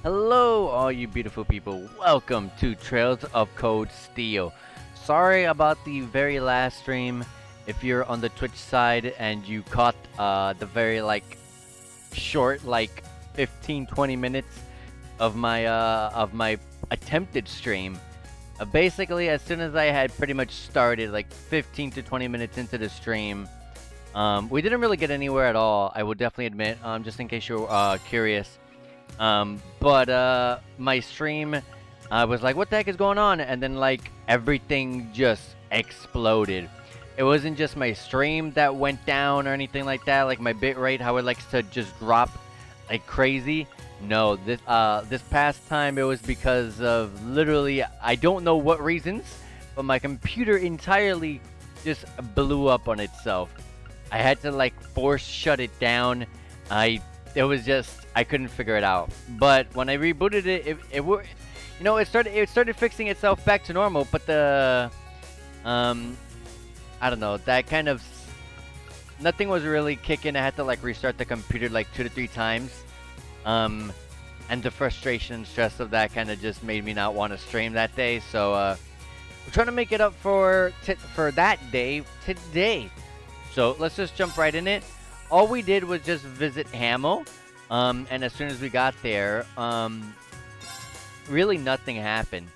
Hello, all you beautiful people. Welcome to Trails of Code Steel. Sorry about the very last stream. If you're on the Twitch side and you caught the very short 15-20 minutes of my attempted stream. Basically, as soon as I had pretty much started, like 15 to 20 minutes into the stream, we didn't really get anywhere at all. I will definitely admit, just in case you're curious. But my stream, I was like, what the heck is going on? And then everything just exploded. It wasn't just my stream that went down or anything like that, like my bitrate, how it likes to just drop like crazy. No, this past time it was because of literally I don't know what reasons, but my computer entirely just blew up on itself. I had to force shut it down. It was just I couldn't figure it out. But when I rebooted it started fixing itself back to normal. But I don't know, that kind of nothing was really kicking. I had to restart the computer 2 to 3 times. And the frustration and stress of that kind of just made me not want to stream that day. So we're trying to make it up for that day today. So let's just jump right in it. All we did was just visit Hamel, and as soon as we got there, really nothing happened.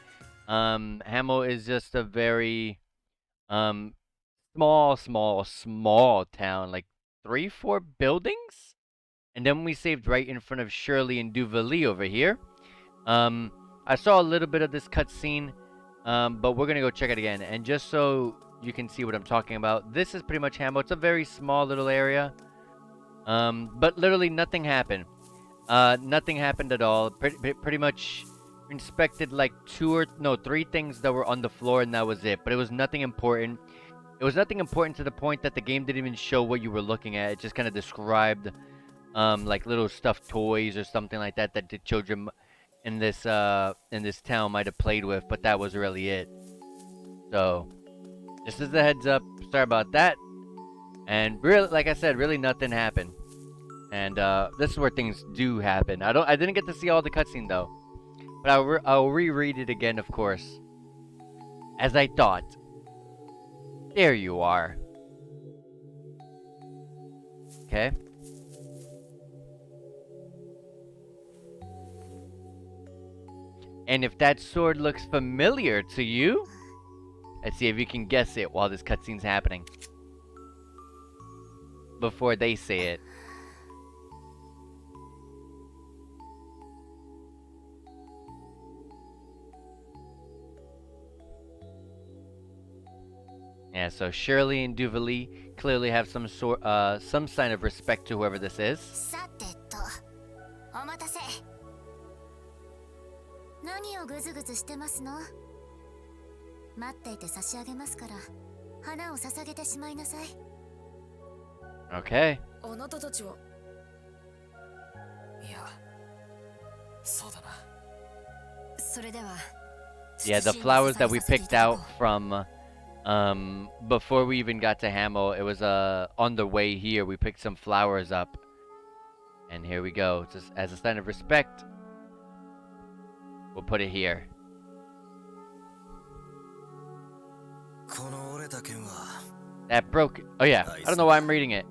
Hamel is just a very small town, like 3-4 buildings, and then we saved right in front of Shirley and Duvalie over here. I saw a little bit of this cutscene, but we're gonna go check it again, and just so you can see what I'm talking about, this is pretty much Hamel. It's a very small little area. But literally nothing happened. Nothing happened at all. Pretty much inspected 3 things that were on the floor, and that was it. But it was nothing important. It was nothing important to the point that the game didn't even show what you were looking at. It just kind of described little stuffed toys or something like that that the children in this town might have played with, but that was really it. So just as a heads up, sorry about that. And really, like I said, really nothing happened. And this is where things do happen. I didn't get to see all the cutscene though, but I'll reread it again, of course. As I thought. There you are. Okay. And if that sword looks familiar to you, let's see if you can guess it while this cutscene's happening. Before they say it. Yeah, so Shirley and Duvalie clearly have some sign of respect to whoever this is. さてと、お待たせ。何をグズグズしてますの？待っていて差し上げますから、花を捧げてしまいなさい。Okay. あなたたちは。いや、そうだな。それでは。Yeah, the flowers that we picked out from before we even got to Hamel, it was on the way here we picked some flowers up. And here we go. Just as a sign of respect, we'll put it here. That broke. Oh yeah, I don't know why I'm reading it.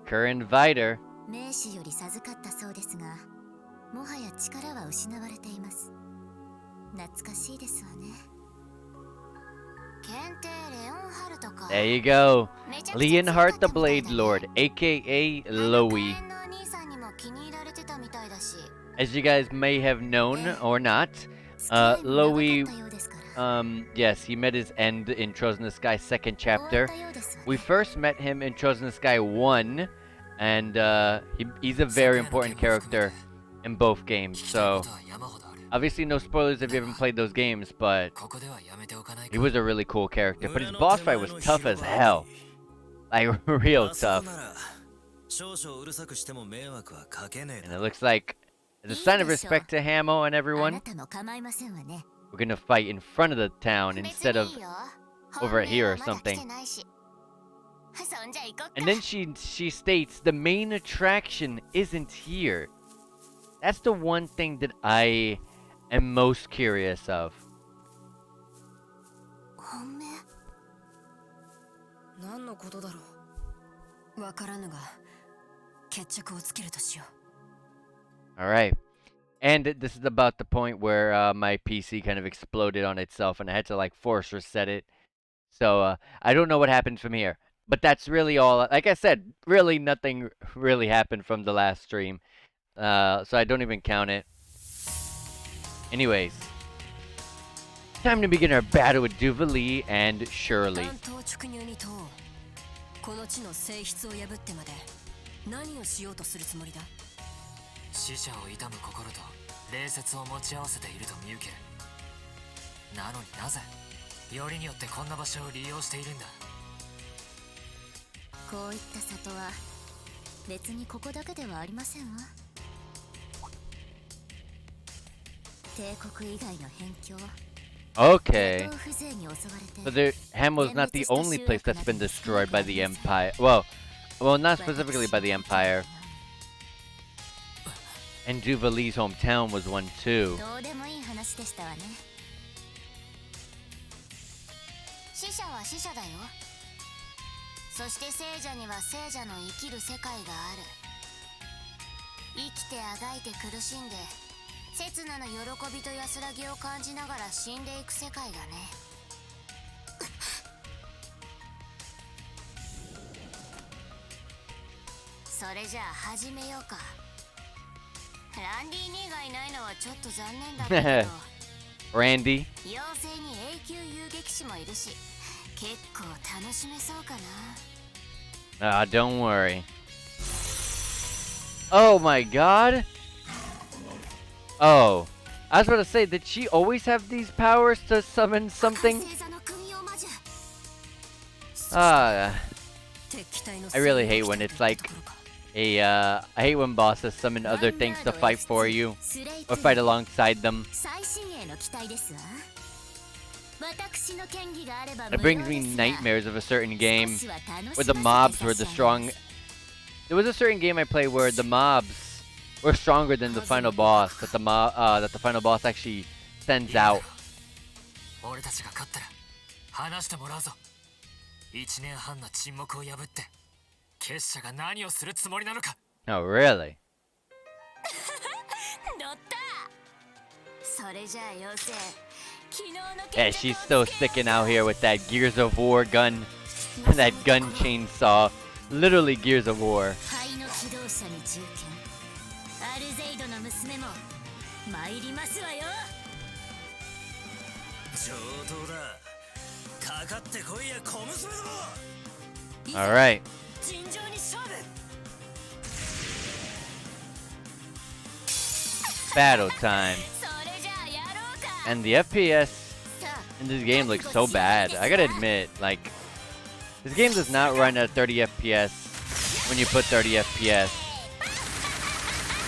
Current Viter. 名手より授かったそうですが、もはや力は失われています。懐かしいですわね。検定レオンハルトか。There you go. Leonhardt the Blade Lord, aka Loey. As you guys may have known or not, Loey, yes, he met his end in Trails in the Sky 2nd chapter. We first met him in Trails in the Sky 1, and he's a very important character in both games. So obviously no spoilers if you haven't played those games, but he was a really cool character. But his boss fight was tough as hell. Like real tough. And it looks like as a sign of respect to Hamel and everyone, we're gonna fight in front of the town instead of over here or something. And then she states the main attraction isn't here. That's the one thing that I am most curious of. 本命何のことだろう。わからぬが、決着をつけるとしよう。Alright. And this is about the point where my PC kind of exploded on itself and I had to like force reset it. So I don't know what happens from here. But that's really all. Like I said, really nothing really happened from the last stream. So I don't even count it. Anyways. Time to begin our battle with Duvalie and Shirley. この地の性質を破ってまで何をしようとするつもりだ。死者を悼む心と礼節を持ち合わせていると見受ける。なのになぜよりによってこんな場所を利用しているんだ。こういった里は別にここだけではありませんわ。帝国以外の辺境 Okay. So Hamel is not the only place that's been destroyed by the Empire. Well, not specifically by the Empire. And Duvalie's hometown was one too. どうでもいい話でしたわね。死者は死者だよ。そして聖者には聖者の生きる世界がある。生きてあがいて苦しんで刹那の喜びと安らぎを感じながら死んでいく世界がね。それじゃあ始めようか。ランディ兄がいないのはちょっと残念だけど。Randy. 妖精に永久遊撃士もいるし、結構楽しめそうかな。Don't worry. Oh my god. Oh, I was about to say, did she always have these powers to summon something? I really hate when it's like I hate when bosses summon other things to fight for you or fight alongside them. It brings me nightmares of a certain game where the mobs were the strong. There was a certain game I played where the mobs were stronger than the final boss, that the final boss actually sends out. 俺たちが勝ったら話してもらうぞ。1年半の沈黙を破って結社が何をするつもりなのか。Oh, really? 乗った。それじゃあ妖精。 Yeah, she's still sticking out here with that Gears of War gun, that gun chainsaw, literally Gears of War. アルゼイドの娘も参りますわよ。上等だ。かかってこいや小娘ども。 All right. 尋常に勝負。 Battle time. And the FPS in this game looks so bad. I gotta admit, like, this game does not run at 30 FPS when you put 30 FPS.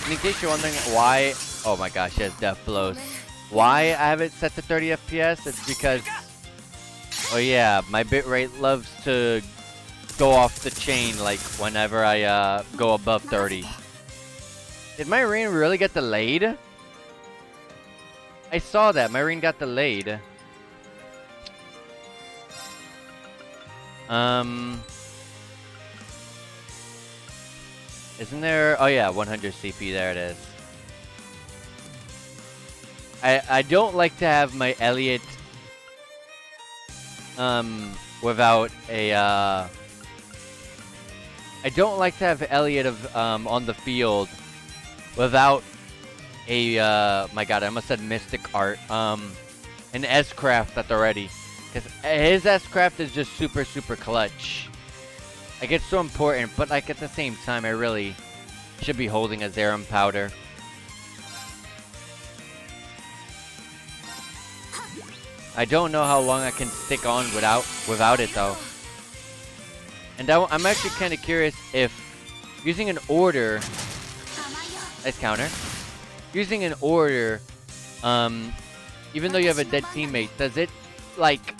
And in case you're wondering why, oh my gosh, yes, death blows. Why I have it set to 30 FPS? It's because, oh yeah, my bitrate loves to go off the chain like whenever I go above 30. Did my Marine really get delayed? I saw that. My Marine got delayed. Isn't there? Oh yeah, 100 CP. There it is. I don't like to have my Elliot without a I don't like to have Elliot on the field without a my god, I almost said Mystic Art, an S-Craft at the ready, because his S-Craft is just super clutch. Like, it's so important, but like at the same time I really should be holding a Zerum powder. I don't know how long I can stick on without it though. And I'm actually kind of curious if using an order, nice counter, using an order, even though you have a dead teammate, does it like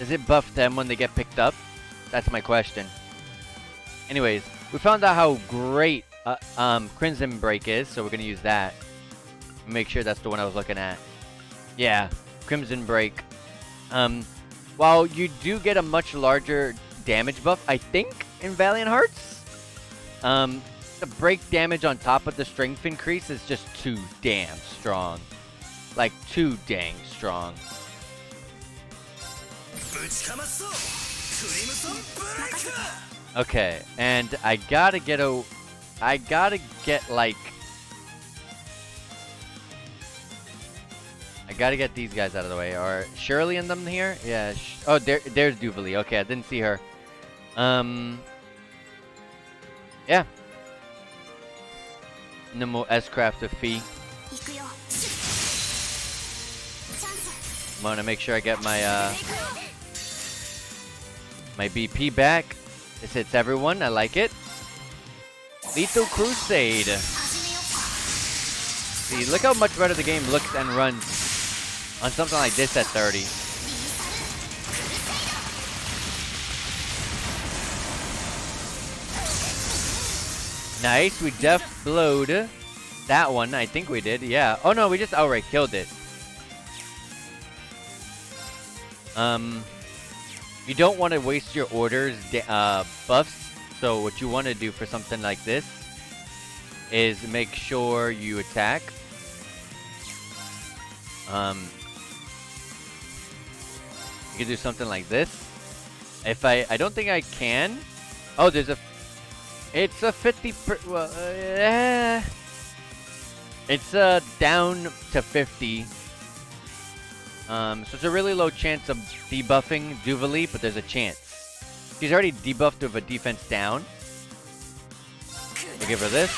Does it buff them when they get picked up? That's my question. Anyways, we found out how great Crimson Break is, so we're gonna use that. Make sure that's the one I was looking at. Yeah, Crimson Break. While you do get a much larger damage buff, I think, in Valiant Hearts, the break damage on top of the strength increase is just too damn strong. Like, too dang strong. Okay, and I gotta get like... I gotta get these guys out of the way. Are Shirley and them here? Yeah. Oh, there's Duvalie. Okay, I didn't see her. Yeah. Nemo S-Craft of Fee. I'm gonna make sure I get my my BP back. This hits everyone. I like it. Lethal Crusade. See, look how much better the game looks and runs on something like this at 30. Nice, we def blowed that one. I think we did, yeah. Oh no, we just outright killed it. You don't want to waste your orders buffs, so what you want to do for something like this is make sure you attack. You can do something like this. If I don't think I can. Oh, there's a. It's a 50. It's down to 50. So it's a really low chance of debuffing Duvalie, but there's a chance. She's already debuffed with a defense down. We'll give her this.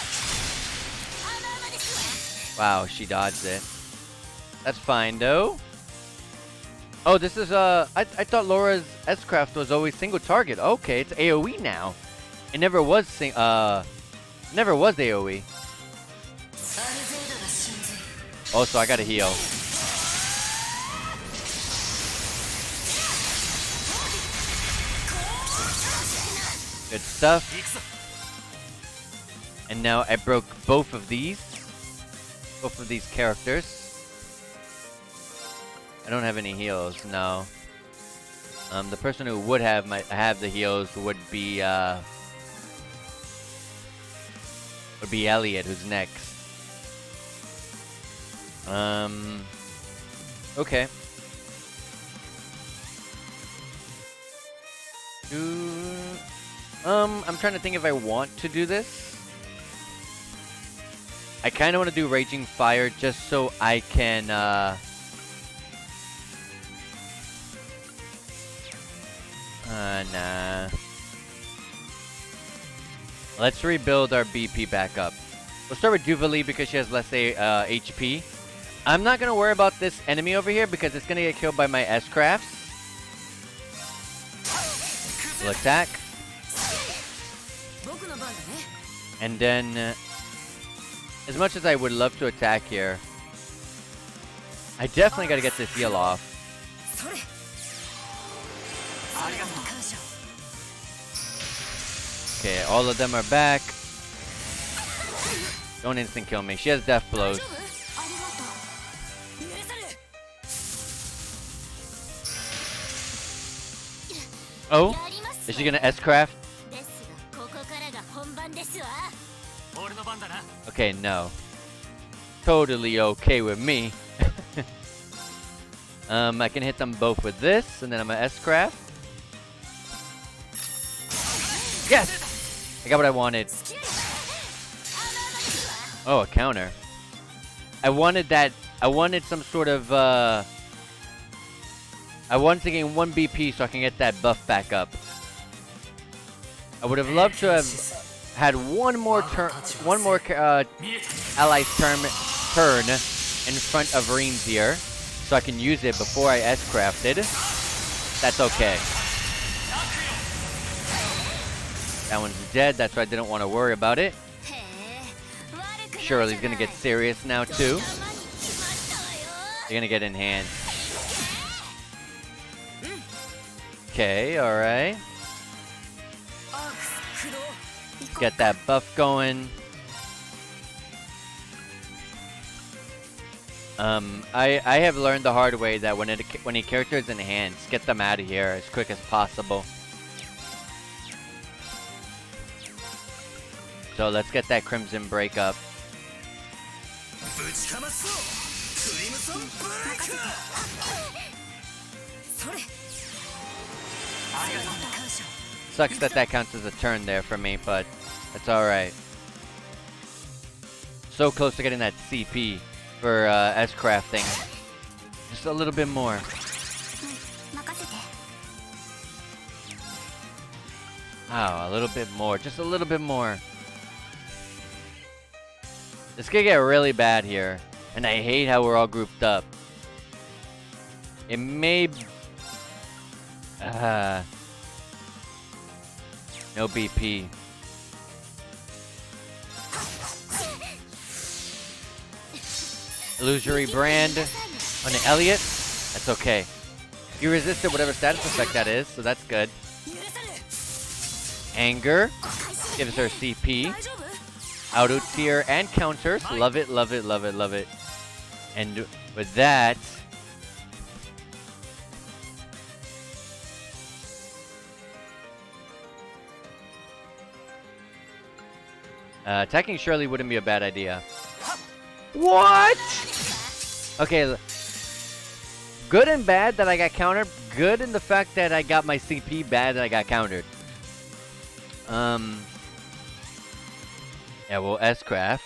Wow, she dodged it. That's fine though. Oh, this is I thought Laura's S-Craft was always single target. Okay, it's AoE now. It never was never was AoE. Oh, so I gotta heal. Good stuff. And now I broke both of these characters. I don't have any heals, no. The person who would have the heals would be Elliot, who's next. Okay. I'm trying to think if I want to do this. I kind of want to do Raging Fire just so I can, nah. Let's rebuild our BP back up. We'll start with Duvalie because she has less HP. I'm not going to worry about this enemy over here because it's going to get killed by my S-Crafts. We'll attack. And then, as much as I would love to attack here, I definitely got to get this heal off. Okay, all of them are back. Don't instant kill me. She has death blows. Oh? Is she gonna S-Craft? Okay, no. Totally okay with me. I can hit them both with this, and then I'm gonna S-Craft. Yes! I got what I wanted. Oh, a counter. I wanted that. I wanted some sort of, I wanted to gain 1 BP so I can get that buff back up. I would have loved to have had one more ally's turn in front of Reem's here, so I can use it before I S-crafted. That's okay. That one's dead. That's why I didn't want to worry about it. Shirley's gonna get serious now too. They're gonna get enhanced. Okay, alright. Get that buff going. I have learned the hard way that when a character is enhanced, get them out of here as quick as possible. So let's get that Crimson break up. Sucks that that counts as a turn there for me, but that's alright. So close to getting that CP for S-crafting. Just a little bit more. Oh, a little bit more. Just a little bit more. This could get really bad here. And I hate how we're all grouped up. It may... no BP. Illusory brand on the Elliot. That's okay. You resisted whatever status effect that is, so that's good. Anger gives her CP. Auto tier and counters. Love it, love it, love it, love it. And with that, attacking Shirley wouldn't be a bad idea. What? Okay. Good and bad that I got countered. Good in the fact that I got my CP. Bad that I got countered. Yeah, well, S-Craft.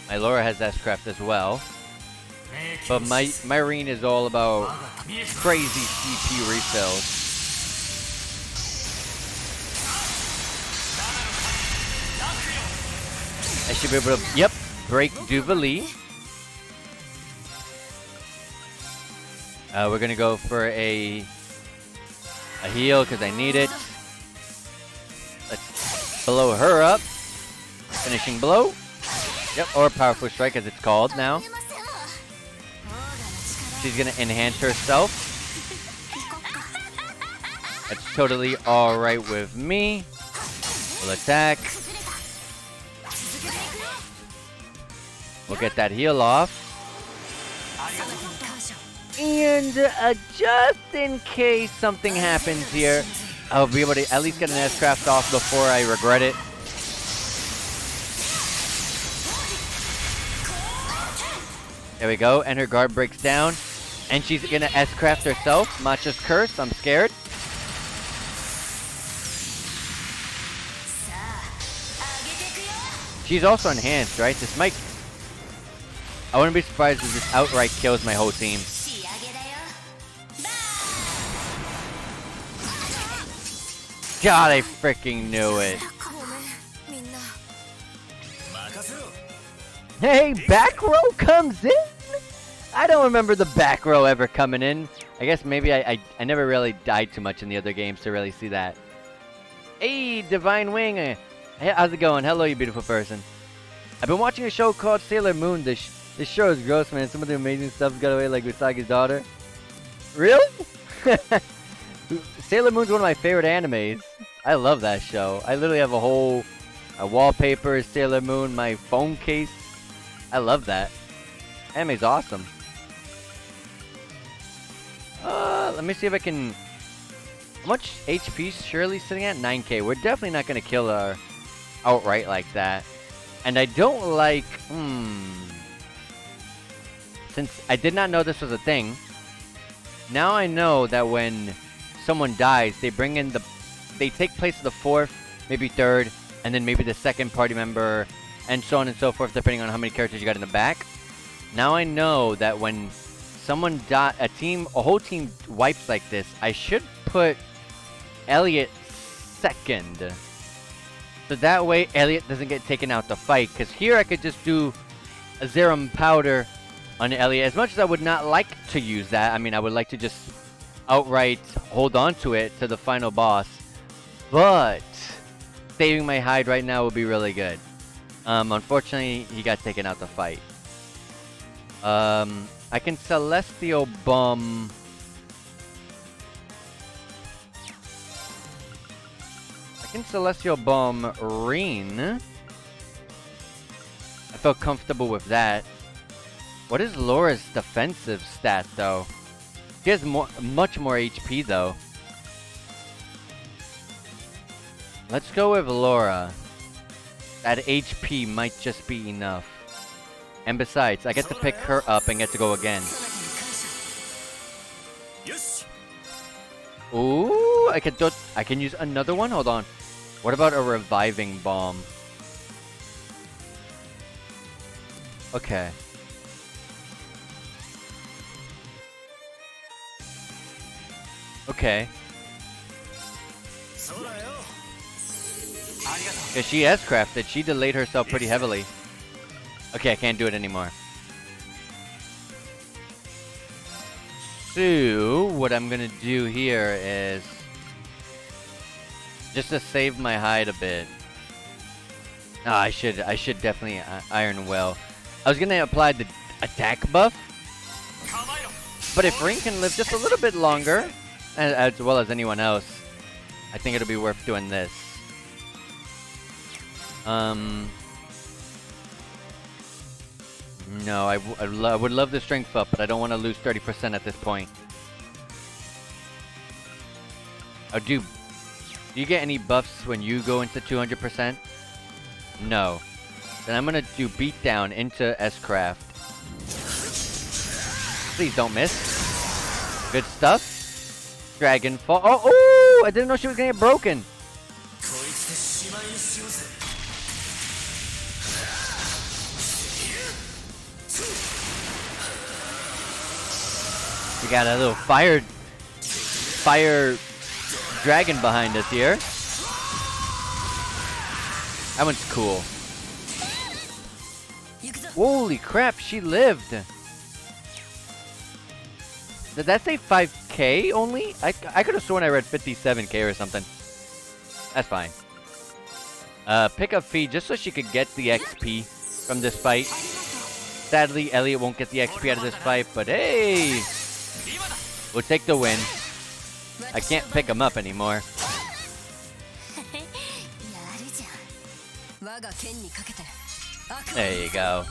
My Laura has S-Craft as well. But my Reen is all about crazy CP refills. I should be able to, yep, break Duvalie. We're gonna go for a heal because I need it. Let's blow her up. Finishing blow. Yep, or powerful strike as it's called now. She's gonna enhance herself. That's totally alright with me. We'll attack. We'll get that heal off. And just in case something happens here, I'll be able to at least get an S-Craft off before I regret it. There we go, and her guard breaks down. And she's gonna S-Craft herself. Matcha's curse, I'm scared. She's also enhanced, right? This might... I wouldn't be surprised if this outright kills my whole team. God, I freaking knew it. Hey, back row comes in? I don't remember the back row ever coming in. I guess maybe I never really died too much in the other games to really see that. Hey, Divine Wing. Hey, how's it going? Hello, you beautiful person. I've been watching a show called Sailor Moon. This show is gross, man. Some of the amazing stuff got away, like Usagi's daughter. Really? Sailor Moon's one of my favorite animes. I love that show. I literally have a whole wallpaper, Sailor Moon, my phone case. I love that. Anime's awesome. Let me see if I can... How much HP is Shirley sitting at? 9k. We're definitely not going to kill her outright like that. And I don't like... Since I did not know this was a thing, now I know that when someone dies, they bring in the... They take place of the fourth, maybe third, and then maybe the second party member, and so on and so forth, depending on how many characters you got in the back. Now I know that when someone a whole team wipes like this, I should put Elliot second. So that way Elliot doesn't get taken out the fight. Because here I could just do a Zerum powder on Elliot. As much as I would not like to use that, I mean, I would like to just outright hold on to it to the final boss. But saving my hide right now would be really good. Unfortunately, he got taken out the fight. I can Celestial Bomb In Celestial Bomb Reen. I felt comfortable with that. What is Laura's defensive stat though? She has much more HP though. Let's go with Laura. That HP might just be enough. And besides, I get to pick her up and get to go again. Ooh, I can use another one? Hold on. What about a reviving bomb? Okay. Okay. Yeah, she has crafted. She delayed herself pretty heavily. Okay, I can't do it anymore. So, what I'm gonna do here is just to save my hide a bit. Oh, I should definitely Iron Will. I was gonna apply the attack buff, but if Ring can live just a little bit longer, as well as anyone else, I think it'll be worth doing this. No, I would love the strength up, but I don't want to lose 30% at this point. Oh, do you get any buffs when you go into 200%? No. Then I'm gonna do beatdown into S-Craft. Please don't miss. Good stuff. Dragon Fall. Oh, I didn't know she was gonna get broken. We got a little fire dragon behind us here. That one's cool. Holy crap, she lived. Did that say 5k only? I could have sworn I read 57k or something. That's fine. Pick up Fee just so she could get the XP from this fight. Sadly, Elliot won't get the XP out of this fight, but hey! We'll take the win. I can't pick him up anymore. There you go.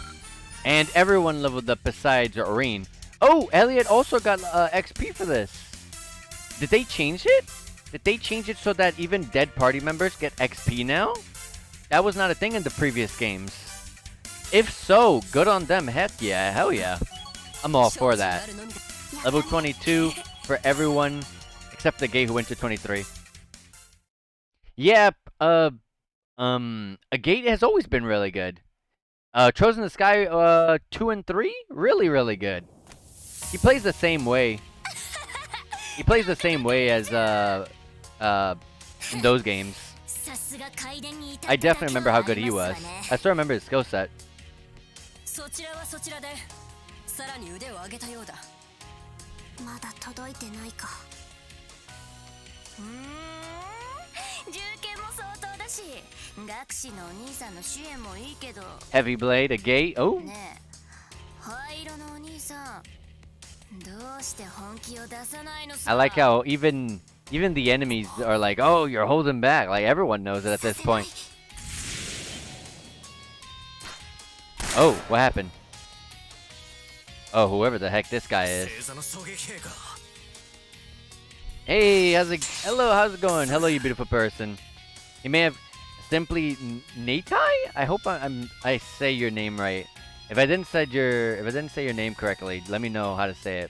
And everyone leveled up besides Irene. Oh, Elliot also got XP for this. Did they change it? Did they change it so that even dead party members get XP now? That was not a thing in the previous games. If so, good on them. Heck yeah, hell yeah. I'm all for that. Level 22 for everyone except the gay who went to 23. Yep, a gate has always been really good. Trolls in the Sky 2 and 3, really good. He plays the same way. He plays the same way as in those games. I definitely remember how good he was. I still remember his skill set. まだ届いてないか。銃剣も相当だし、学士のお兄さんの支援もいいけど。Heavy Blade, a gate. Oh. ねえ、灰色のお兄さん、どうして本気を出さないのさ。 I like how even the enemies are like, oh, you're holding back. Like everyone knows it at this point. Oh, what happened? Oh, whoever the heck this guy is. Hey, hello, how's it going? Hello, you beautiful person. You may have simply Natai? I hope I say your name right. If I didn't say your name correctly, let me know how to say it.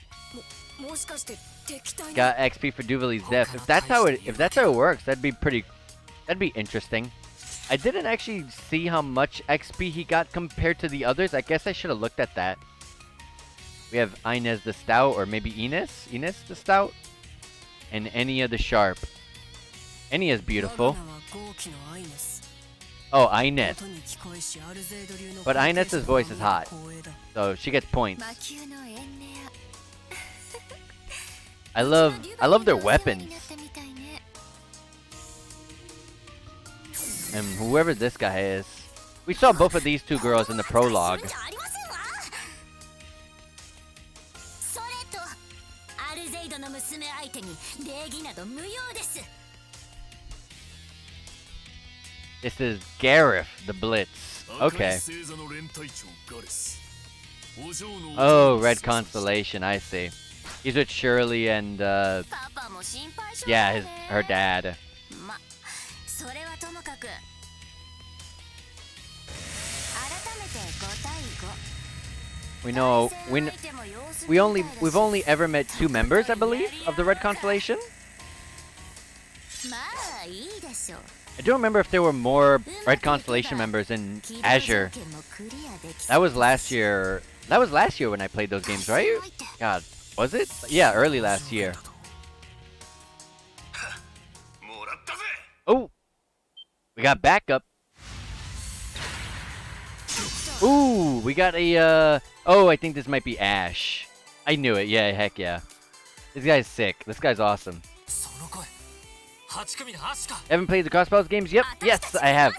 Got XP for Duvalie's death. If that's how it works, that'd be interesting. I didn't actually see how much XP he got compared to the others. I guess I should have looked at that. We have Inez the Stout, or maybe Ines the Stout, and Enya the Sharp. Enya's beautiful. Oh, Inez. But Inez's voice is hot, so she gets points. I love their weapons. And whoever this guy is. We saw both of these two girls in the prologue. This is Gareth, the Blitz. Okay. Oh, Red Constellation, I see. He's with Shirley and, yeah, her dad. まそれはともかく改めて5対 We know we've only ever met 2 members, I believe, of the Red Constellation. 5まあいいでしょう I don't remember if there were more Red Constellation members in Azure. That was last year. That was last year when I played those games, right? God, was it? Yeah, early last year. Oh, we got backup. Ooh, we got a, oh, I think this might be Ash. I knew it, yeah, heck yeah. This guy's sick. This guy's awesome. Haven't played the Crossbows games? Yep, yes, I have.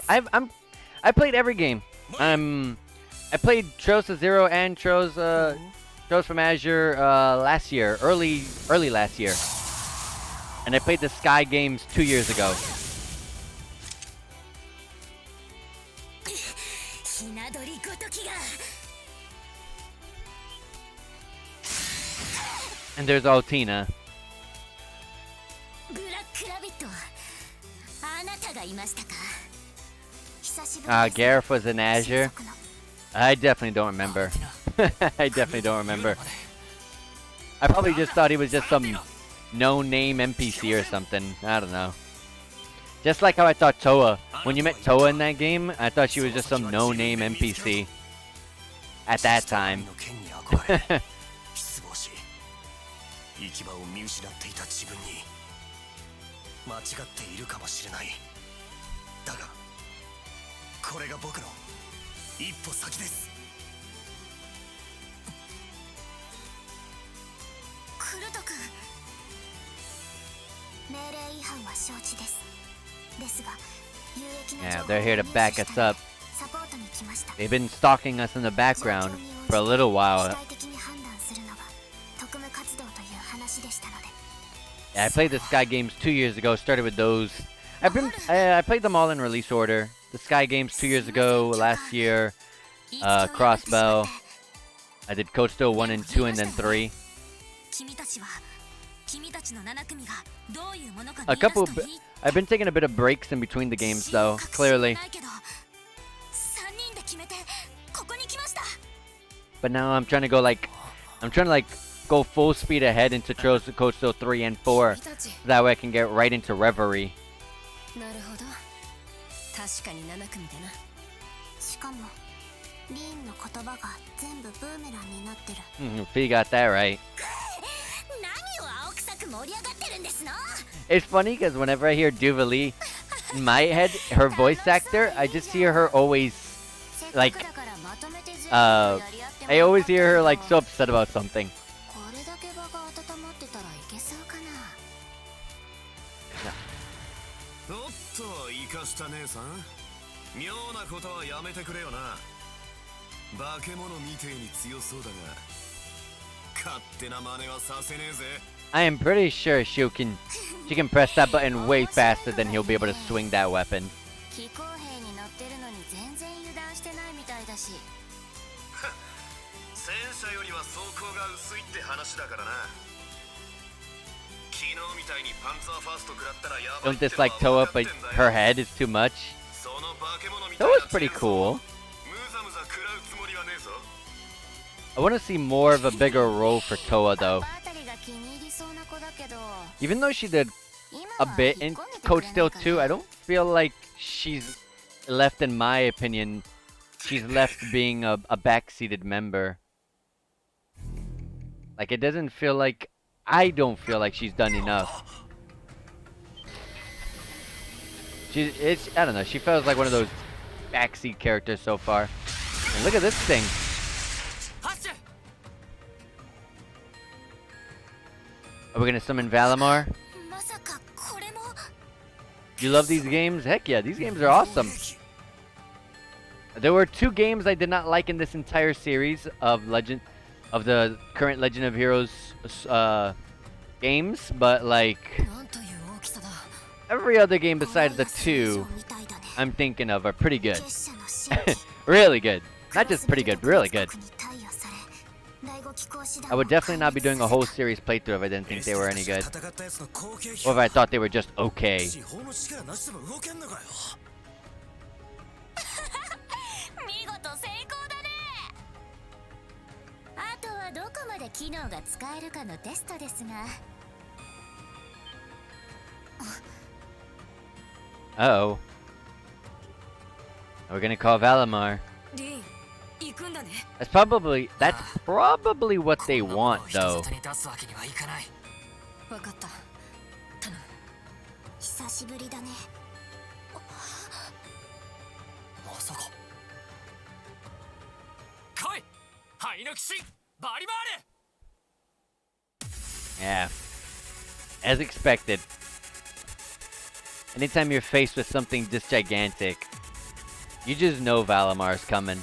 I played every game. I played Tros of Zero and Tros from Azure last year, early last year. And I played the Sky games 2 years ago. And there's Altina. Gareth was in Azure. I definitely don't remember. I definitely don't remember. I probably just thought he was just some no-name NPC or something. I don't know. Just like how I thought Toa. When you met Toa in that game, I thought she was just some no-name NPC. At that time. Yeah, they're here to back us up. They've been stalking us in the background for a little while. Yeah, I played the Sky games 2 years ago. Started with those. I played them all in release order. The Sky games 2 years ago, last year, Crossbow. I did Code Steel 1 and 2 and then 3. I've been taking a bit of breaks in between the games though, clearly. But now I'm trying to go full speed ahead into Code Steel 3 and 4. So that way I can get right into Reverie. Fee got that right. It's funny because whenever I hear Duvalie, in my head, her voice actor, I just hear her always, like, I always hear her, like, so upset about something. I am pretty sure she can press that button way faster than he'll be able to swing that weapon. Don't dislike Toa, but her head is too much. Toa's pretty cool. I want to see more of a bigger role for Toa though. Even though she did a bit in Code Steel 2, I don't feel like she's left, in my opinion, she's left being a backseated member. Like, it doesn't feel like, I don't feel like she's done enough. I don't know, she feels like one of those backseat characters so far. And look at this thing. Are we gonna summon Valimar? You love these games? Heck yeah, these games are awesome. There were 2 games I did not like in this entire series of the current Legend of Heroes games, but like every other game besides the 2 I'm thinking of are pretty good. 結社の神器 Really good. ク Not ロ just スベル pretty good, ト but really 哲 good. 学に貸与され第五機構師団 I を would definitely not be doing a 壊 whole 滅させ series playthrough if I didn't think they were any good. 戦ったやつの後継機 Or if I thought they were just okay. 司法の力なしでも動けんのかよた見事成功だねあとはどこまで機能が使えるかのテストですが Uh-oh. We're gonna call Valimar. リン行くんだね That's probably what they この want 子を人 though. 里に出すわけにはいかない。分かった頼む久しぶりだねまさか。来い灰の騎士バリバール Yeah. As expected. Anytime you're faced with something this gigantic, you just know Valimar's coming.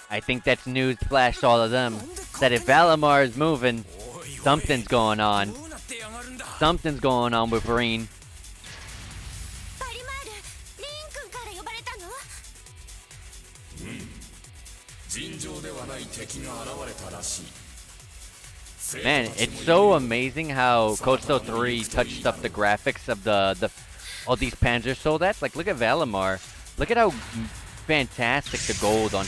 I think that's news flash to all of them. That if Valimar is moving, おいおい something's going on. どうなってやがるんだ Something's going on with Breen. バリマールリン君から呼ばれたの尋常ではない敵が現れたらしい Man, it's so amazing how Coastal 3 touched up the graphics of the all these Panzer soldats. Like, look at Valimar. Look at how fantastic the gold on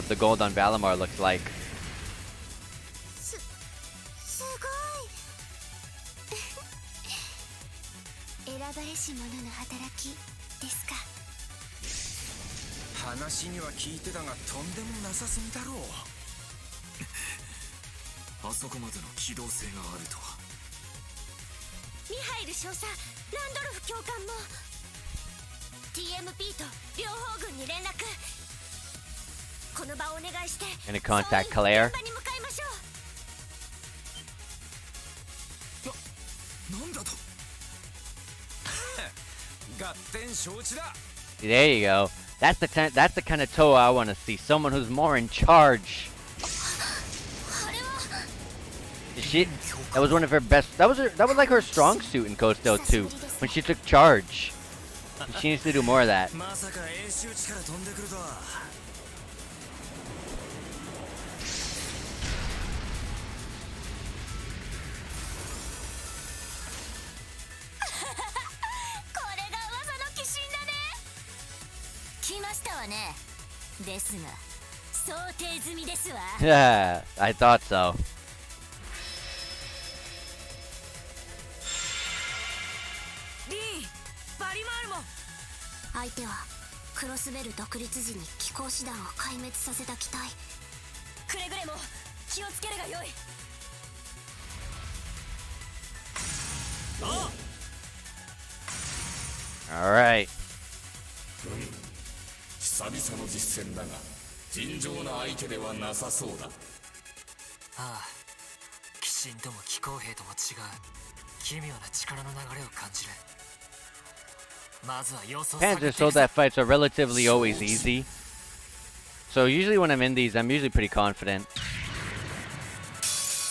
the gold on Valimar looks like. すごい選ばれし者の働きですか話には聞いてたがとんでもなさすぎだろうあそこまでの機動性があるとはミハイル少佐ランドルフ教官も TMP と両方軍に連絡この場をお願いして Gonna contact 総員 Claire. 現場に向かいましょうなんだと合点承知だ There you go. That's the kind of Toa I want to see. Someone who's more in charge. あれは That was one of her best. That was like her strong suit in Coastal 2 when she took charge. And she needs to do more of that. まさか演習地から飛んでくるとはこれが噂の鬼神だね来ましたわねですが想定済みですわ Yeah, I thought so. リンバリマールも相手はクロスベル独立時に機構師団を壊滅させた機体くれぐれも気をつけるがよい All right. 久々の実戦だが尋常な相手ではなさそうだああ鬼神とも機構兵とも違う奇妙な力の流れを感じるまずは様子を探って Panzer soldat fights are relatively always easy. So usually when I'm in these, I'm usually pretty confident.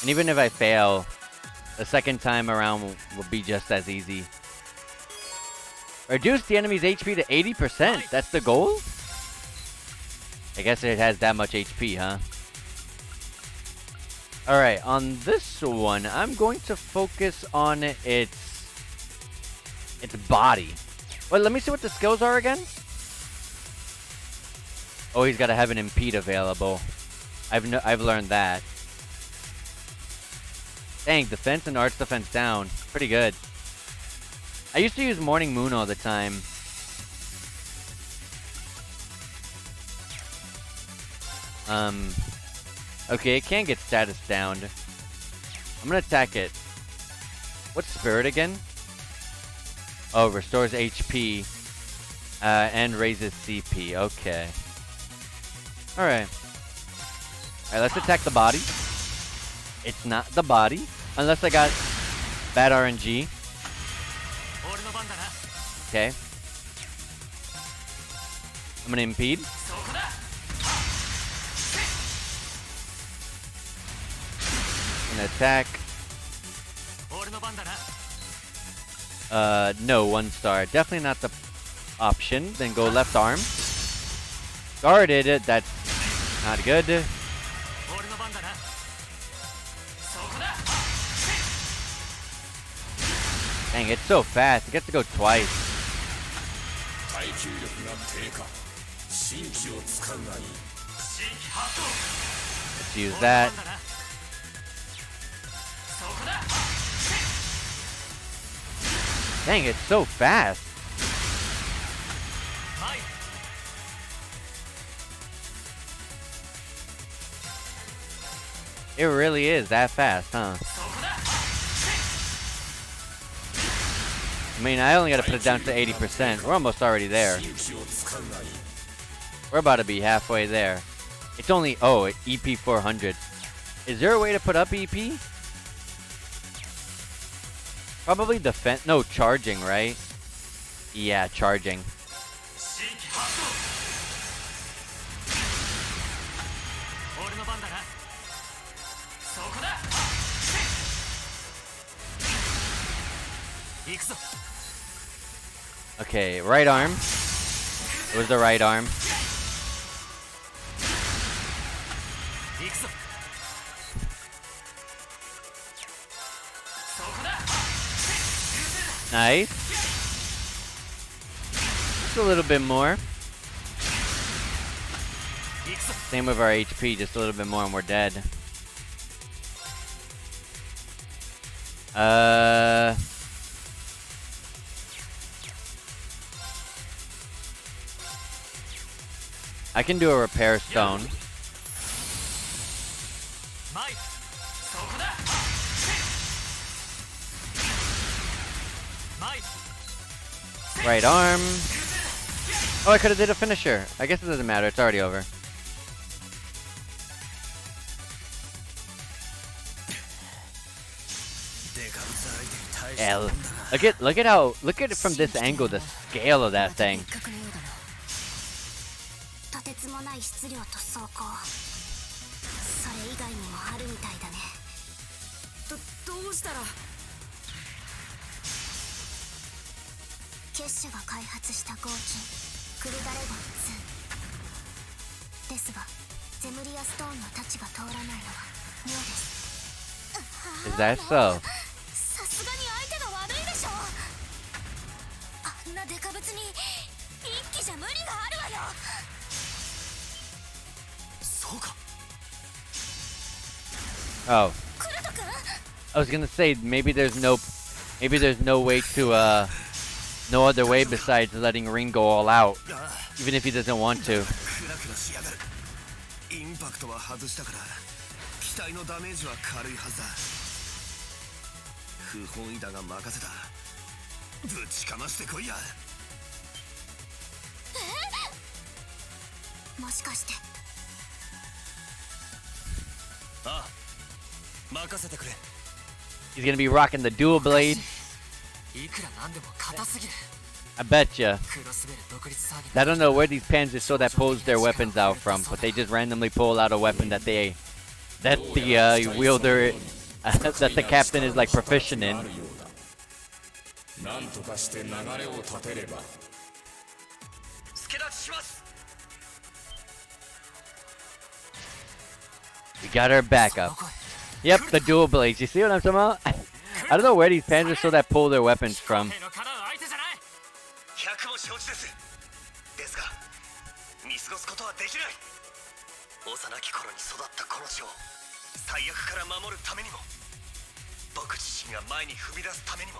And even if I fail, the second time around will be just as easy. Reduce the enemy's HP to 80%. That's the goal? I guess it has that much HP, huh? Alright, on this one, I'm going to focus on its body. Wait, let me see what the skills are again. Oh, he's got to have an impede available. I've learned that. Dang, defense and arts defense down. Pretty good. I used to use Morning Moon all the time. Okay, it can get status downed. I'm gonna attack it. What's Spirit again? Oh, restores HP. And raises CP. Okay. Alright. Alright, let's attack the body. It's not the body. Unless I got bad RNG. 俺の番だな Okay. I'm gonna impede. そこだ Gonna attack. 俺の番だな No, 1 star. Definitely not the option. Then go left arm. Guarded. That's not good. 俺の番だなそこだ Dang, it's so fast. It gets to go twice. 耐久力が低下新規を使うがいい 新規発動 Let's use 俺の that. 番だなそこだ Dang, it's so fast. 前 It really is that fast, huh? そこだ I mean, I only gotta put it down to 80%. We're almost already there. 新規を使うがいい We're about to be halfway there. It's only, oh, EP 400. Is there a way to put up EP? Probably defense, no, charging, right? Yeah, charging. 新規発動俺の番だなそこだ行くぞ Okay, right arm. It was the right arm. 行くぞそこだ Nice. Just a little bit more. 行くぞ Same with our HP, just a little bit more and we're dead. I can do a repair stone. 前そこだ前 Right arm. Oh, I could have did a finisher. I guess it doesn't matter. It's already over. L. Look at it from this angle. The scale of that thing. 一角のようだなとてつもない質量と走行それ以外にもあるみたいだねどうしたら結社が開発した合金クルガレゴン2ですがゼムリアストーンの太刀が通らないのは妙です Is that so? さすがに相手が悪いでしょあんなデカブツに一気じゃ無理があるわよそうか Oh, クルト君 I was gonna say maybe there's no way to no other way besides letting Ring go all out, even if he doesn't want to. クラクラしやがるインパクトは外したから機体のダメージは軽いはずだ不本意だが任せたぶちかましてこいやもしかしてああ任せてくれ He's gonna be rocking the dual blade. いくらなんでも硬すぎる I bet ya. クロスベル独立騒ぎ I don't know where these panzers so that pulls their weapons out from, but they just randomly pull out a weapon that the wielder that the captain is like proficient in. なんとかして流れを立てれば助立ちします We got our backup. Yep, the dual blades. You see what I'm talking about? I don't know where these panzers so that pull their weapons from. 兵のかなう相手じゃない100も承知ですですが見過ごすことはできない幼き頃に育ったこの地を最悪から守るためにも僕自身が前に踏み出すためにも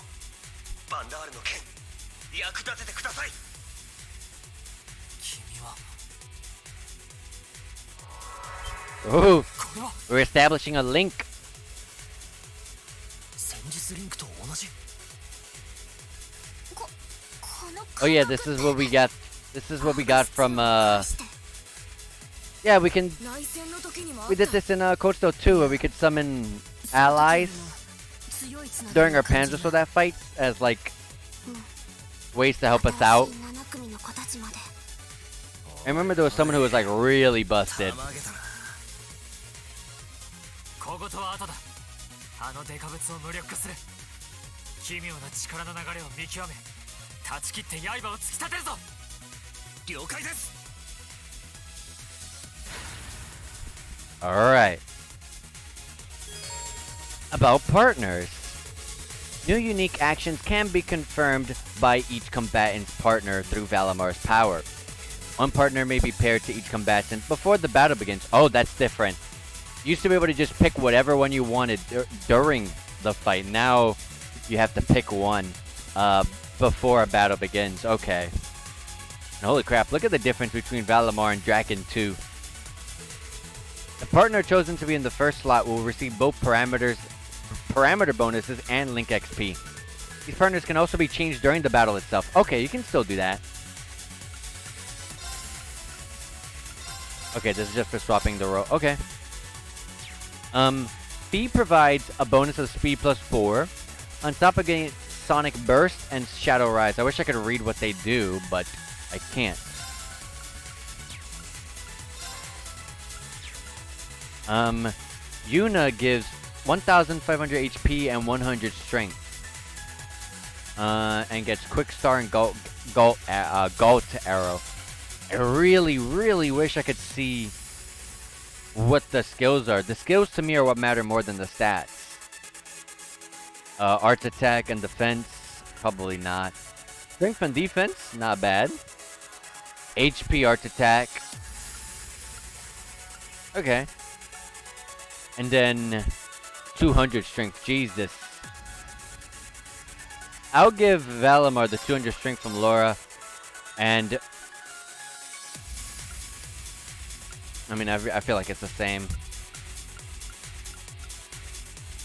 バンダールの剣役立ててください君は Ooh, これは we're establishing a link. 戦術リンクと同じこの Oh yeah, this is what we got. This is what we got from Yeah, we can. 内戦の時にもあった We did this in Coach 2 where we could summon allies 強いつなが during り our を感じ Panzer る Soldat fights as like ways to help us out. 7組の子たちまで I remember there was someone who was like really busted. 小言は後だ。あのデカブツを無力化する。奇妙な力の流れを見極め、断ち切って刃を突き立てるぞ。了解です。 Alright. About partners. New unique actions can be confirmed by each combatant's partner through Valamar's power. One partner may be paired to each combatant before the battle begins. Oh, that's different. You used to be able to just pick whatever one you wanted during the fight. Now you have to pick one before a battle begins. Okay. And holy crap, look at the difference between Valimar and Draken 2. The partner chosen to be in the first slot will receive both parameter bonuses and Link XP. These partners can also be changed during the battle itself. Okay, you can still do that. Okay, this is just for swapping the row. Okay. Fee provides a bonus of speed plus 4 on top of getting Sonic Burst and Shadow Rise. I wish I could read what they do, but I can't. Yuna gives 1,500 HP and 100 strength. And gets Quick Star and Galt Arrow. I really, really wish I could see what the skills are. The skills to me are what matter more than the stats. Arts attack and defense, probably not. Strength and defense, not bad. HP arts attack. Okay. And then 200 strength. Jesus. I'll give Valimar the 200 strength from Laura. And I mean, I feel like it's the same.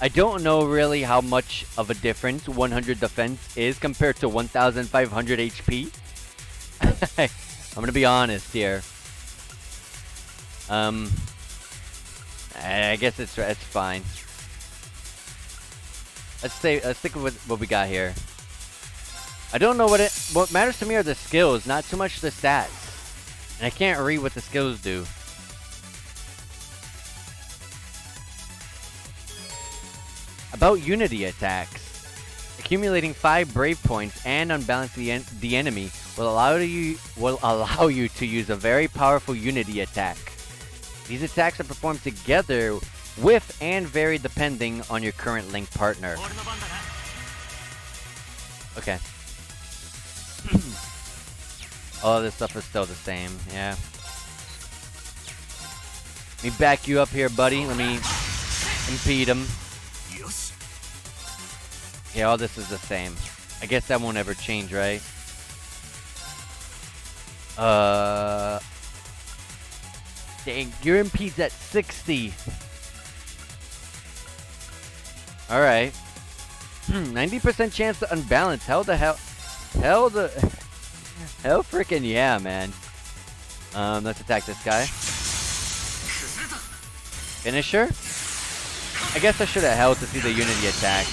I don't know really how much of a difference 100 defense is compared to 1,500 HP. I'm gonna be honest here. I guess it's fine. Let's stick with what we got here. I don't know what matters to me are the skills, not too much the stats. And I can't read what the skills do. About unity attacks. Accumulating 5 brave points and unbalancing the enemy will allow you to use a very powerful unity attack. These attacks are performed together with and vary depending on your current link partner. Okay. All of this stuff is still the same, yeah. Let me back you up here, buddy. Let me impede him. Yeah, all this is the same. I guess that won't ever change, right? Dang, your impede's at 60. Alright. 90% chance to unbalance. Hell freaking yeah, man. Let's attack this guy. Finisher? I guess I should have held to see the unity attack.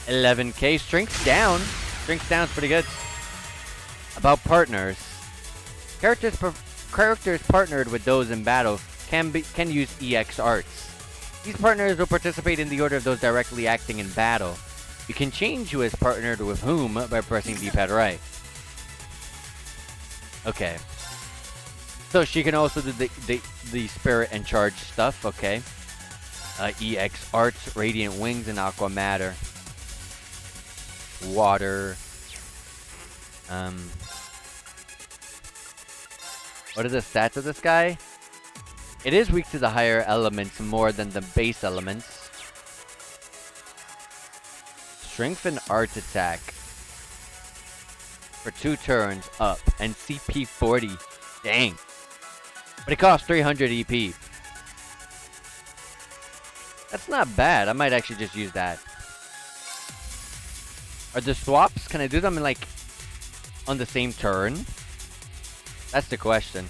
11k. Strength's down. Strength's down is pretty good. About partners. Characters partnered with those in battle can use EX arts. These partners will participate in the order of those directly acting in battle. You can change who is partnered with whom by pressing D-pad right. Okay. So she can also do the spirit and charge stuff. Okay. EX arts, radiant wings, and aqua matter. Water. What are the stats of this guy? It is weak to the higher elements more than the base elements. Strength and art attack. For 2 turns up. And CP 40. Dang. But it costs 300 EP. That's not bad. I might actually just use that. Are the swaps? Can I do them in like on the same turn? That's the question.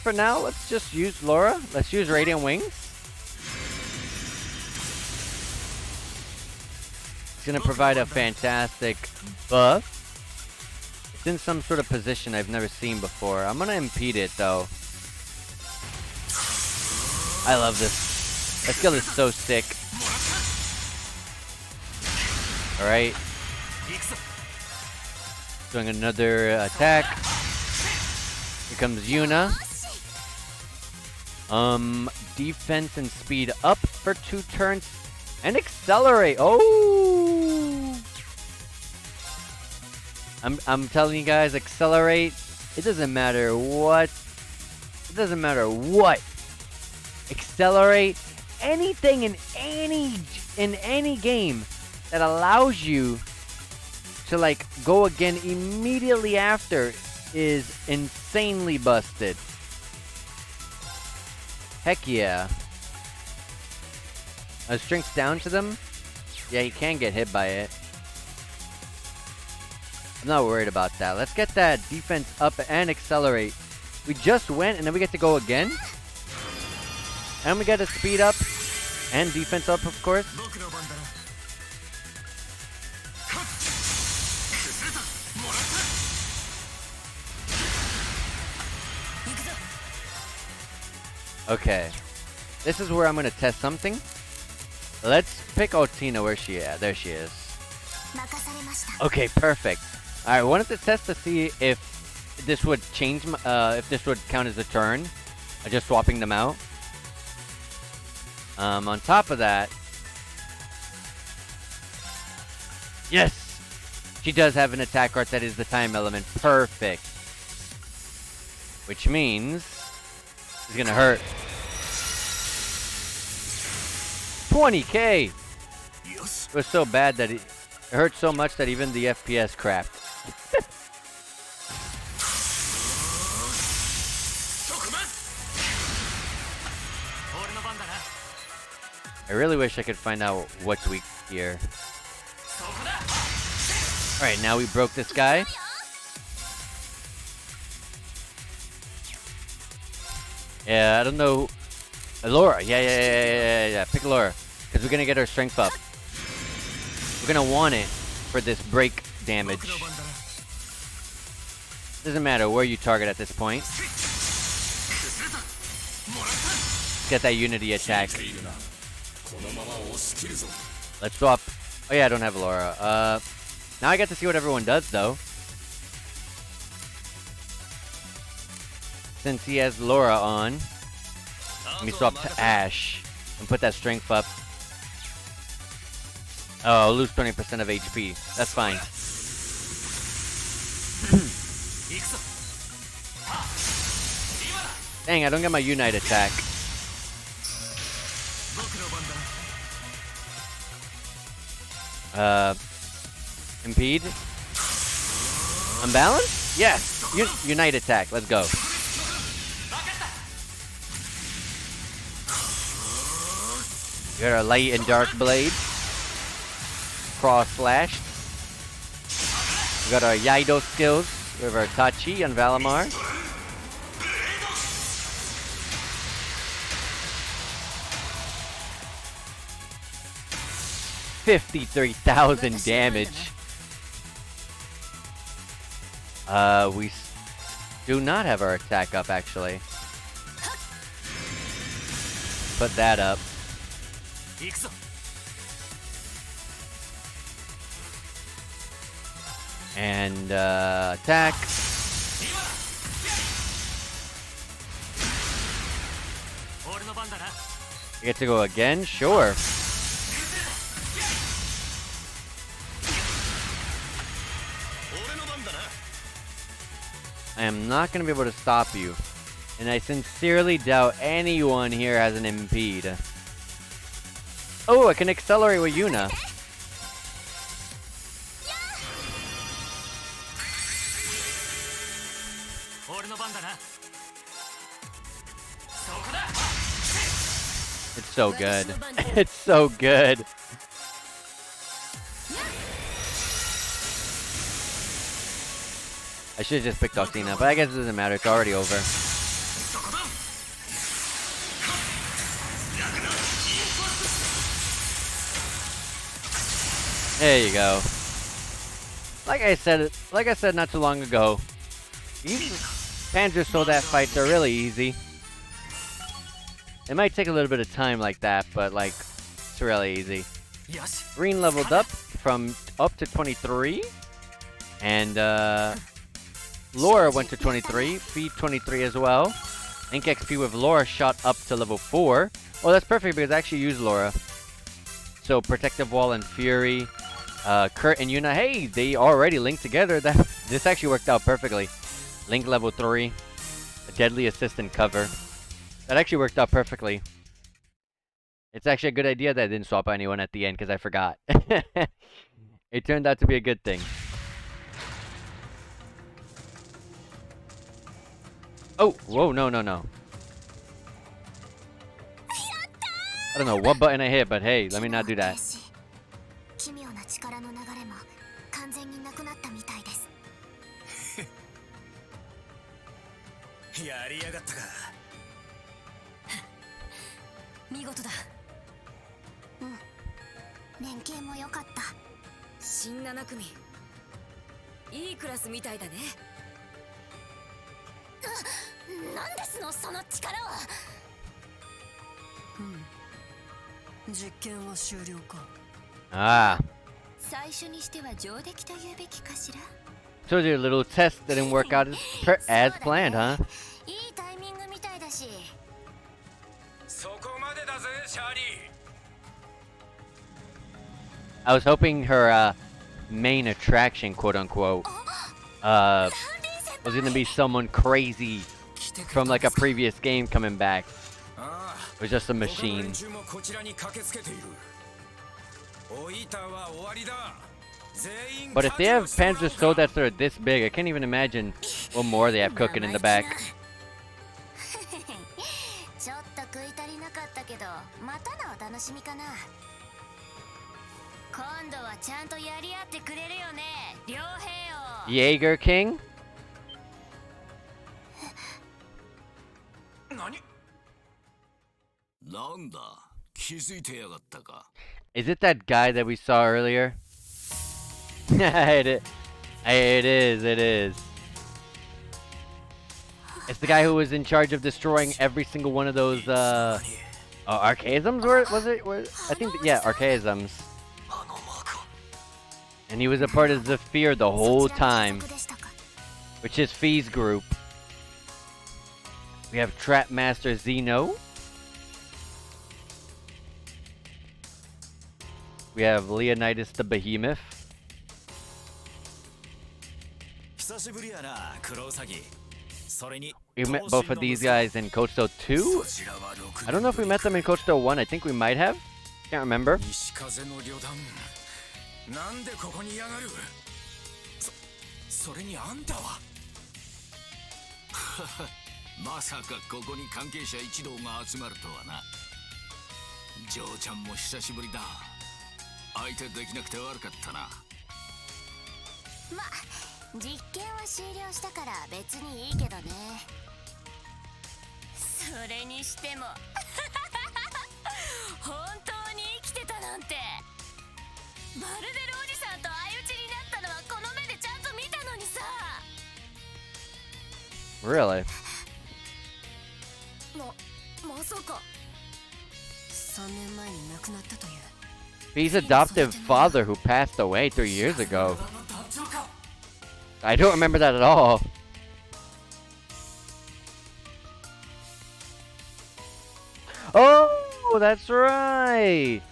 For now, let's just use Laura. Let's use Radiant Wings. It's gonna provide a fantastic buff. It's in some sort of position I've never seen before. I'm gonna impede it though. I love this. That skill is so sick. Alright. Doing another attack. Here comes Yuna. Defense and speed up for 2 turns. And accelerate. Oh! I'm telling you guys, accelerate. It doesn't matter what. It doesn't matter what. Accelerate anything in any game that allows you to like go again immediately after is insanely busted. Heck yeah. Strength down to them? Yeah, you can get hit by it. I'm not worried about that. Let's get that defense up and accelerate. We just went and then we get to go again. And we get a speed up and defense up, of course. Okay. This is where I'm going to test something. Let's pick Otina. Where's she at? There she is. Okay, perfect. Alright, I wanted to test to see if this would change, if this would count as a turn. Just swapping them out. On top of that, yes! She does have an attack art that is the time element. Perfect. Which means it's gonna hurt. 20k! It was so bad that it hurt so much that even the FPS crapped. I really wish I could find out what's weak here. Alright, now we broke this guy. Yeah, I don't know. Laura, yeah. Pick Laura. Because we're going to get our strength up. We're going to want it for this break damage. Doesn't matter where you target at this point. Get that unity attack. Let's swap. Oh yeah, I don't have Laura. Now I get to see what everyone does though. Since he has Laura on, let me swap to Ash and put that strength up. Oh, I'll lose 20% of HP. That's fine. Dang, I don't get my Unite attack. Impede. Unbalance? Yes! Unite attack. Let's go. We got our light and dark blade. Cross slash. We got our Yaido skills. We have our Tachi and Valimar. $53,000 damage. We do not have our attack up actually. Put that up. And attack. You get to go again? Sure. I am not going to be able to stop you. And I sincerely doubt anyone here has an impede. Oh, I can accelerate with Yuna. It's so good. It's so good. I should have just picked Otina, but I guess it doesn't matter. It's already over. There you go. Like I said not too long ago, these Panzer Soldat fights are really easy. It might take a little bit of time like that, but like, it's really easy. Green leveled up to 23, and Laura went to 23, Fee 23 as well. Ink XP with Laura shot up to level 4. Well, that's perfect because I actually use Laura. So Protective Wall and Fury, Kurt and Yuna, hey, they already linked together. This actually worked out perfectly. Link level 3, a Deadly Assistant cover. That actually worked out perfectly. It's actually a good idea that I didn't swap anyone at the end because I forgot. It turned out to be a good thing. Oh, whoa, no. I don't know what button I hit, but hey, let me not do that. 奇妙な力の流れも完全になくなったみたいです。やりやがったか。見事だ。連携も良かった。新7組。いいクラスみたいだね。なんですのその力は。実験は終了か。Ah. 最初にしては上出来と言うべきかしら。Told you a little test didn't work out as planned, huh? いいタイミングみたいだし。そこまでだぜ、シャーリー。 I was hoping her main attraction, quote unquote, was gonna be someone crazy from like a previous game coming back. It was just a machine. But if they have Panzer Soldats that are this big, I can't even imagine what more they have cooking in the back. ちょっと食い足りなかったけど、またのお楽しみかな。今度はちゃんとやり合ってくれるよね、両兵を。Jaeger King? なんだ、気づいてやがったか。 Is it that guy that we saw earlier? It is. It's the guy who was in charge of destroying every single one of those archaisms, was it? I think, yeah, archaisms. And he was a part of Zephyr the whole time, which is Fee's group. We have Trap Master Zeno. We have Leonidas the Behemoth. We met both of these guys in Coach Steel 2. I don't know if we met them in Coach Steel 1. I think we might have. Can't remember. なんでここにやがる。それにあんたは。まさかここに関係者一同が集まるとはな。ジョーちゃんも久しぶりだ。相手できなくて悪かったな。ま、実験は終了したから別にいいけどね。それにしても本当に生きてたなんて。まるでルおじさんと相打ちになったのはこの目でちゃんと見たのにさ。Really? まさか3年前に亡くなったという。Fee's adoptive father who passed away 3 years ago. I don't remember that at all. Oh, that's right.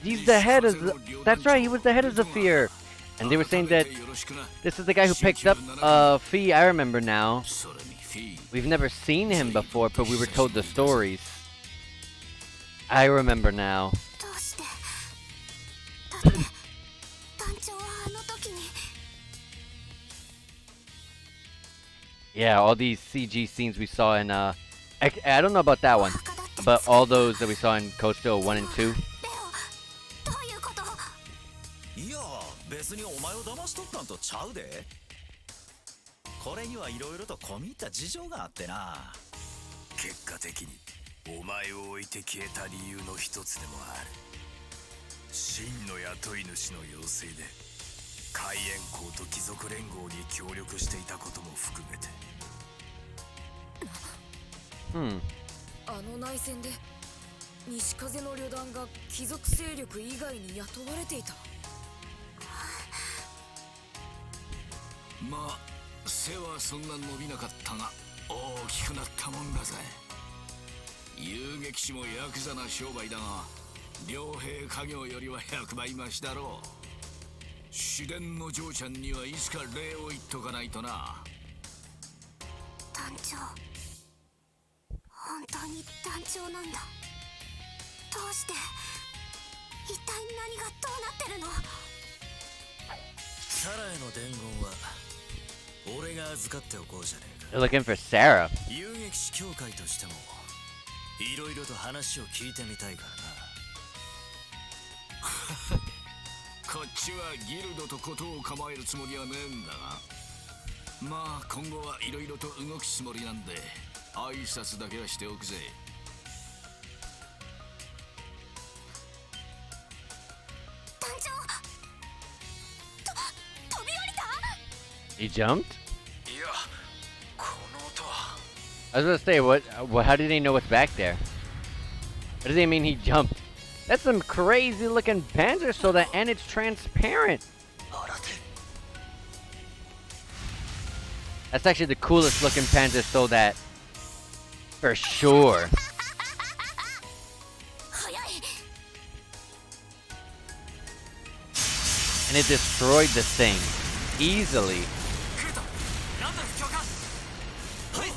He's the head of that's right, he was the head of Zephyr. And they were saying that this is the guy who picked up Fee. I remember now. We've never seen him before, but we were told the stories. I remember now. Yeah, all these CG scenes we saw in I don't know about that one, but all those that we saw in Coach Steel 1 and 2. いや、別にお前を騙しとったんとちゃうで。これにはいろいろと込み入った事情があってな。結果的にお前を置いて消えた理由の一つでもある。真の雇い主の要請で海援校と貴族連合に協力していたことも含めて。あの内戦で西風の旅団が貴族勢力以外に雇われていた。まあ背はそんな伸びなかったが大きくなったもんだぜ。遊撃士もヤクザな商売だが両兵家業よりは100倍増しだろう。市電の嬢ちゃんにはいつか礼を言っとかないとな。団長、本当に団長なんだ。どうして、一体何がどうなってるの？サラへの伝言は俺が預かっておこうじゃねえか。 They're looking for Sarah. 遊撃士協会としてもいろいろと話を聞いてみたいからな。こっちはギルドとことを構えるつもりはねえんだが、まあ今後はいろいろと動くつもりなんで挨拶だけはしておくぜ。団長、飛び降りた？ He jumped? いや、この音は。 I was gonna say, what? How did he know what's back there? What does he mean he jumped? That's some crazy looking panzer soda, and it's transparent. That's actually the coolest looking panzer soda, for sure. 早い。 And it destroyed the thing easily. クルト、ランドルフ教官。はい。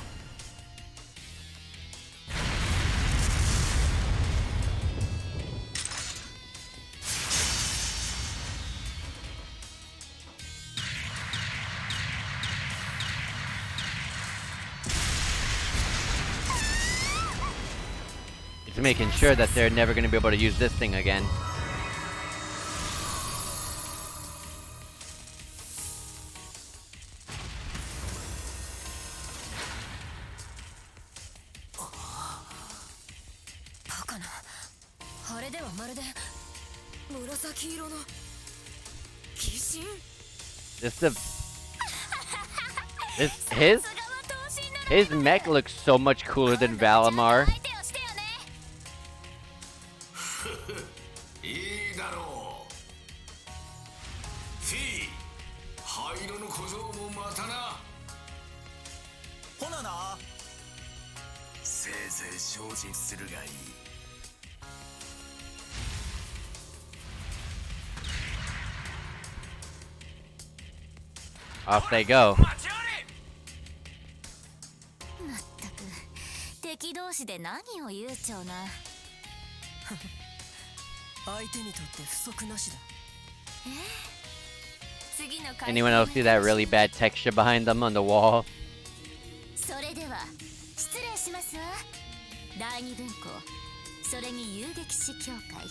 It's making sure that they're never going to be able to use this thing again. バカな。あれではまるで紫色の疑心。 His mech looks so much cooler than Valimar. いいだろう。フィー、灰色の小僧もまたな。ほなな。せいぜい精進するがいい。Off they go. まったく、敵同士で何を悠長な。相手にとって不足なしだ。次の Anyone else see that really bad texture behind them on the wall? それでは失礼しますわ。第二文庫、それに遊撃士協会。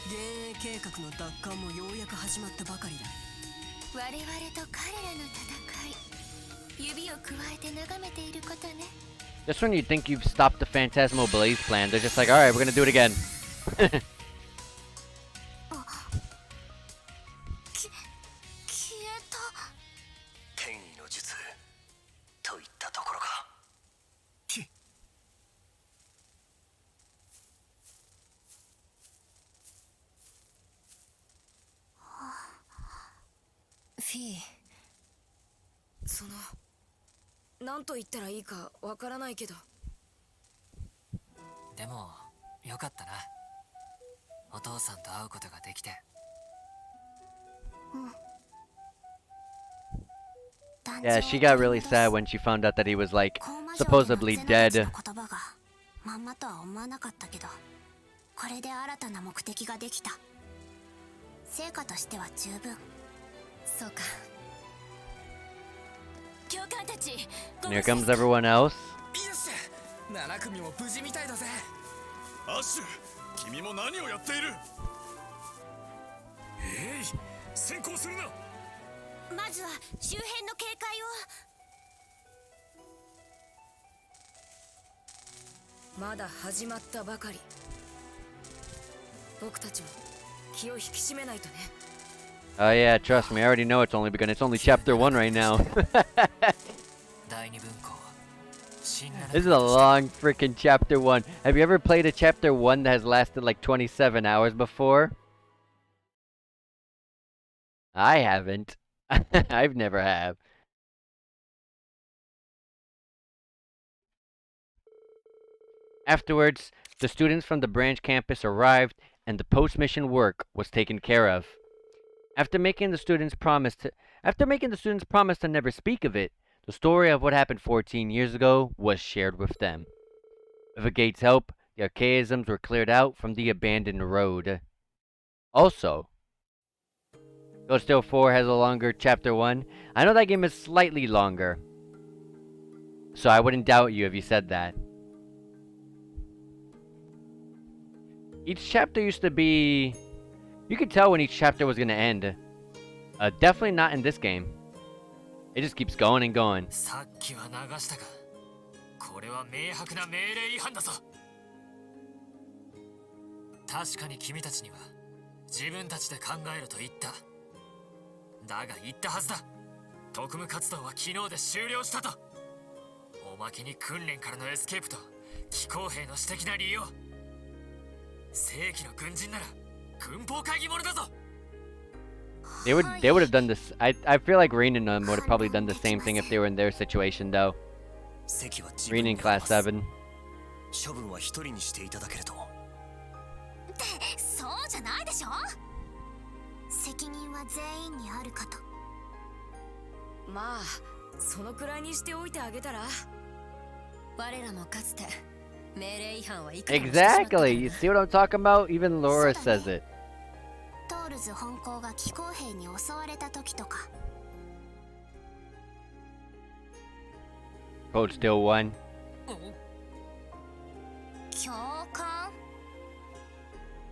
幻影計画の奪還もようやく始まったばかりだ。我々と彼らの戦い、指をくわえて眺めていることね。 Just when you think you've stopped the Phantasmal Blaze plan, they're just like, alright, we're gonna do it again. 消えた。天意の術といったところか。フィー、何と言ったらいいかわからないけど。でもよかったな、お父さんと会うことができて。Yeah, she got really sad when she found out that he was like supposedly dead. 言葉がまんまとは思わなかったけど、これで新たな目的ができた。成果としては十分。そうか。教官たち、 And here comes everyone else. よし、7組も無事みたいだぜ。アッシュ、君も何をやっている？先行するな。まずは周辺の警戒まだ始まったばかり。僕たちも気を引き締めないとね。 Oh yeah, trust me, I already know it's only chapter 1 right now. 第二文庫は死んだ This is a long freaking chapter 1. Have you ever played a chapter 1 that has lasted like 27 hours before? I haven't. I've never have. Afterwards, the students from the branch campus arrived and the post-mission work was taken care of. After making the students promise to never speak of it, the story of what happened 14 years ago was shared with them. With the gate's help, the archaisms were cleared out from the abandoned road. Also, Ghost Tale 4 has a longer chapter 1. I know that game is slightly longer, so I wouldn't doubt you if you said that. Each chapter used to be... You could tell when each chapter was going to end. Definitely not in this game. It just keeps going and going. さっきは流したが、これは明白な命令違反だぞ。確かに君たちには自分たちで考えると言った。だが言ったはずだ。特務活動は昨日で終了したと。おまけに訓練からのエスケープと機構兵の私的な利用。正規の軍人なら軍法会議者だぞ。They would have done this. I feel like Rin and them would have probably done the same thing if they were in their situation though. Rin in class 7. 処分は一人にしていただけると。そうじゃないでしょ。責任は全員にあるかと。まあそのくらいにしておいてあげたら。我らもかつて命令違反はいくらもしてしまったから Exactly. You see what I'm talking about? Even Laura says it. トールズ本校が機構兵に襲われた時とか。Cold Steel 1. 共感。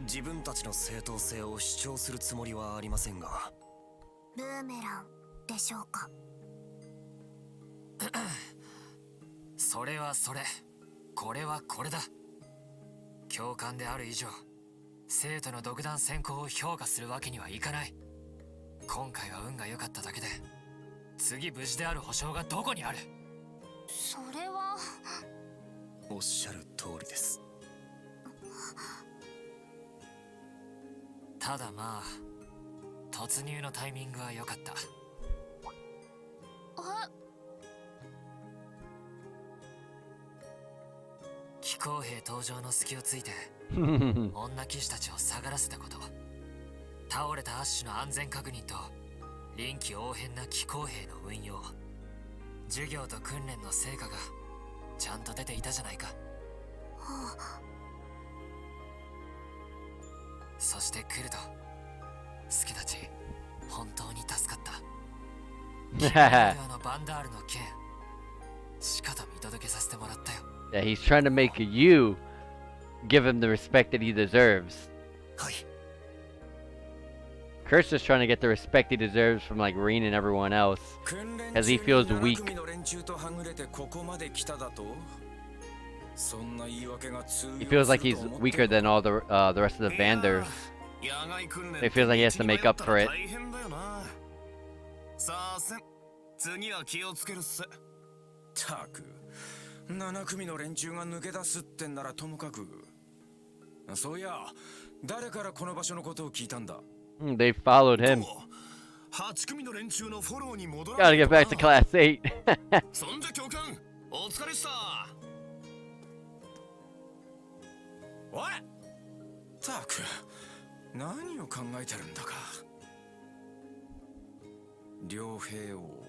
自分たちの正当性を主張するつもりはありませんが。ブーメランでしょうか。それはそれ、これはこれだ。教官である以上、生徒の独断専行を評価するわけにはいかない。今回は運が良かっただけで、次無事である保証がどこにある？それは。おっしゃる通りです。ただまあ、突入のタイミングは良かった。機構兵登場の隙をついて女騎士たちを下がらせたこと、倒れたアッシュの安全確認と臨機応変な機構兵の運用、授業と訓練の成果がちゃんと出ていたじゃないか。そしてクルト、好きたち本当に助かった。君のバンダールの件、しかと見届けさせてもらったよ。Yeah, he's trying to make you give him the respect that he deserves. はい。 Kurt's just trying to get the respect he deserves from like Rin and everyone else, as he feels weak. He feels like he's weaker than all the rest of the Vanders. He feels like he has to make up for it. 7組の連中が抜け出すってんならともかく。そういや、誰からこの場所のことを聞いたんだ。They followed him. 8組の連中のフォローに戻ら Gotta get back to class 8. そんじゃ教官、お疲れした。おい、たく、何を考えてるんだか。両兵王。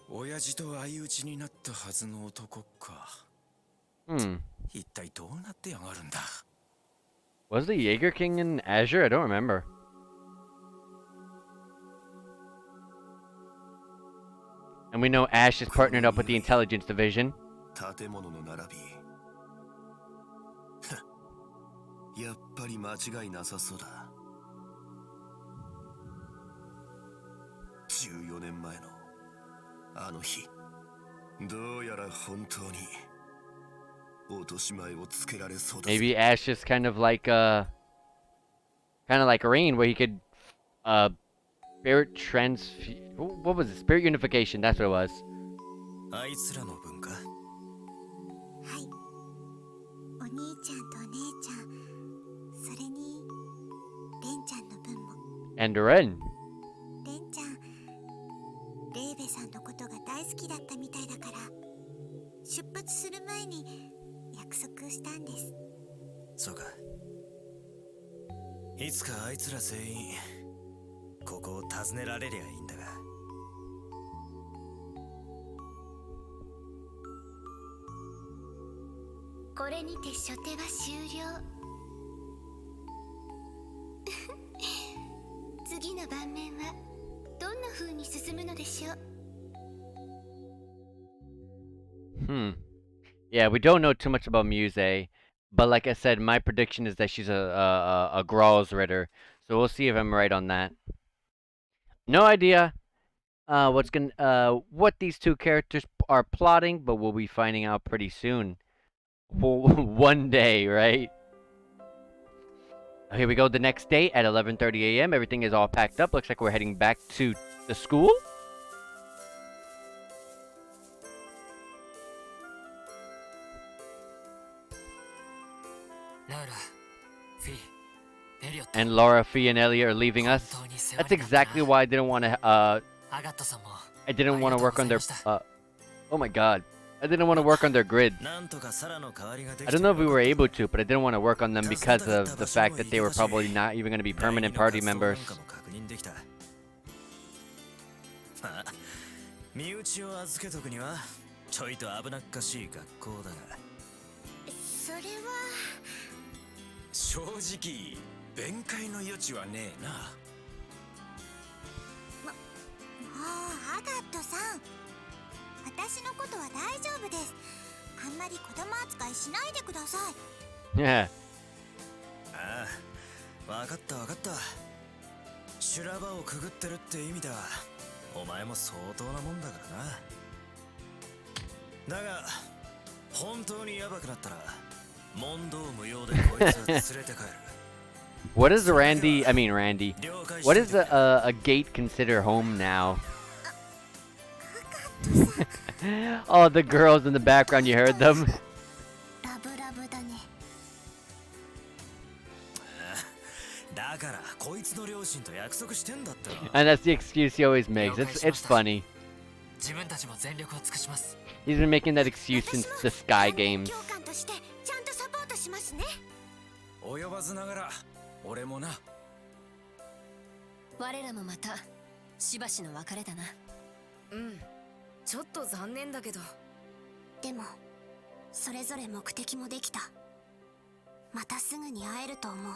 親父と相打ちになったはずの男か。一体どうなってやがるんだ。Was the Jaeger King in Azure? I don't remember. And we know Ash is partnered up with the Intelligence Division. 建物の並び。やっぱり間違いなさそうだ。14年前のあの日、どうやら本当に落とし前をつけられそうだ。Maybe Ash is kind of like kind of like Rain, where he could uh spirit trans. What was it? Spirit unification. That's what it was. あいつらの分か。はい、お兄ちゃんとお姉ちゃん、それにレンちゃんの分も。 And Ren. レンちゃん、レイベさんのことが大好きだったみたいだから、出発する前に約束したんです。そうか。いつかあいつら全員ここを訪ねられりゃいいんだが。これにて初手は終了。次の盤面はどんな風に進むのでしょう。 Yeah, we don't know too much about Muse, but like I said, my prediction is that she's a Gralls Ritter. So we'll see if I'm right on that. No idea what these two characters are plotting, but we'll be finding out pretty soon. One day, right? Here we go. The next day at 11:30 a.m. Everything is all packed up. Looks like we're heading back to the school. And Laura, Fee, and Elliot are leaving us. That's exactly why I didn't want to. I didn't want to work on their. Oh my God! I didn't want to work on their grids. I don't know if we were able to, but I didn't want to work on them because of the fact that they were probably not even going to be permanent party members. 身内を預けとくにはちょいと危なっかしい学校だが。それは正直弁解の余地はねえな。もうアガットさん、私のことは大丈夫です。あんまり子供扱いしないでください。Yeah. ああ、わかったわかった。修羅場をくぐってるって意味だ。お前も相当なもんだからな。だが本当にヤバくなったら問答無用でこいつは連れて帰る。What does Randy? What does a gate consider home now? Oh, the girls in the background, you heard them? ラブラブだね。だからこいつの両親と約束してんだって。 And that's the excuse he always makes. It's funny. 自分たちも全力を尽くします。 He's been making that excuse since the Sky games. 教官としてちゃんとサポートしますね。及ばずながら俺もな。我らもまたしばしの別れだな。うん、ちょっと残念だけど。でもそれぞれ目的もできた。またすぐに会えると思う。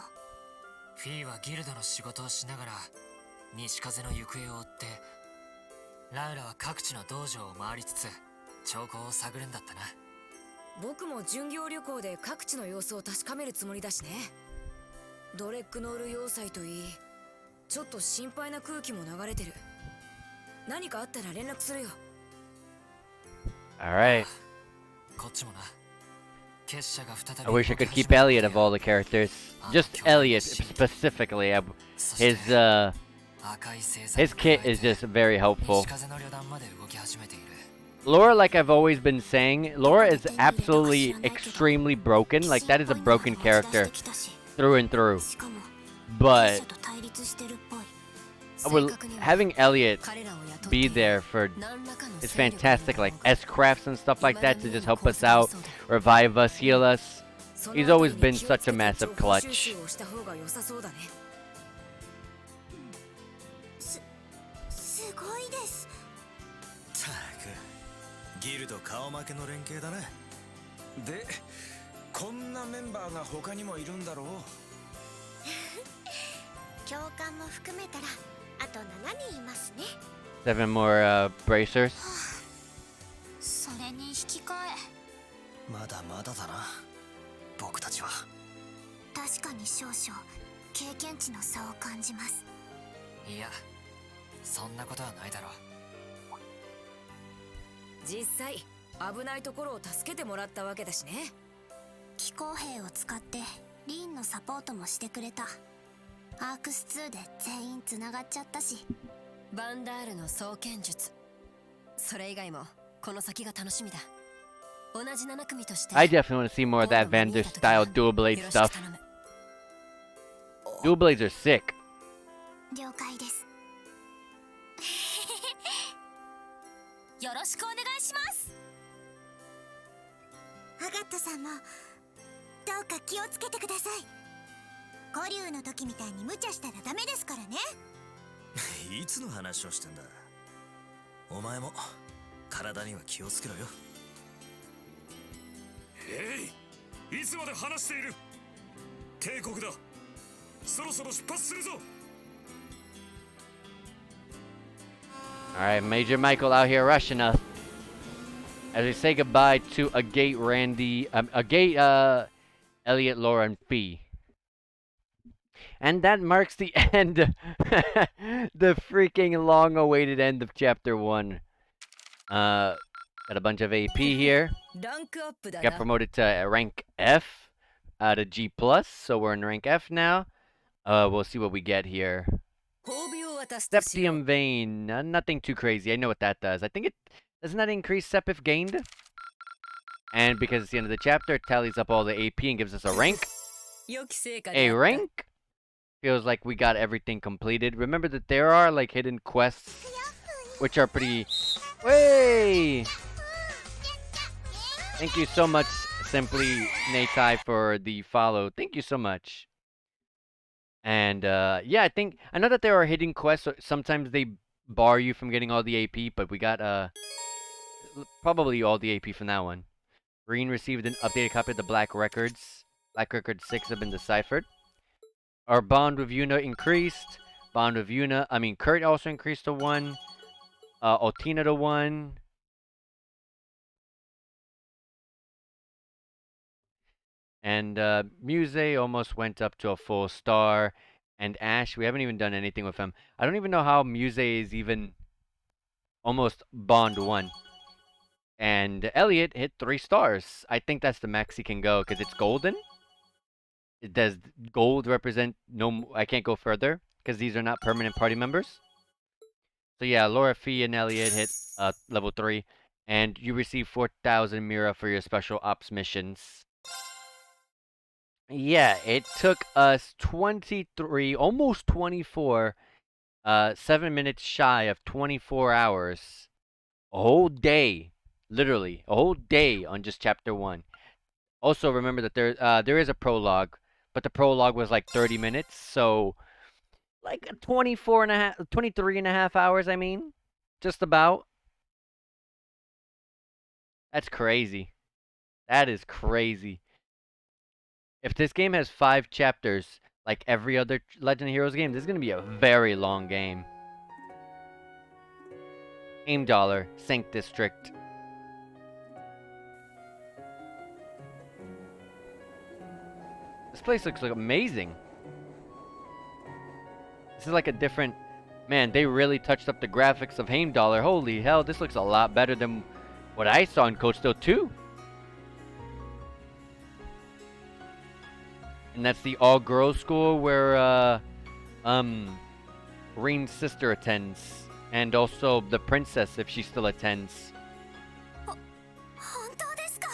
フィーはギルドの仕事をしながら西風の行方を追って、ラウラは各地の道場を回りつつ兆候を探るんだったな。僕も巡業旅行で各地の様子を確かめるつもりだしね。ドレックノール要塞といい、ちょっと心配な空気も流れてる。何かあったら連絡するよ。 Alright. こっちもな。結社が再び I wish I could keep Elliot of all the characters. Just Elliot specifically. His kit is just very helpful. 西風の旅団まで動き始めている。 Laura, like I've always been saying, Laura is absolutely extremely broken. Like, that is a broken character through and through. しかも But と対立してるっぽい。 having Elliot be there for is fantastic. Like S-crafts and stuff like that to just help us out, revive us, heal us. He's always been such a massive clutch. すごいです。たくギルド顔負けの連携だな。でこんなメンバーが他にもいるんだろう。教官も含めたらあと7人いますね。 7 more bracers. それに引き換え、まだまだだな僕たちは。確かに少々経験値の差を感じます。いや、そんなことはないだろう。実際危ないところを助けてもらったわけだしね。気候兵を使ってリーンのサポートもしてくれた。アークス2で全員つながっちゃったし。バンダールの双剣術、それ以外もこの先が楽しみだ。同じ7組として I definitely want to see more of that Vander style dual blade stuff. Dual blades are sick. 了解です。よろしくお願いします。アガットさんもどうか気をつけてください。古竜の時みたいに無茶したらダメですからね。いつの話をしてんだ。お前も体には気をつけろよ。いつまで話している。帝国だ。そろそろ出発するぞ。Alright, Major Michael out here rushing us. As we say goodbye to Agate Elliot, Laura, and Fee. And that marks the end. The freaking long-awaited end of Chapter 1. Got a bunch of AP here. ランクアップだ Got な。 promoted to rank F to G+, so we're in rank F now. We'll see what we get here. 褒美を渡すとしよう。 Septium Vein. Nothing too crazy. I know what that does. I think it... Doesn't that increase Sep if gained? And because it's the end of the chapter, it tallies up all the AP and gives us a rank. 良き成果 A であった。 rank? Feels like we got everything completed. Remember that there are like hidden quests, which are pretty... Way! Thank you so much, Simply Natai, for the follow. Thank you so much. And yeah, I know that there are hidden quests. So sometimes they bar you from getting all the AP, but we got probably all the AP from that one. Green received an updated copy of the Black Records. Black Record 6 have been deciphered. Our bond with Yuna increased. Kurt also increased to 1. Otina to 1. And Muse almost went up to a full star. And Ash, we haven't even done anything with him. I don't even know how Muse is even almost Bond 1. And Elliot hit 3 stars. I think that's the max he can go because it's golden. Does gold represent no... I can't go further because these are not permanent party members. So yeah, Laura, Fee, and Elliot hit level 3. And you receive 4,000 Mira for your special ops missions. Yeah, it took us 23, almost 24, 7 minutes shy of 24 hours. A whole day, literally, a whole day on just chapter 1. Also, remember that there is a prologue, but the prologue was like 30 minutes, so like 23 and a half hours, I mean, just about. That's crazy. That is crazy. If this game has 5 chapters, like every other Legend of Heroes game, this is going to be a very long game. Aim Dollar, Sank District. This place looks like amazing. This is like a different... Man, they really touched up the graphics of Heimdallr. Holy hell, this looks a lot better than what I saw in Code Steel 2. And that's the all-girls school where Reen's sister attends. And also the princess, if she still attends. 本当ですか。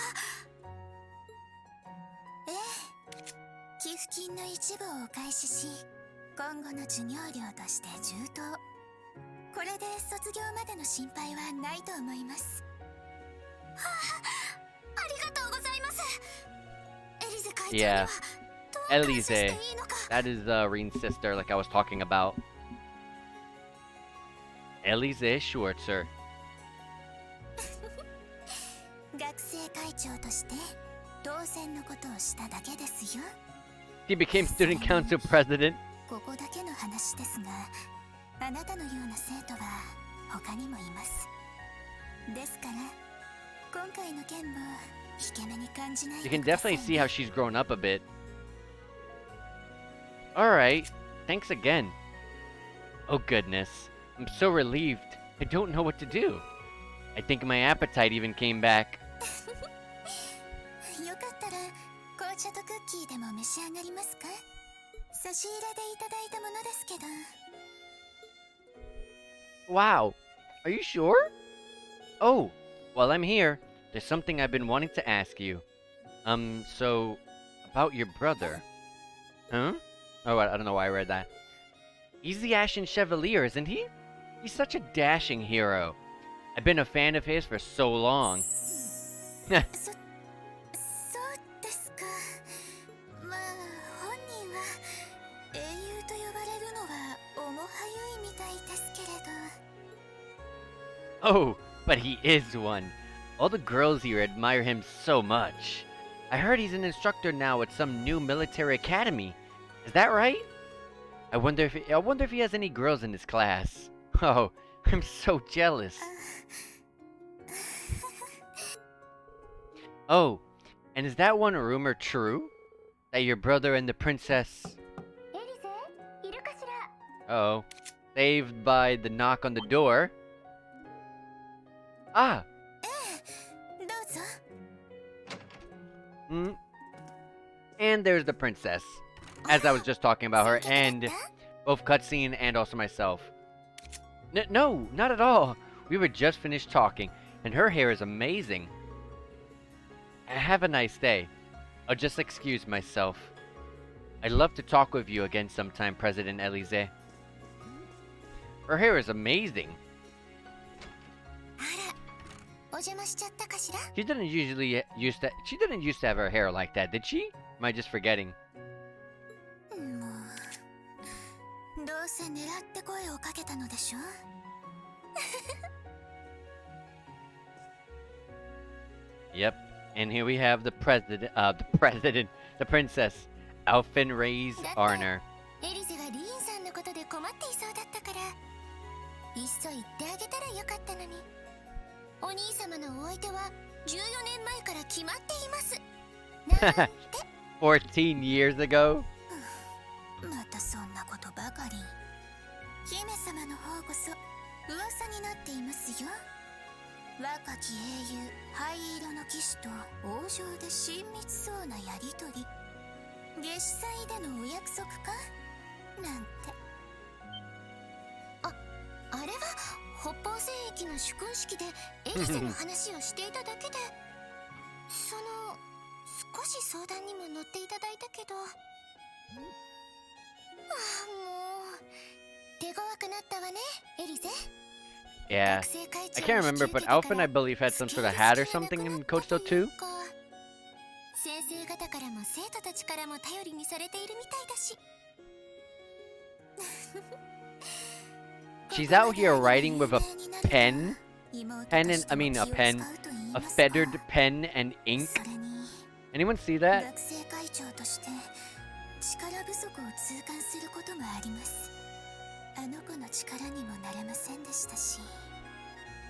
ええ、寄付金の一部をお返しし、今後の授業料として充当。これで卒業までの心配はないと思います。はあ、ありがとうございます。エリゼ会長には Yeah, Elise. That is Reen's sister, like I was talking about. Elise Schwarzer. 学生会長として当選のことをしただけですよ。 He became student council president. ここだけの話ですが、あなたのような生徒は他にもいます。ですから、今回の件も引け目に感じない You で can ください definitely ね。 see how she's grown up a bit. Alright, thanks again. Oh goodness, I'm so relieved. I don't know what to do. I think my appetite even came back. よかったら紅茶とクッキーでも召し上がりますか？差し入れでいただいたものですけど。 Wow. Are you sure? Oh, while I'm here, there's something I've been wanting to ask you. So, about your brother. Huh? Oh, I don't know why I read that. He's the Ashen Chevalier, isn't he? He's such a dashing hero. I've been a fan of his for so long. そうですか。まあ本人は英雄と呼ばれるのは面はゆいみたいですけれど。 Oh, but he is one. All the girls here admire him so much. I heard he's an instructor now at some new military academy. Is that right? I wonder if he has any girls in his class. Oh, I'm so jealous. Oh, and is that one rumor true? That your brother and the princess... エリゼ、いるかしら。 Uh-oh. Saved by the knock on the door. Ah! どうぞ。 And there's the princess. As I was just talking about her, and both cutscene and also myself. No, not at all. We were just finished talking, and her hair is amazing. Have a nice day. I'll just excuse myself. I'd love to talk with you again sometime, President Elise. Her hair is amazing. あら、お邪魔しちゃったかしら。 She didn't used to have her hair like that, did she? Am I just forgetting? もう、どうせ狙って声をかけたのでしょ。 Yep. And here we have the princess, Alfin Reyes Arner. エリゼがリーンさんのことで困っていそうだったから、いっそ言ってあげたらよかったのに。お兄様のお相手は14年前から決まっています。なんて。 14 years ago? またそんなことばかり。姫様の方こそ噂になっていますよ。若き英雄灰色の騎士と王城で親密そうなやりとり。夏至祭でのお約束かなんて。あれは北方聖域の主君式でエリゼの話をしていただけで、少し相談にも乗っていただいたけど、もう手強くなったわね、エリゼ。 Yeah. I can't remember, but Alfin, I believe, had some sort of hat or something in Coach 2. 先生方からも生徒たちからも頼りにされているみたいだし。 She's out here writing with a pen. A feathered pen and ink. Anyone see that? 学生会長として力不足を痛感することもあります。あの子の力にもなれませんでしたし、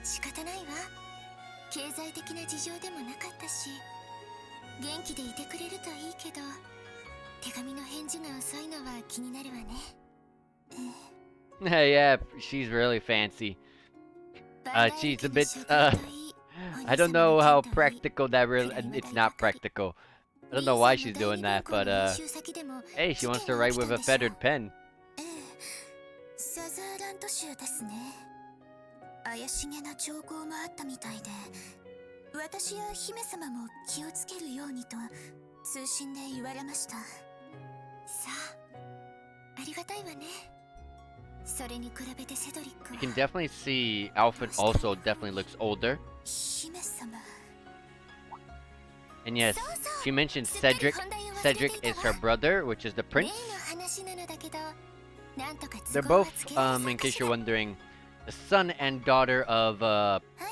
仕方ないわ。経済的な事情でもなかったし、元気でいてくれるといいけど、手紙の返事が遅いのは気になるわね。Yeah, she's really fancy. She's a bit, I don't know how practical that really, it's not practical. I don't know why she's doing that, but, hey, she wants to write with a feathered pen. サザーラント州ですね。怪しげな兆候もあったみたいで、私や姫様も気をつけるようにと通信で言われました。さあ、ありがたいわね。それに比べてセドリックは You can definitely see Alfred also definitely looks older. 姫様。 And yes, she mentioned Cedric. Cedric is her brother, which is the 例 prince. の話なのだけど、なんとか They're 都合が both, つけられそう in か case し you're ら。 wondering, the son and daughter of,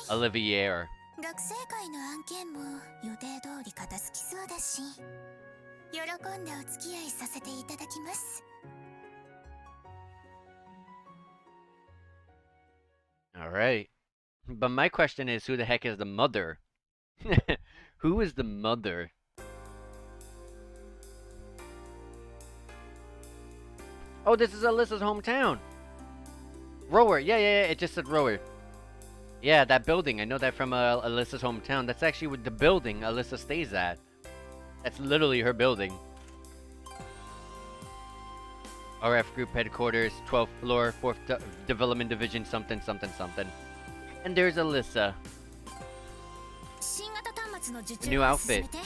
Olivier. 学生会の案件も予定通り片付きそうだし、喜んでお付き合いさせていただきます。 Alright. But my question is, who the heck is the mother? Who is the mother? Oh, this is Alyssa's hometown. Rower. Yeah, it just said Rower. Yeah, that building. I know that from Alyssa's hometown. That's actually with the building Alyssa stays at. That's literally her building. RF Group headquarters, 12th floor, 4th Development Division, something, something, something. And there's Alyssa. 新型端末の受 A new 注を進 outfit. めて。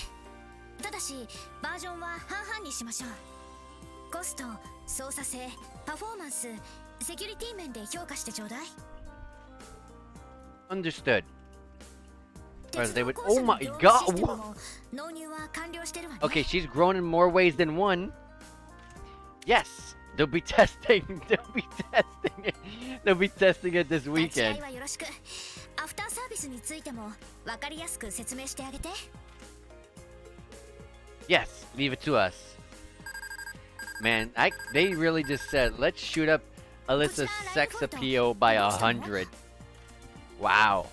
ただしバージョンは半々にしましょう。コスト、操作性、パフォーマンス、セキュリティ面で評価してちょうだい。 Understood. Or as they would. 鉄道 Oh 公社 my の業務 god! システム Wha- も納入は完了してるわね。 Okay, she's grown in more ways than one. Yes, they'll be testing. They'll be testing it. They'll be testing it this 立ち会 weekend. いはよろしく。アフターサービスについても分かりやすく説明してあげて。 Yes, leave it to us. Man, they really just said, let's shoot up Alyssa's sex appeal by 100. Wow.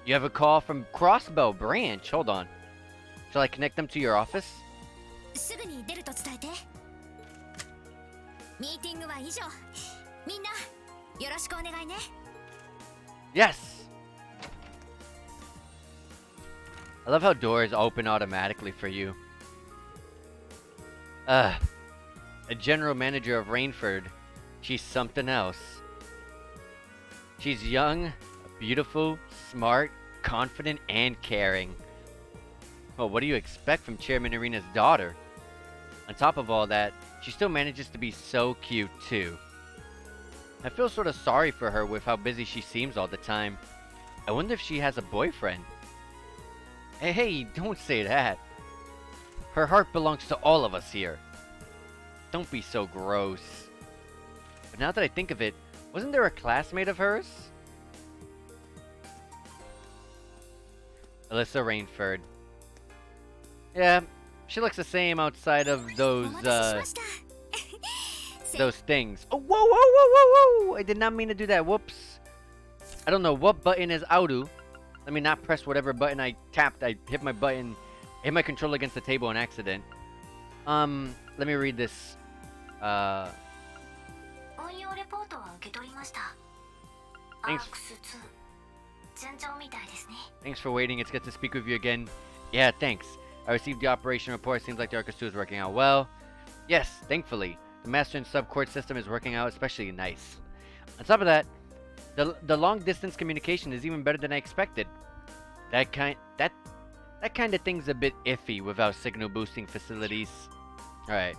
You have a call from Crossbow Branch. Hold on. Shall I connect them to your office? すぐに出ると伝えて。ミーティングは以上。みんなよろしくお願いね。 Yes. I love how doors open automatically for you. A general manager of Rainford. She's something else. She's young, beautiful, smart, confident, and caring. Well, what do you expect from Chairman Arena's daughter? On top of all that, she still manages to be so cute too. I feel sort of sorry for her with how busy she seems all the time. I wonder if she has a boyfriend. Hey, don't say that. Her heart belongs to all of us here. Don't be so gross. But now that I think of it, wasn't there a classmate of hers? Alyssa Rainford. Yeah, she looks the same outside of お待たせしました。 those things. Oh, whoa, whoa, whoa, whoa, whoa! I did not mean to do that. Whoops. I don't know what button is Audu. Let me not press whatever button I tapped. I hit my button, hit my controller against the table on accident. Let me read this. 運用レポートは受け取りました。 Thanks. 2順調みたいですね。 Thanks for waiting. It's good to speak with you again. Yeah, thanks. I received the operation report. Seems like the Arcus 2 is working out well. Yes, thankfully. The master and sub-court system is working out especially nice. On top of that, the long-distance communication is even better than I expected. That kind of thing's a bit iffy without signal boosting facilities. Alright.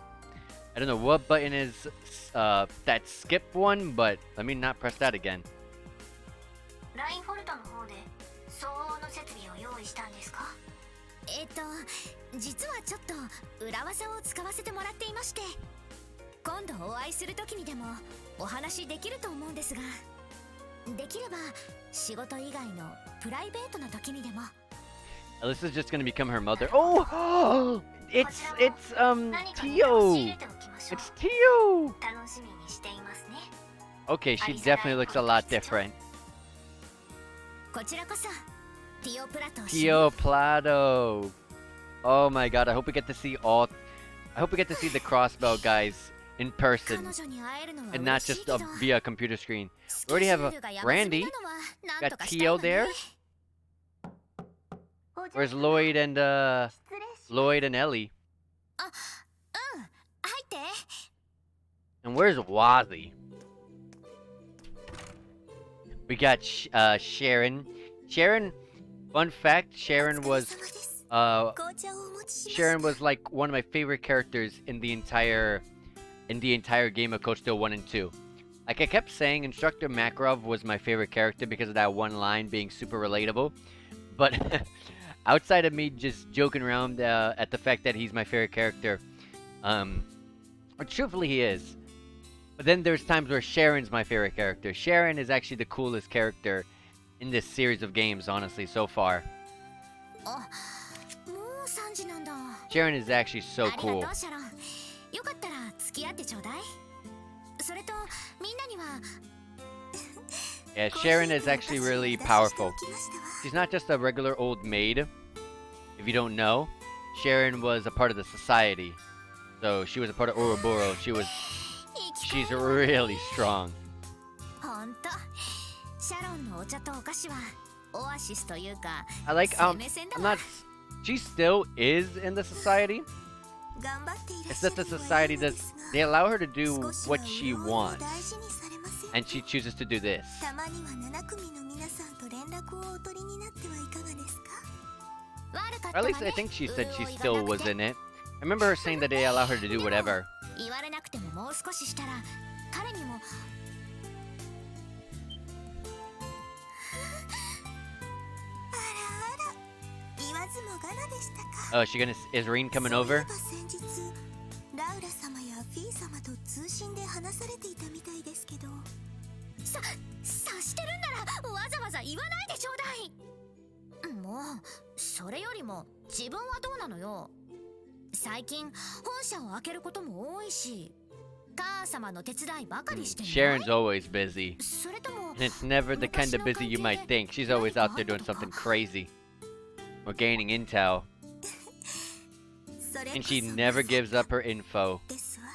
I don't know what button is that skip one, but let me not press that again. ラインフォルトの方で相応の設備を用意したんですか？実はちょっと裏技を使わせてもらっていまして、今度お会いする時にでもお話できると思うんですが、できれば仕事以外のプライベートな時にでも。 Alyssa's just gonna become her mother. Oh, it's Tio. It's Tio. 楽しみにしていますね。 Okay, she definitely looks a lot different. こちらこそ、ティオプラト。 Tio Plato. Oh my god, I hope we get to see the Crossbow guys in person 彼女に会えるのは and not 嬉しい just けど、 via computer screen. We already have a Randy. Got Tio there. Where's Lloyd and Ellie? 入って。 And where's Wazzy? We got Sharon. Fun fact, Sharon was like one of my favorite characters in the entire game of Code Steel 1 and 2. Like I kept saying, Instructor Makarov was my favorite character because of that one line being super relatable. But outside of me just joking around at the fact that he's my favorite character, or truthfully he is. But then there's times where Sharon's my favorite character. Sharon is actually the coolest character in this series of games, honestly, so far. あ、もう3時なんだ。 Sharon is actually so あり cool. がとうシャロン。よかったら付き合ってちょうだい。それとみんなには。 Yeah, Sharon is actually really powerful. She's not just a regular old maid. If you don't know, Sharon was a part of the society. So she was a part of Ouroboros. She's really strong. ほんと。シャロンのお茶とお菓子はオアシスというか。 I like, I'm not, she still is in the society, 頑張っていらっ It's しゃ that る the のは society いいの does ですが they allow her to do 少しは what she 潤いを wants 大事にされません and she chooses to do this. たまには7組の皆さんと連絡をお取りになってはいかがですか悪かった Or わ at ね least I think she said she 潤いが still なく was て in it. I remember her saying that they allow her to do whatever. 言われなくてももう少ししたら彼にもあらあら言わずもがなでしたか Oh, is she gonna is Reen coming そういえ over? ば先日ラウラ様やフィー様と通信で話されていたみたいですけど察してるんならわざわざ言わないでちょうだいもうそれよりも自分はどうなのよ最近本社を開けることも多いし母様の手伝いばかりしてん Sharon's always busy. それとも And it's never the kind of busy you might think. She's always out there doing something crazy. Or gaining intel. それこ And そ she never gives up her info. ですわ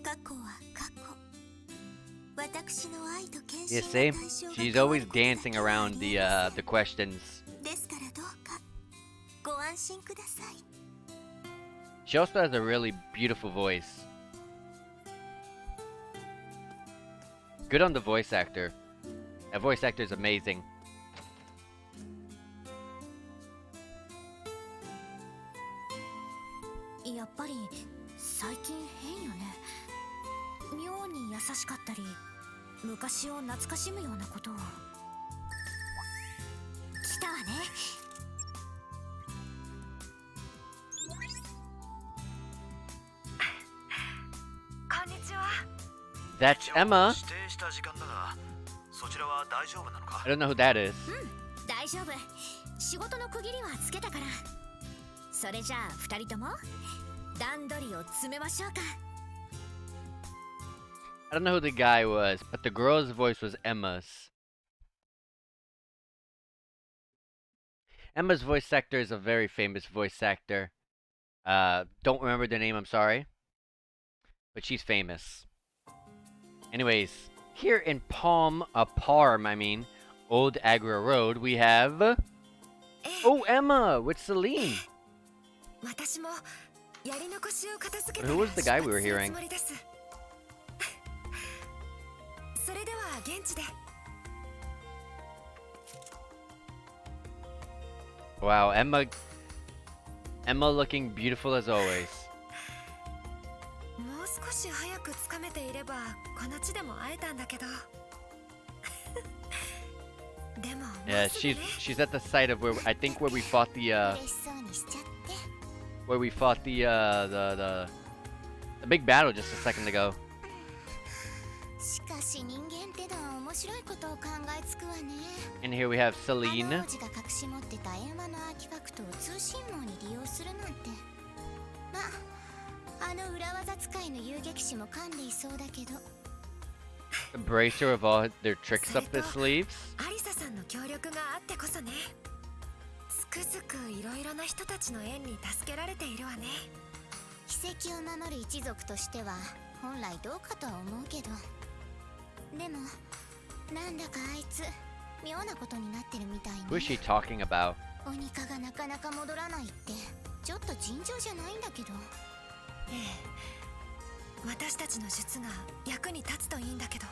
過去は過去私の愛と献身 You の see? 対象が She's 変わ always ることだけ dancing はあ around りえません the questions. ですからどうかご安心ください She also has a really beautiful voice. Good on the voice actor. That voice actor is amazing. やっぱり最近変よね妙に優しかったり昔を懐かしむようなことを来たわね こんにちは That's Emma. 指定した時間だがそちらは大丈夫なのか I don't know who that is. 大丈夫仕事の区切りはつけたからそれじゃあ二人とも段取りを詰めましょうか I don't know who the guy was, but the girl's voice was Emma's. Emma's voice actor is a very famous voice actor. Don't remember the name, I'm sorry. But she's famous. Anyways, here in Parm, I mean, Old Agra Road, we have... Oh, Emma, with Celine. 私もやり残しを片付けて Who was the guy we were 出発する hearing? つもりですそれでは現地で Wow, Emma looking beautiful as always. もう少し早くつかめていればこの地でも会えたんだけどでももう Yeah, すぐね she's at the site of where I think where we fought the 嬉しそうにしちゃって where we fought the big battle just a second ago. しかし人間ってのは面白いことを考えつくわね And here we have あ Celine. の王子が隠し持ってた円盤のアーティファクトを通信網に利用するなんてまああの裏技使いの遊撃士も噛んでいそうだけど The bracer of all their tricks up their sleeves. アリサさんの協力があってこそねつくづくいろいろな人たちの縁に助けられているわね奇跡を守る一族としては本来どうかとは思うけどでもなんだかあいつ妙なことになってるみたい Who ね is she talking about? お肉がなかなか戻らないってちょっと尋常じゃないんだけどええ私たちの術が役に立つといいんだけど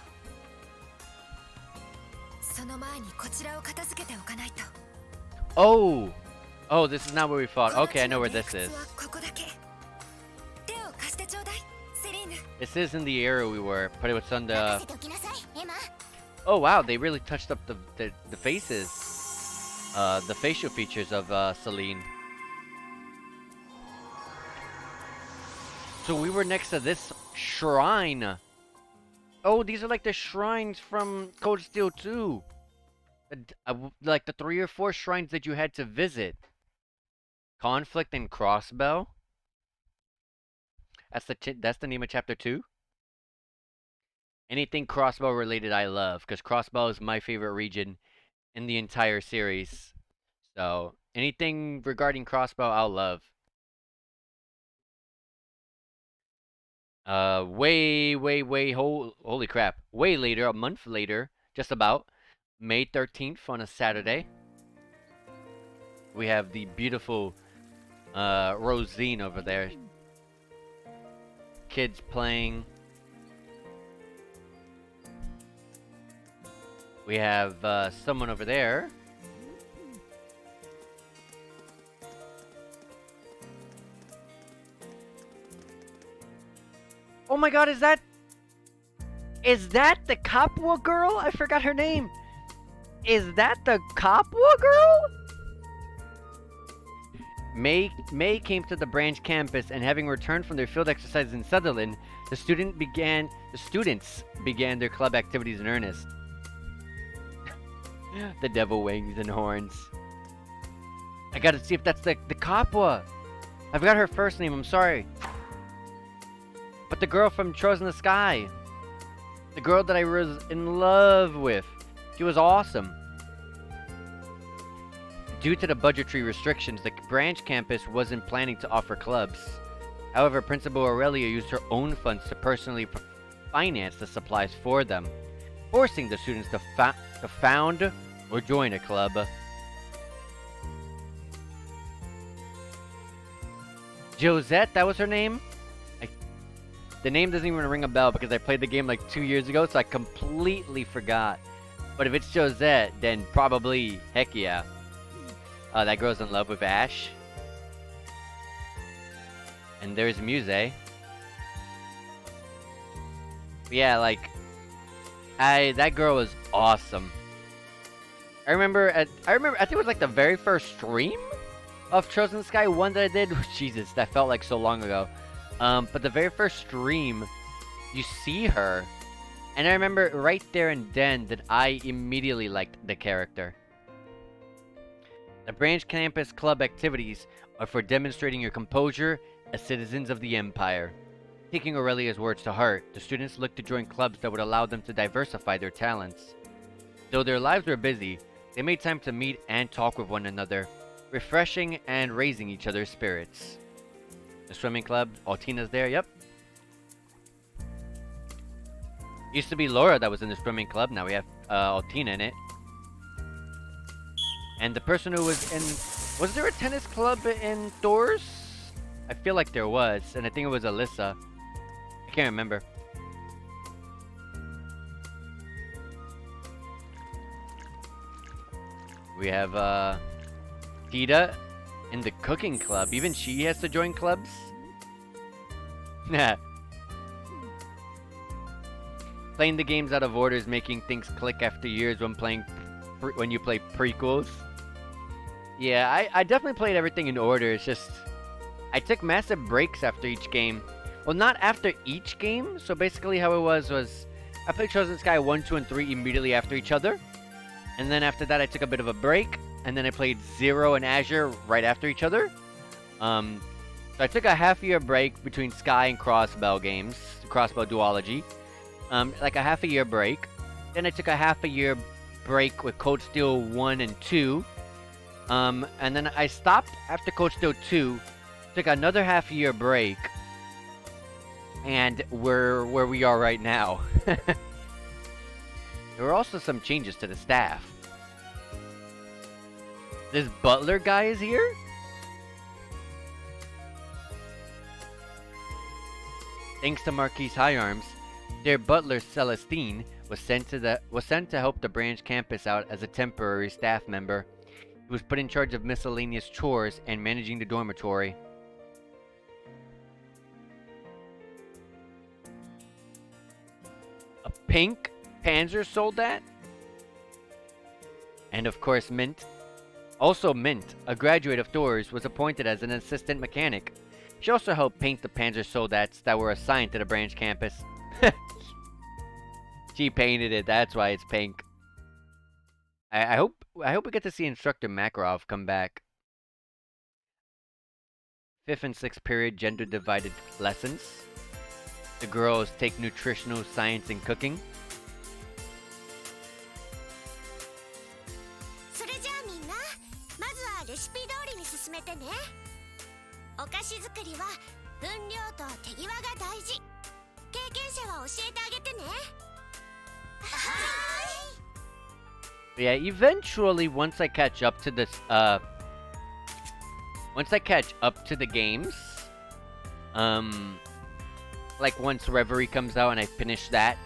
その前にこちらを片付けておかないと Oh! Oh, this is not where we fought. Okay, I know where this この地の is. 洞窟はここだけ手を貸してちょうだいセリーヌ This is in the area we were, but it was on 任 the... せておきなさいエマ Oh wow, they really touched up the faces. The facial features of Celine. So we were next to this shrine. Oh, these are like the shrines from Cold Steel 2. Like the 3 or 4 shrines that you had to visit. Conflict and Crossbow. That's the name of chapter 2. Anything Crossbow related I love, because Crossbow is my favorite region in the entire series. So anything regarding Crossbow I'll love. Holy crap. Way later, a month later, just about, May 13th on a Saturday. We have the beautiful Rosine over there. Kids playing. We have someone over there. Oh my god, is that the Kapwa girl? I forgot her name. Is that the Kapwa girl? May came to the branch campus, and having returned from their field exercises in Sutherland, the students began their club activities in earnest. The devil wings and horns. I gotta see if that's the Kapwa. I forgot her first name, I'm sorry. But the girl from Trolls in the Sky. The girl that I was in love with. She was awesome. Due to the budgetary restrictions, the branch campus wasn't planning to offer clubs. However, Principal Aurelia used her own funds to personally finance the supplies for them, forcing the students to found or join a club. Josette, that was her name? The name doesn't even ring a bell because I played the game like 2 years ago, so I completely forgot. But if it's Josette, then probably, heck yeah. That girl's in love with Ash. And there's Muse. Yeah, like, that girl was awesome. I remember, I think it was like the very first stream of Chosen Sky 1 that I did. Jesus, that felt like so long ago. But the very first stream, you see her, and I remember right there and then that I immediately liked the character. The branch campus club activities are for demonstrating your composure as citizens of the Empire. Taking Aurelia's words to heart, the students looked to join clubs that would allow them to diversify their talents. Though their lives were busy, they made time to meet and talk with one another, refreshing and raising each other's spirits. The swimming club, Altina's there, yep. Used to be Laura that was in the swimming club, now we have Altina in it. And the person who was in... Was there a tennis club in Thor's? I feel like there was, and I think it was Alyssa. I can't remember. We have Tita in the cooking club. Even she has to join clubs? Nah. Playing the games out of order is making things click after years when you play prequels. Yeah, I definitely played everything in order. It's just I took massive breaks after each game. Well, not after each game. So basically how it was I played Chosen Sky 1, 2, and 3 immediately after each other. And then after that I took a bit of a break. And then I played Zero and Azure right after each other. So I took a half-year break between Sky and Crossbell games. Crossbell Duology. Like a half-a-year break. Then I took a half-a-year break with Cold Steel 1 and 2. And then I stopped after Cold Steel 2. Took another half-year break. And we're where we are right now. There were also some changes to the staff. This butler guy is here? Thanks to Marquis High Arms, their butler Celestine was sent to help the branch campus out as a temporary staff member. He was put in charge of miscellaneous chores and managing the dormitory. A pink Panzer Soldat? And of course Mint. Also Mint, a graduate of Thor's, was appointed as an assistant mechanic. She also helped paint the Panzer Soldats that were assigned to the branch campus. She painted it, that's why it's pink. I hope we get to see Instructor Makarov come back. 5th and 6th period gender divided lessons. The girls take nutritional science and cooking. それじゃあみんなまずはレシピ通りに進めてね。お菓子作りは分量と手際が大事。経験者は教えてあげてね。はーい。 Yeah, eventually, once I catch up to this, once I catch up to the games, like once Reverie comes out and I finish that,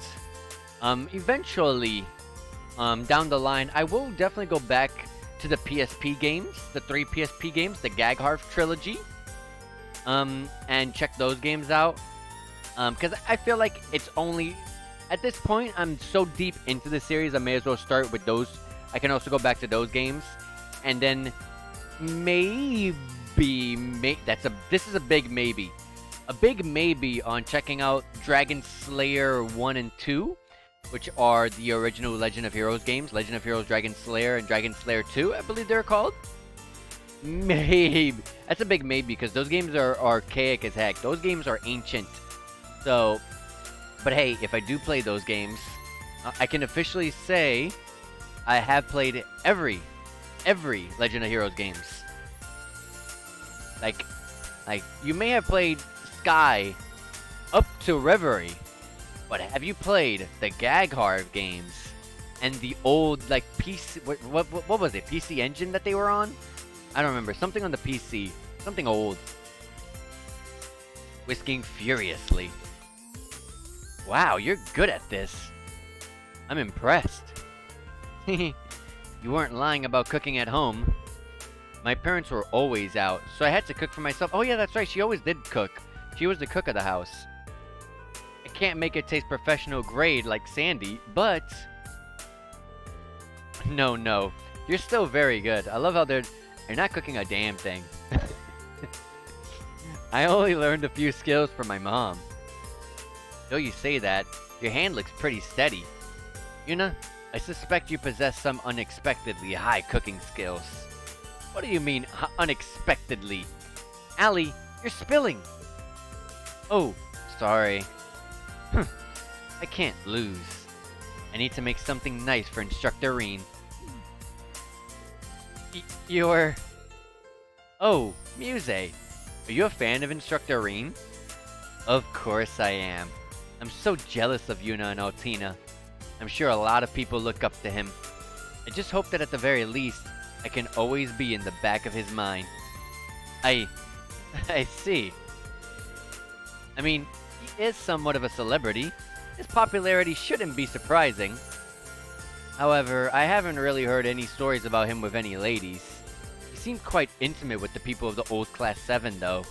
eventually, down the line, I will definitely go back to the PSP games, the 3 PSP games, the Gagharf trilogy, and check those games out. Because I feel like it's only, at this point, I'm so deep into the series, I may as well start with those. I can also go back to those games, and then maybe, this is a big maybe. A big maybe on checking out Dragon Slayer 1 and 2, which are the original Legend of Heroes games. Legend of Heroes Dragon Slayer and Dragon Slayer 2, I believe they're called. Maybe. That's a big maybe, because those games are archaic as heck. Those games are ancient. So, but hey, if I do play those games, I can officially say I have played every Legend of Heroes games. Like, you may have played Sky up to Reverie, but have you played the Gagharv games and the old, like, PC, what was it, PC Engine that they were on? I don't remember, something on the PC, something old. Whisking furiously. Wow, you're good at this. I'm impressed. You weren't lying about cooking at home. My parents were always out, so I had to cook for myself. Oh yeah, that's right, she always did cook. She was the cook of the house. I can't make it taste professional grade like Sandy, but... No. You're still very good. I love how they're not cooking a damn thing. I only learned a few skills from my mom. Though you say that, your hand looks pretty steady. Yuna, I suspect you possess some unexpectedly high cooking skills. What do you mean, unexpectedly? Allie, you're spilling! Oh, sorry. I can't lose. I need to make something nice for Instructor Reen. You're... Oh, Muse. Are you a fan of Instructor Reen? Of course I am. I'm so jealous of Yuna and Altina. I'm sure a lot of people look up to him. I just hope that at the very least, I can always be in the back of his mind. I see. I mean, he is somewhat of a celebrity. His popularity shouldn't be surprising. However, I haven't really heard any stories about him with any ladies. He seemed quite intimate with the people of the old Class 7, though.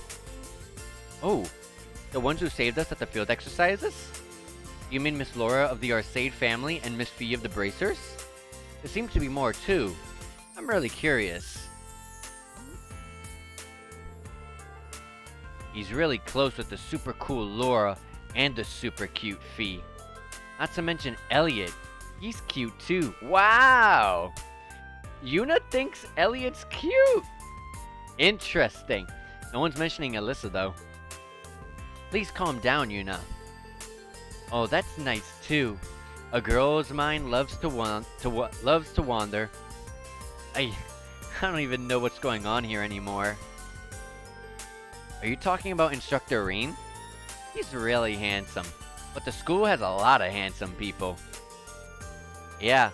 Oh, the ones who saved us at the field exercises? You mean Miss Laura of the Arcade family and Miss Fee of the Bracers? There seems to be more, too. I'm really curious. He's really close with the super cool Laura and the super cute Fee. Not to mention Elliot. He's cute too. Wow! Yuna thinks Elliot's cute! Interesting. No one's mentioning Alyssa though. Please calm down, Yuna. Oh, that's nice too. A girl's mind loves to wander. I don't even know what's going on here anymore. Are you talking about Instructor Reen? He's really handsome, but the school has a lot of handsome people. Yeah,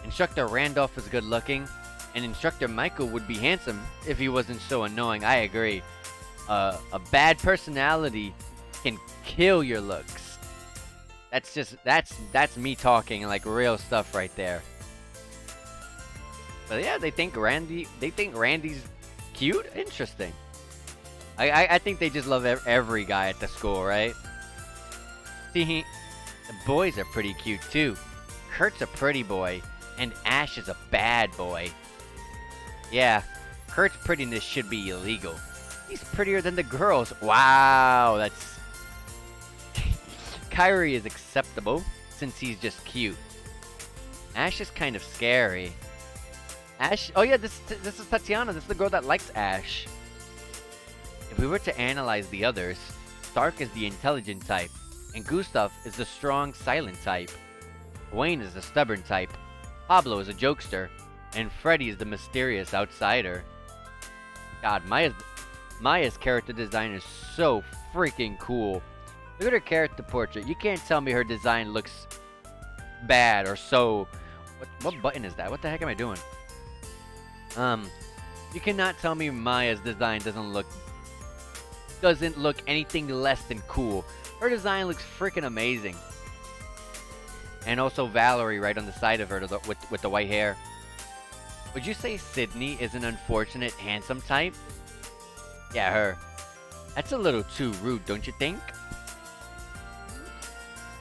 Instructor Randolph is good looking, and Instructor Michael would be handsome if he wasn't so annoying, I agree. A bad personality can kill your looks. That's me talking like real stuff right there. But yeah, they think Randy's cute? Interesting. I think they just love every guy at the school, right? See, the boys are pretty cute too. Kurt's a pretty boy, and Ash is a bad boy. Yeah, Kurt's prettiness should be illegal. He's prettier than the girls. Wow, that's... Kyrie is acceptable, since he's just cute. Ash is kind of scary. Ash... Oh yeah, this is Tatiana. This is the girl that likes Ash. If we were to analyze the others, Stark is the intelligent type, and Gustav is the strong, silent type. Wayne is the stubborn type, Pablo is a jokester, and Freddy is the mysterious outsider. God, Maya's character design is so freaking cool. Look at her character portrait. You can't tell me her design looks bad or so... What button is that? What the heck am I doing? You cannot tell me Maya's design doesn't look anything less than cool. Her design looks freaking amazing. And also Valerie right on the side of her with the white hair. Would you say Sydney is an unfortunate handsome type? Yeah, her. That's a little too rude, don't you think?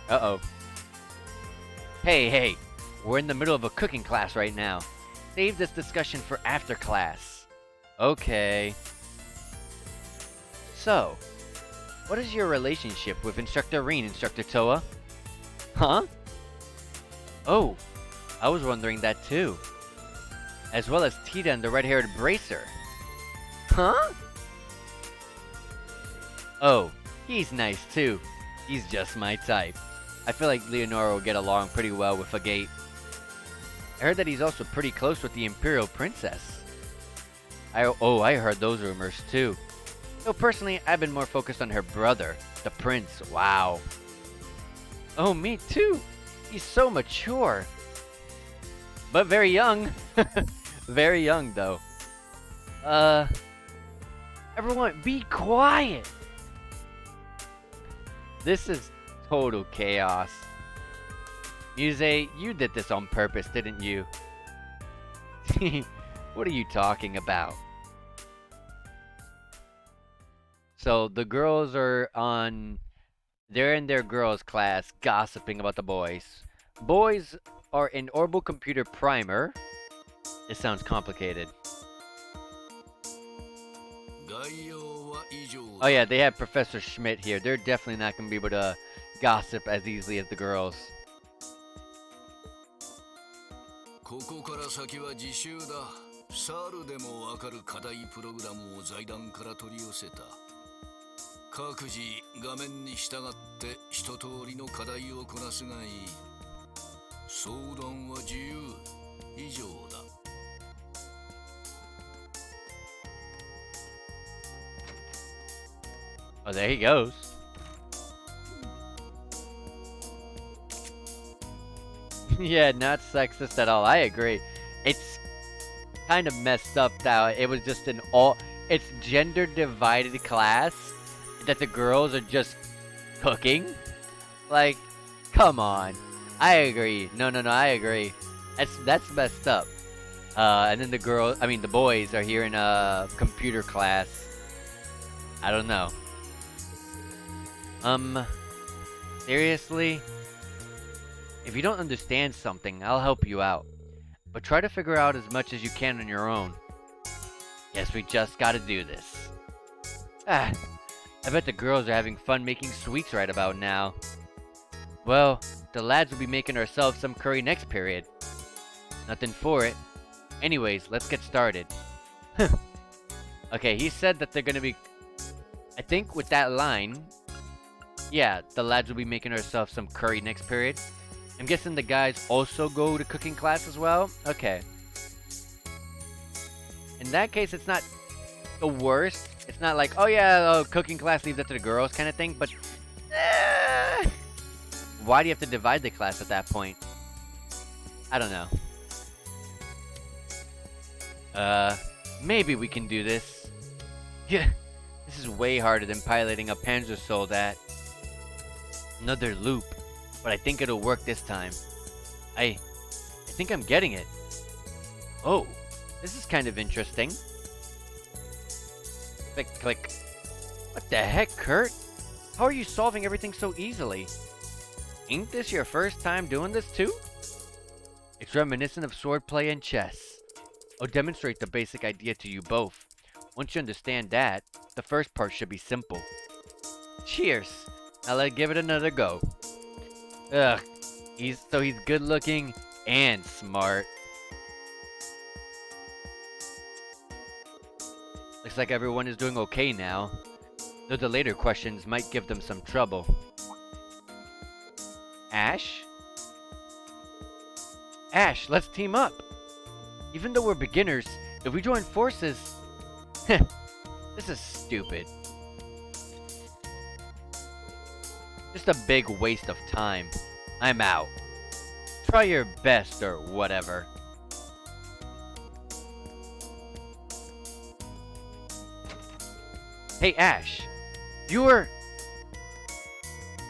Uh-oh. Hey, we're in the middle of a cooking class right now. Save this discussion for after class. Okay. So, what is your relationship with Instructor Reen, Instructor Toa? Huh? Oh, I was wondering that too. As well as Tita and the red-haired bracer. Huh? Oh, he's nice too. He's just my type. I feel like Leonora will get along pretty well with Agate. I heard that he's also pretty close with the Imperial Princess. I heard those rumors too. Though personally, I've been more focused on her brother, the Prince. Wow. Oh, me too. He's so mature. But very young. Very young, though. Everyone, be quiet. This is total chaos. Muse, you did this on purpose, didn't you? What are you talking about? So the girls are they're in their girls class gossiping about the boys. Boys are in Orbital Computer Primer. It sounds complicated. Oh yeah, they have Professor Schmidt here. They're definitely not going to be able to gossip as easily as the girls. ここから先は自習だ。猿でもわかる課題プログラムを財団から取り寄せた。各自画面に従って一通りの課題をこなすがいい。相談は自由。以上だ。Oh, there he goes. Yeah, not sexist at all. I agree. It's kind of messed up that it was just it's gender divided class that the girls are just cooking. Like, come on. I agree. No, I agree. That's messed up. And then the boys are here in a computer class. I don't know. Seriously? If you don't understand something, I'll help you out. But try to figure out as much as you can on your own. Guess we just gotta do this. I bet the girls are having fun making sweets right about now. Well, the lads will be making ourselves some curry next period. Nothing for it. Anyways, let's get started. Okay, he said that they're gonna be... I think with that line... Yeah, the lads will be making ourselves some curry next period. I'm guessing the guys also go to cooking class as well? Okay. In that case, it's not the worst. It's not like, oh yeah, cooking class leaves that to the girls kind of thing, but... why do you have to divide the class at that point? I don't know. Maybe we can do this. Yeah, this is way harder than piloting a Panzer Soldat. Another loop. But I think it'll work this time. I think I'm getting it. Oh, this is kind of interesting. Click, click. What the heck, Kurt? How are you solving everything so easily? Ain't this your first time doing this too? It's reminiscent of swordplay and chess. I'll demonstrate the basic idea to you both. Once you understand that, the first part should be simple. Cheers! Now let's give it another go. Ugh, he's good looking and smart. Looks like everyone is doing okay now, though the later questions might give them some trouble. Ash? Ash, let's team up! Even though we're beginners, if we join forces... this is stupid. Just a big waste of time. I'm out. Try your best or whatever. Hey, Ash. You were...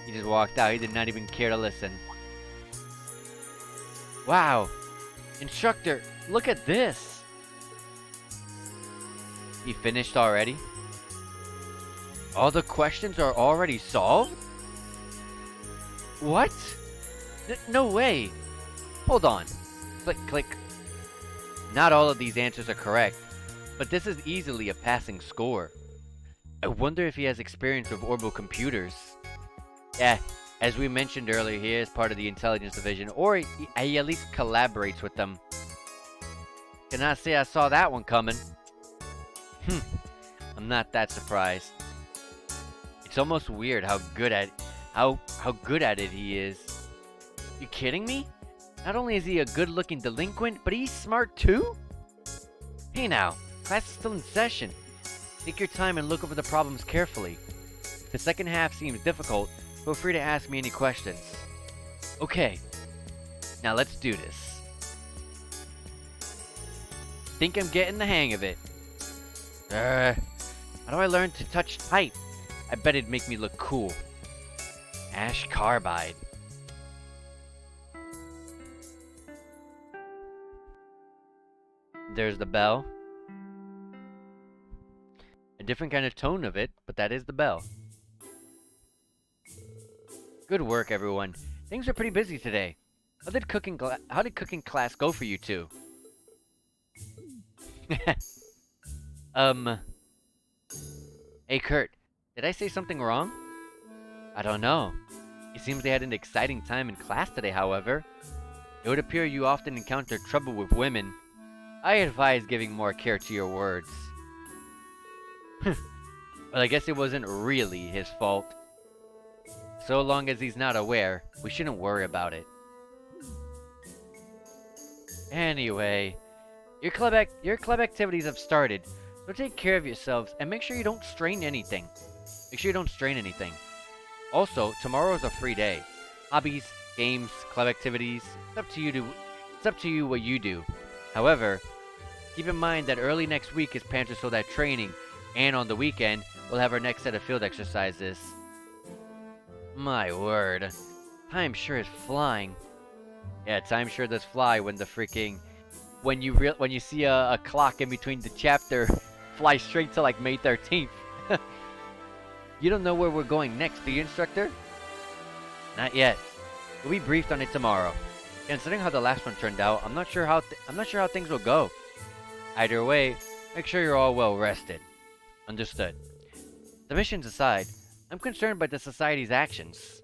He just walked out. He did not even care to listen. Wow. Instructor, look at this. He finished already? All the questions are already solved? What? No way. Hold on. Click, click. Not all of these answers are correct, but this is easily a passing score. I wonder if he has experience with orbital computers. Yeah, as we mentioned earlier, he is part of the intelligence division, or he at least collaborates with them. Cannot say I saw that one coming. I'm not that surprised. It's almost weird how good at it he is. You kidding me? Not only is he a good-looking delinquent, but he's smart too? Hey now, class is still in session. Take your time and look over the problems carefully. If the second half seems difficult, feel free to ask me any questions. Okay, now let's do this. Think I'm getting the hang of it. How do I learn to touch type? I bet it'd make me look cool. Ash Carbide. There's the bell. A different kind of tone of it, but that is the bell. Good work, everyone. Things are pretty busy today. How did cooking class go for you two? Hey Kurt, did I say something wrong? I don't know. It seems they had an exciting time in class today, however. It would appear you often encounter trouble with women. I advise giving more care to your words. Well, I guess it wasn't really his fault. So long as he's not aware, we shouldn't worry about it. Anyway, your club activities have started, so take care of yourselves and make sure you don't strain anything. Also, tomorrow is a free day. Hobbies, games, club activities, it's up to you what you do. However, keep in mind that early next week is Panther Soldat training, and on the weekend, we'll have our next set of field exercises. My word. Time sure is flying. Yeah, time sure does fly when the freaking... When you see a clock in between the chapter fly straight to like May 13th. You don't know where we're going next, do you, instructor? Not yet. We'll be briefed on it tomorrow. Considering how the last one turned out, I'm not sure how things will go. Either way, make sure you're all well rested. Understood. The missions aside, I'm concerned by the Society's actions.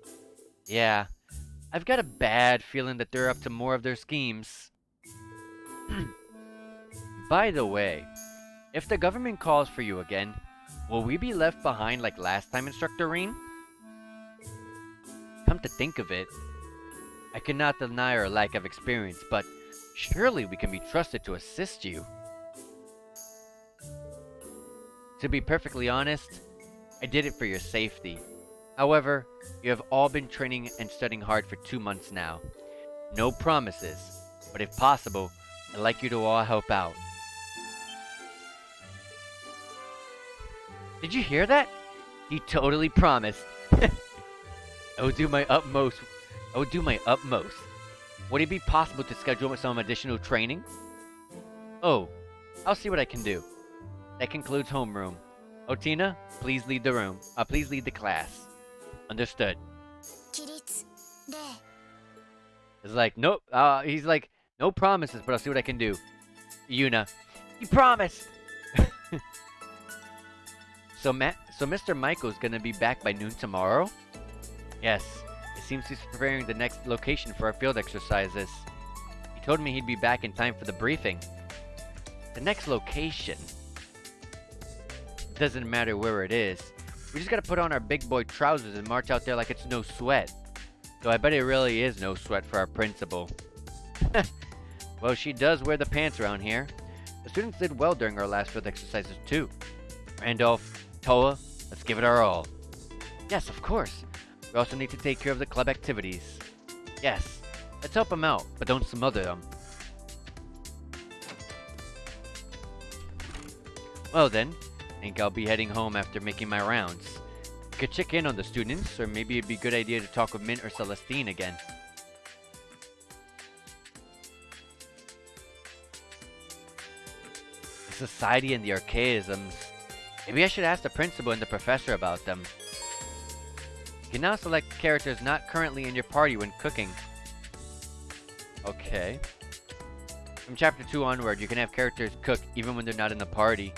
Yeah, I've got a bad feeling that they're up to more of their schemes. By the way, if the government calls for you again, will we be left behind like last time, Instructor Reen? Come to think of it, I cannot deny our lack of experience, but surely we can be trusted to assist you. To be perfectly honest, I did it for your safety. However, you have all been training and studying hard for 2 months now. No promises, but if possible, I'd like you to all help out. Did you hear that? He totally promised. I will do my utmost. Would it be possible to schedule some additional training? Oh, I'll see what I can do. That concludes homeroom. Otina, please lead the class. Understood. It's like, nope. He's like, no promises, but I'll see what I can do. Yuna, he promised! So Mr. Michael's gonna be back by noon tomorrow? Yes, it seems he's preparing the next location for our field exercises. He told me he'd be back in time for the briefing. The next location? Doesn't matter where it is. We just gotta put on our big boy trousers and march out there like it's no sweat. So I bet it really is no sweat for our principal. Well, she does wear the pants around here. The students did well during our last field exercises too. Randolph, Toa, let's give it our all. Yes, of course. We also need to take care of the club activities. Yes, let's help them out, but don't smother them. Well then, think I'll be heading home after making my rounds. I could check in on the students, or maybe it'd be a good idea to talk with Mint or Celestine again. The society and the archaisms. Maybe I should ask the principal and the professor about them. You can now select characters not currently in your party when cooking. Okay. From chapter 2 onward, you can have characters cook even when they're not in the party.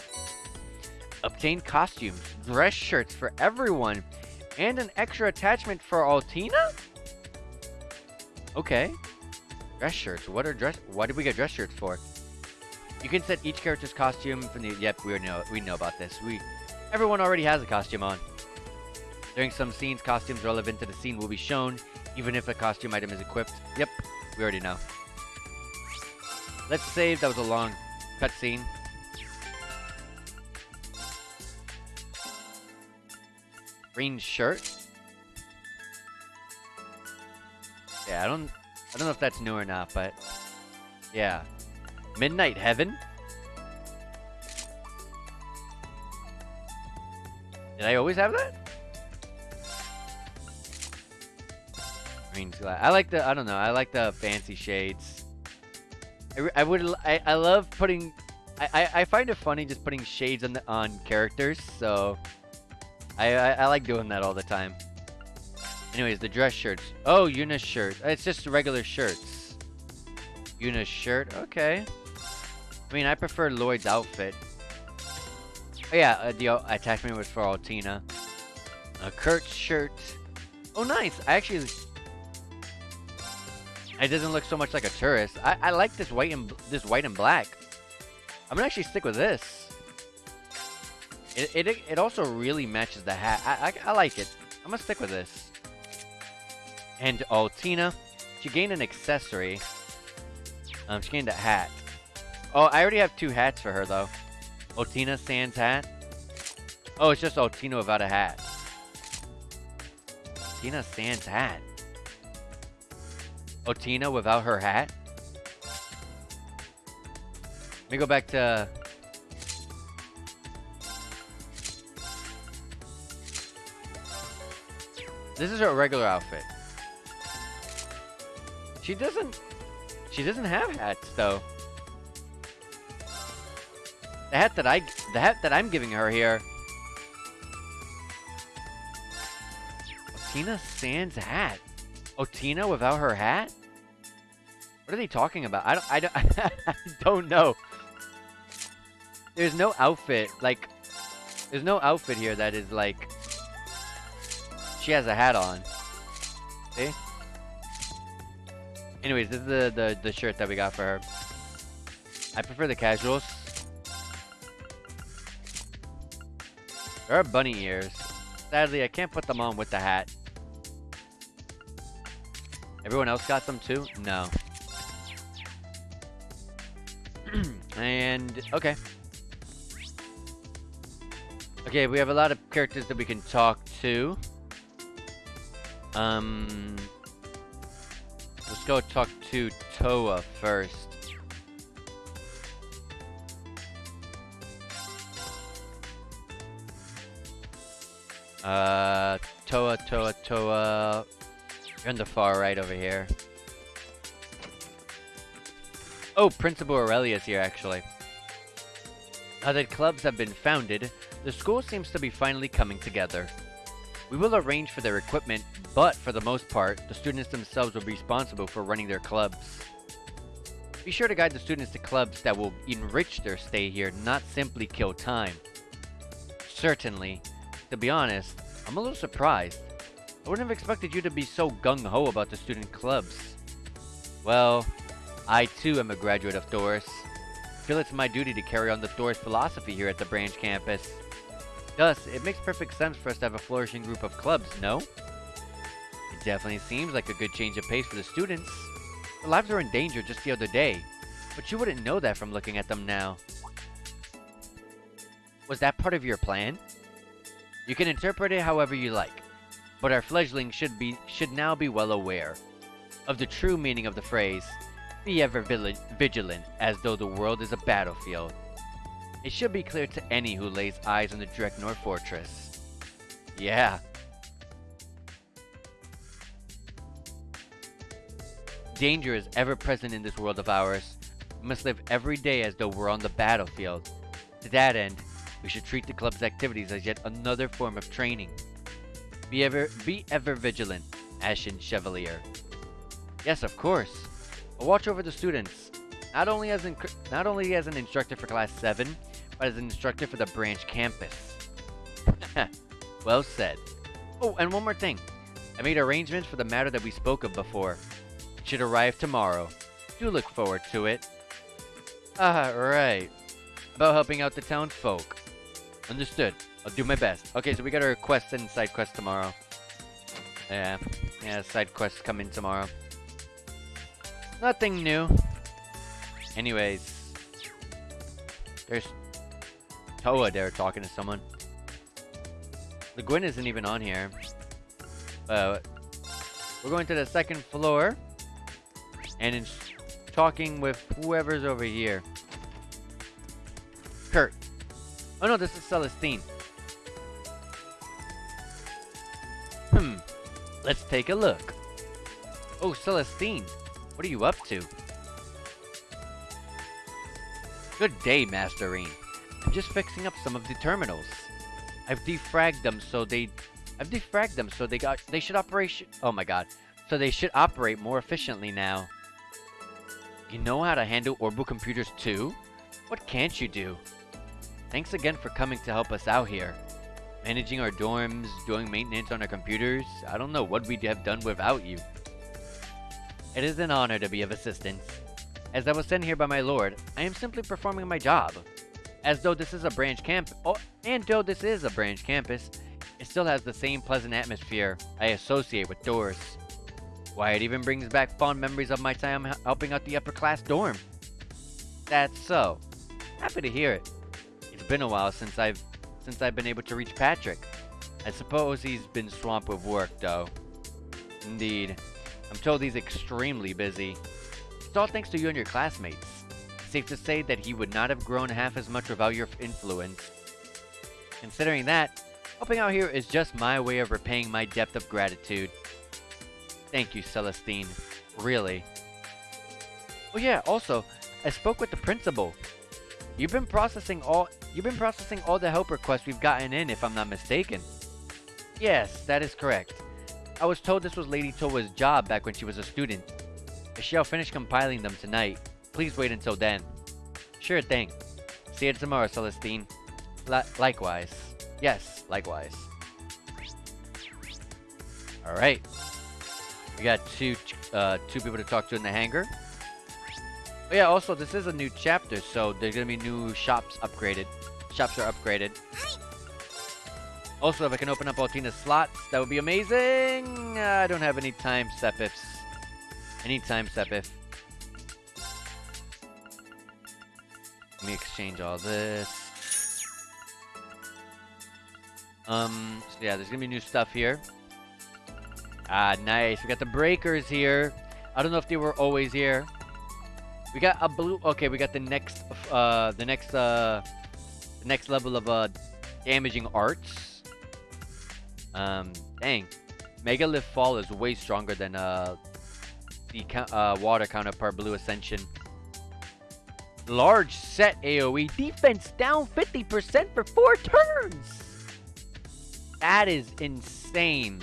Obtain costumes, dress shirts for everyone, and an extra attachment for Altina? Okay. Dress shirts. What did we get dress shirts for? You can set each character's costume from the... Yep, we know about this. Everyone already has a costume on. During some scenes, costumes relevant to the scene will be shown, even if a costume item is equipped. Yep, we already know. Let's save. That was a long cutscene. Green shirt. Yeah, I don't know if that's new or not, but yeah. Midnight Heaven. Did I always have that? Green glass. I like the. I don't know. I like the fancy shades. I love putting. I find it funny just putting shades on characters. So I like doing that all the time. Anyways, the dress shirts. Oh, Yuna's shirt. It's just regular shirts. Yuna's shirt. Okay. I mean, I prefer Lloyd's outfit. Oh yeah, the attachment was for Altina. Kurt's shirt. Oh, nice. It doesn't look so much like a tourist. I like this white and black. I'm gonna actually stick with this. It also really matches the hat. I like it. I'm gonna stick with this. And Altina, she gained an accessory. She gained a hat. Oh, I already have 2 hats for her though. Altina Sans hat. Oh, it's just Altina without a hat. Altina Sans hat. Altina without her hat. Let me go back to... This is her regular outfit. She doesn't have hats though. The hat that I'm giving her here. Altina Sans hat. Altina without her hat? What are they talking about? I don't know. There's no outfit, like, there's no outfit here that is like, she has a hat on. See? Anyways, this is the shirt that we got for her. I prefer the casuals. There are bunny ears. Sadly, I can't put them on with the hat. Everyone else got them too? No. And, okay. Okay, we have a lot of characters that we can talk to. Let's go talk to Toa first. Toa. You're on the far right over here. Oh, Principal Aurelia's here, actually. Now that clubs have been founded, the school seems to be finally coming together. We will arrange for their equipment, but for the most part, the students themselves will be responsible for running their clubs. Be sure to guide the students to clubs that will enrich their stay here, not simply kill time. Certainly. To be honest, I'm a little surprised. I wouldn't have expected you to be so gung-ho about the student clubs. Well, I too am a graduate of Doris. I feel it's my duty to carry on the Doris philosophy here at the branch campus. Thus, it makes perfect sense for us to have a flourishing group of clubs, no? It definitely seems like a good change of pace for the students. Their lives were in danger just the other day, but you wouldn't know that from looking at them now. Was that part of your plan? You can interpret it however you like, but our fledglings should now be well aware of the true meaning of the phrase, be ever vigilant, as though the world is a battlefield. It should be clear to any who lays eyes on the Dreknor fortress. Yeah. Danger is ever present in this world of ours. We must live every day as though we're on the battlefield. To that end, we should treat the club's activities as yet another form of training. Be ever vigilant, Ashen Chevalier. Yes, of course. I'll watch over the students, not only as an instructor for Class 7, but as an instructor for the branch campus. Well said. Oh, and one more thing. I made arrangements for the matter that we spoke of before. It should arrive tomorrow. Do look forward to it. Right. About helping out the townsfolk. Understood. I'll do my best. Okay, so we got our quests and side quests tomorrow. Yeah, side quests come in tomorrow. Nothing new. Anyways, there's Toa there talking to someone. The Gwyn isn't even on here. We're going to the second floor and talking with whoever's over here. Kurt. Oh no, this is Celestine. Let's take a look. Oh, Celestine, what are you up to? Good day, Masterine. I'm just fixing up some of the terminals. I've defragged them so they should operate. Oh my god. So they should operate more efficiently now. You know how to handle Orbital computers too? What can't you do? Thanks again for coming to help us out here. Managing our dorms, doing maintenance on our computers. I don't know what we'd have done without you. It is an honor to be of assistance. As I was sent here by my lord, I am simply performing my job. As though this is a branch camp. And though this is a branch campus, it still has the same pleasant atmosphere I associate with doors. Why, it even brings back fond memories of my time helping out the upper class dorm. That's so. Happy to hear it. It's been a while since I've been able to reach Patrick. I suppose he's been swamped with work, though. Indeed. I'm told he's extremely busy. It's all thanks to you and your classmates. Safe to say that he would not have grown half as much without your influence. Considering that, helping out here is just my way of repaying my debt of gratitude. Thank you, Celestine. Really. Oh yeah, also, I spoke with the principal. You've been processing all the help requests we've gotten in, if I'm not mistaken. Yes, that is correct. I was told this was Lady Towa's job back when she was a student. I shall finish compiling them tonight. Please wait until then. Sure thing. See you tomorrow, Celestine. Likewise. Yes, likewise. Alright. We got two people to talk to in the hangar. Oh yeah, also, this is a new chapter, so there's gonna be new shops upgraded. Shops are upgraded. Also, if I can open up Altina's slots, that would be amazing! I don't have any time step-ifs. Any time step-if. Let me exchange all this. So yeah, there's gonna be new stuff here. Ah, nice. We got the breakers here. I don't know if they were always here. We got a blue. Okay, we got the next level of damaging arts. Dang, Megalith Fall is way stronger than the water counterpart Blue Ascension. Large set AoE defense down 50% for 4 turns. That is insane.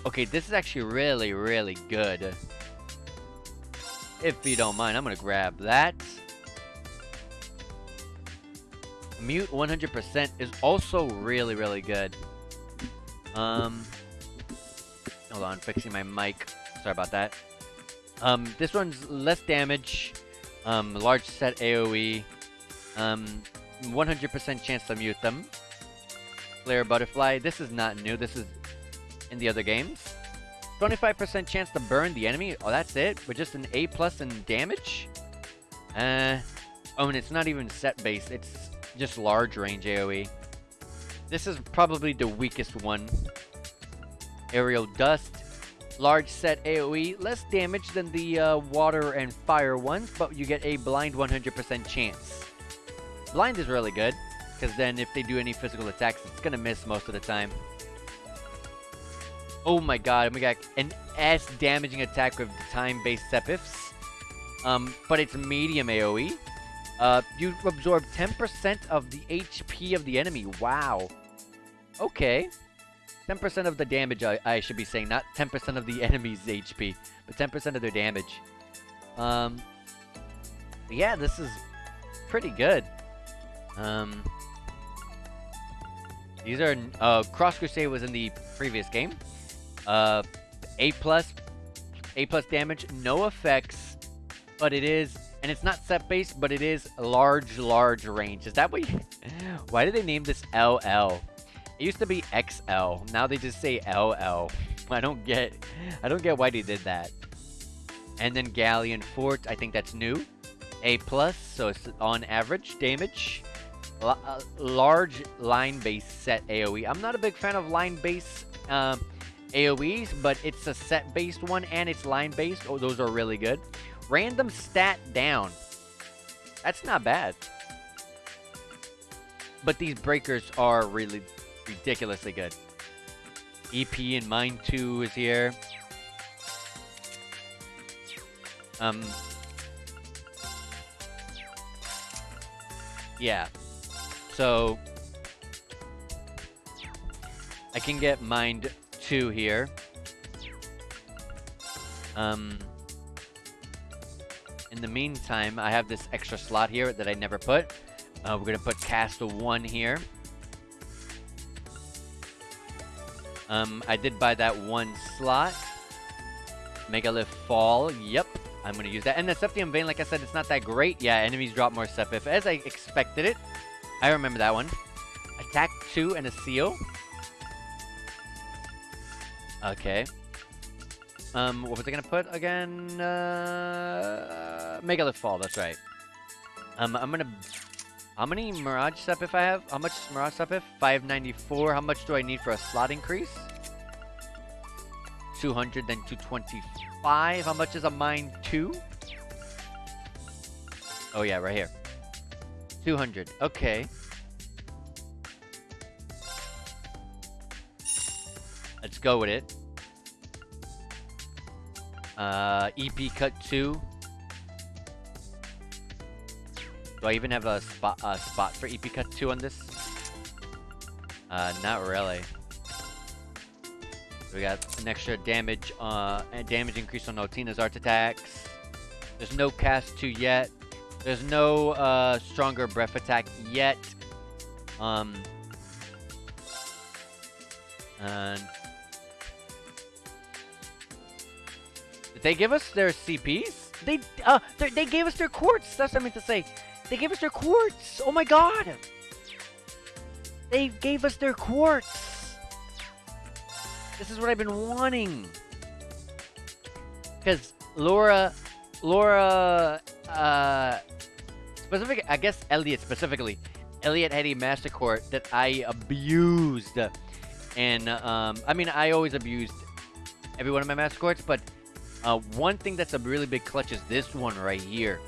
Okay, this is actually really, really good. If you don't mind, I'm gonna grab that. Mute 100% is also really, really good. Hold on, fixing my mic. Sorry about that. This one's less damage. Large set AoE. 100% chance to mute them. Flare Butterfly. This is not new. This is in the other games. 25% chance to burn the enemy. Oh, that's it? With just an A+ in damage? Oh, and it's not even set-based. It's just large range AoE. This is probably the weakest one. Aerial Dust. Large set AoE. Less damage than the water and fire ones, but you get a blind 100% chance. Blind is really good, because then if they do any physical attacks, it's gonna miss most of the time. Oh my god, we got an S damaging attack with time-based Sepifs. But it's medium AoE. You absorb 10% of the HP of the enemy. Wow. Okay. 10% of the damage, I should be saying. Not 10% of the enemy's HP, but 10% of their damage. Yeah, this is pretty good. These are... Cross Crusade was in the previous game. A plus damage, no effects, but it is, and it's not set based, but it is large range. Is that what you, why did they name this LL? It used to be XL, now they just say LL. I don't get why they did that. And then Galleon Fort, I think that's new. A plus, so it's on average damage. Large line base set AoE. I'm not a big fan of line base AoEs, but it's a set-based one and it's line-based. Oh, those are really good. Random stat down. That's not bad. But these breakers are really ridiculously good. EP and Mine 2 is here. Yeah. So I can get Mind 2 here. In the meantime, I have this extra slot here that I never put. We're gonna put Cast 1 here. I did buy that one slot. Megalith Fall, yep. I'm gonna use that. And the Septium Vein, like I said, it's not that great. Yeah, enemies drop more Sepif, as I expected it. I remember that one. Attack 2 and a Seal. Okay. What was I gonna put again? Megalith Fall, that's right. I'm gonna... How many Mirage Sepif I have? How much Mirage Sepif? 594. How much do I need for a slot increase? 200, then 225. How much is a Mine 2? Oh yeah, right here. 200. Okay. Let's go with it. EP Cut 2. Do I even have a spot for EP Cut 2 on this? Not really. We got an extra damage increase on Otina's art attacks. There's no Cast 2 yet. There's no stronger breath attack yet. And did they give us their CPs? They gave us their quartz. That's what I meant to say. They gave us their quartz. Oh my god. They gave us their quartz. This is what I've been wanting. Because Laura, specific, I guess Elliot specifically. Elliot had a Master Court that I abused. And, I mean, I always abused every one of my Master Courts, but one thing that's a really big clutch is this one right here.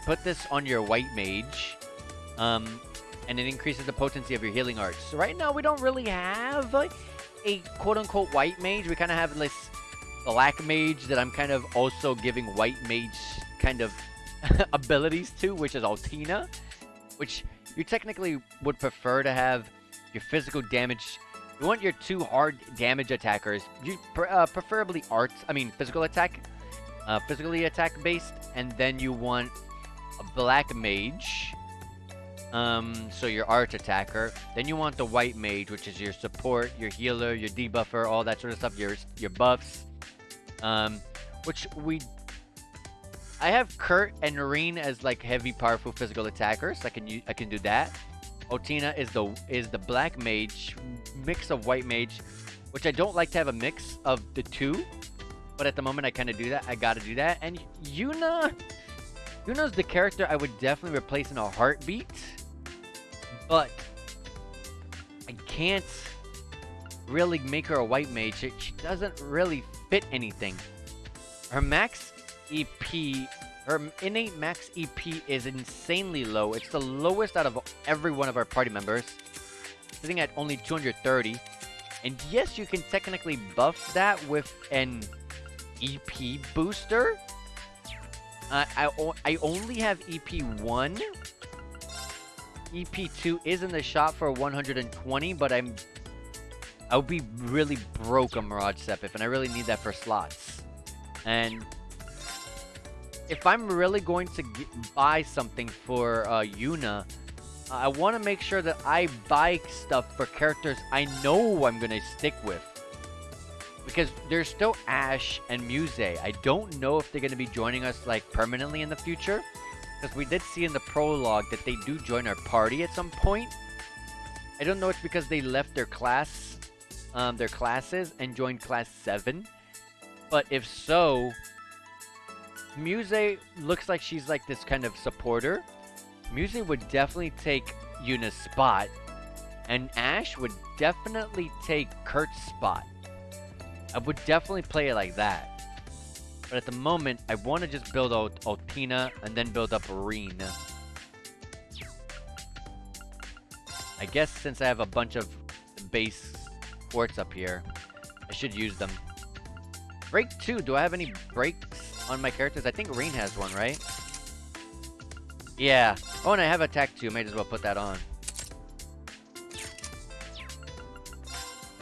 Put this on your White Mage, and it increases the potency of your healing arts. So right now, we don't really have a quote-unquote White Mage. We kind of have this Black Mage that I'm kind of also giving White Mage kind of abilities to, which is Altina, which you technically would prefer to have your physical damage. You want your two hard damage attackers, you preferably physical attack, physically attack based, and then you want a Black Mage, so your art attacker. Then you want the White Mage, which is your support, your healer, your debuffer, all that sort of stuff, your buffs. I have Kurt and Noreen as like heavy, powerful physical attackers. I can do that. Otina is the Black Mage, mix of White Mage, which I don't like to have a mix of the two, but at the moment I kind of do that. I gotta do that. And Yuna's the character I would definitely replace in a heartbeat, but I can't really make her a White Mage. She doesn't really fit anything. Her max EP Her innate max EP is insanely low. It's the lowest out of every one of our party members, sitting at only 230. And yes, you can technically buff that with an EP booster. I only have EP1. EP2 is in the shop for 120, but I'll be really broke on Mirage Sepith, and I really need that for slots. And if I'm really going to buy something for Yuna, I want to make sure that I buy stuff for characters I know I'm going to stick with. Because there's still Ash and Muse. I don't know if they're going to be joining us like permanently in the future. Because we did see in the prologue that they do join our party at some point. I don't know if it's because they left their class, their classes and joined class 7. But if so, Muse looks like she's like this kind of supporter. Muse would definitely take Yuna's spot. And Ash would definitely take Kurt's spot. I would definitely play it like that. But at the moment, I want to just build out Altina and then build up Reen. I guess since I have a bunch of base quartz up here, I should use them. Break 2. Do I have any breaks on my characters? I think Reen has one, right? Yeah. Oh, and I have attack 2. Might as well put that on.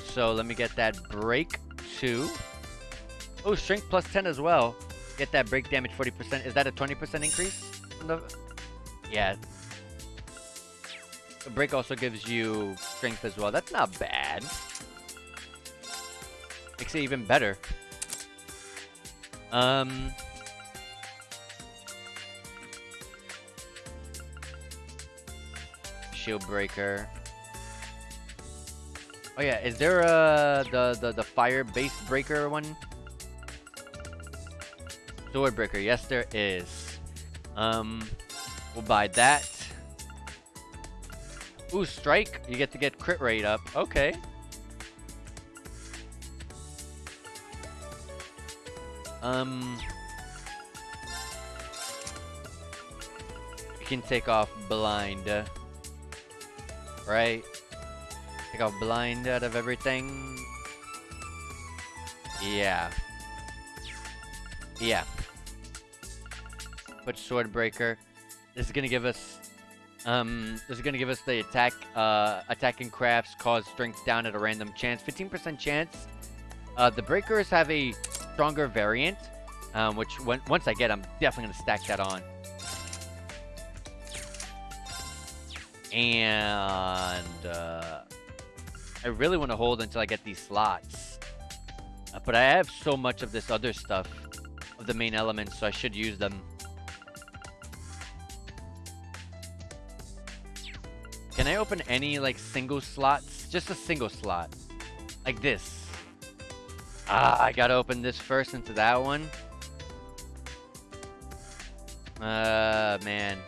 So let me get that break 2. Oh, strength plus 10 as well. Get that break damage 40%. Is that a 20% increase? Yeah. The break also gives you strength as well. That's not bad. Makes it even better. Shield breaker. Oh yeah, is there the fire base breaker one? Sword breaker, yes there is. We'll buy that. Ooh, strike, you get to get crit rate up. Okay. You can take off blind. Right? Take off blind out of everything. Yeah. Yeah. Put sword breaker. This is gonna give us the attacking crafts cause strength down at a random chance. 15% chance. The breakers have a stronger variant, which once I get, I'm definitely gonna stack that on. And I really want to hold until I get these slots. But I have so much of this other stuff, of the main elements, so I should use them. Can I open any, like, single slots? Just a single slot. Like this. I gotta open this first into that one. Man.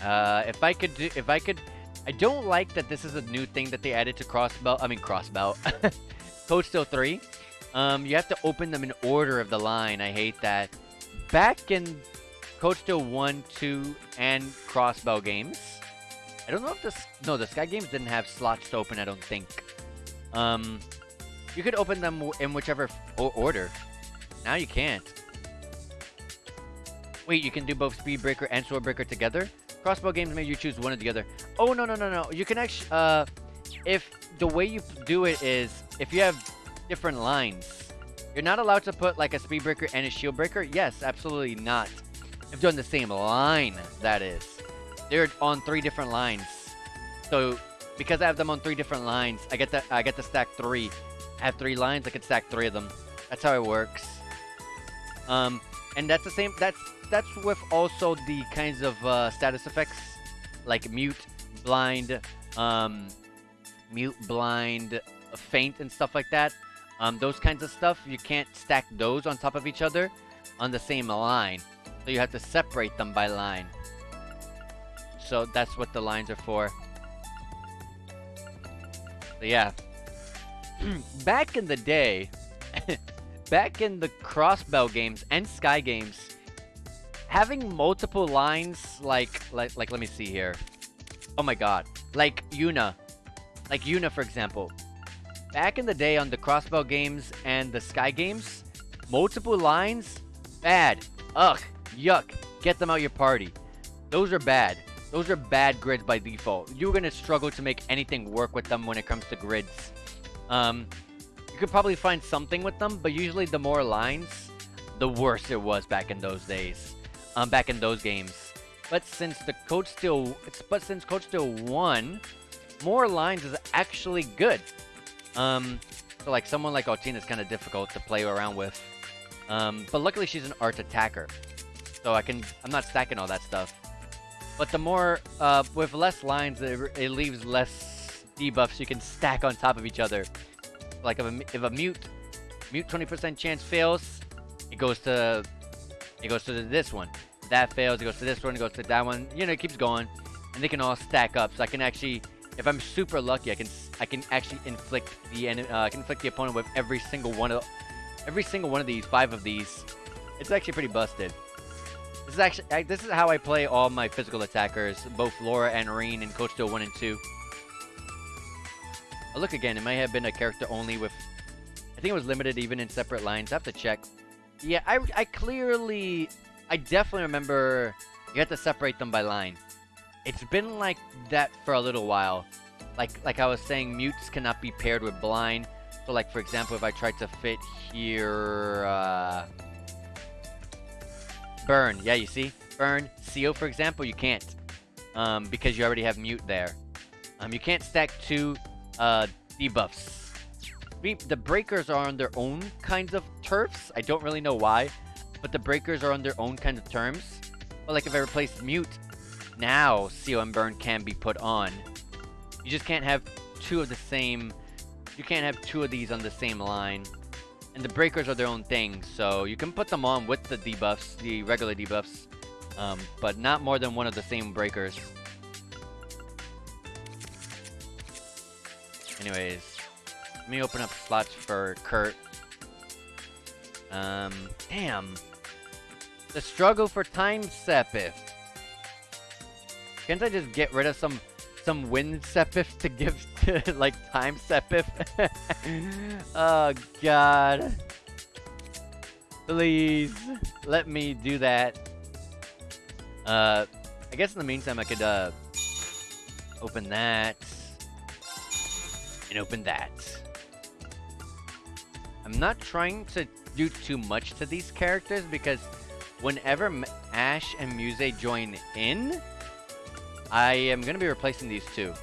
If I could, I don't like that this is a new thing that they added to Crossbelt. Code Steel 3. You have to open them in order of the line. I hate that. Back in Code Steel 1, 2, and Crossbell games, I don't know if the Sky games didn't have slots to open, I don't think. You could open them in whichever order. Now you can't. Wait, you can do both Speed Breaker and Sword Breaker together? Crossbow games made you choose one or the other. Oh, no. You can actually, if the way you do it is, if you have different lines, you're not allowed to put like a Speed Breaker and a Shield Breaker. Yes, absolutely not. If they're on the same line, that is. They're on 3 different lines. So, because I have them on 3 different lines, I get to stack 3. I have 3 lines, I can stack 3 of them. That's how it works. And that's the same, that's with also the kinds of status effects like mute, blind, faint and stuff like that. Those kinds of stuff, you can't stack those on top of each other on the same line. So you have to separate them by line. So that's what the lines are for. So yeah. Back in the day, back in the Crossbell games and Sky games, having multiple lines, like let me see here. Oh my god. Like Yuna, for example. Back in the day on the Crossbow games and the Sky games, multiple lines, bad. Ugh, yuck. Get them out your party. Those are bad. Those are bad grids by default. You're gonna struggle to make anything work with them when it comes to grids. You could probably find something with them, but usually the more lines, the worse it was back in those days. Back in those games. But since Coach Steel won, more lines is actually good. So like someone like Altina is kind of difficult to play around with. But luckily she's an arch attacker, so I'm not stacking all that stuff. But the more, with less lines, it leaves less debuffs you can stack on top of each other. Like if a mute 20% chance fails, it goes to this one. That fails, it goes to this one, it goes to that one. You know, it keeps going, and they can all stack up. So I can actually, if I'm super lucky, I can actually inflict the opponent with every single one of these, 5 of these. It's actually pretty busted. This is how I play all my physical attackers, both Laura and Reen in Coach Steel 1 and 2. I'll look again. It may have been a character only with... I think it was limited even in separate lines. I have to check. Yeah, I definitely remember you have to separate them by line. It's been like that for a little while. Like I was saying, mutes cannot be paired with blind. So like, for example, if I tried to fit here... Burn. Yeah, you see? Burn. Seal, for example, you can't. Because you already have mute there. You can't stack 2 debuffs. The breakers are on their own kinds of turfs. I don't really know why, but the breakers are on their own kind of terms. But like if I replace mute, now Seal and Burn can be put on. You just can't have 2 of the same... You can't have 2 of these on the same line. And the breakers are their own thing, so you can put them on with the debuffs, the regular debuffs, but not more than one of the same breakers. Anyways, let me open up slots for Kurt. Damn. The struggle for time Sepith. Can't I just get rid of some wind Sepith to give to, like, time Sepith? Oh, God. Please, let me do that. I guess in the meantime, I could, open that. And open that. I'm not trying to do too much to these characters, because whenever Ash and Muse join in, I am going to be replacing these 2.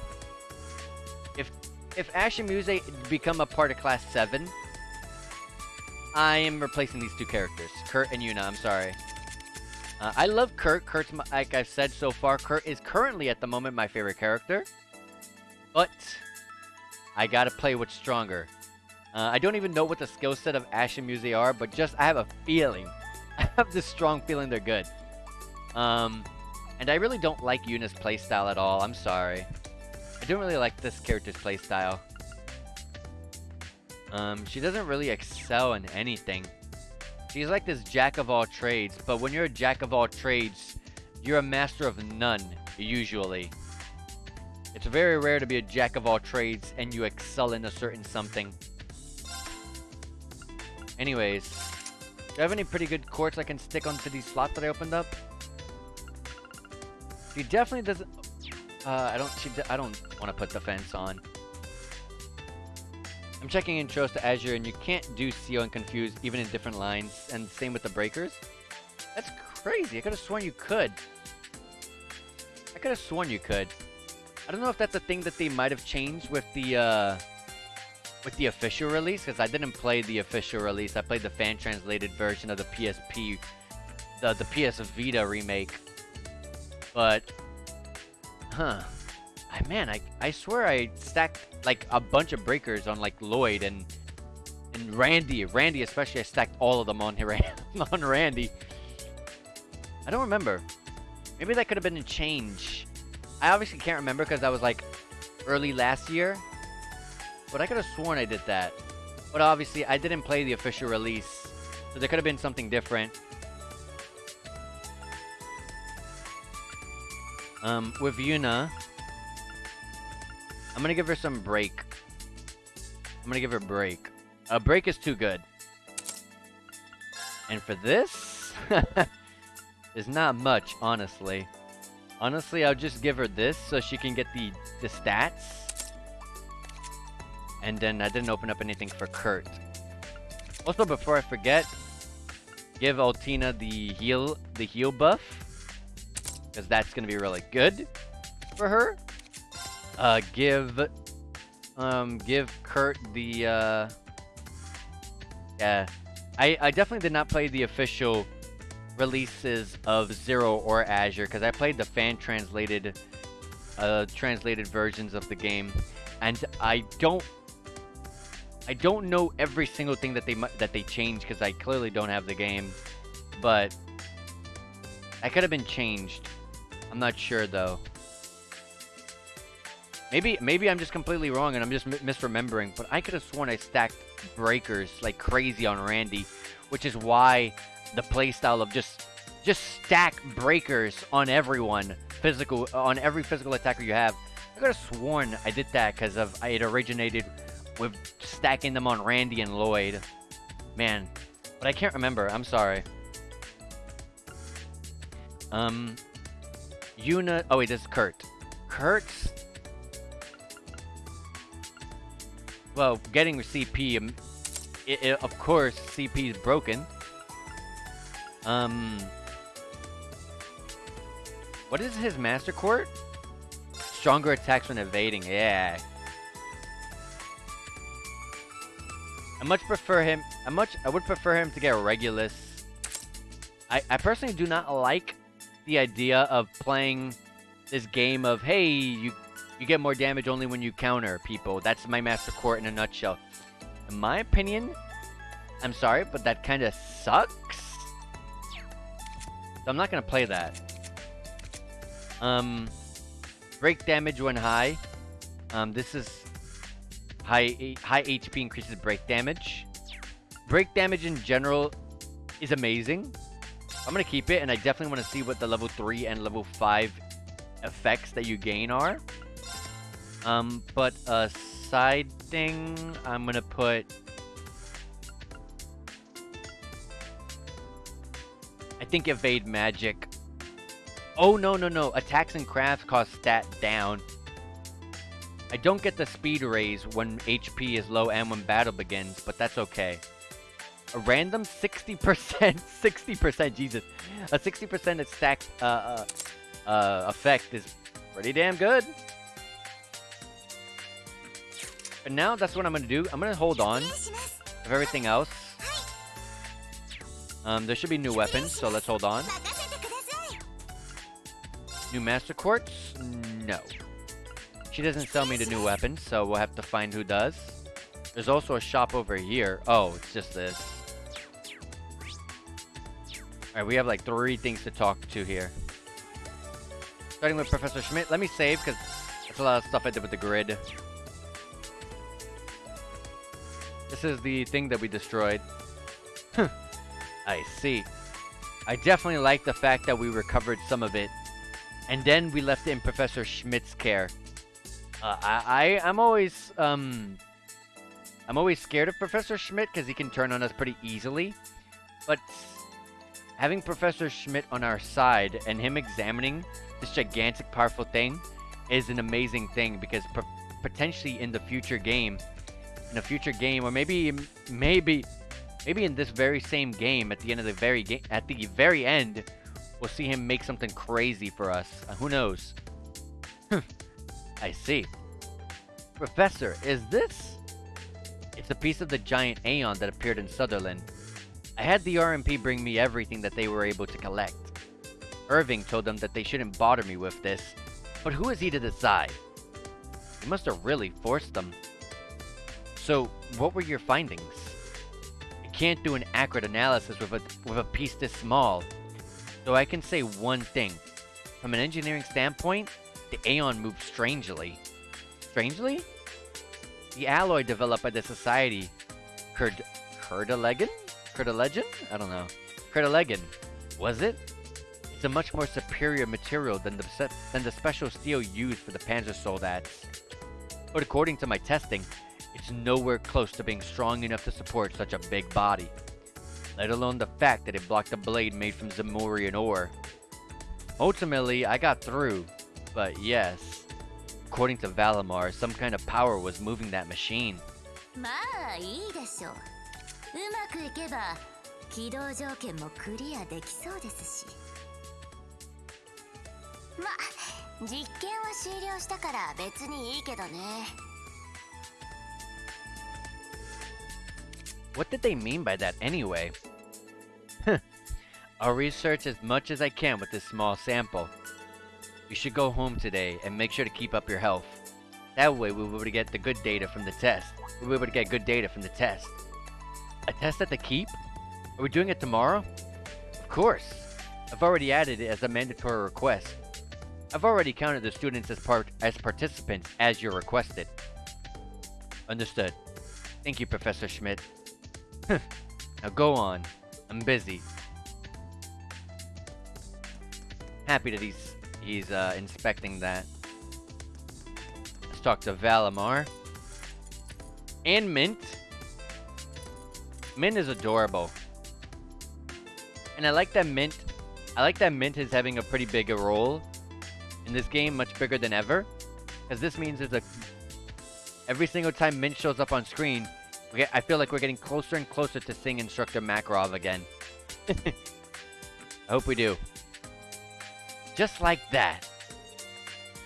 If Ash and Muse become a part of Class 7, I am replacing these 2 characters. Kurt and Yuna, I'm sorry. I love Kurt. Kurt's, like I've said so far, Kurt is currently at the moment my favorite character. But I gotta play what's stronger. I don't even know what the skill set of Ash and Muse are, but just I have a feeling. I have this strong feeling they're good. And I really don't like Yuna's playstyle at all. I'm sorry. I don't really like this character's playstyle. She doesn't really excel in anything. She's like this jack of all trades, but when you're a jack of all trades, you're a master of none, usually. It's very rare to be a jack of all trades and you excel in a certain something. Anyways, do you have any pretty good quartz I can stick onto these slots that I opened up? She definitely doesn't... I don't want to put defense on. I'm checking intros to Azure, and you can't do Seal and Confuse even in different lines, and same with the breakers. That's crazy. I could have sworn you could. I don't know if that's a thing that they might have changed with the official release, because I didn't play the official release. I played the fan-translated version of the PSP, the PS Vita remake. But, man, I swear I stacked like a bunch of breakers on like Lloyd and Randy. Randy especially, I stacked all of them on on Randy. I don't remember. Maybe that could have been a change. I obviously can't remember because that was like early last year. But I could have sworn I did that. But obviously I didn't play the official release, so there could have been something different. With Yuna, I'm gonna give her some break. I'm gonna give her break. A break is too good. And for this, is not much, honestly. Honestly, I'll just give her this so she can get the stats. And then I didn't open up anything for Kurt. Also, before I forget, give Altina the heal buff, because that's gonna be really good for her. Give Kurt the yeah. I definitely did not play the official releases of Zero or Azure, because I played the fan translated versions of the game, and I don't know every single thing that they changed, because I clearly don't have the game, but that could have been changed. I'm not sure though. Maybe I'm just completely wrong and I'm just misremembering, but I could have sworn I stacked breakers like crazy on Randy, which is why the playstyle of just stack breakers on everyone, on every physical attacker you have. I could have sworn I did that because it originated with stacking them on Randy and Lloyd. Man, but I can't remember. I'm sorry. Yuna. Oh wait, this is Kurt. Kurt's. Well, getting CP. Of course, CP is broken. What is his Master Court? Stronger attacks when evading. Yeah. I would prefer him to get Regulus. I personally do not like the idea of playing this game of, hey, you get more damage only when you counter people. That's my Master Court in a nutshell. In my opinion, I'm sorry, but that kind of sucks. So I'm not gonna play that. Break damage when high. This is high HP increases break damage. Break damage in general is amazing. I'm gonna keep it, and I definitely want to see what the level 3 and level 5 effects that you gain are. But a side thing, I'm gonna put. I think evade magic. Oh no. Attacks and crafts cost stat down. I don't get the speed raise when HP is low and when battle begins, but that's okay. A random 60%, 60%, Jesus. A 60% stack effect is pretty damn good. But now that's what I'm gonna do. I'm gonna hold on of everything else. There should be new weapons, so let's hold on. New Master Quartz? No. She doesn't sell me the new weapons, so we'll have to find who does. There's also a shop over here. Oh, it's just this. Alright, we have like 3 things to talk to here. Starting with Professor Schmidt. Let me save, because that's a lot of stuff I did with the grid. This is the thing that we destroyed. I see. I definitely like the fact that we recovered some of it, and then we left it in Professor Schmidt's care. I'm always scared of Professor Schmidt because he can turn on us pretty easily. But having Professor Schmidt on our side and him examining this gigantic, powerful thing is an amazing thing, because potentially in the future game, or maybe in this very same game, at the end of the very end, we'll see him make something crazy for us. Who knows? I see. Professor, is this? It's a piece of the giant Aeon that appeared in Sutherland. I had the RMP bring me everything that they were able to collect. Irving told them that they shouldn't bother me with this, but who is he to decide? He must have really forced them. So, what were your findings? I can't do an accurate analysis with a piece this small, so I can say one thing. From an engineering standpoint, the Aeon moves strangely. Strangely? The alloy developed by the Society, Curtilegan? I don't know. Curtilegan. Was it? It's a much more superior material than the special steel used for the Panzer Soldats. But according to my testing, it's nowhere close to being strong enough to support such a big body, let alone the fact that it blocked a blade made from Zamorian ore. Ultimately, I got through, but yes, according to Valimar, some kind of power was moving that machine. まあいいでしょう。うまくいけば起動条件もクリアできそうですし。まあ実験は終了したから別にいいけどね。What did they mean by that anyway? I'll research as much as I can with this small sample. You should go home today and make sure to keep up your health. That way we'll be able to get the good data from the test. We'll be able to get good data from the test. A test at the keep? Are we doing it tomorrow? Of course. I've already added it as a mandatory request. I've already counted the students as participants as you're requested. Understood. Thank you, Professor Schmidt. Now go on. I'm busy. Happy that he's inspecting that. Let's talk to Valimar. And Mint. Mint is adorable. And I like that Mint is having a pretty big role in this game, much bigger than ever. Because this means every single time Mint shows up on screen, I feel like we're getting closer and closer to seeing Instructor Makarov again. I hope we do. Just like that.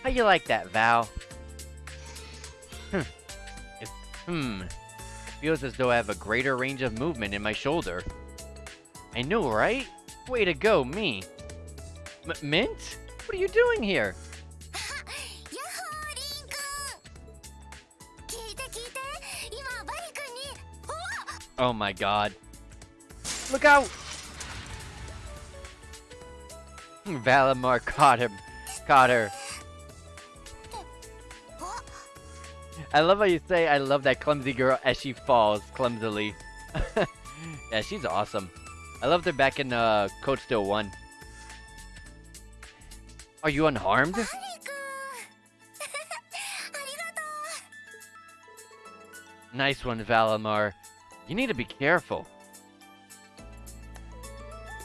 How you like that, Val? It feels as though I have a greater range of movement in my shoulder. I know, right? Way to go, me. Mint? What are you doing here? やっほーリンくん。聞いて聞いて。今バリ君に。おっ。 Oh my god. Look out! Valimar caught her. I love how you say, I love that clumsy girl as she falls clumsily. Yeah, she's awesome. I loved her back in Code Steel 1. Are you unharmed? バリ君。ありがとう。 Nice one, Valimar. You need to be careful.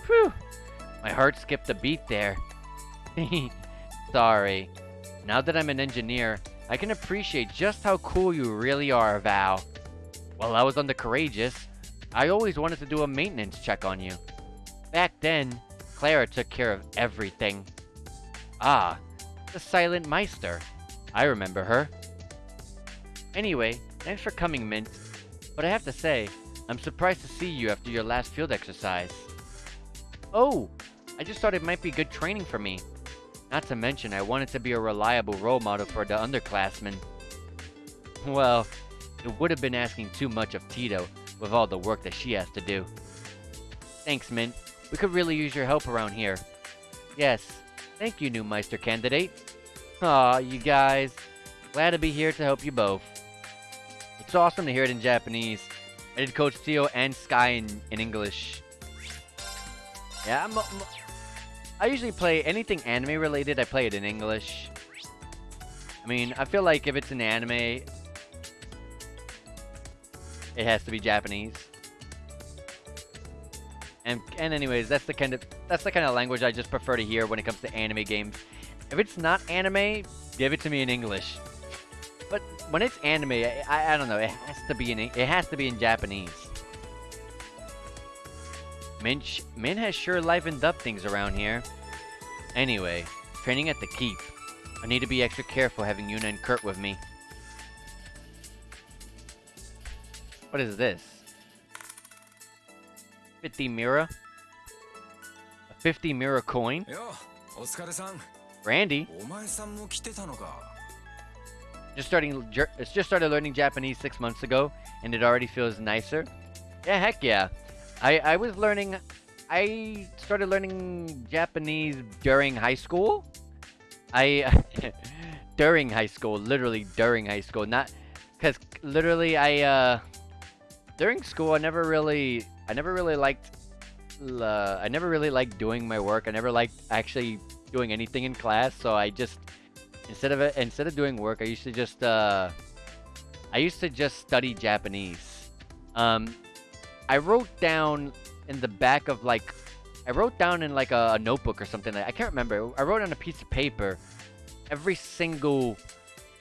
Whew. My heart skipped a beat there. Sorry. Now that I'm an engineer, I can appreciate just how cool you really are, Val. While I was on the Courageous, I always wanted to do a maintenance check on you. Back then, Clara took care of everything. Ah, the Silent Meister. I remember her. Anyway, thanks for coming, Mint. But I have to say, I'm surprised to see you after your last field exercise. Oh, I just thought it might be good training for me. Not to mention, I wanted to be a reliable role model for the underclassmen. Well, it would have been asking too much of Tito with all the work that she has to do. Thanks, Mint. We could really use your help around here. Yes, thank you, new Meister candidate. Aw, you guys. Glad to be here to help you both. It's awesome to hear it in Japanese. I did Coach Tio and Sky in English. Yeah, I usually play anything anime related, I play it in English. I mean, I feel like if it's an anime, it has to be Japanese. And anyways, that's the kind of language I just prefer to hear when it comes to anime games. If it's not anime, give it to me in English. But when it's anime, I don't know, it has to be in Japanese. Min has sure livened up things around here. Anyway, training at the keep. I need to be extra careful having Yuna and Kurt with me. What is this? 50 Mira? A 50 Mira coin? よ、お疲れさん。 Randy? お前さんも来てたのか。 Just started learning Japanese 6 months ago, and it already feels nicer. Yeah, heck yeah. I started learning Japanese during high school. During high school, literally during high school, not because literally during school I never really liked I never really liked doing my work. I never liked actually doing anything in class. So I just instead of doing work, I used to just study Japanese. I wrote down in the back of like I wrote down in like a notebook or something. I can't remember. I wrote on a piece of paper every single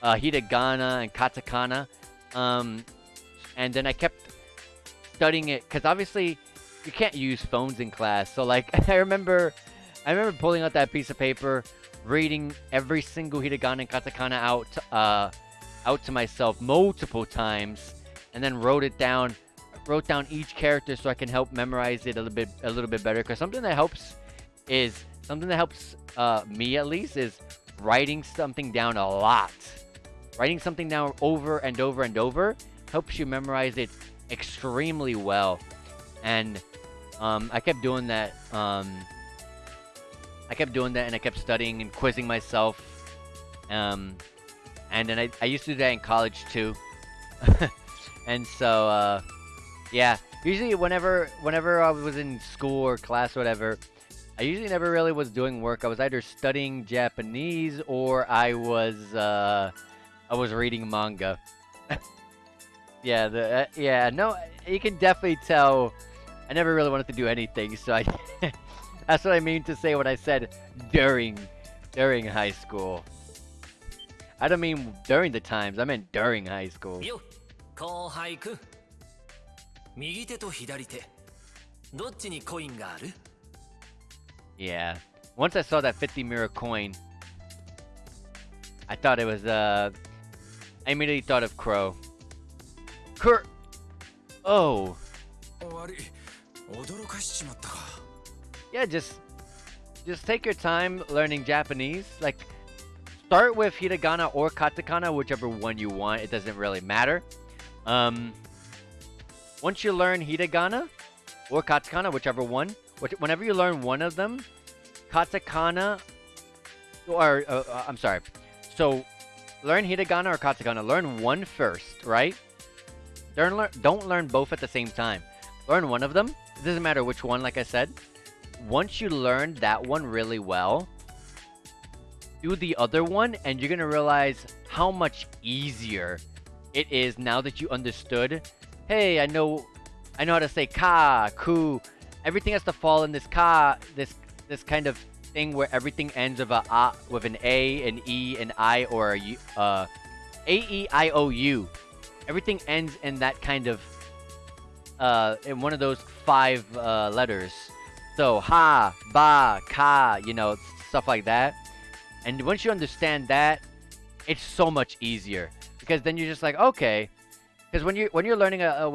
hiragana and katakana, and then I kept studying it because obviously you can't use phones in class. So like I remember pulling out that piece of paper, reading every single hiragana and katakana out to myself multiple times, and then wrote down each character so I can help memorize it a little bit better. Because something that helps me at least is writing something down a lot. Writing something down over and over and over helps you memorize it extremely well. And I kept doing that. And I kept studying and quizzing myself. And then I used to do that in college too. And so yeah, usually whenever I was in school or class or whatever, I usually never really was doing work. I was either studying Japanese or I was reading manga. Yeah, no, you can definitely tell I never really wanted to do anything. So that's what I mean to say when I said during high school. I don't mean during the times. I meant during high school. よ、後輩くん。右手と左手、どっちにコインがある？ Yeah. Once I saw that 50 mirror coin, I thought it was I immediately thought of Crow. Oh. 悪い、驚かしちまったか。Yeah, just take your time learning Japanese. Like, start with hiragana or katakana, whichever one you want. It doesn't really matter. Once you learn hiragana or katakana, whichever one, whenever you learn one of them, katakana, or I'm sorry. So, learn hiragana or katakana. Learn one first, right? Don't learn both at the same time. Learn one of them. It doesn't matter which one, like I said. Once you learn that one really well, do the other one, and you're gonna realize how much easier it is now that you understood. Hey, I know how to say ka, ku. Everything has to fall in this ka, this kind of thing where everything ends with an A, an E, an I, or a U, A, E, I, O, U. Everything ends in that kind of in one of those 5 letters. So ha, ba, ka, stuff like that. And once you understand that, it's so much easier because then you're just like, okay. Because when you're learning a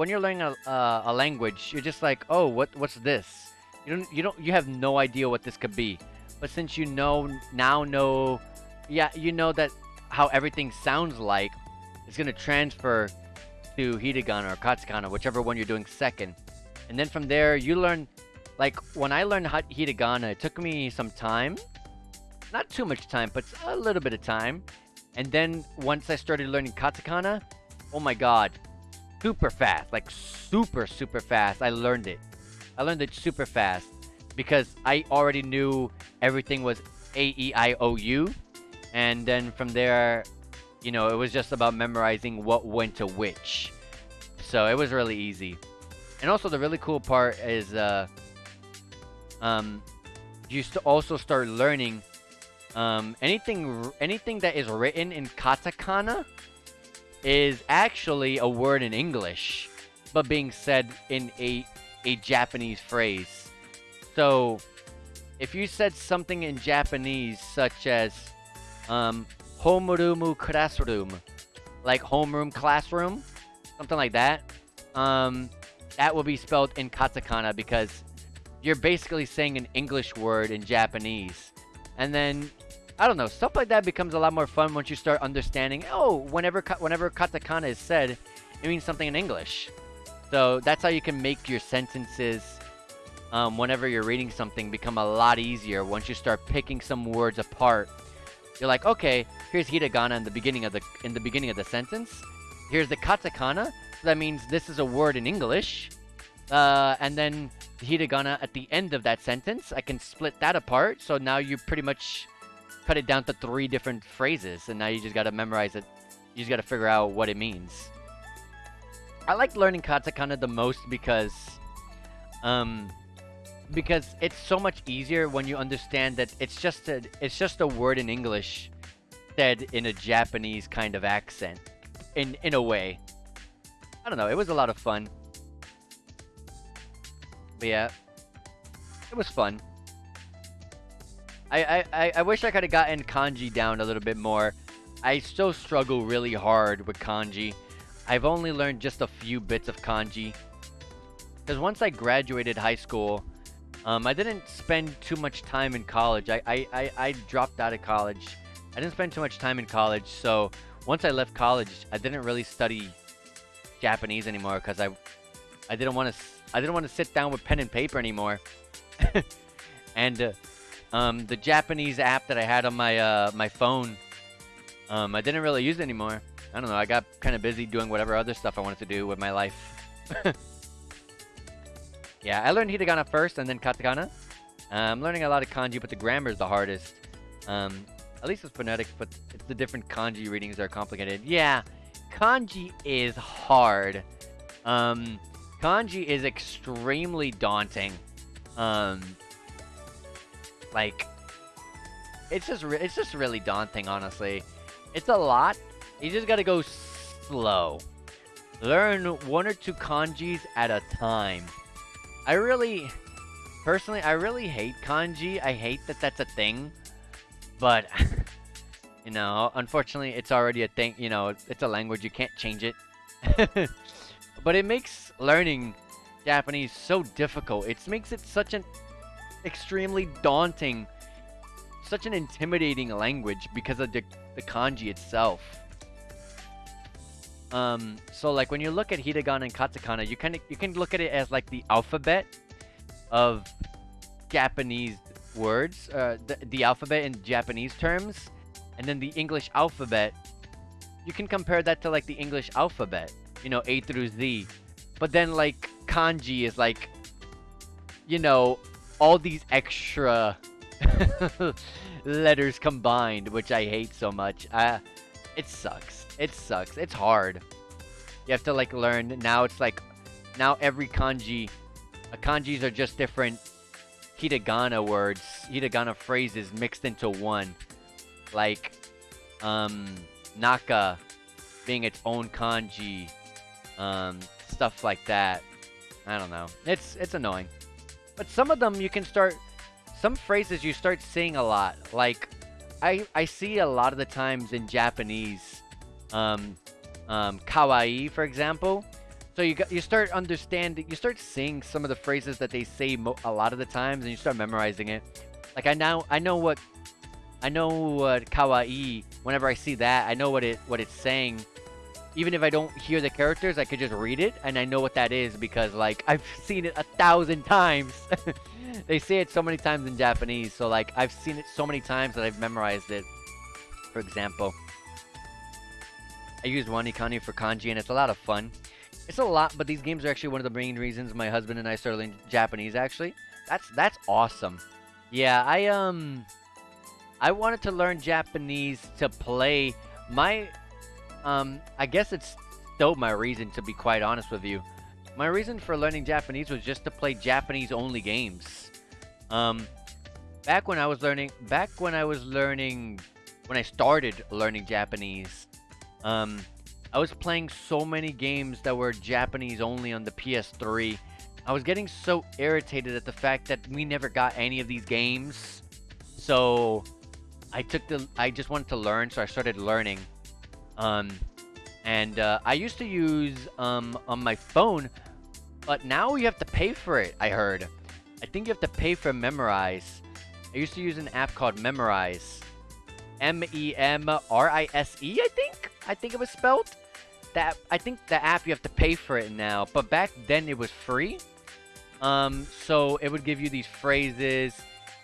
language, you're just like, oh, what's this? You have no idea what this could be. But since you know that how everything sounds like, it's gonna transfer to hiragana or katakana, whichever one you're doing second. And then from there, you learn. Like when I learned hiragana, it took me some time. Not too much time, but a little bit of time. And then once I started learning katakana, oh my god, super fast, like super fast. I learned it super fast because I already knew everything was A, E, I, O, U. And then from there, it was just about memorizing what went to which. So it was really easy. And also the really cool part is you also start learning anything that is written in katakana is actually a word in English, but being said in a Japanese phrase. So, if you said something in Japanese, such as homeroom classroom, like homeroom classroom, something like that, that will be spelled in katakana because you're basically saying an English word in Japanese. And then, I don't know, stuff like that becomes a lot more fun once you start understanding, oh, whenever katakana is said, it means something in English. So that's how you can make your sentences, whenever you're reading something, become a lot easier once you start picking some words apart. You're like, okay, here's hiragana in the beginning of the sentence. Here's the katakana. So that means this is a word in English. And then hiragana at the end of that sentence, I can split that apart. So now you pretty much cut it down to 3 different phrases, and now you just gotta memorize it. You just gotta figure out what it means. I like learning katakana the most because it's so much easier when you understand that it's just a word in English said in a Japanese kind of accent, in a way. I don't know. It was a lot of fun. But yeah, it was fun. I wish I could have gotten kanji down a little bit more. I still struggle really hard with kanji. I've only learned just a few bits of kanji. Because once I graduated high school, I didn't spend too much time in college. I dropped out of college. I didn't spend too much time in college, so once I left college, I didn't really study Japanese anymore because I didn't want to sit down with pen and paper anymore. And the Japanese app that I had on my phone, I didn't really use it anymore. I don't know. I got kind of busy doing whatever other stuff I wanted to do with my life. Yeah, I learned hiragana first and then katakana. I'm learning a lot of kanji, but the grammar is the hardest. At least it's phonetic, but it's the different kanji readings that are complicated. Yeah, kanji is hard. Kanji is extremely daunting. Like, it's just really daunting, honestly. It's a lot. You just gotta go slow. Learn 1 or 2 kanjis at a time. Personally, I really hate kanji. I hate that that's a thing. But, you know, unfortunately, it's already a thing. You know, it's a language. You can't change it. But it makes learning Japanese so difficult. It makes it such an extremely daunting, such an intimidating language because of the kanji itself. So like when you look at hiragana and katakana, you can look at it as like the alphabet of Japanese words, the alphabet in Japanese terms, and then the English alphabet. You can compare that to like the English alphabet, you know, A through Z. But then like kanji is like, you know, all these extra letters combined, which I hate so much. It sucks. It sucks. It's hard. You have to like learn. Now it's like, now every kanjis are just different hiragana words, hiragana phrases mixed into one. Like, naka being its own kanji, stuff like that. I don't know. It's annoying. But some of them some phrases you start saying a lot. Like, I see a lot of the times in Japanese, kawaii, for example. So you start seeing some of the phrases that they say a lot of the times, and you start memorizing it. Like I know what kawaii. Whenever I see that, I know what it's saying. Even if I don't hear the characters, I could just read it, and I know what that is because like I've seen it 1,000 times. They say it so many times in Japanese, so like I've seen it so many times that I've memorized it. For example, I use Wanikani for kanji, and it's a lot of fun. It's a lot, but these games are actually one of the main reasons my husband and I started learning Japanese. Actually, that's awesome. Yeah, I wanted to learn Japanese to play my. I guess it's still my reason, to be quite honest with you. My reason for learning Japanese was just to play Japanese-only games. Back when I started learning Japanese, I was playing so many games that were Japanese-only on the PS3. I was getting so irritated at the fact that we never got any of these games. So I just wanted to learn, so I started learning. I used to use on my phone, but now you have to pay for it, I heard. I think you have to pay for Memrise. I used to use an app called Memrise. Memrise, I think it was spelled. I think the app you have to pay for it now, but back then it was free. So it would give you these phrases,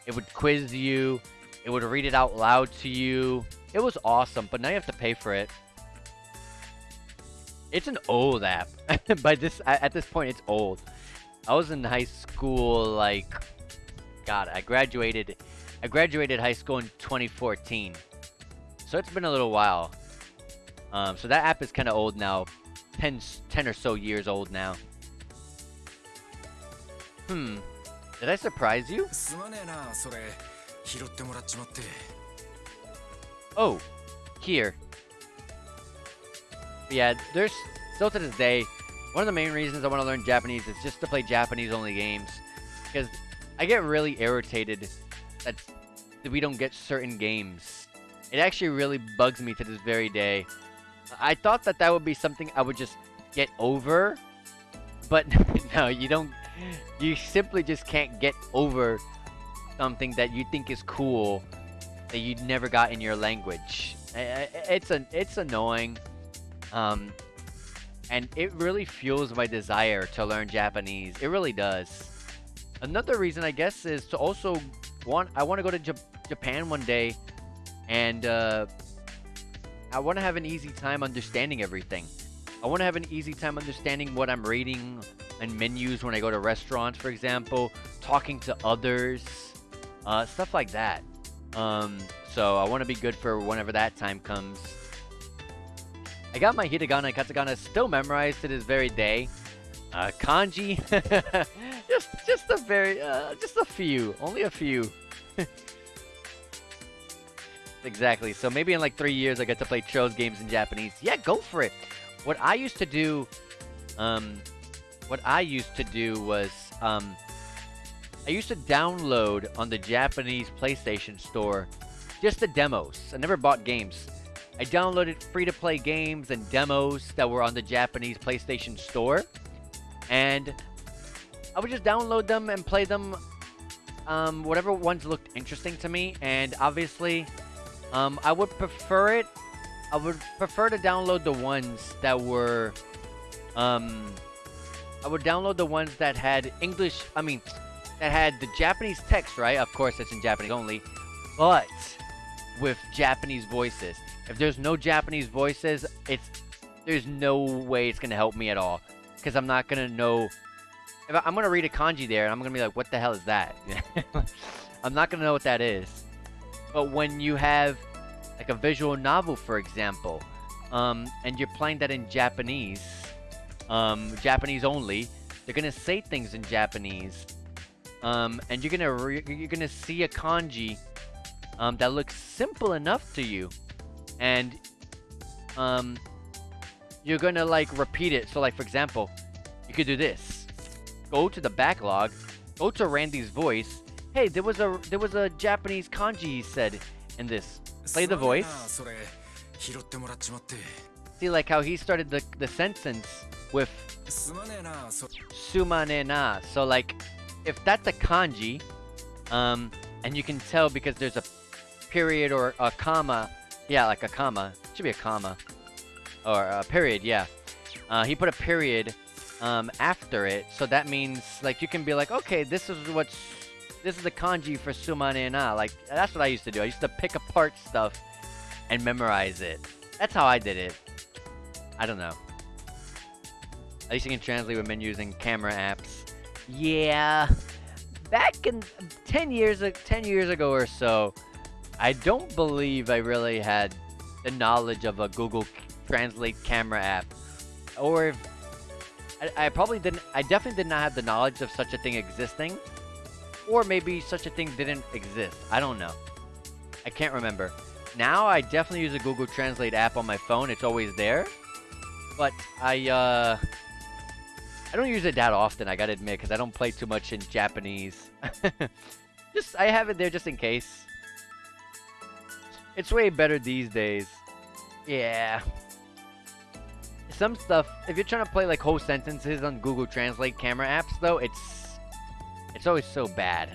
it would quiz you, it would read it out loud to you. It was awesome, but now you have to pay for it. It's an old app. At this point, it's old. I was in high school, like, God, I graduated high school in 2014. So it's been a little while. So that app is kind of old now. 10 or so years old now. Did I surprise you? すまねえな、それ拾ってもらっちまって。 Oh, here. But yeah, there's still to this day, one of the main reasons I want to learn Japanese is just to play Japanese only games. Because I get really irritated that we don't get certain games. It actually really bugs me to this very day. I thought that would be something I would just get over. But no, you don't. You simply just can't get over something that you think is cool that you never got in your language. It's annoying. And it really fuels my desire to learn Japanese. It really does. Another reason, I guess, is to also I want to go to Japan one day, and I want to have an easy time understanding everything. I want to have an easy time understanding what I'm reading and menus when I go to restaurants, for example, talking to others, stuff like that. So I want to be good for whenever that time comes. I got my hiragana and katakana still memorized to this very day. Kanji, just a few, only a few. Exactly. So maybe in like 3 years I get to play Tro's games in Japanese. Yeah, go for it. What I used to do was I used to download on the Japanese PlayStation Store just the demos. I never bought games. I downloaded free-to-play games and demos that were on the Japanese PlayStation Store, and I would just download them and play them, whatever ones looked interesting to me. And obviously, I would prefer to download the ones that were, I would download the ones that had English, that had the Japanese text, right? Of course, it's in Japanese only, but with Japanese voices. If there's no Japanese voices, there's no way it's gonna help me at all, because I'm not gonna know. If I'm gonna read a kanji there, and I'm gonna be like, "What the hell is that?" I'm not gonna know what that is. But when you have like a visual novel, for example, and you're playing that in Japanese, Japanese only, they're gonna say things in Japanese, and you're gonna see a kanji that looks simple enough to you, and you're gonna like repeat it. So like, for example, you could do this: go to the backlog, go to Randy's voice. Hey, there was a Japanese kanji he said in this. Play the voice. See, like how he started the sentence with sumane na. So like, if that's a kanji, and you can tell because there's a period or a comma. Yeah, like a comma. It should be a comma. Or a period, yeah. He put a period after it. So that means, like, you can be like, okay, this is the kanji for sumane na. Like, that's what I used to do. I used to pick apart stuff and memorize it. That's how I did it. I don't know. At least you can translate with menus and camera apps. Yeah. Back in 10 years ago or so, I don't believe I really had the knowledge of a Google Translate camera app. Or if I definitely did not have the knowledge of such a thing existing. Or maybe such a thing didn't exist. I don't know. I can't remember. Now I definitely use a Google Translate app on my phone. It's always there. But I don't use it that often, I gotta admit, because I don't play too much in Japanese. I have it there just in case. It's way better these days. Yeah. Some stuff, if you're trying to play like whole sentences on Google Translate camera apps, though, it's always so bad.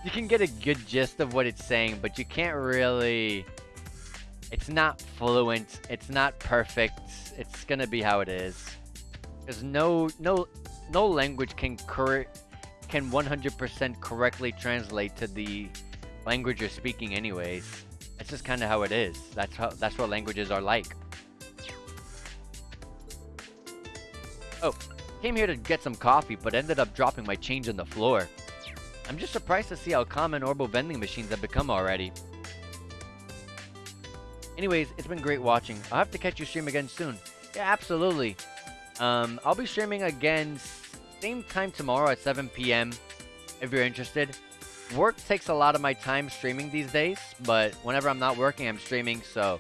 You can get a good gist of what it's saying, but you can't really. It's not fluent. It's not perfect. It's gonna be how it is. Because no language can 100% correctly translate to the language you're speaking anyways. That's just kind of how it is. That's what languages are like. Oh, Came here to get some coffee, but ended up dropping my change on the floor. I'm just surprised to see how common Orbo vending machines have become already. Anyways, it's been great watching. I'll have to catch you stream again soon. Yeah, absolutely. I'll be streaming again same time tomorrow at 7 p.m. if you're interested. Work takes a lot of my time streaming these days, but whenever I'm not working, I'm streaming. So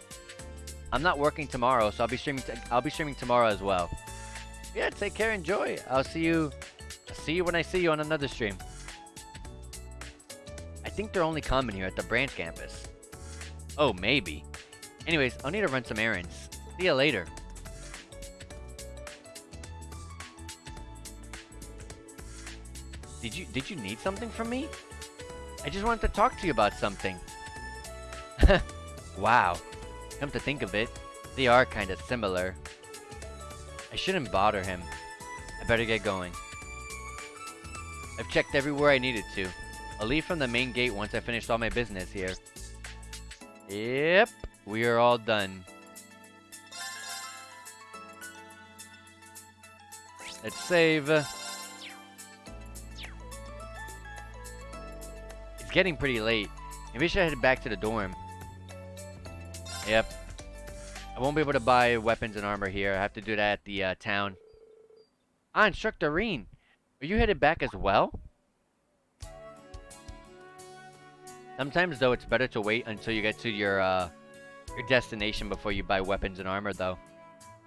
I'm not working tomorrow, so I'll be streaming tomorrow as well. Yeah, take care, enjoy. I'll see you when I see you on another stream. I think they're only common here at the branch campus. Oh, maybe. Anyways, I'll need to run some errands. See you later. Did you need something from me? I just wanted to talk to you about something. Wow. Come to think of it, they are kind of similar. I shouldn't bother him. I better get going. I've checked everywhere I needed to. I'll leave from the main gate once I finished all my business here. Yep, we are all done. Let's save. It's getting pretty late. Maybe I should head back to the dorm. Yep. I won't be able to buy weapons and armor here. I have to do that at the town. Ah, Instructor Reen. Are you headed back as well? Sometimes, though, it's better to wait until you get to your destination before you buy weapons and armor, though.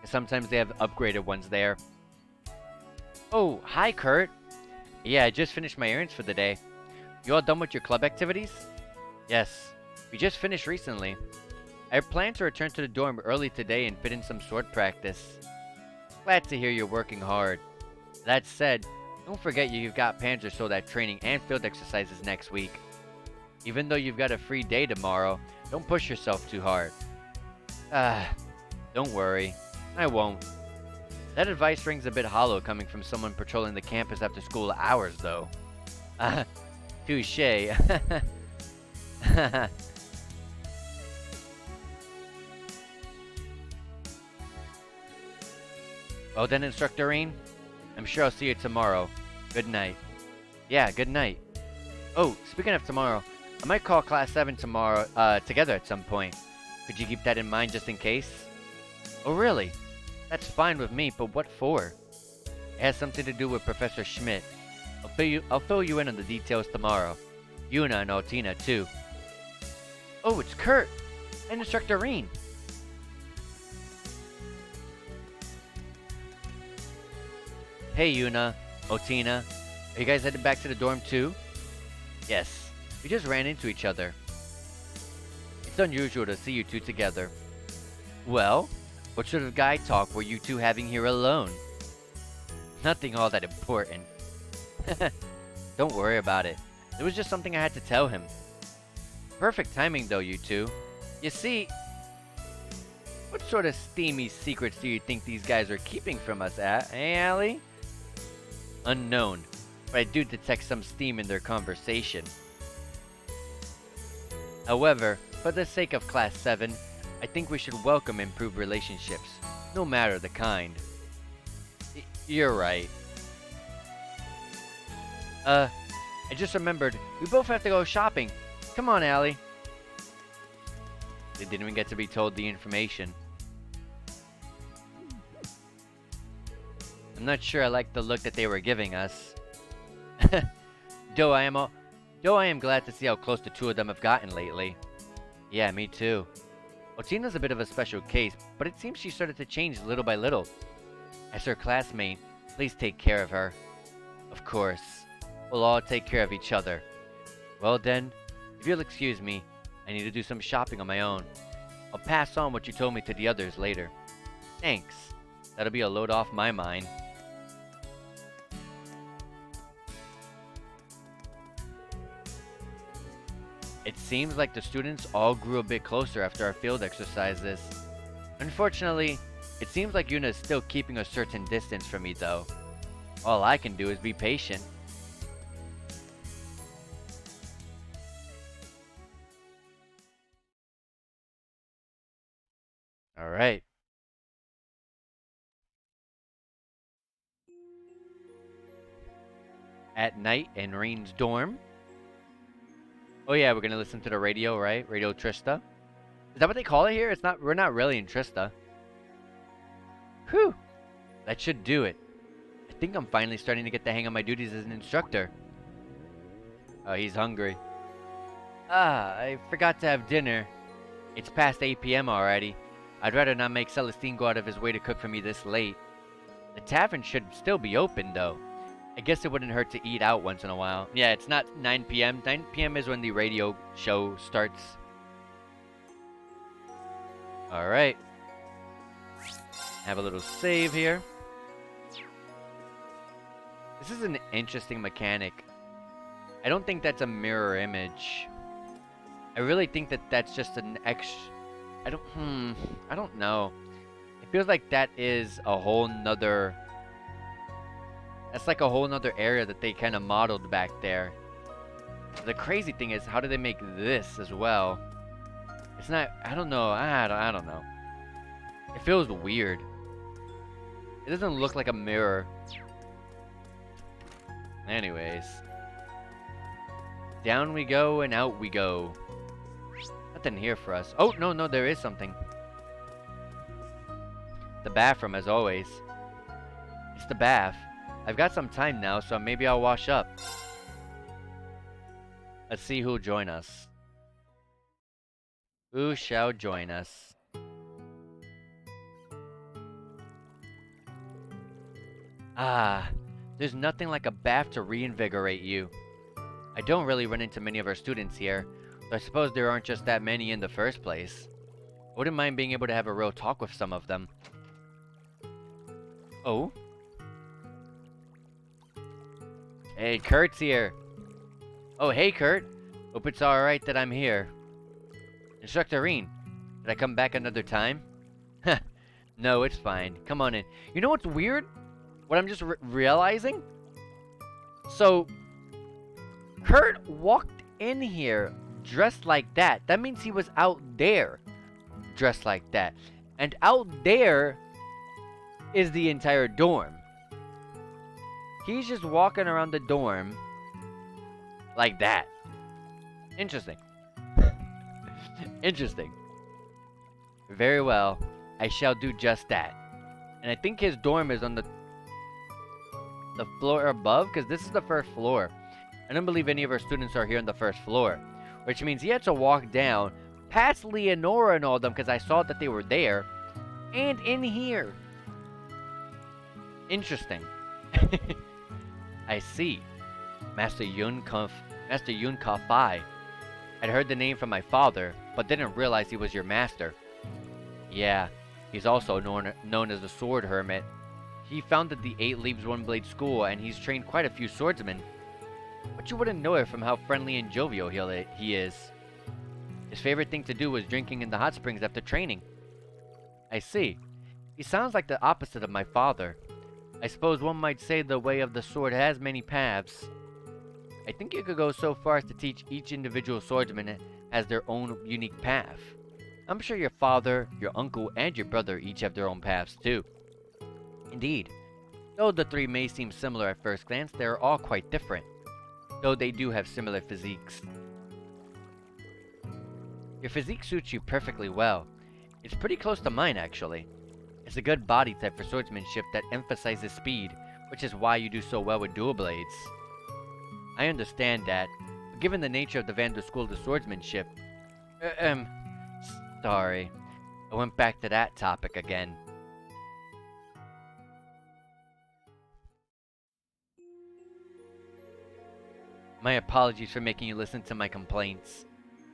Sometimes they have upgraded ones there. Oh, hi, Kurt. Yeah, I just finished my errands for the day. You all done with your club activities? Yes, we just finished recently. I plan to return to the dorm early today and fit in some sword practice. Glad to hear you're working hard. That said, don't forget you've got Panzer Soldat training and field exercises next week. Even though you've got a free day tomorrow, don't push yourself too hard. Don't worry. I won't. That advice rings a bit hollow coming from someone patrolling the campus after school hours, though. Touché. Well then, Instructor Reen, I'm sure I'll see you tomorrow. Good night. Yeah, good night. Oh, speaking of tomorrow, I might call Class 7 tomorrow, together at some point. Could you keep that in mind just in case? Oh, really? That's fine with me, but what for? It has something to do with Professor Schmidt. I'll fill you in on the details tomorrow. Yuna and Altina, too. Oh, it's Kurt! And Instructor Reen! Hey, Yuna, Altina. Are you guys headed back to the dorm, too? Yes. We just ran into each other. It's unusual to see you two together. Well, what sort of guy talk were you two having here alone? Nothing all that important. Don't worry about it. It was just something I had to tell him. Perfect timing though, you two. You see, what sort of steamy secrets do you think these guys are keeping from us, Allie? Unknown, but I do detect some steam in their conversation. However, for the sake of Class 7, I think we should welcome improved relationships, no matter the kind. You're right. I just remembered, we both have to go shopping. Come on, Allie. They didn't even get to be told the information. I'm not sure I like the look that they were giving us. Though I am glad to see how close the two of them have gotten lately. Yeah, me too. Otina's a bit of a special case, but it seems she started to change little by little. As her classmate, please take care of her. Of course. We'll all take care of each other. Well then, if you'll excuse me, I need to do some shopping on my own. I'll pass on what you told me to the others later. Thanks. That'll be a load off my mind. It seems like the students all grew a bit closer after our field exercises. Unfortunately, it seems like Yuna is still keeping a certain distance from me though. All I can do is be patient. Alright. at night in Rain's dorm. Oh yeah, we're gonna listen to the radio, right? Radio Trista. Is that what they call it here? It's not. We're not really in Trista. Whew. That should do it. I think I'm finally starting to get the hang of my duties as an instructor. Oh, he's hungry. Ah, I forgot to have dinner. It's past 8 p.m. already. I'd rather not make Celestine go out of his way to cook for me this late. The tavern should still be open, though. I guess it wouldn't hurt to eat out once in a while. Yeah, it's not 9 p.m. 9 p.m. is when the radio show starts. Alright. Have a little save here. This is an interesting mechanic. I don't think that's a mirror image. I really think that that's just an I don't know. It feels like that is a whole nother... That's like a whole nother area that they kind of modeled back there. The crazy thing is, how do they make this as well? It's not... I don't know. I don't know. It feels weird. It doesn't look like a mirror. Anyways. Down we go and out we go. Nothing here for us. Oh, no, there is something. The bathroom, as always. It's the bath. I've got some time now, so maybe I'll wash up. Let's see who'll join us. Who shall join us? Ah, there's nothing like a bath to reinvigorate you. I don't really run into many of our students here, so I suppose there aren't just that many in the first place. I wouldn't mind being able to have a real talk with some of them. Oh? Hey, Kurt's here. Oh, hey, Kurt. Hope it's alright that I'm here. Instructor Reen, did I come back another time? Heh, no, it's fine. Come on in. You know what's weird? What I'm just realizing? So, Kurt walked in here dressed like that. That means he was out there dressed like that. And out there is the entire dorm. He's just walking around the dorm like that. Interesting. Interesting. Very well. I shall do just that. And I think his dorm is on the floor above, because this is the first floor. I don't believe any of our students are here on the first floor, which means he had to walk down past Leonora and all of them, because I saw that they were there, and in here. Interesting. I see. Master Yun Ka-Fai. I'd heard the name from my father, but didn't realize he was your master. Yeah, he's also known as the Sword Hermit. He founded the 8 Leaves One Blade School, and he's trained quite a few swordsmen. But you wouldn't know it from how friendly and jovial he is. His favorite thing to do was drinking in the hot springs after training. I see. He sounds like the opposite of my father. I suppose one might say the way of the sword has many paths. I think you could go so far as to teach each individual swordsman has their own unique path. I'm sure your father, your uncle, and your brother each have their own paths too. Indeed. Though the 3 may seem similar at first glance, they are all quite different. Though they do have similar physiques. Your physique suits you perfectly well. It's pretty close to mine, actually. It's a good body type for swordsmanship that emphasizes speed, which is why you do so well with dual blades. I understand that, but given the nature of the Vandal School of Swordsmanship... sorry. I went back to that topic again. My apologies for making you listen to my complaints.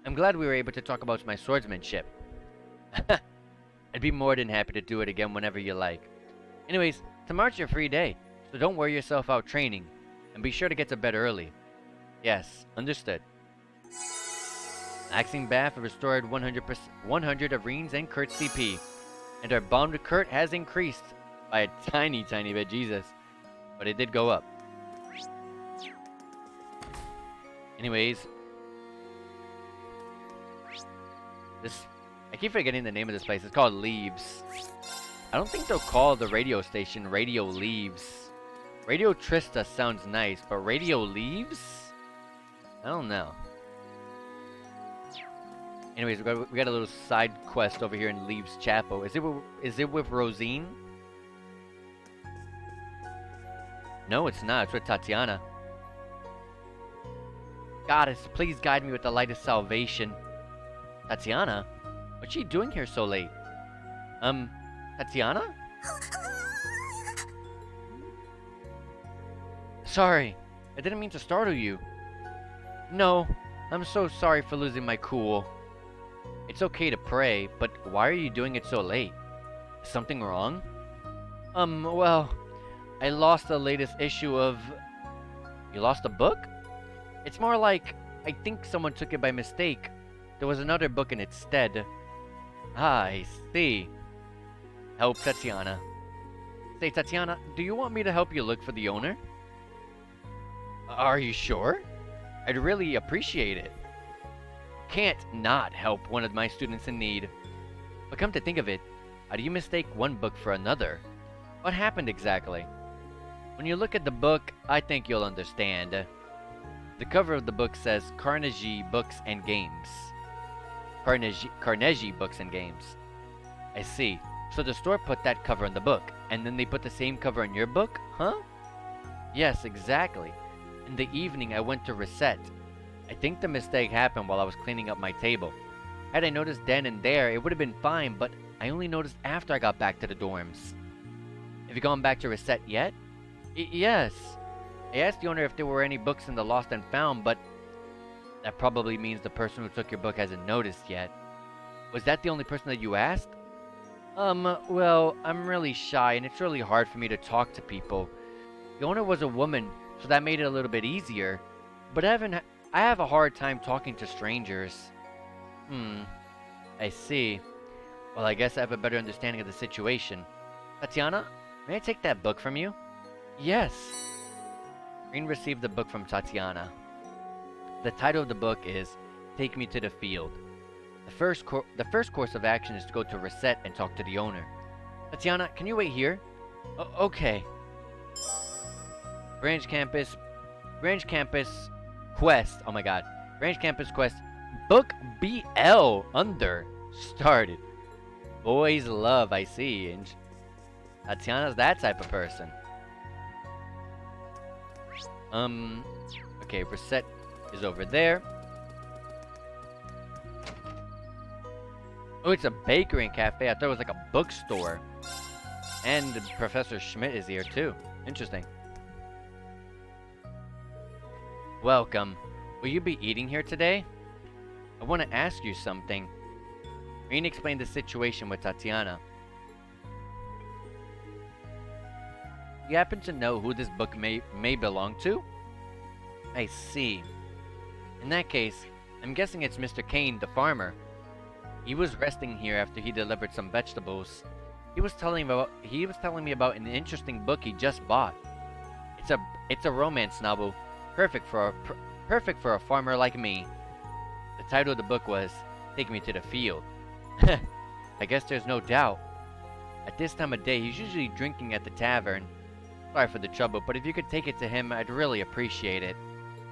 I'm glad we were able to talk about my swordsmanship. I'd be more than happy to do it again whenever you like. Anyways, tomorrow's your free day, so don't wear yourself out training, and be sure to get to bed early. Yes, understood. Axing Bath restored 100 of Reen's and Kurt's CP, and our bond with Kurt has increased by a tiny bit, Jesus. But it did go up. Anyways, I keep forgetting the name of this place. It's called Leaves. I don't think they'll call the radio station Radio Leaves. Radio Trista sounds nice, but Radio Leaves? I don't know. Anyways, we got a little side quest over here in Leaves Chapel. Is it with Rosine? No, it's not. It's with Tatiana. Goddess, please guide me with the light of salvation. Tatiana? What's she doing here so late? Tatiana? Sorry, I didn't mean to startle you. No, I'm so sorry for losing my cool. It's okay to pray, but why are you doing it so late? Is something wrong? Well, I lost the latest issue of... You lost a book? It's more like, I think someone took it by mistake. There was another book in its stead. Ah, I see. Help Tatiana. Say, Tatiana, do you want me to help you look for the owner? Are you sure? I'd really appreciate it. Can't not help one of my students in need. But come to think of it, how do you mistake one book for another? What happened exactly? When you look at the book, I think you'll understand. The cover of the book says Carnegie Books and Games. Carnegie Books and Games. I see. So the store put that cover on the book, and then they put the same cover on your book, huh? Yes, exactly. In the evening, I went to reset. I think the mistake happened while I was cleaning up my table. Had I noticed then and there, it would have been fine, but I only noticed after I got back to the dorms. Have you gone back to reset yet? Yes. I asked the owner if there were any books in the lost and found, but that probably means the person who took your book hasn't noticed yet. Was that the only person that you asked? Well, I'm really shy and it's really hard for me to talk to people. The owner was a woman, so that made it a little bit easier, but I have a hard time talking to strangers. I see. Well, I guess I have a better understanding of the situation. Tatiana, may I take that book from you? Yes. Green received the book from Tatiana. The title of the book is Take Me to the Field. The first course of action is to go to Reset and talk to the owner. Tatiana, can you wait here? Okay. Branch Campus Quest. Oh my god. Branch Campus Quest. Book BL under started. Boys love, I see. And Tatiana's that type of person. Okay, Reset is over there. Oh, it's a bakery and cafe. I thought it was like a bookstore. And Professor Schmidt is here too. Interesting. Welcome. Will you be eating here today? I want to ask you something. Reen explained the situation with Tatiana. You happen to know who this book may belong to? I see. In that case, I'm guessing it's Mr. Kane, the farmer. He was resting here after he delivered some vegetables. He was telling me about an interesting book he just bought. It's a romance novel, perfect for a farmer like me. The title of the book was Take Me to the Field. I guess there's no doubt. At this time of day, he's usually drinking at the tavern. Sorry for the trouble, but if you could take it to him, I'd really appreciate it.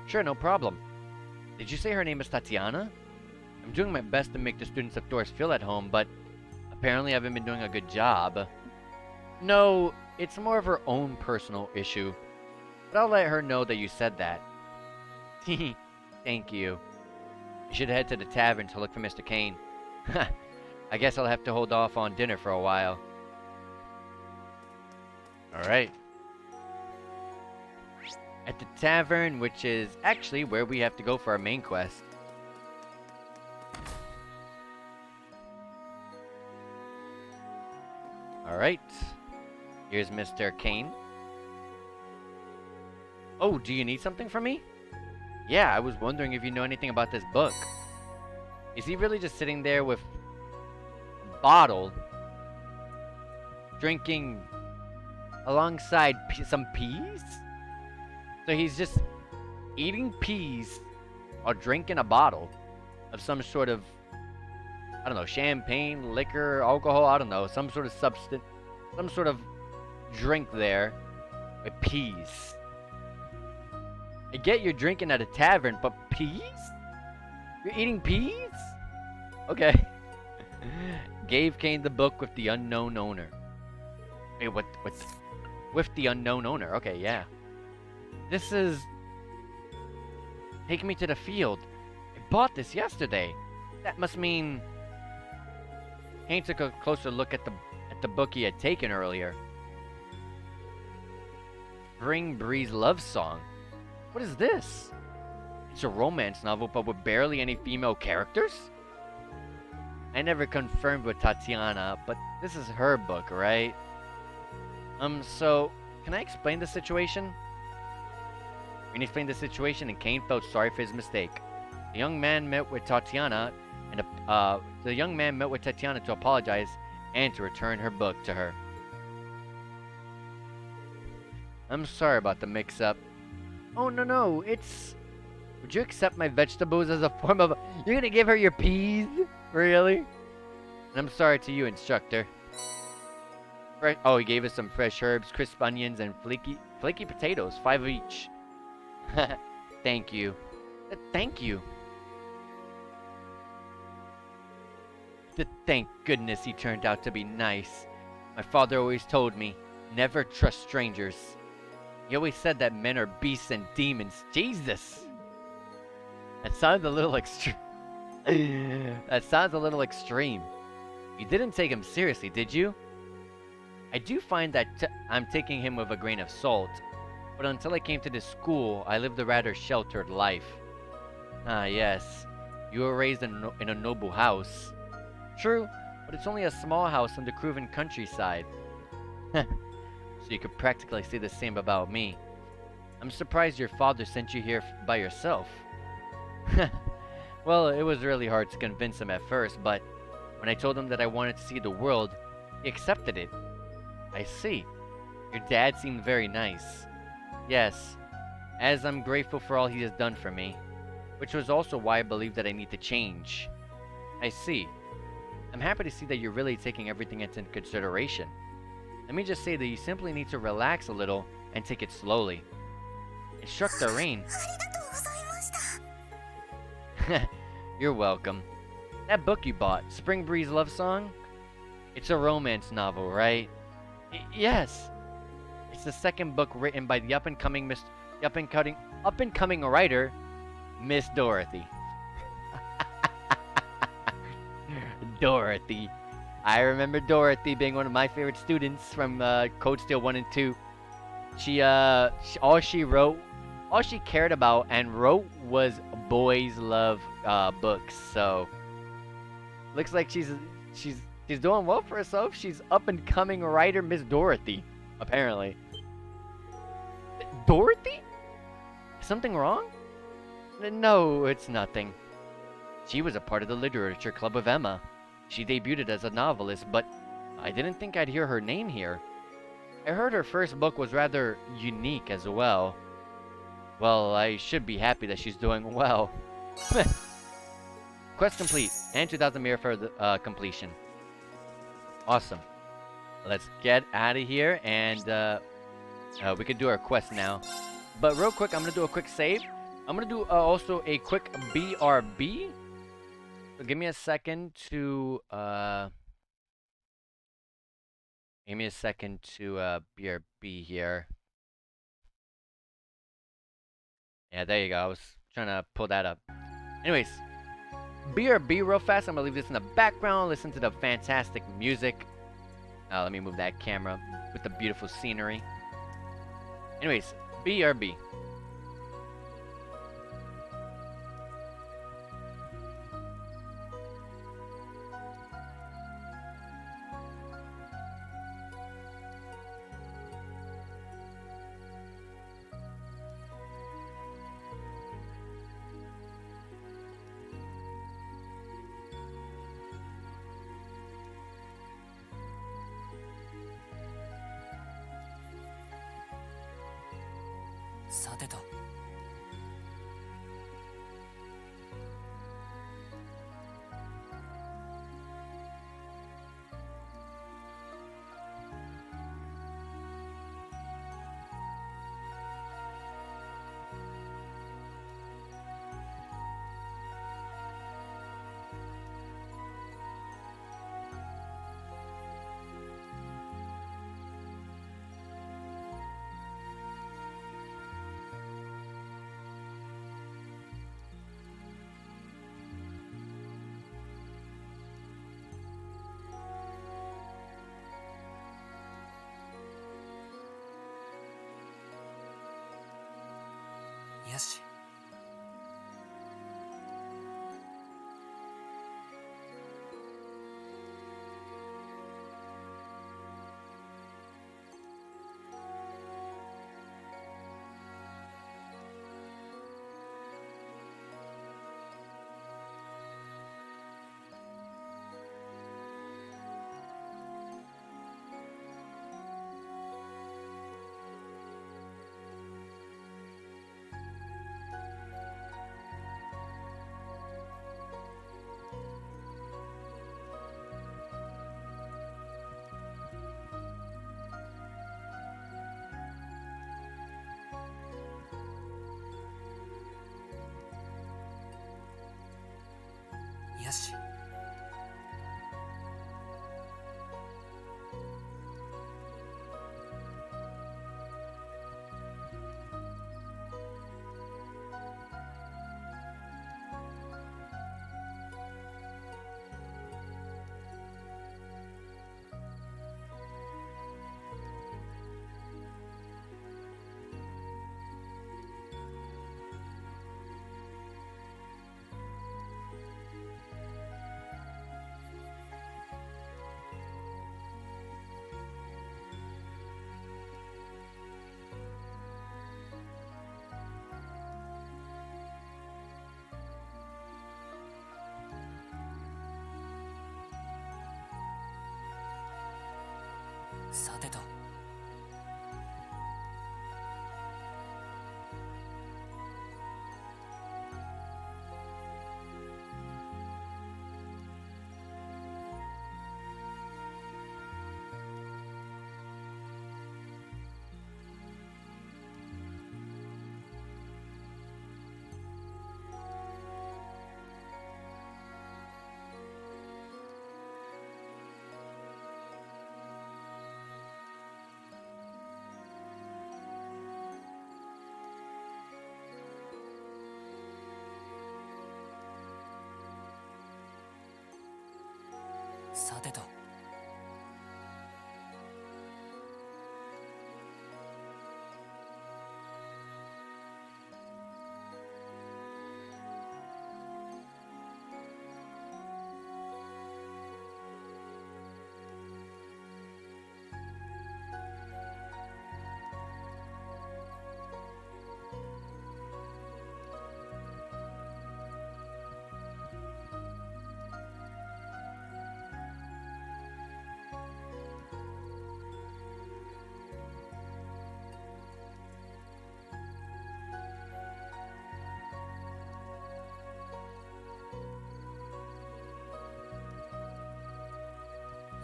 Sure, no problem. Did you say her name is Tatiana? I'm doing my best to make the students of Doors feel at home, but apparently I haven't been doing a good job. No, it's more of her own personal issue. But I'll let her know that you said that. Thank you. You should head to the tavern to look for Mr. Kane. I guess I'll have to hold off on dinner for a while. Alright. At the tavern, which is actually where we have to go for our main quest. Alright. Here's Mr. Kane. Oh, do you need something from me? Yeah, I was wondering if you know anything about this book. Is he really just sitting there with a bottle, drinking alongside some peas? So he's just eating peas or drinking a bottle of some sort of, I don't know, champagne, liquor, alcohol, I don't know, some sort of substance, some sort of drink there. With peas. I get you're drinking at a tavern, but peas? You're eating peas? Okay. Gave Kane the book with the unknown owner. Wait, what? With the unknown owner. Okay, yeah. This is... Take me to the field. I bought this yesterday. That must mean... Kane took a closer look at the book he had taken earlier. Spring Breeze Love Song. What is this? It's a romance novel, but with barely any female characters? I never confirmed with Tatiana, but this is her book, right? So, can I explain the situation? Green explained the situation, and Kane felt sorry for his mistake. The young man met with Tatiana, to apologize and to return her book to her. I'm sorry about the mix-up. Oh, no, it's... Would you accept my vegetables as a form of... You're gonna give her your peas? Really? And I'm sorry to you, instructor. Oh, he gave us some fresh herbs, crisp onions, and flaky potatoes, 5 of each. Thank you. Thank you. Thank goodness he turned out to be nice. My father always told me, never trust strangers. He always said that men are beasts and demons. Jesus! That sounds a little extreme. That sounds a little extreme. You didn't take him seriously, did you? I do find that I'm taking him with a grain of salt, but until I came to this school, I lived a rather sheltered life. Ah, yes. You were raised in a noble house. True, but it's only a small house in the Cruven countryside. So you could practically say the same about me. I'm surprised your father sent you here by yourself. Well, it was really hard to convince him at first, but when I told him that I wanted to see the world, he accepted it. I see. Your dad seemed very nice. Yes, as I'm grateful for all he has done for me, which was also why I believe that I need to change. I see. I'm happy to see that you're really taking everything into consideration. Let me just say that you simply need to relax a little and take it slowly. It struck the rain. You're welcome. That book you bought, Spring Breeze Love Song? It's a romance novel, right? Yes. It's the second book written by the up-and-coming writer, Miss Dorothy. Dorothy. I remember Dorothy being one of my favorite students from Code Steel 1 and 2. All she cared about and wrote was boys love books. So looks like she's doing well for herself. She's up and coming writer Miss Dorothy, apparently. Dorothy? Something wrong? No, it's nothing. She was a part of the literature club of Emma. She debuted as a novelist, but I didn't think I'd hear her name here. I heard her first book was rather unique as well. Well, I should be happy that she's doing well. Quest complete, and 2,000 mirror for the completion. Awesome. Let's get out of here, and we can do our quest now. But real quick, I'm going to do a quick save. I'm going to do also a quick BRB. So give me a second to BRB here. Yeah, there you go. I was trying to pull that up. Anyways, BRB real fast. I'm gonna leave this in the background. Listen to the fantastic music. Let me move that camera with the beautiful scenery. Anyways, BRB. さてとよし。よし。さてと。さてと。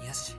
よし。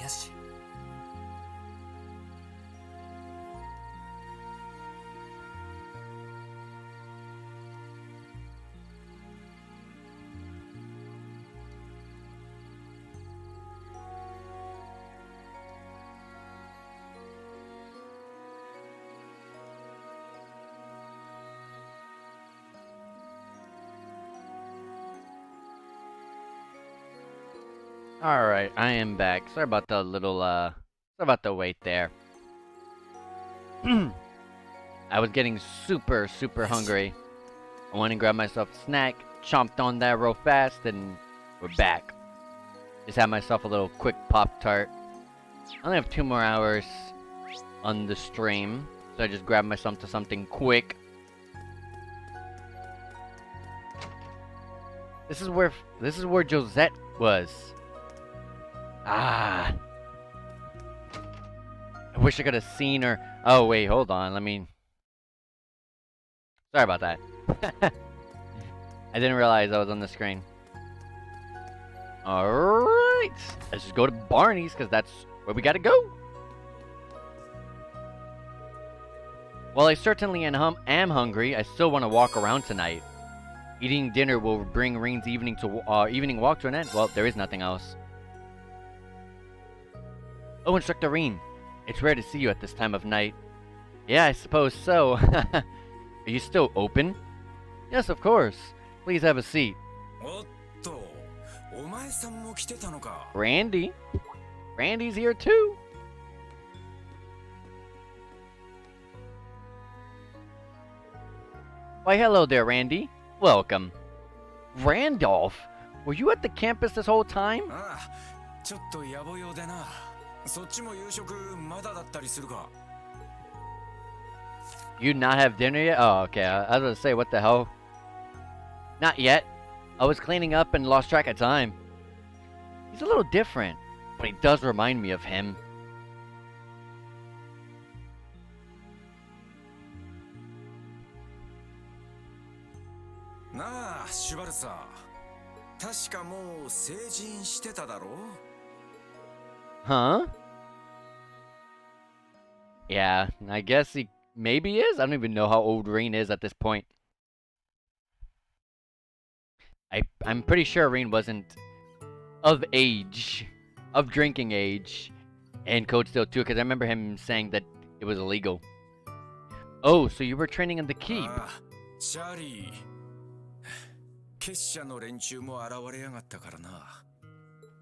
よし。Alright, I am back. Sorry about the little, sorry about the wait there. I was getting super hungry. I went and grabbed myself a snack, chomped on that real fast, and we're back. Just had myself a little quick Pop-Tart. I only have 2 more hours on the stream, so I just grabbed myself to something quick. This is where Josette was. Ah. I wish I could have seen her. Oh, wait, hold on. Sorry about that. I didn't realize I was on the screen. Alright. Let's just go to Barney's, because that's where we gotta go. While I certainly am hungry, I still want to walk around tonight. Eating dinner will bring Rain's evening walk to an end. Well, there is nothing else. Oh, Instructor Rain. It's rare to see you at this time of night. Yeah, I suppose so. Are you still open? Yes, of course. Please have a seat. Randy? Randy's here too. Why, hello there, Randy. Welcome. Randolph? Were you at the campus this whole time? You not have dinner yet? Oh, okay. I was gonna say, what the hell? Not yet. I was cleaning up and lost track of time. He's a little different, but he does remind me of him. Huh? Yeah, I guess he maybe is. I don't even know how old Rain is at this point. I'm pretty sure Rain wasn't of age, of drinking age, in Code Steel 2, because I remember him saying that it was illegal. Oh, so you were training in the keep. Shirley. 結社の連中も現れやがったからな。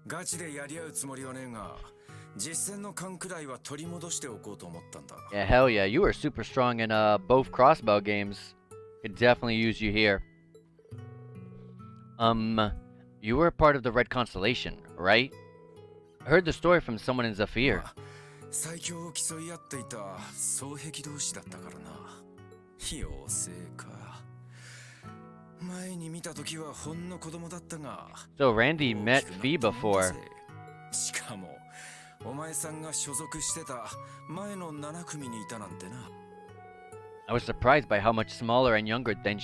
ガチでやり合うつもりはねえが、実戦の勘くらいは取り戻しておこうと思ったんだ。Yeah, hell yeah. You were super strong in both crossbow games. Could definitely use you here. You were a part of the Red Constellation, right? I heard the story from someone in Zephyr. 最強を競い合っていた双璧同士だったからな。妖精か。前に見た時はほんの子供だったが。So Randy met Fee before. しかも、お前さんが所属してた前の7組にいたなんてな。I was surprised by how much smaller and younger than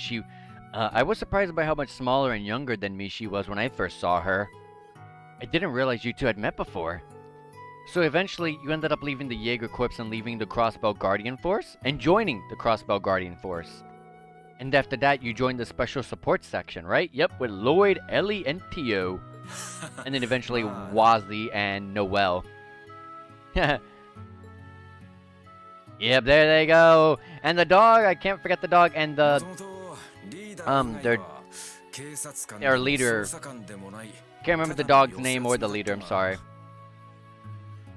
I was surprised by how much smaller and younger than me she was when I first saw her. I didn't realize you two had met before. So eventually, you ended up leaving the Jaeger Corps and leaving the Crossbow Guardian Force, and joining the Crossbow Guardian Force. And after that, you joined the Special Support Section, right? Yep, with Lloyd, Ellie, and Tio. And then eventually Wazzy and Noel. Yep, there they go. And the dog, I can't forget the dog, and their leader. Can't remember the dog's name or the leader, I'm sorry.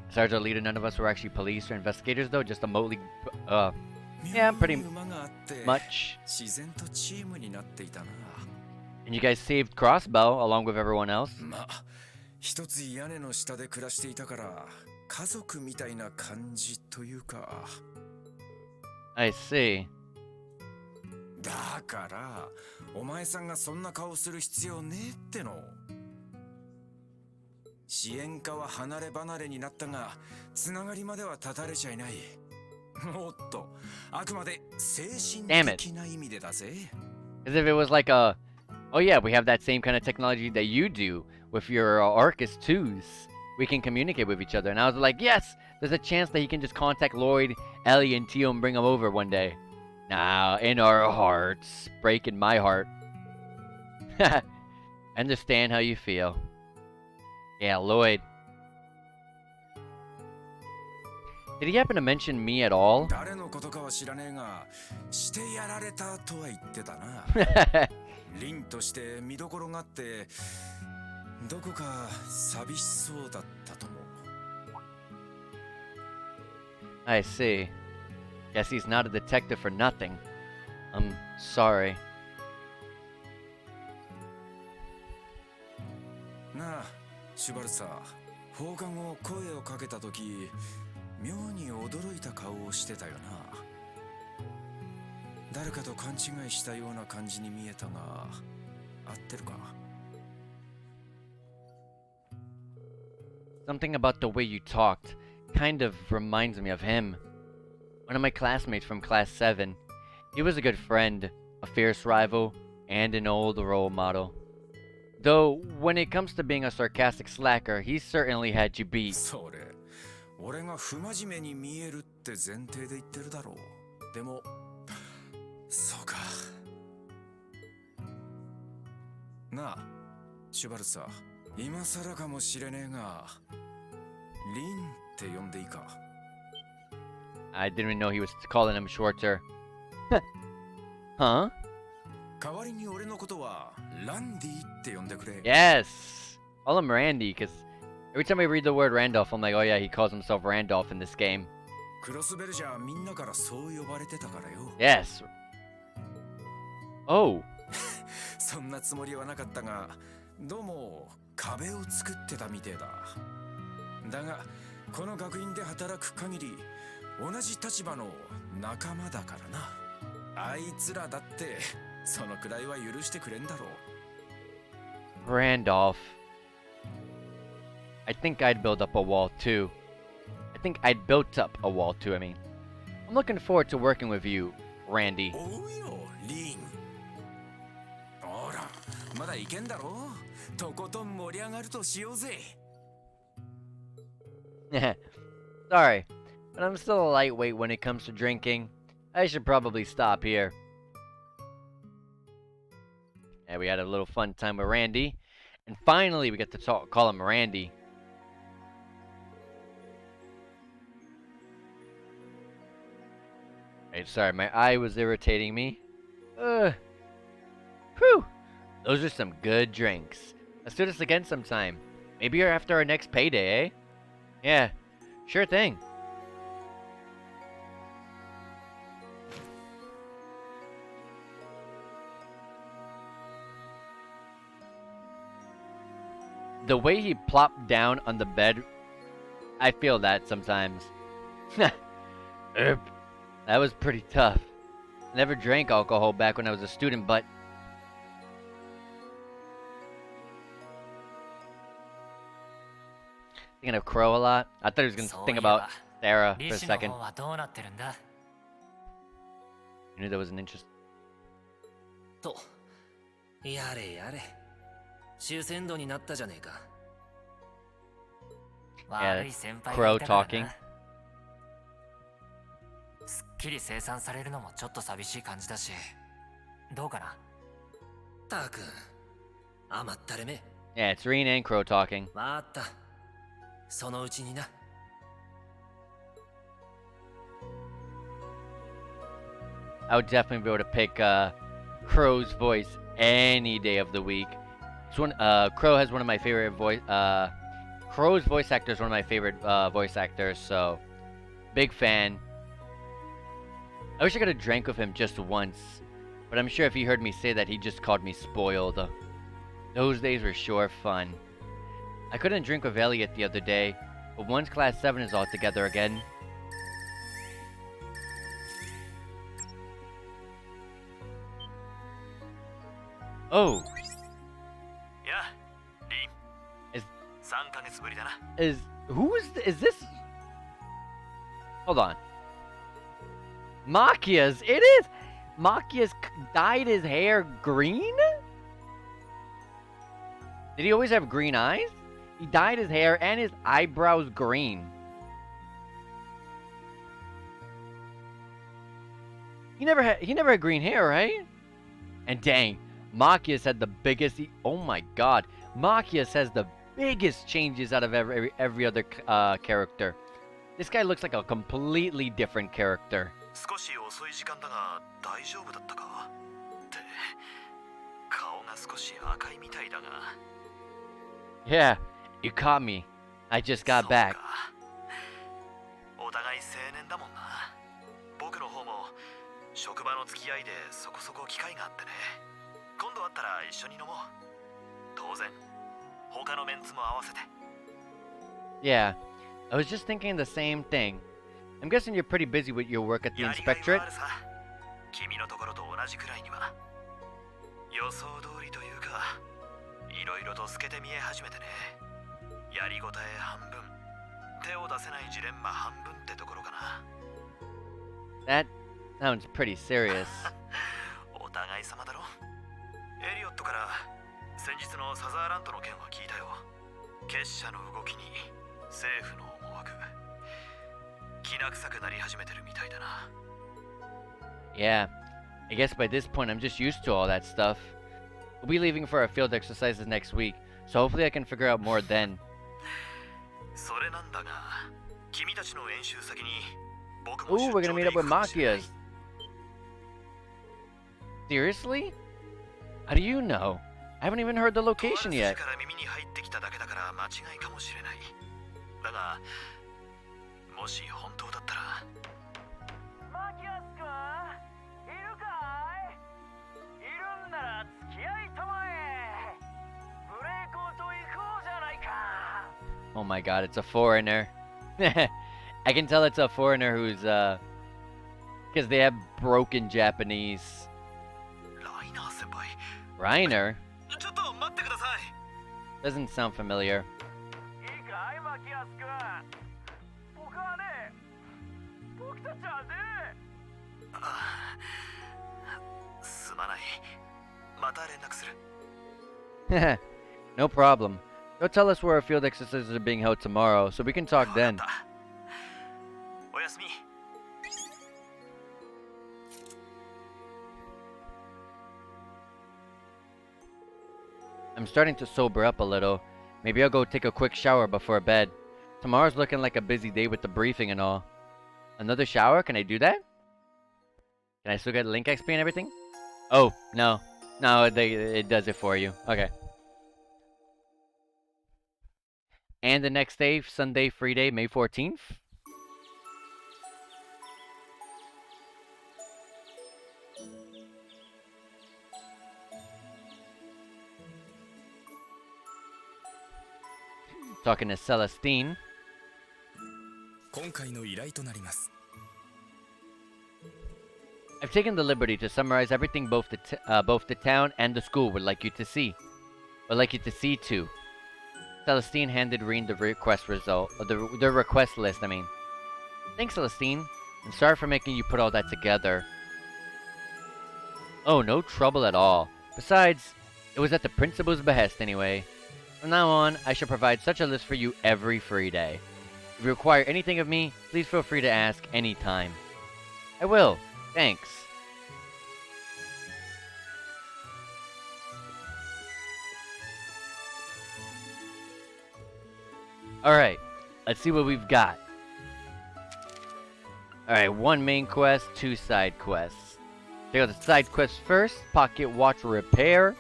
Besides our leader, none of us were actually police or investigators, though, just remotely, yeah, pretty much. And you guys saved Crossbow, along with everyone else. I see. だからお前さんがそんな顔する必要ねえっての。支援課は離れ離れになったが、つながりまでは立たれちゃいない。もっとあくまで精神的な意味でだぜ。As if it was like a, oh yeah, we have that same kind of technology that you do with your Arcus 2s. We can communicate with each other. And I was like, yes, there's a chance that he can just contact Lloyd, Ellie, and Tio and bring them over one day. Now, in our hearts, breaking my heart. Understand how you feel. Yeah, Lloyd. Did he happen to mention me at all? 誰のことかは知らねえが、してやられたとは言ってたな。凛として見どころがあって、どこか寂しそうだったと思う。I see. Guess he's not a detective for nothing. I'm sorry. なあ、シュバルサー、放課後声をかけたとき、妙に驚いた顔をしてたよな。誰かと勘違いしたような感じに見えたが、合ってるか？ Something about the way you talked. kind of reminds me of him. One of my classmates from class 7. He was a good friend, a fierce rival, and an old role model. Though, when it comes to being a sarcastic slacker, he certainly had you beat. それ俺が不真面目に見えるって前提で言ってるだろう。でもそうか。なあシュバルサ、今更かもしれねえがリンって呼んでいいか。 I didn't even know he was calling him shorter. Huh? 代わりに俺のことはランディって呼んでくれ。 Yes! Call him Randy, because every time I read the word Randolph, I'm like, oh yeah, he calls himself Randolph in this game. クロスベルじゃみんなからそう呼ばれてたからよ。 Yes! Oh! そんなつもりはなかったが、どうも壁を作ってたみてえだ。だが、この学院で働く限り、同じ立場の仲間だからな。あいつらだってそのくらいは許してくれんだろう。 Randolph. I think I'd build up a wall too. I think I'd built up a wall too, I mean. I'm looking forward to working with you, Randy. おうよ、リン。ほら、まだいけんだろう。とことん盛り上がるとしようぜ。 Sorry, but I'm still a lightweight when it comes to drinking. I should probably stop here. And we had a little fun time with Randy. And finally, we get to call him Randy. Hey, sorry, my eye was irritating me. Whew! Those are some good drinks. Let's do this again sometime. Maybe after our next payday, eh? Yeah, sure thing. The way he plopped down on the bed, I feel that sometimes. That was pretty tough. Never drank alcohol back when I was a student, but... Thinking of Crow a lot. I thought he was going to think about Sarah for a second. I knew that was an interest. と、やれやれ。終戦度になったじゃねえか。 Yeah, 悪い先輩 Crow がいたから talking. な。すっきり清算されるのもちょっと寂しい感じだし、どうかな。たくん、甘ったれめ。 Yeah, it's Reen and Crow talking. わかった。そのうちにな。 I would definitely be able to pick Crow's voice any day of the week. It's Crow has one of my favorite Crow's voice actor is one of my favorite voice actors, so big fan. I wish I could have drank with him just once, but I'm sure if he heard me say that, he just called me spoiled. Those days were sure fun. I couldn't drink with Elliot the other day, but once Class 7 is all together again... Oh! や、リン。Is 3ヶ月ぶりだな。is is this? Hold on. Machia's. It is. Machia's dyed his hair green. Did he always have green eyes? He dyed his hair and his eyebrows green. He never had green hair, right? And dang, Machias had the biggest. Oh my God, Machias has the biggest changes out of every other character. This guy looks like a completely different character. 少し遅い時間だが大丈夫だったかって顔が少し赤いみたいだが Yeah, you caught me. I just got back. お互い青年だもんな。僕の方も職場の付き合いでそこそこ機会があってね。今度会ったら一緒に飲もう。当然他のメンツも合わせて。 Yeah, I was just thinking the same thing. I'm guessing you're pretty busy with your work at the やりがい inspectorate. はあるさ。君のところと同じくらいには。予想通りというか、いろいろと透けて見え始めてね。やりごたえ半分。ってを出せないジレンマ半分ってところかな。 That sounds pretty serious. お互い様だろ。エリオットから先日のサザーランドの件は聞いたよ。結社の動きに政府の思惑、きな臭くなり始めてるみたいだな。 Yeah, I guess by this point I'm just used to all that stuff. We'll be leaving for our field exercises next week, so hopefully I can figure out more then. それなんだが、君たちの演習先に僕も Ooh, 出 we're 張 gonna で meet 行 up く with かもしれない。 Makias. Seriously? How do you know? I haven't even heard the とある location 筋 yet. から耳に入ってきただけだから間違いかもしれない。だが、もし本当だったら。マキアス君、いるかい？いるんなら付き合いたまえ。ブレイコーと行こうじゃないか。 Oh my god, it's a foreigner. I can tell it's a foreigner who's, because they have broken Japanese. ライナー先輩。 Reiner? ちょっと待ってください。 Doesn't sound familiar. いいかい、マキアス君。僕はね、僕たちはね。すまない。また連絡する。 No problem. They'll tell us where our field exercises are being held tomorrow, so we can talk then. おやすみ。 I'm starting to sober up a little. Maybe I'll go take a quick shower before bed. Tomorrow's looking like a busy day with the briefing and all. Another shower? Can I do that? Can I still get Link XP and everything? Oh, no. No, it does it for you. Okay. And the next day, Sunday, free day, May 14th? Talking to Celestine. 今回の依頼となります。 I've taken the liberty to summarize everything both the town and the school would like you to see. Would like you to see too. Celestine handed Reen the request the request list, I mean. Thanks, Celestine. And sorry for making you put all that together. Oh, no trouble at all. Besides, it was at the principal's behest anyway. From now on, I shall provide such a list for you every free day. If you require anything of me, please feel free to ask anytime. I will. Thanks. Alright, let's see what we've got. Alright, 1 main quest, 2 side quests. Check out the side quest first. Pocket watch repair.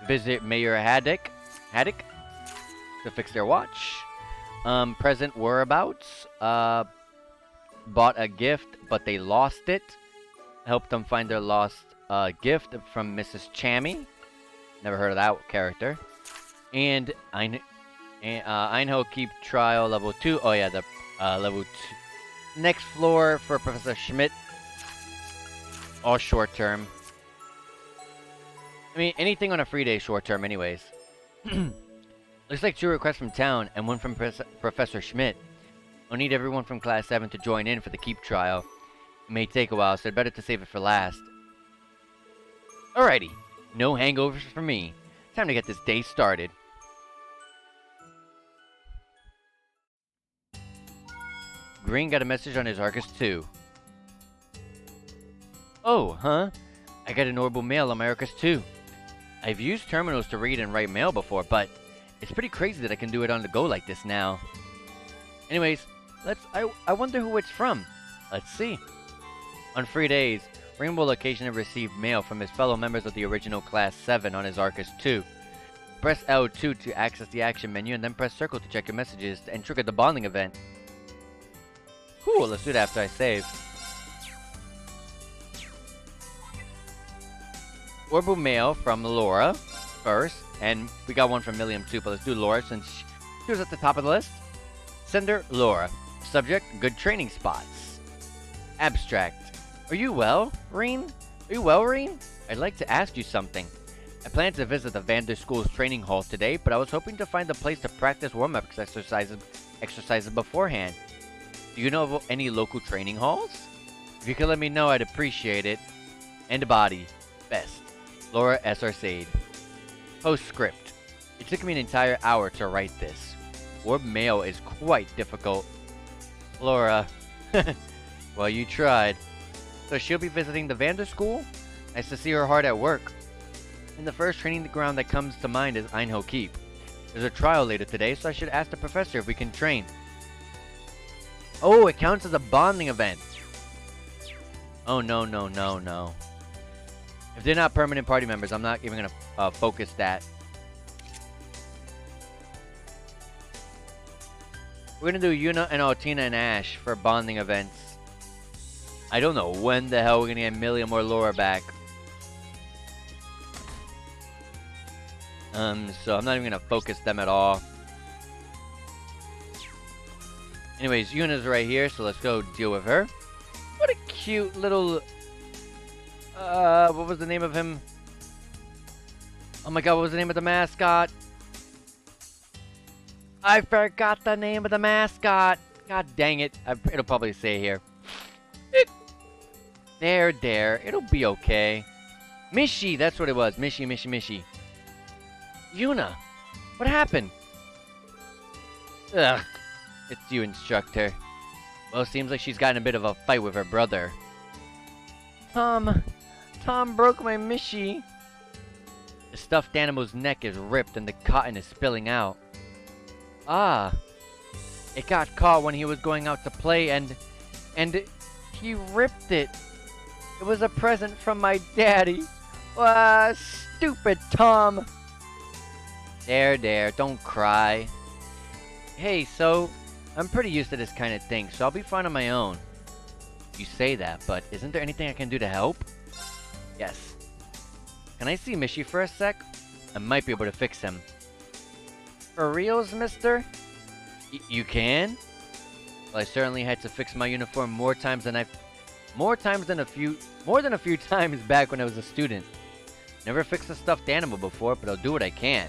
Visit Mayor Haddock to fix their watch. Present whereabouts. Bought a gift, but they lost it. Helped them find their lost gift from Mrs. Chammy. Never heard of that character. And Einho Keep Trial level 2. Oh yeah, the level 2. Next floor for Professor Schmidt. All short term. I mean, anything on a free day short term anyways. Looks like 2 requests from town and 1 from Professor Schmidt. I'll need everyone from Class 7 to join in for the Keep trial. It may take a while, so better to save it for last. Alrighty, no hangovers for me. Time to get this day started. Green got a message on his Arcus too. Oh, huh? I got an orbital mail on my Arcus too. I've used terminals to read and write mail before, but it's pretty crazy that I can do it on the go like this now. Anyways, I wonder who it's from. Let's see. On free days, Rainbow will occasionally receive mail from his fellow members of the original Class 7 on his Arcus 2. Press L2 to access the action menu and then press circle to check your messages and trigger the bonding event. Cool, let's do it after I save. Orbital mail from Laura first, and we got one from Milliam too, but let's do Laura since she was at the top of the list. Sender, Laura. Subject, good training spots. Abstract. Are you well, Reen? Are you well, Reen? I'd like to ask you something. I planned to visit the Vander School's training hall today, but I was hoping to find a place to practice warm-up exercises beforehand. Do you know of any local training halls? If you could let me know, I'd appreciate it. And body. Best. Laura S. Arcade. Postscript. It took me an entire hour to write this. Orb mail is quite difficult. Laura. Well, you tried. So she'll be visiting the Vander School? Nice to see her hard at work. And the first training ground that comes to mind is Einho Keep. There's a trial later today, so I should ask the professor if we can train. Oh, it counts as a bonding event. Oh, no, no, no, no. If they're not permanent party members, I'm not even going to focus that. We're going to do Yuna and Altina and Ash for bonding events. I don't know when the hell we're going to get Milliam or Laura back. So I'm not even going to focus them at all. Anyways, Yuna's right here, so let's go deal with her. What a cute little... what was the name of him? Oh my god, what was the name of the mascot? I forgot the name of the mascot. God dang it. It'll probably say here. There. It'll be okay. Mishi, that's what it was. Mishi. Yuna, what happened? Ugh, it's you, instructor. Well, seems like she's gotten a bit of a fight with her brother. Tom broke my Mishi. The stuffed animal's neck is ripped and the cotton is spilling out. Ah, it got caught when he was going out to play and he ripped it. It was a present from my daddy. Ah, stupid Tom. There, don't cry. Hey, so, I'm pretty used to this kind of thing, so I'll be fine on my own. You say that, but isn't there anything I can do to help? Yes. Can I see Mishi for a sec? I might be able to fix him. For reals, mister? You can? Well, I certainly had to fix my uniform more than a few times back when I was a student. Never fixed a stuffed animal before, but I'll do what I can.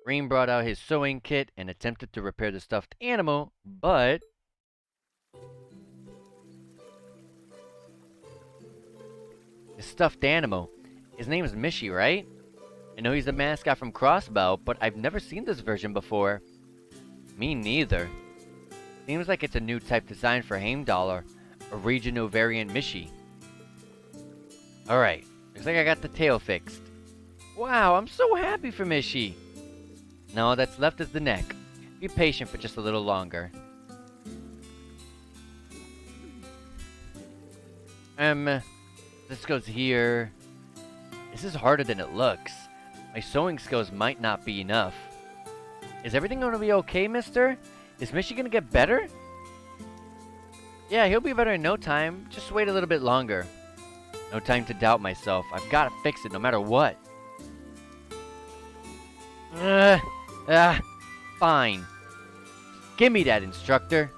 Reem brought out his sewing kit and attempted to repair the stuffed animal, but... The stuffed animal. His name is Mishi, right? I know he's the mascot from Crossbow, but I've never seen this version before. Me neither. Seems like it's a new type design for Heimdall, a regional variant Mishi. Alright, looks like I got the tail fixed. Wow, I'm so happy for Mishi. Now all that's left is the neck. Be patient for just a little longer. This goes here. This is harder than it looks. My sewing skills might not be enough. Is everything gonna be okay, mister? Is Mishi gonna get better? Yeah, he'll be better in no time. Just wait a little bit longer. No time to doubt myself. I've gotta fix it no matter what. Fine. Give me that, instructor.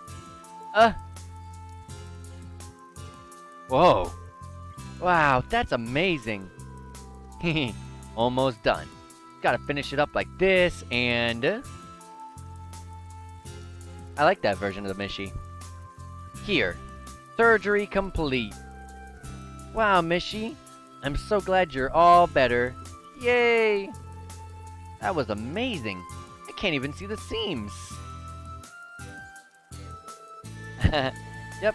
Whoa. Wow, that's amazing. Almost done. Gotta finish it up like this, and... I like that version of the Mishi. Here. Surgery complete. Wow, Mishi. I'm so glad you're all better. Yay! That was amazing. I can't even see the seams. Yep,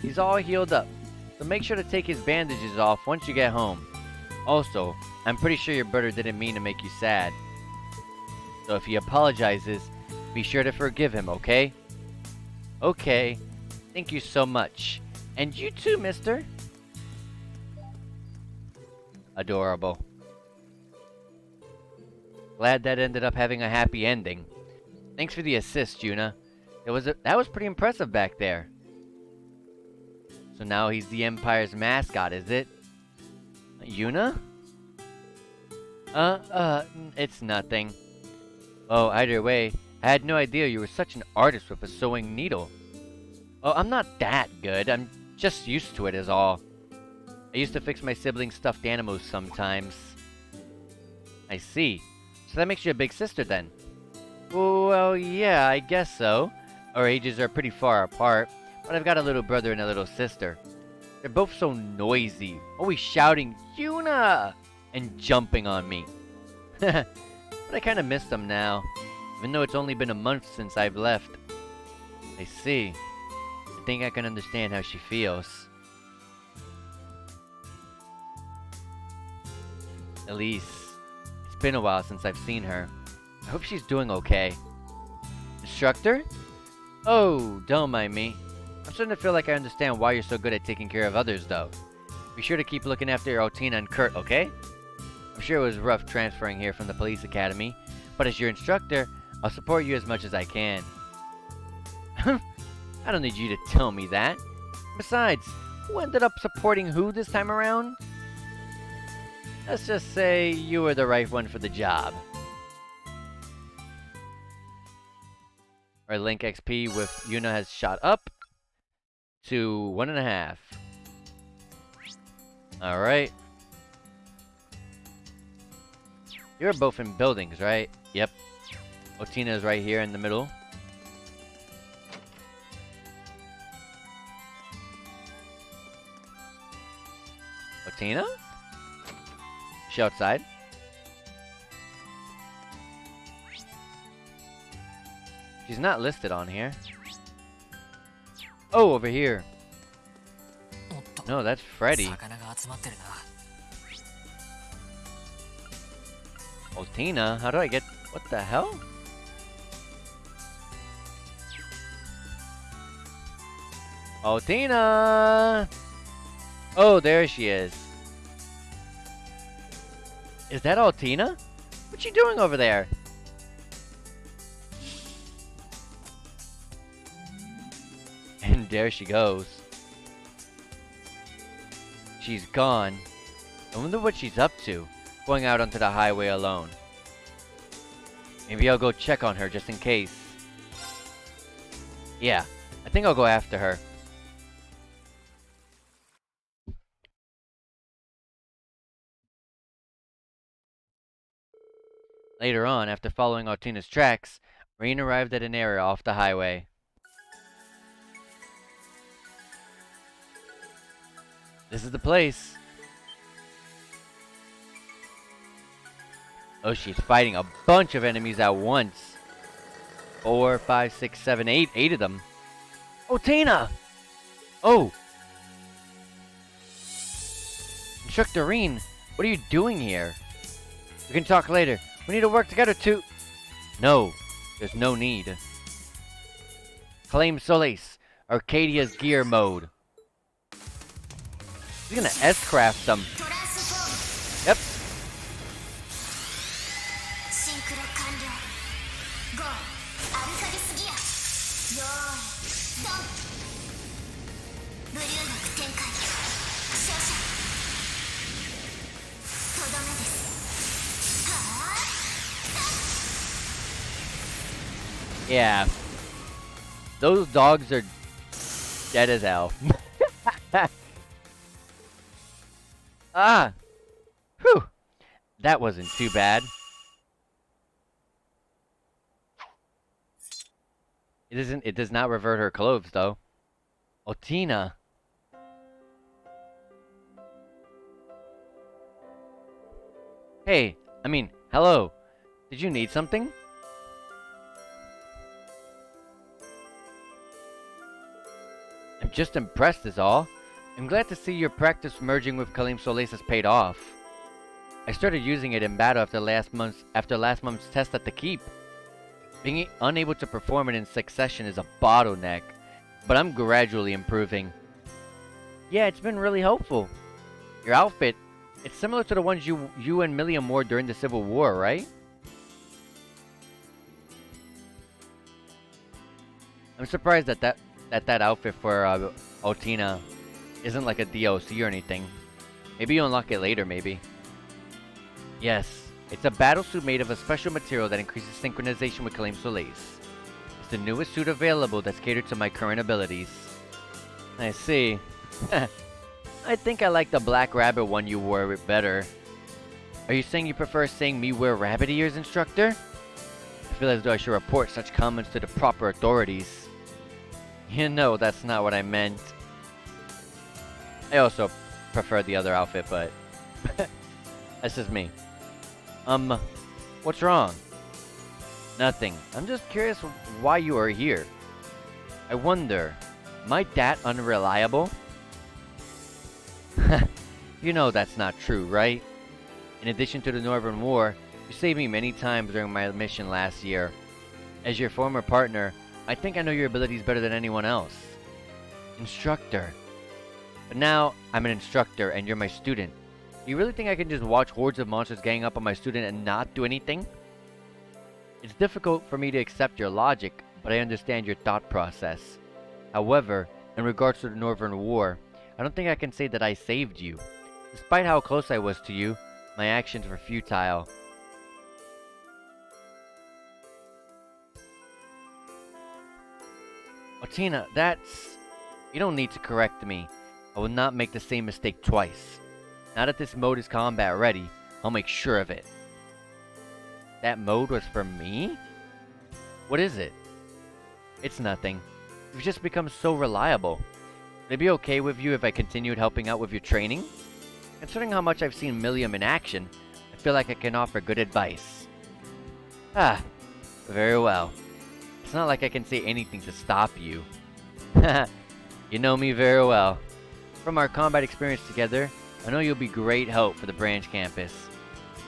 he's all healed up. So make sure to take his bandages off once you get home. Also, I'm pretty sure your brother didn't mean to make you sad. So if he apologizes, be sure to forgive him, okay? Okay. Thank you so much. And you too, mister. Adorable. Glad that ended up having a happy ending. Thanks for the assist, Yuna. That was pretty impressive back there. So now he's the Empire's mascot, is it? Yuna? It's nothing. Oh, either way, I had no idea you were such an artist with a sewing needle. Oh, I'm not that good. I'm Just used to it is all. I used to fix my siblings' stuffed animals sometimes. I see. So that makes you a big sister then? Well, yeah, I guess so. Our ages are pretty far apart, but I've got a little brother and a little sister. They're both so noisy, always shouting, Yuna! And jumping on me. But I kinda miss them now, even though it's only been a month since I've left. I see. I think I can understand how she feels. Elise. It's been a while since I've seen her. I hope she's doing okay. Instructor? Oh, don't mind me. I'm starting to feel like I understand why you're so good at taking care of others, though. Be sure to keep looking after your Altina and Kurt, okay? I'm sure it was rough transferring here from the police academy, but as your instructor, I'll support you as much as I can. I don't need you to tell me that. Besides, who ended up supporting who this time around? Let's just say you were the right one for the job. Our Link XP with Yuna has shot up to 1.5. Alright. You're both in buildings, right? Yep. Otina is right here in the middle. Otina? Is she outside? She's not listed on here. Oh, over here. No, that's Freddy. 魚が集まってるな。 Otina? How do I get... What the hell? Otina! Oh, there she is. Is that Altina? What's she doing over there? And there she goes. She's gone. I wonder what she's up to, going out onto the highway alone. Maybe I'll go check on her just in case. Yeah, I think I'll go after her. Later on, after following Altina's tracks, Rain arrived at an area off the highway. This is the place. Oh, she's fighting a bunch of enemies at once. 4, 5, 6, 7, 8. 8 of them. Oh, Tina! Oh! Instructor Reen, what are you doing here? We can talk later. We need to work together to... No, there's no need. Claim Solace, Arcadia's gear mode. He's gonna S-craft them. Yep. シンクロ完了。ゴーアルファベスギア。よーいドン。ブリューノク展開。照射。とどめです。はあ。Yeah. Those dogs are dead as hell. Ah! Whew! That wasn't too bad. It does not revert her clothes, though. Otina. Hey, hello. Did you need something? I'm just impressed is all. I'm glad to see your practice merging with Kalim Solis has paid off. I started using it in battle after last month's test at the keep. Being unable to perform it in succession is a bottleneck, but I'm gradually improving. Yeah, it's been really helpful. Your outfit, it's similar to the ones you and Milliam wore during the Civil War, right? I'm surprised that outfit for Otina isn't like a DLC or anything. Maybe you unlock it later, maybe. Yes, it's a battle suit made of a special material that increases synchronization with Kalim Solis. It's the newest suit available that's catered to my current abilities. I see. I think I like the black rabbit one you wore better. Are you saying you prefer seeing me wear rabbit ears, instructor? I feel as though I should report such comments to the proper authorities. You know, that's not what I meant. I also prefer the other outfit, but that's just me. What's wrong? Nothing. I'm just curious why you are here. I wonder, am I that unreliable? You know that's not true, right? In addition to the Northern War, you saved me many times during my mission last year. As your former partner, I think I know your abilities better than anyone else. Instructor. But now, I'm an instructor and you're my student. Do you really think I can just watch hordes of monsters gang up on my student and not do anything? It's difficult for me to accept your logic, but I understand your thought process. However, in regards to the Northern War, I don't think I can say that I saved you. Despite how close I was to you, my actions were futile. Otina, that's... You don't need to correct me. I will not make the same mistake twice. Now that this mode is combat ready, I'll make sure of it. That mode was for me? What is it? It's nothing. You've just become so reliable. Would it be okay with you if I continued helping out with your training? Considering how much I've seen Milliam in action, I feel like I can offer good advice. Ah, very well. It's not like I can say anything to stop you. You know me very well. From our combat experience together, I know you'll be great help for the branch campus.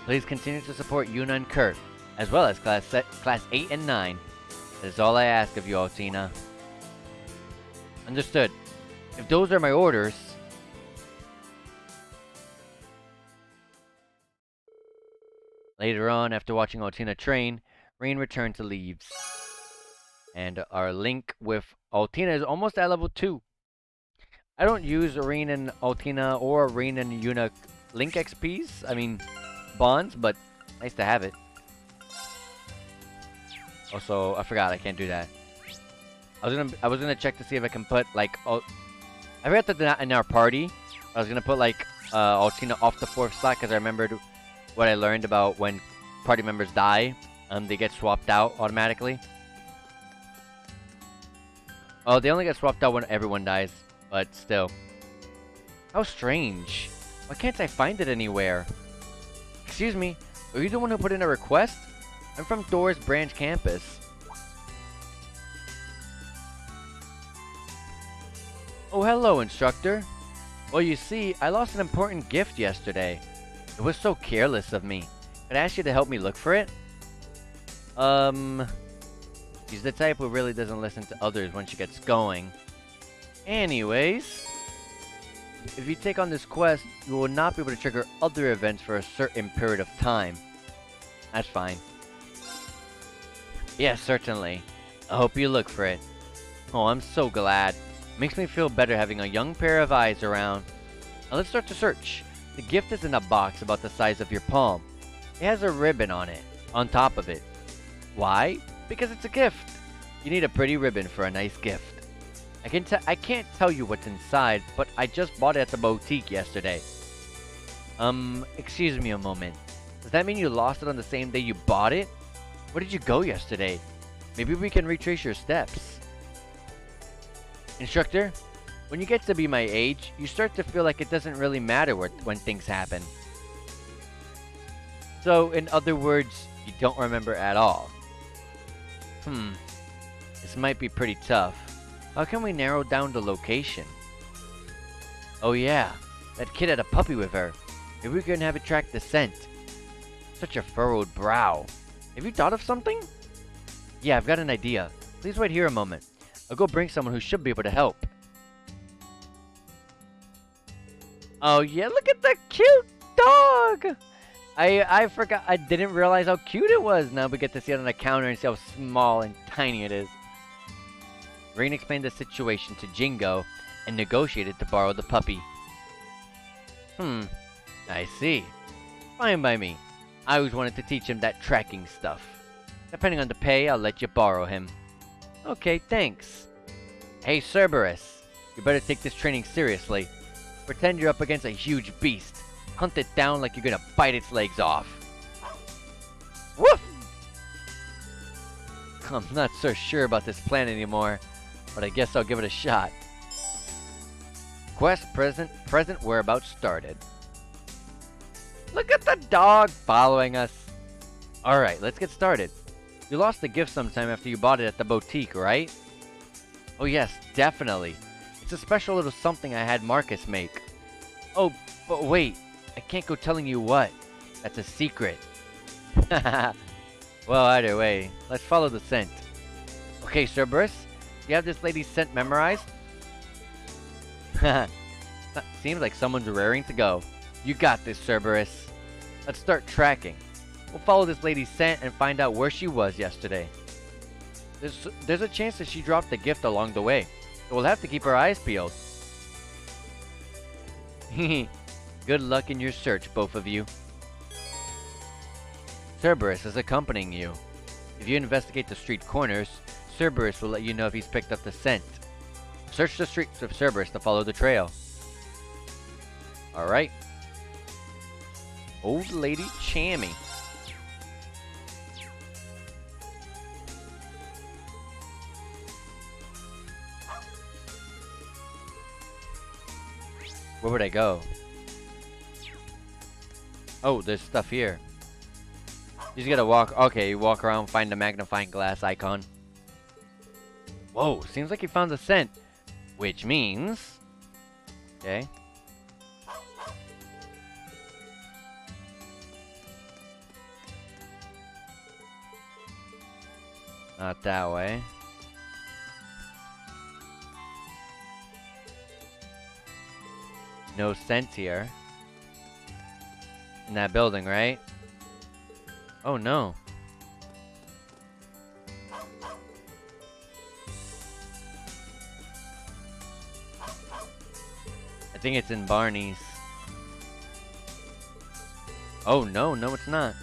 Please continue to support Yuna and Kurt, as well as Class 8 and 9. That is all I ask of you, Altina. Understood. If those are my orders... Later on, after watching Altina train, Rain returned to Leaves. And our link with Altina is almost at level 2. I don't use Rain and Altina or Rain and Yuna link XPs. I mean, bonds, but nice to have it. Also, I forgot I can't do that. I was gonna check to see if I can put like I forgot that in our party I was gonna put like Altina off the 4th slot because I remembered what I learned about when party members die. They get swapped out automatically. Oh, they only get swapped out when everyone dies, but still. How strange. Why can't I find it anywhere? Excuse me, are you the one who put in a request? I'm from Dora's branch campus. Oh, hello, instructor. Well, you see, I lost an important gift yesterday. It was so careless of me. Could I ask you to help me look for it? She's the type who really doesn't listen to others when she gets going. Anyways, if you take on this quest, you will not be able to trigger other events for a certain period of time. That's fine. Yes, certainly. I hope you look for it. Oh, I'm so glad. Makes me feel better having a young pair of eyes around. Now let's start the search. The gift is in a box about the size of your palm. It has a ribbon on it, on top of it. Why? Because it's a gift. You need a pretty ribbon for a nice gift. I can't tell you what's inside, but I just bought it at the boutique yesterday. Excuse me a moment. Does that mean you lost it on the same day you bought it? Where did you go yesterday? Maybe we can retrace your steps. Instructor, when you get to be my age, you start to feel like it doesn't really matter when things happen. So, in other words, you don't remember at all. This might be pretty tough. How can we narrow down the location? Oh yeah, that kid had a puppy with her. Maybe we can have it track the scent. Such a furrowed brow. Have you thought of something? Yeah, I've got an idea. Please wait here a moment. I'll go bring someone who should be able to help. Oh yeah, look at the cute dog! I forgot, I didn't realize how cute it was. Now we get to see it on the counter and see how small and tiny it is. Rain explained the situation to Jingo and negotiated to borrow the puppy. I see. Fine by me. I always wanted to teach him that tracking stuff. Depending on the pay, I'll let you borrow him. Okay, thanks. Hey Cerberus, You better take this training seriously. Pretend you're up against a huge beast. Hunt it down like you're gonna bite its legs off. Woof! I'm not so sure about this plan anymore, but I guess I'll give it a shot. Quest present whereabouts started. Look at the dog following us. Alright, let's get started. You lost the gift sometime after you bought it at the boutique, right? Oh yes, definitely. It's a special little something I had Marcus make. Oh, but wait. I can't go telling you what. That's a secret. Well, either way, let's follow the scent. Okay, Cerberus, you have this lady's scent memorized? Seems like someone's raring to go. You got this, Cerberus. Let's start tracking. We'll follow this lady's scent and find out where she was yesterday. There's a chance that she dropped the gift along the way, so we'll have to keep our eyes peeled. Good luck in your search, both of you. Cerberus is accompanying you. If you investigate the street corners, Cerberus will let you know if he's picked up the scent. Search the streets with Cerberus to follow the trail. Alright. Old Lady Chammy. Where would I go? Oh, there's stuff here. You just gotta walk. Okay, you walk around, find the magnifying glass icon. Whoa, seems like you found the scent. Which means... Okay. Not that way. No scent here. In that building, right? Oh no. I think it's in Barney's. Oh no, no it's not.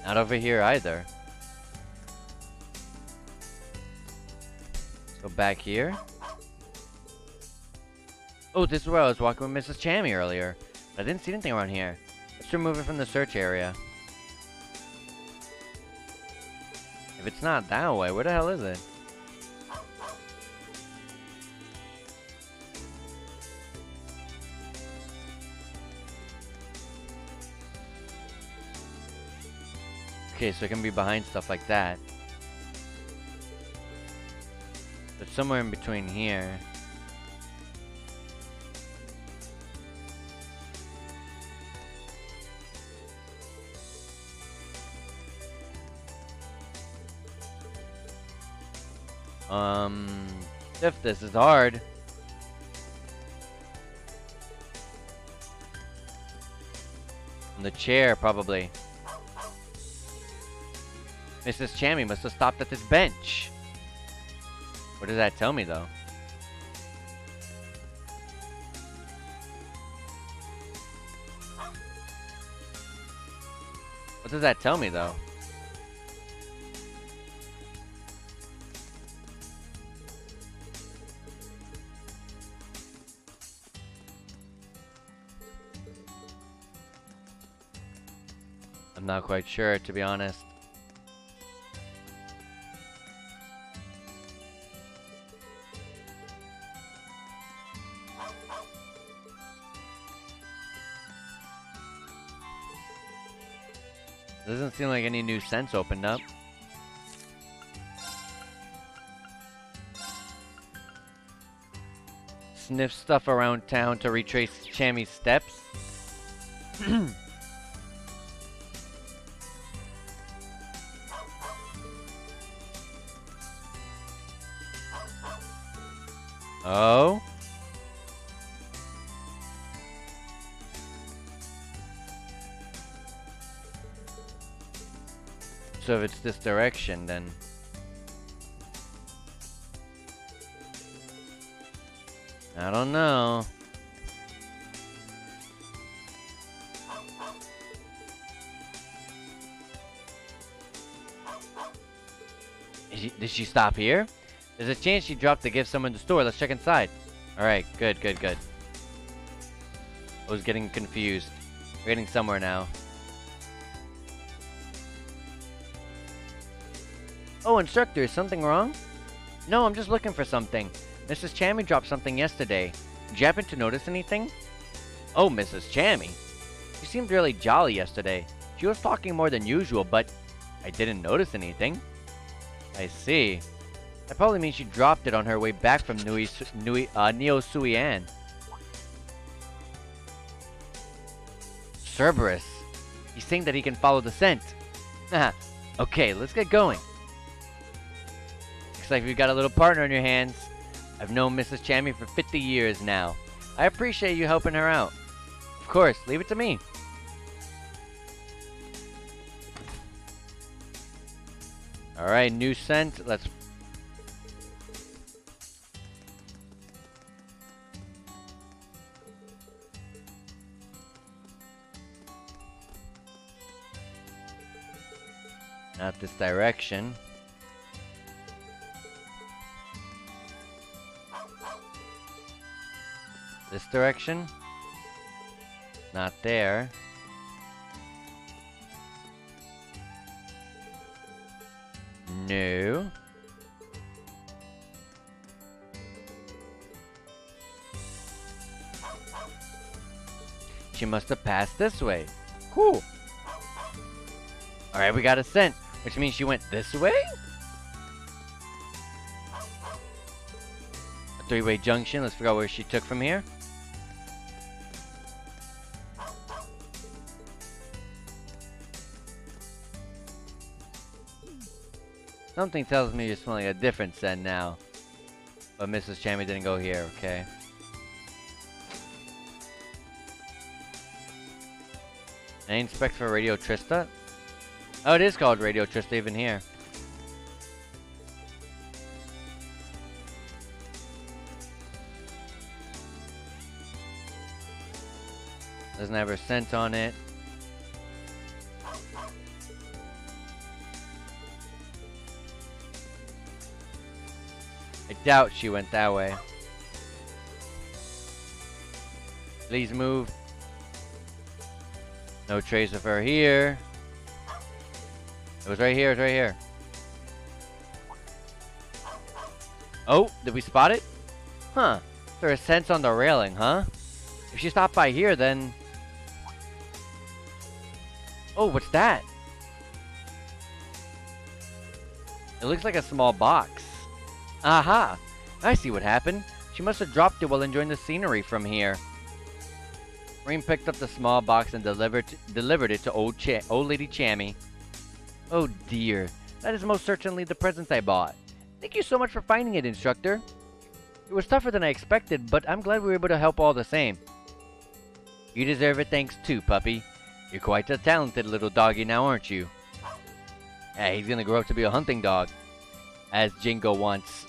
Not over here either. Go back here. Oh, this is where I was walking with Mrs. Chammy earlier. But I didn't see anything around here. Let's remove it from the search area. If it's not that way, where the hell is it? Okay, so it can be behind stuff like that. But somewhere in between here. If this is hard. On the chair, probably. Mrs. Chammy must have stopped at this bench. What does that tell me, though? What does that tell me, though? I'm not quite sure, to be honest. Doesn't seem like any new scents opened up. Sniff stuff around town to retrace Chammy's steps. Oh? So if it's this direction, then... I don't know. Did she stop here? There's a chance she dropped the gift somewhere in the store. Let's check inside. Alright, good. I was getting confused. We're getting somewhere now. Oh, instructor, is something wrong? No, I'm just looking for something. Mrs. Chammy dropped something yesterday. Did you happen to notice anything? Oh, Mrs. Chammy. She seemed really jolly yesterday. She was talking more than usual, but I didn't notice anything. I see. That probably means she dropped it on her way back from Neo Suian. Cerberus. He's saying that he can follow the scent. Okay, let's get going. Looks like you've got a little partner on your hands. I've known Mrs. Chammy for 50 years now. I appreciate you helping her out. Of course, leave it to me. Alright, new scent. Let's... Not this direction. This direction? Not there. No. She must have passed this way. Cool. Alright, we got a scent, which means she went this way? A three-way junction. Let's figure out where she took from here. Something tells me you're smelling a different scent now. But Mrs. Chammy didn't go here, okay? I inspect for Radio Trista? Oh, it is called Radio Trista even here. Doesn't have her scent on it. I doubt she went that way. Please move. No trace of her here. It was right here, it's right here. Oh, did we spot it? Huh. There's a scent on the railing, huh? If she stopped by here, then... Oh, what's that? It looks like a small box. Aha! I see what happened. She must have dropped it while enjoying the scenery from here. Rain picked up the small box and delivered it to old Lady Chammy. Oh dear, that is most certainly the present I bought. Thank you so much for finding it, instructor. It was tougher than I expected, but I'm glad we were able to help all the same. You deserve it thanks too, puppy. You're quite a talented little doggy now, aren't you? Yeah, he's gonna grow up to be a hunting dog. As Jingo wants.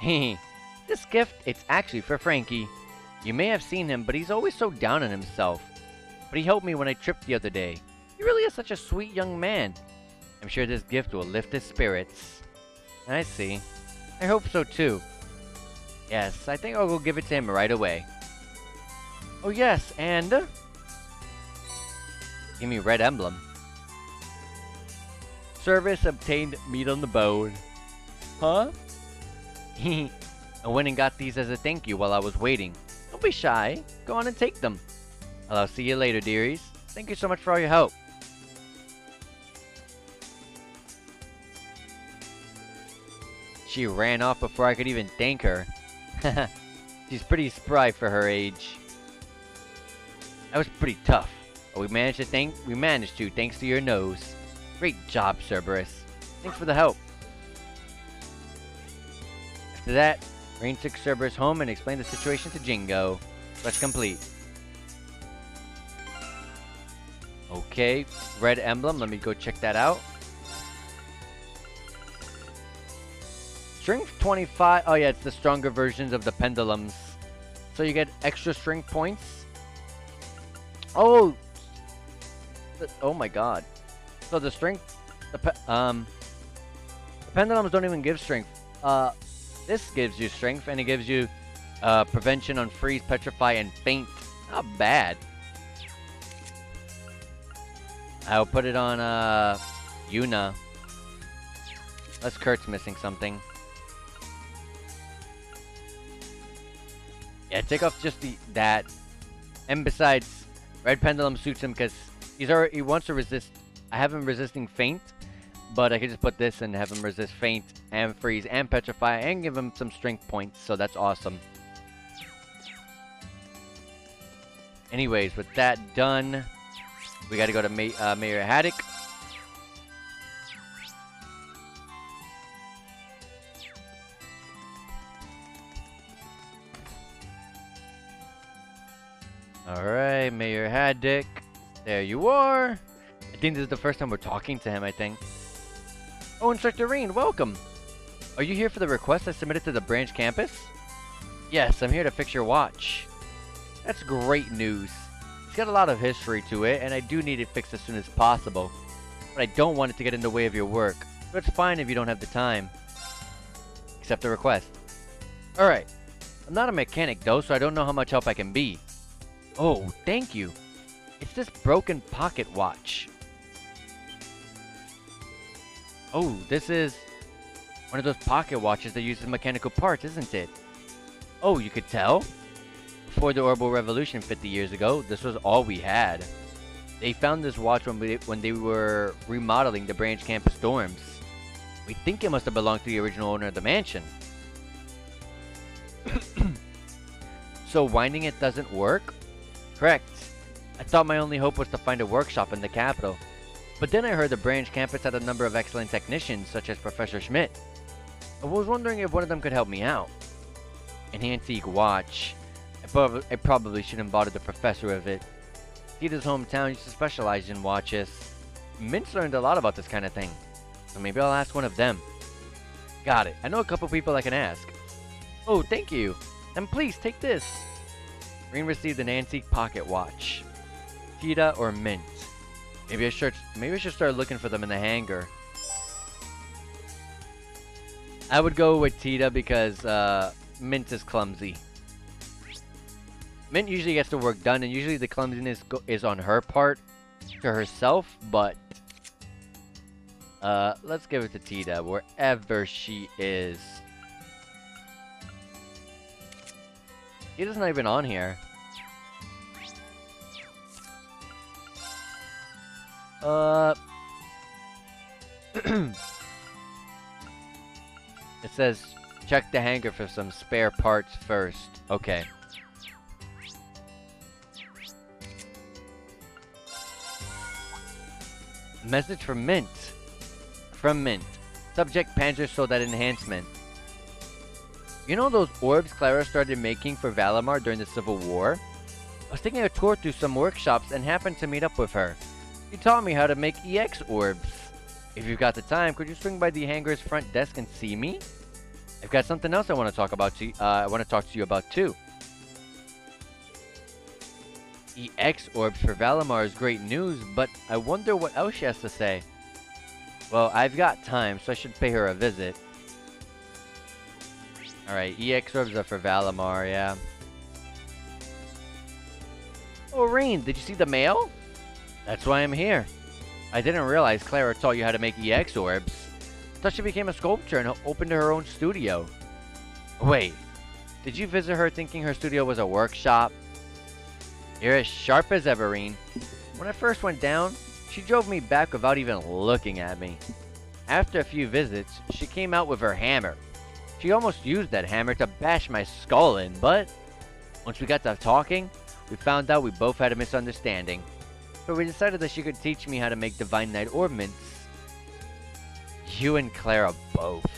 This gift, it's actually for Frankie. You may have seen him, but he's always so down on himself. But he helped me when I tripped the other day. He really is such a sweet young man. I'm sure this gift will lift his spirits. I see. I hope so too. Yes, I think I'll go give it to him right away. Oh yes, and... Give me red emblem. Service obtained meat on the bone. Huh? I went and got these as a thank you while I was waiting. Don't be shy. Go on and take them. Well, I'll see you later, dearies. Thank you so much for all your help. She ran off before I could even thank her. She's pretty spry for her age. That was pretty tough, but we managed to thanks to your nose. Great job, Cerberus. Thanks for the help. After that, Rain took Cerberus home and explained the situation to Jingo. Quest complete. Okay, red emblem. Let me go check that out. Strength 25. Oh yeah, it's the stronger versions of the pendulums. So you get extra strength points. Oh! Oh my god. So the strength... pendulums don't even give strength. This gives you strength, and it gives you prevention on freeze, petrify, and faint. Not bad. I'll put it on Yuna. Unless Kurt's missing something. Yeah, take off just that. And besides, red pendulum suits him because he wants to resist. I have him resisting faint, but I could just put this and have him resist faint and freeze and petrify and give him some strength points. So that's awesome. Anyways, with that done, we got to go to Mayor Haddock. Alright, Mayor Haddock. There you are. I think this is the first time we're talking to him, I think. Oh, Instructor Reen, welcome. Are you here for the request I submitted to the branch campus? Yes, I'm here to fix your watch. That's great news. It's got a lot of history to it, and I do need it fixed as soon as possible. But I don't want it to get in the way of your work, so it's fine if you don't have the time. Accept the request. Alright. I'm not a mechanic though, so I don't know how much help I can be. Oh, thank you. It's this broken pocket watch. Oh, this is one of those pocket watches that uses mechanical parts, isn't it? Oh, you could tell? Before the Orbital Revolution 50 years ago, this was all we had. They found this watch when they were remodeling the branch campus dorms. We think it must have belonged to the original owner of the mansion. So winding it doesn't work? Correct. I thought my only hope was to find a workshop in the capital. But then I heard the branch campus had a number of excellent technicians, such as Professor Schmidt. I was wondering if one of them could help me out. An antique watch. I probably shouldn't bother the professor with it. Tita's hometown used to specialize in watches. Mintz learned a lot about this kind of thing. So maybe I'll ask one of them. Got it. I know a couple people I can ask. Oh, thank you. And please, take this. Green received an antique pocket watch. Tita or Mint? Maybe I should start looking for them in the hangar. I would go with Tita because Mint is clumsy. Mint usually gets the work done, and usually the clumsiness is on her part to herself, but let's give it to Tita wherever she is. Tita's not even on here. It says check the hangar for some spare parts first. Okay. Message from Mint. From Mint. Subject Panzer Soldat Enhancement. You know those orbs Clara started making for Valimar during the Civil War? I was taking a tour through some workshops and happened to meet up with her. She taught me how to make EX orbs. If you've got the time, could you swing by the hangar's front desk and see me? I've got something else I want to talk to you about too. EX orbs for Valimar is great news, but I wonder what else she has to say. Well, I've got time, so I should pay her a visit. Alright, EX orbs are for Valimar, yeah. Oh, Rain, did you see the mail? That's why I'm here. I didn't realize Clara taught you how to make EX orbs. I thought she became a sculptor and opened her own studio. Wait, did you visit her thinking her studio was a workshop? You're as sharp as ever, Reen. When I first went down, she drove me back without even looking at me. After a few visits, she came out with her hammer. She almost used that hammer to bash my skull in, but once we got to talking, we found out we both had a misunderstanding. So we decided that she could teach me how to make Divine Knight ornaments. You and Clara both.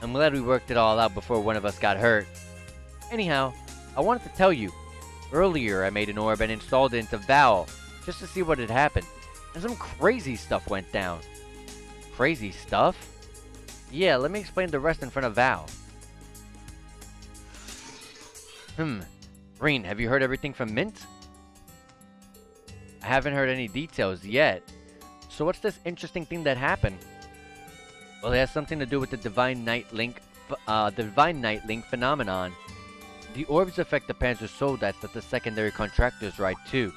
I'm glad we worked it all out before one of us got hurt. Anyhow, I wanted to tell you. Earlier, I made an orb and installed it into Val, just to see what had happened. And some crazy stuff went down. Crazy stuff? Yeah, let me explain the rest in front of Val. Reen, have you heard everything from Mint? I haven't heard any details yet. So what's this interesting thing that happened? Well, it has something to do with the Divine Night Link phenomenon. The orbs affect the Panzer Soldats that the secondary contractors ride too.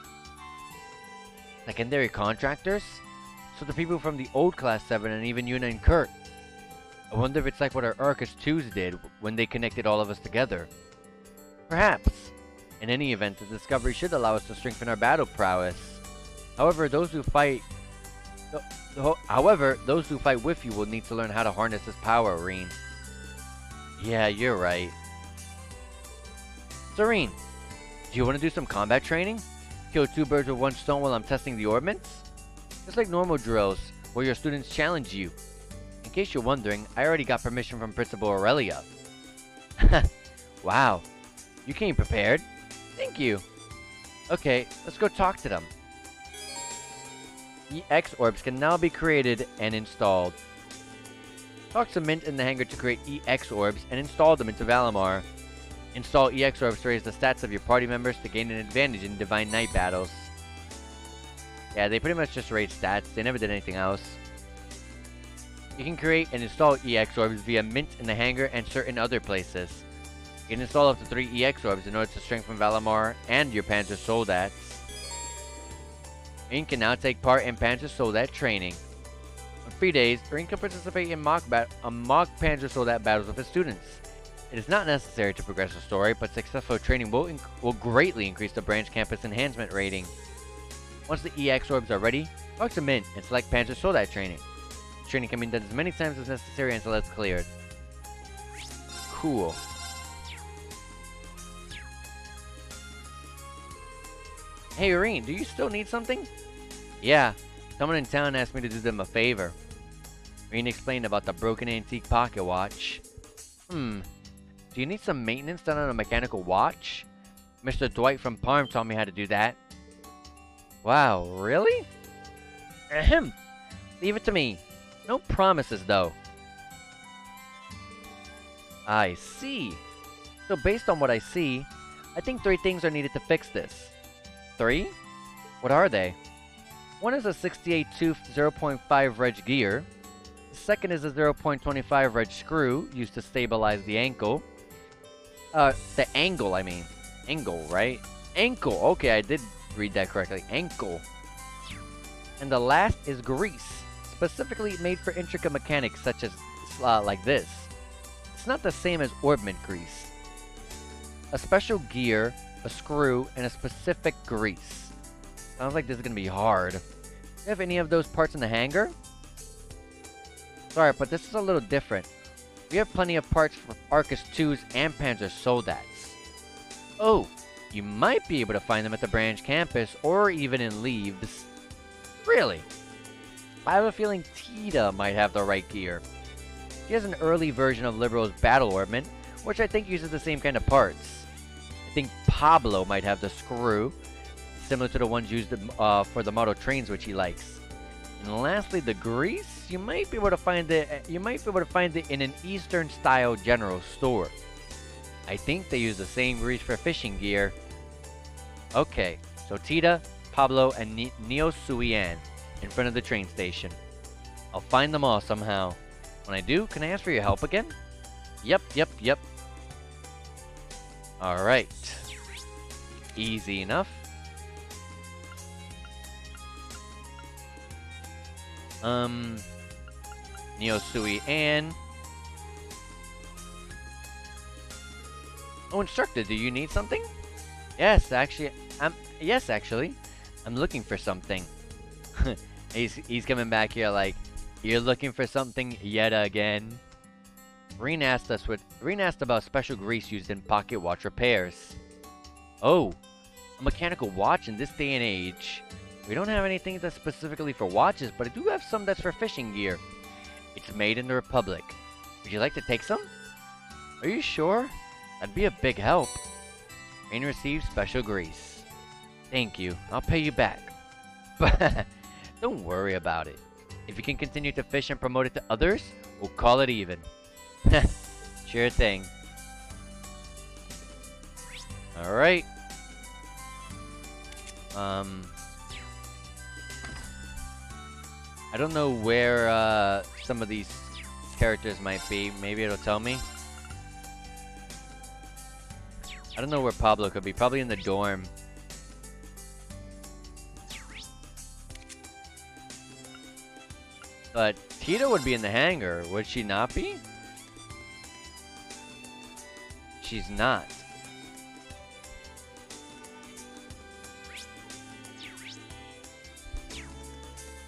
Secondary contractors? So the people from the old Class 7 and even Yuna and Kurt. I wonder if it's like what our Arcus 2s did when they connected all of us together. Perhaps. In any event, the discovery should allow us to strengthen our battle prowess. However, those who fight with you will need to learn how to harness this power, Reen. Yeah, you're right. Serene, do you want to do some combat training? Kill two birds with one stone while I'm testing the ordnance? Just like normal drills, where your students challenge you. In case you're wondering, I already got permission from Principal Aurelia. Wow, you came prepared. Thank you. Okay, let's go talk to them. EX orbs can now be created and installed. Talk to Mint in the hangar to create EX orbs and install them into Valimar. Install EX orbs to raise the stats of your party members to gain an advantage in Divine Night battles. Yeah, they pretty much just raise stats. They never did anything else. You can create and install EX orbs via Mint in the hangar and certain other places. You can install up to 3 EX orbs in order to strengthen Valimar and your Panzer Soldats. Rin can now take part in Panzer Soldat training. On free days, Rin can participate in mock Panzer Soldat battles with his students. It is not necessary to progress the story, but successful training will greatly increase the branch campus enhancement rating. Once the EX orbs are ready, talk to Mint and select Panzer Soldat training. Training can be done as many times as necessary until it's cleared. Cool. Hey Rin, do you still need something? Yeah, someone in town asked me to do them a favor. Rin explained about the broken antique pocket watch. Do you need some maintenance done on a mechanical watch? Mr. Dwight from Parm taught me how to do that. Wow, really? Ahem. Leave it to me. No promises, though. I see. So based on what I see, I think 3 things are needed to fix this. 3? What are they? One is a 68 tooth 0.5 reg gear. The second is a 0.25 reg screw used to stabilize the ankle. The angle, I mean. Angle, right? Ankle. Okay, I did read that correctly. Ankle. And the last is grease, specifically made for intricate mechanics such as like this. It's not the same as orbment grease. A special gear, a screw, and a specific grease. Sounds like this is gonna be hard. Do you have any of those parts in the hangar? Sorry, but this is a little different. We have plenty of parts for Arcus 2s and Panzer Soldats. Oh, you might be able to find them at the branch campus or even in Leaves. Really? I have a feeling Tita might have the right gear. She has an early version of Liberal's battle orbment, which I think uses the same kind of parts. I think Pablo might have the screw, similar to the ones used for the model trains which he likes. And lastly, the grease, you might be able to find it in an Eastern style general store. I think they use the same grease for fishing gear. Okay, so Tita, Pablo, and Neo Suian in front of the train station. I'll find them all somehow. When I do, can I ask for your help again? Yep. Alright. Easy enough. Neo Suian. Oh, instructor, do you need something? Yes, actually. I'm looking for something. he's coming back here like, you're looking for something yet again. Reen asked about special grease used in pocket watch repairs. Oh, a mechanical watch in this day and age. We don't have anything that's specifically for watches, but I do have some that's for fishing gear. It's made in the Republic. Would you like to take some? Are you sure? That'd be a big help. Rain receives special grease. Thank you. I'll pay you back. But don't worry about it. If you can continue to fish and promote it to others, we'll call it even. Sure thing. Alright. I don't know where some of these characters might be. Maybe it'll tell me. I don't know where Pablo could be. Probably in the dorm. But Tita would be in the hangar. Would she not be? She's not.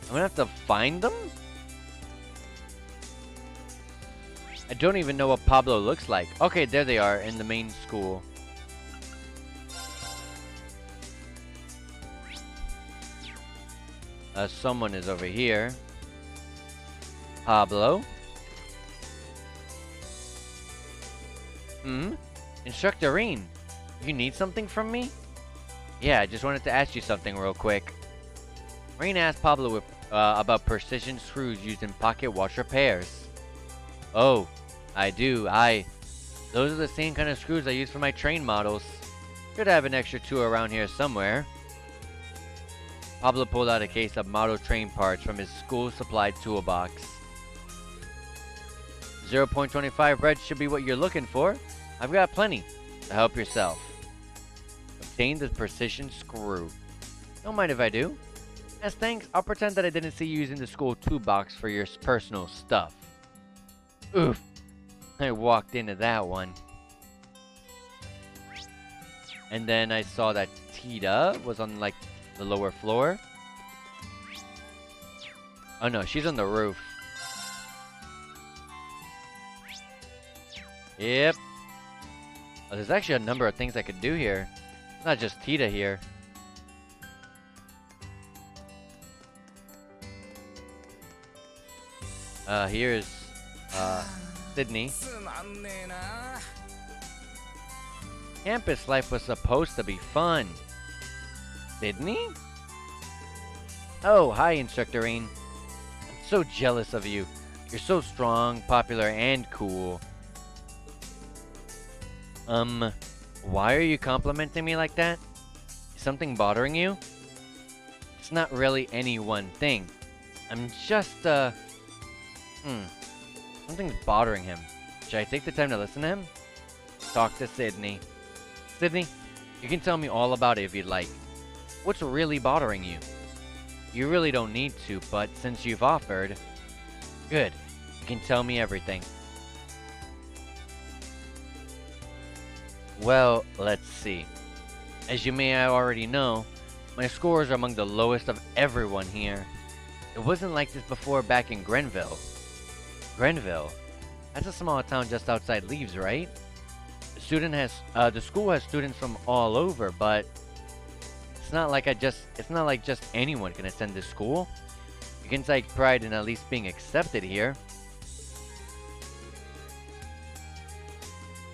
I'm gonna have to find them? I don't even know what Pablo looks like. Okay, there they are in the main school. Someone is over here. Pablo? Instructor Reen, you need something from me? Yeah, I just wanted to ask you something real quick. Reen asked Pablo about precision screws used in pocket watch repairs. Oh, I do. Those are the same kind of screws I use for my train models. Should have an extra 2 around here somewhere. Pablo pulled out a case of model train parts from his school supplied toolbox. 0.25 bread should be what you're looking for. I've got plenty. So help yourself. Obtain the precision screw. Don't mind if I do. As thanks, I'll pretend that I didn't see you using the school toolbox for your personal stuff. Oof. I walked into that one. And then I saw that Tita was on, like, the lower floor. Oh no, she's on the roof. Yep. Oh, there's actually a number of things I could do here. It's not just Tita here. Here's Sydney. Campus life was supposed to be fun. Sydney? Oh, hi, Instructor Reen. I'm so jealous of you. You're so strong, popular, and cool. Why are you complimenting me like that? Is something bothering you? It's not really any one thing. I'm just, something's bothering him. Should I take the time to listen to him? Talk to Sydney. Sydney, you can tell me all about it if you'd like. What's really bothering you? You really don't need to, but since you've offered... Good. You can tell me everything. Well, let's see. As you may already know, my scores are among the lowest of everyone here. It wasn't like this before back in Grenville. Grenville? That's a small town just outside Leaves, right? The school has students from all over, but it's not like just anyone can attend this school. You can take pride in at least being accepted here.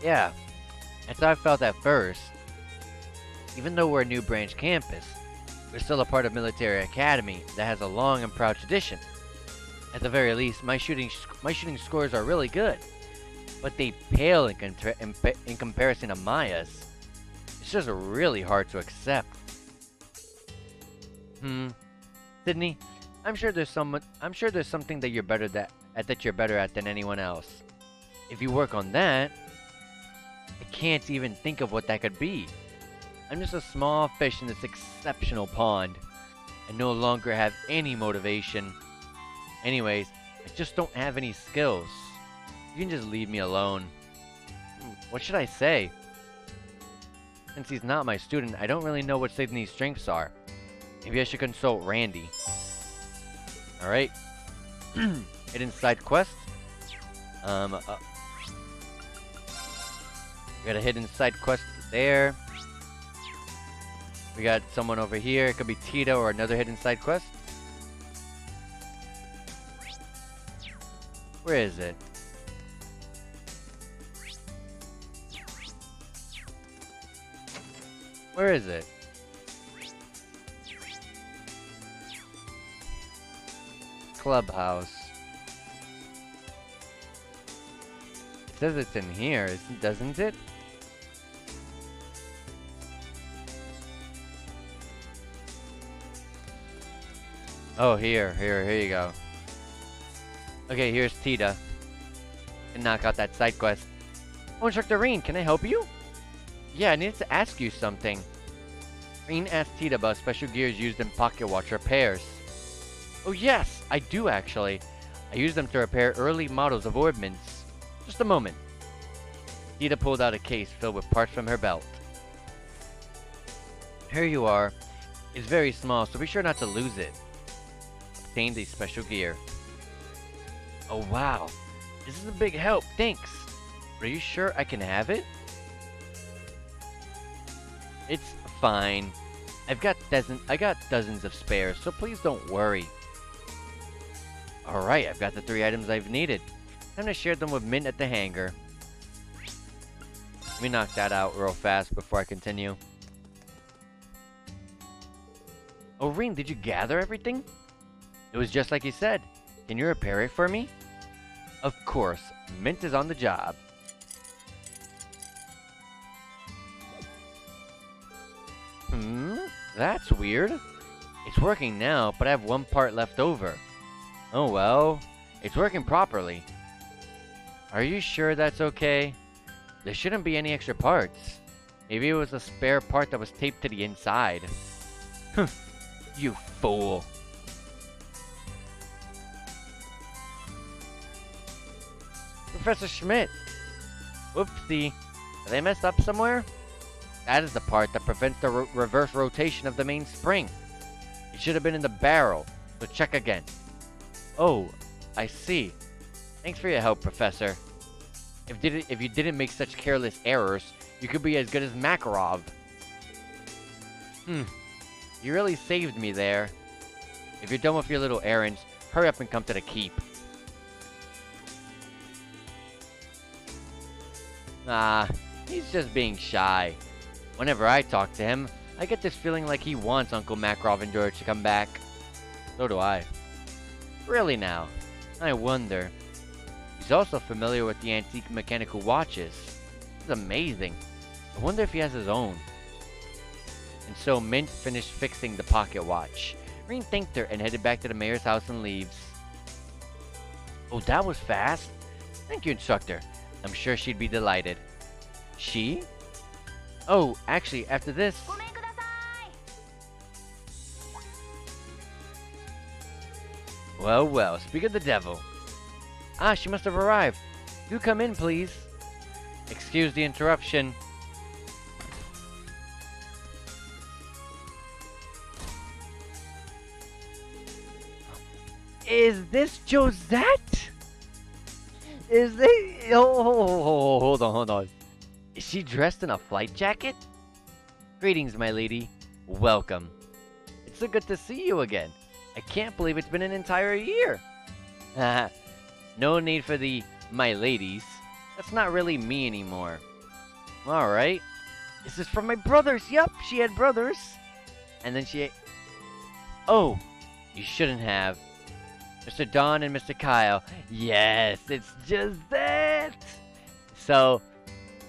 Yeah, that's how I felt at first. Even though we're a new branch campus, we're still a part of Military Academy that has a long and proud tradition. At the very least, my shooting scores are really good, but they pale in comparison to Maya's. It's just really hard to accept. Sydney, I'm sure there's something that you're better at than anyone else. If you work on that, I can't even think of what that could be. I'm just a small fish in this exceptional pond. I no longer have any motivation. Anyways, I just don't have any skills. You can just leave me alone. What should I say? Since he's not my student, I don't really know what Sydney's strengths are. Maybe I should consult Randy. Alright. Hidden side quest. We got a hidden side quest there. We got someone over here. It could be Tito or another hidden side quest. Where is it? Where is it? Clubhouse. It says it's in here, doesn't it? Oh, here you go. Okay, here's Tita. and knock out that side quest. Oh, Instructor Reen, can I help you? Yeah, I needed to ask you something. Reen asked Tita about special gears used in pocket watch repairs. Oh yes, I do actually. I use them to repair early models of ordnance. Just a moment. Tita pulled out a case filled with parts from her belt. Here you are. It's very small, so be sure not to lose it. Obtained a special gear. Oh wow, this is a big help, thanks. Are you sure I can have it? It's fine. I got dozens of spares, so please don't worry. Alright, I've got the 3 items I've needed. Time to share them with Mint at the hangar. Let me knock that out real fast before I continue. Oh, Reen, did you gather everything? It was just like you said. Can you repair it for me? Of course. Mint is on the job. That's weird. It's working now, but I have one part left over. Oh well, it's working properly. Are you sure that's okay? There shouldn't be any extra parts. Maybe it was a spare part that was taped to the inside. You fool. Professor Schmidt! Whoopsie. Did I mess up somewhere? That is the part that prevents the reverse rotation of the main spring. It should have been in the barrel, so check again. Oh, I see. Thanks for your help, Professor. If you didn't make such careless errors, you could be as good as Makarov. You really saved me there. If you're done with your little errands, hurry up and come to the keep. Nah, he's just being shy. Whenever I talk to him, I get this feeling like he wants Uncle Makarov and George to come back. So do I. Really now, I wonder. He's also familiar with the antique mechanical watches. It's amazing. I wonder if he has his own. And so Mint finished fixing the pocket watch. Reen thanked her and headed back to the mayor's house and leaves. Oh, that was fast. Thank you, Instructor. I'm sure she'd be delighted. She? Oh, actually, after this... Well, well, speak of the devil. Ah, she must have arrived. Do come in, please. Excuse the interruption. Is this Josette? Is they... Oh, hold on. Is she dressed in a flight jacket? Greetings, my lady. Welcome. It's so good to see you again. I can't believe it's been an entire year. No need for the my ladies. That's not really me anymore. Alright. This is from my brothers. Yup, she had brothers. And then she... Oh, you shouldn't have. Mr. Don and Mr. Kyle. Yes, it's Josette. So,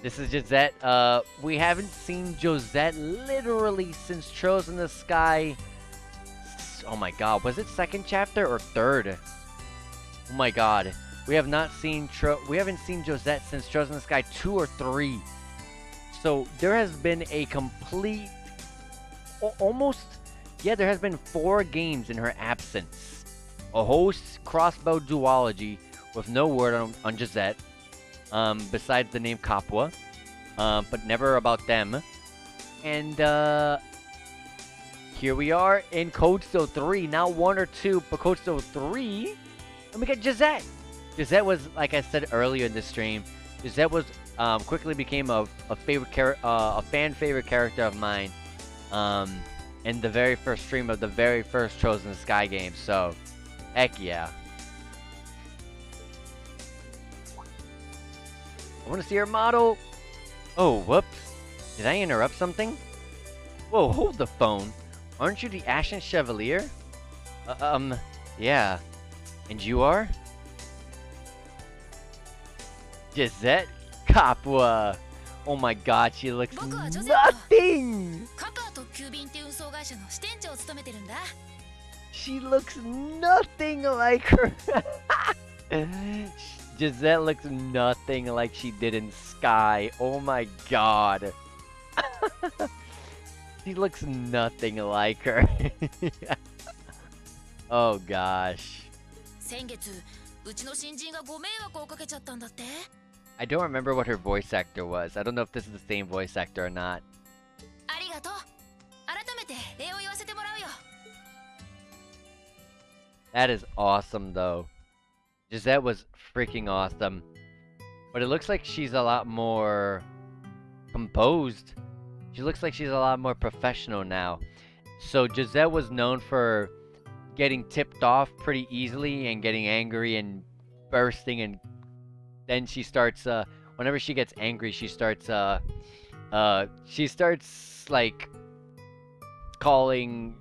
this is Josette. We haven't seen Josette literally since Trails in the Sky. Oh my god, was it second chapter or third? Oh my god. We haven't seen Josette since Trails in the Sky 2 or 3. So, there has been a complete... there has been 4 games in her absence. A whole crossbow duology with no word on Josette, besides the name Capua, but never about them. And here we are in Code Steel 3, not 1 or 2, but Code Steel 3, and we get Josette. Josette was, like I said earlier in the stream, Josette was quickly became a fan favorite character of mine, in the very first stream of the very first Trails in the Sky game. So. Heck yeah. I want to see her model. Oh, whoops. Did I interrupt something? Whoa, hold the phone. Aren't you the Ashen Chevalier? Yeah. And you are? Josette Capua. Oh my god, she looks nothing! She looks nothing like her. Gisette looks nothing like she did in Sky. Oh my god. She looks nothing like her. Oh gosh. 先月うちの新人がご迷惑をかけちゃったんだって。 I don't remember what her voice actor was. I don't know if this is the same voice actor or not. ありがとう。改めて礼を言わせてもらうよ。 That is awesome though. Gisette was freaking awesome. But it looks like she's a lot more composed. She looks like she's a lot more professional now. So Gisette was known for getting tipped off pretty easily and getting angry and bursting, and then she starts whenever she gets angry she starts like calling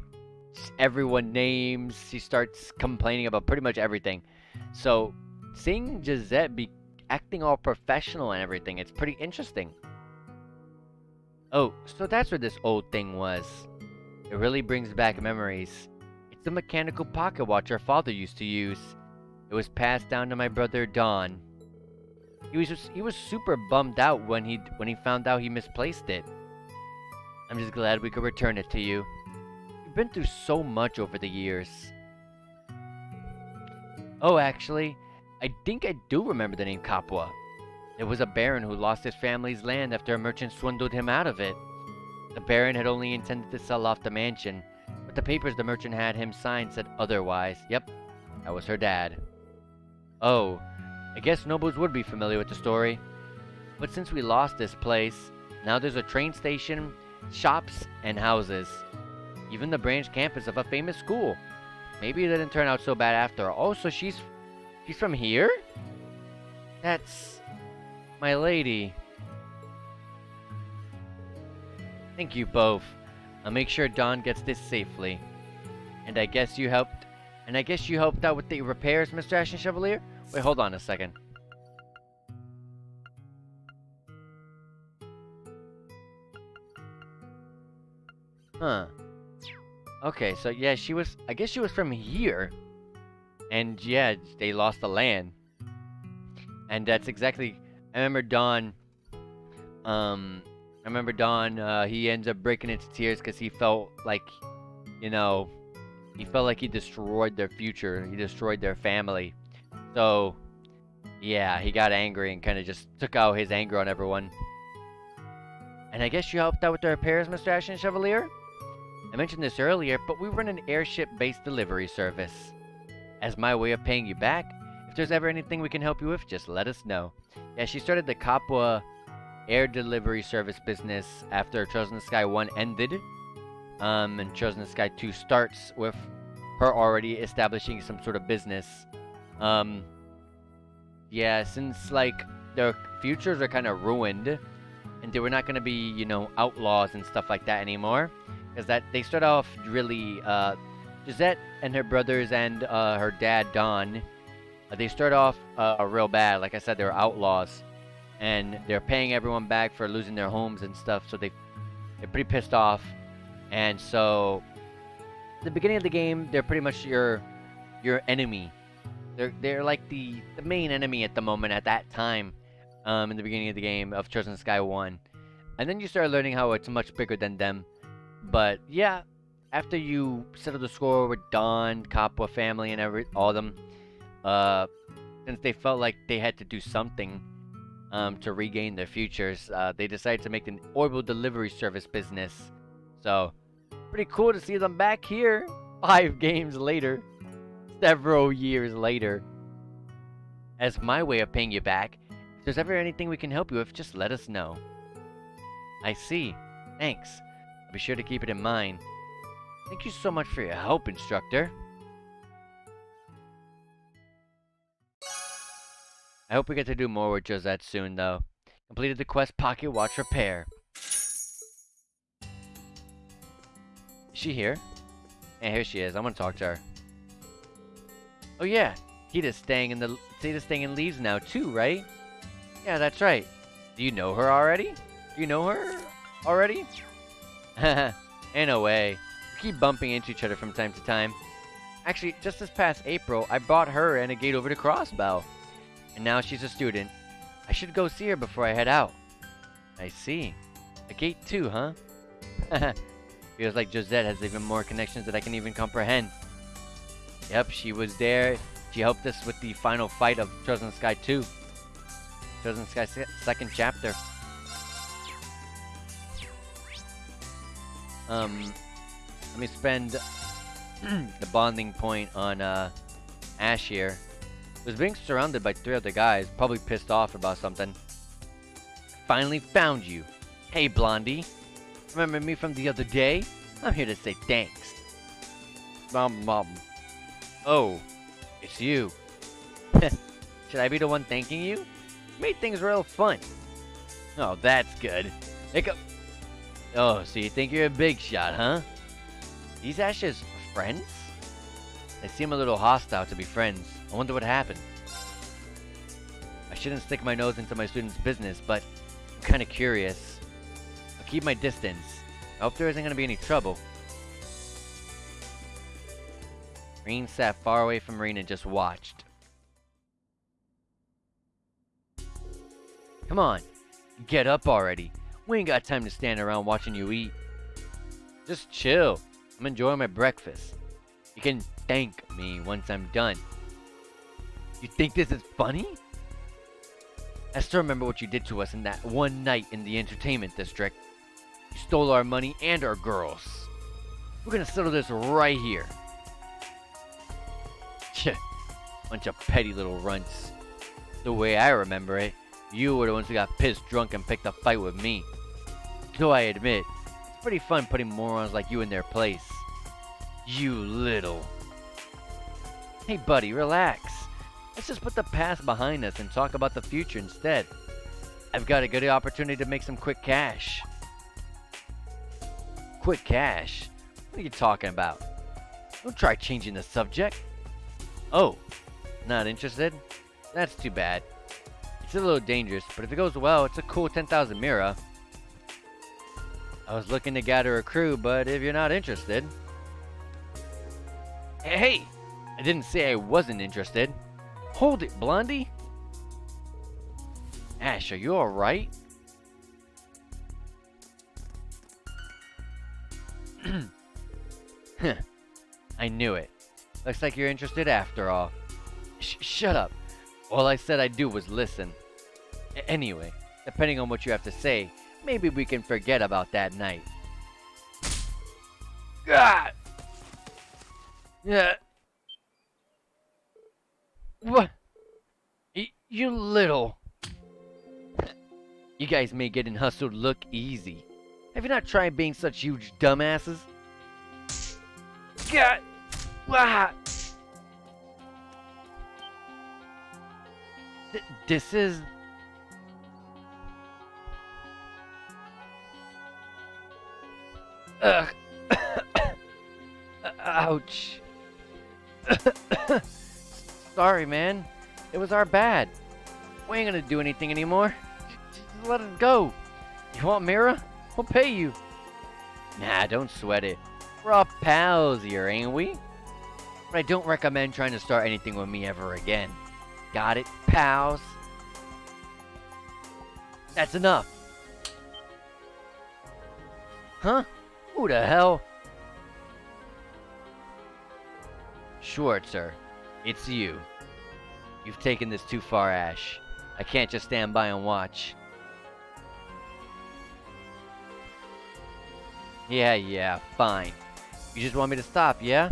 everyone names. She starts complaining about pretty much everything. So seeing Gisette be acting all professional and everything, it's pretty interesting. Oh, so that's what this old thing was. It really brings back memories. It's the mechanical pocket watch our father used to use. It was passed down to my brother Don. He was super bummed out when he found out he misplaced it. I'm just glad we could return it to you. You've been through so much over the years. Oh, actually, I think I do remember the name Capua. There was a baron who lost his family's land after a merchant swindled him out of it. The baron had only intended to sell off the mansion, but the papers the merchant had him sign said otherwise. Yep, that was her dad. Oh, I guess nobles would be familiar with the story. But since we lost this place, now there's a train station, shops, and houses. Even the branch campus of a famous school. Maybe it didn't turn out so bad after all. Oh, so she's from here? That's my lady. Thank you both. I'll make sure Don gets this safely. And I guess you helped out with the repairs, Mr. Ashen Chevalier? Wait, hold on a second. Huh. Okay, so yeah, I guess she was from here. And yeah, they lost the land. And that's exactly, I remember Don, he ends up breaking into tears because he felt like, he destroyed their future. He destroyed their family. So, yeah, he got angry and kind of just took out his anger on everyone. And I guess you helped out with the repairs, Mr. Ashen Chevalier? I mentioned this earlier, but we run an airship-based delivery service. As my way of paying you back, if there's ever anything we can help you with, just let us know. Yeah, she started the Capua air delivery service business after Chosen Sky 1 ended. And Chosen Sky 2 starts with her already establishing some sort of business. Yeah, since, like, their futures are kind of ruined, and they were not going to be, outlaws and stuff like that anymore. Because they start off really, Gisette and her brothers and her dad, Don, they start off real bad. Like I said, they were outlaws. And they're paying everyone back for losing their homes and stuff, so they're pretty pissed off. And so, at the beginning of the game, they're pretty much your enemy. They're like the main enemy at the moment at that time, in the beginning of the game of Chosen Sky 1. And then you start learning how it's much bigger than them. But yeah, after you settle the score with Don, Capua family, and all of them, since they felt like they had to do something to regain their futures, they decided to make an orbital delivery service business. So, pretty cool to see them back here 5 games later, several years later. As my way of paying you back, if there's ever anything we can help you with, just let us know. I see. Thanks. I'll be sure to keep it in mind. Thank you so much for your help, instructor. I hope we get to do more with Josette soon, though. Completed the quest Pocket Watch Repair. Is she here? Yeah, here she is. I want to talk to her. Oh yeah, Tita's staying in Leaves now too, right? Yeah, that's right. Do you know her already? In a way. We keep bumping into each other from time to time. Actually, just this past April, I brought her and a gate over to Crossbow. and now she's a student. I should go see her before I head out. I see. A gate too, huh? Feels like Josette has even more connections that I can even comprehend. Yep, she was there. She helped us with the final fight of Chosen Sky 2. Chosen Sky second chapter. Let me spend the bonding point on Ash here. Was being surrounded by 3 other guys, probably pissed off about something. Finally found you. Hey, Blondie. Remember me from the other day? I'm here to say thanks. Mom. Oh, it's you. Should I be the one thanking you? You made things real fun. Oh, that's good. Oh, so you think you're a big shot, huh? These Ashes friends? They seem a little hostile to be friends. I wonder what happened. I shouldn't stick my nose into my students' business, but I'm kind of curious. I'll keep my distance. I hope there isn't going to be any trouble. Reen sat far away from Reen and just watched. Come on, get up already. We ain't got time to stand around watching you eat. Just chill. I'm enjoying my breakfast. You can thank me once I'm done. You think this is funny? I still remember what you did to us in that one night in the entertainment district. You stole our money and our girls. We're gonna settle this right here. Bunch of petty little runts. The way I remember it, you were the ones who got pissed drunk and picked a fight with me. Though I admit, it's pretty fun putting morons like you in their place. You little... Hey buddy, relax. Let's just put the past behind us and talk about the future instead. I've got a good opportunity to make some quick cash. Quick cash? What are you talking about? Don't try changing the subject. Oh, not interested? That's too bad. It's a little dangerous, but if it goes well, it's a cool 10,000 Mira. I was looking to gather a crew, but if you're not interested... Hey! I didn't say I wasn't interested. Hold it, Blondie! Ash, are you alright? I knew it. Looks like you're interested after all. Shut up. All I said I'd do was listen. Anyway, depending on what you have to say, maybe we can forget about that night. God! Yeah. What? You little... You guys make getting hustled look easy. Have you not tried being such huge dumbasses? God! Ah! This is... Ugh. Ouch. Sorry, man. It was our bad. We ain't gonna do anything anymore. Just let it go. You want Mira? We'll pay you. Nah, don't sweat it. We're all pals here, ain't we? But I don't recommend trying to start anything with me ever again. Got it, pals? That's enough. Huh? Who the hell? Sure, sir. It's you. You've taken this too far, Ash. I can't just stand by and watch. Yeah, fine. You just want me to stop, yeah?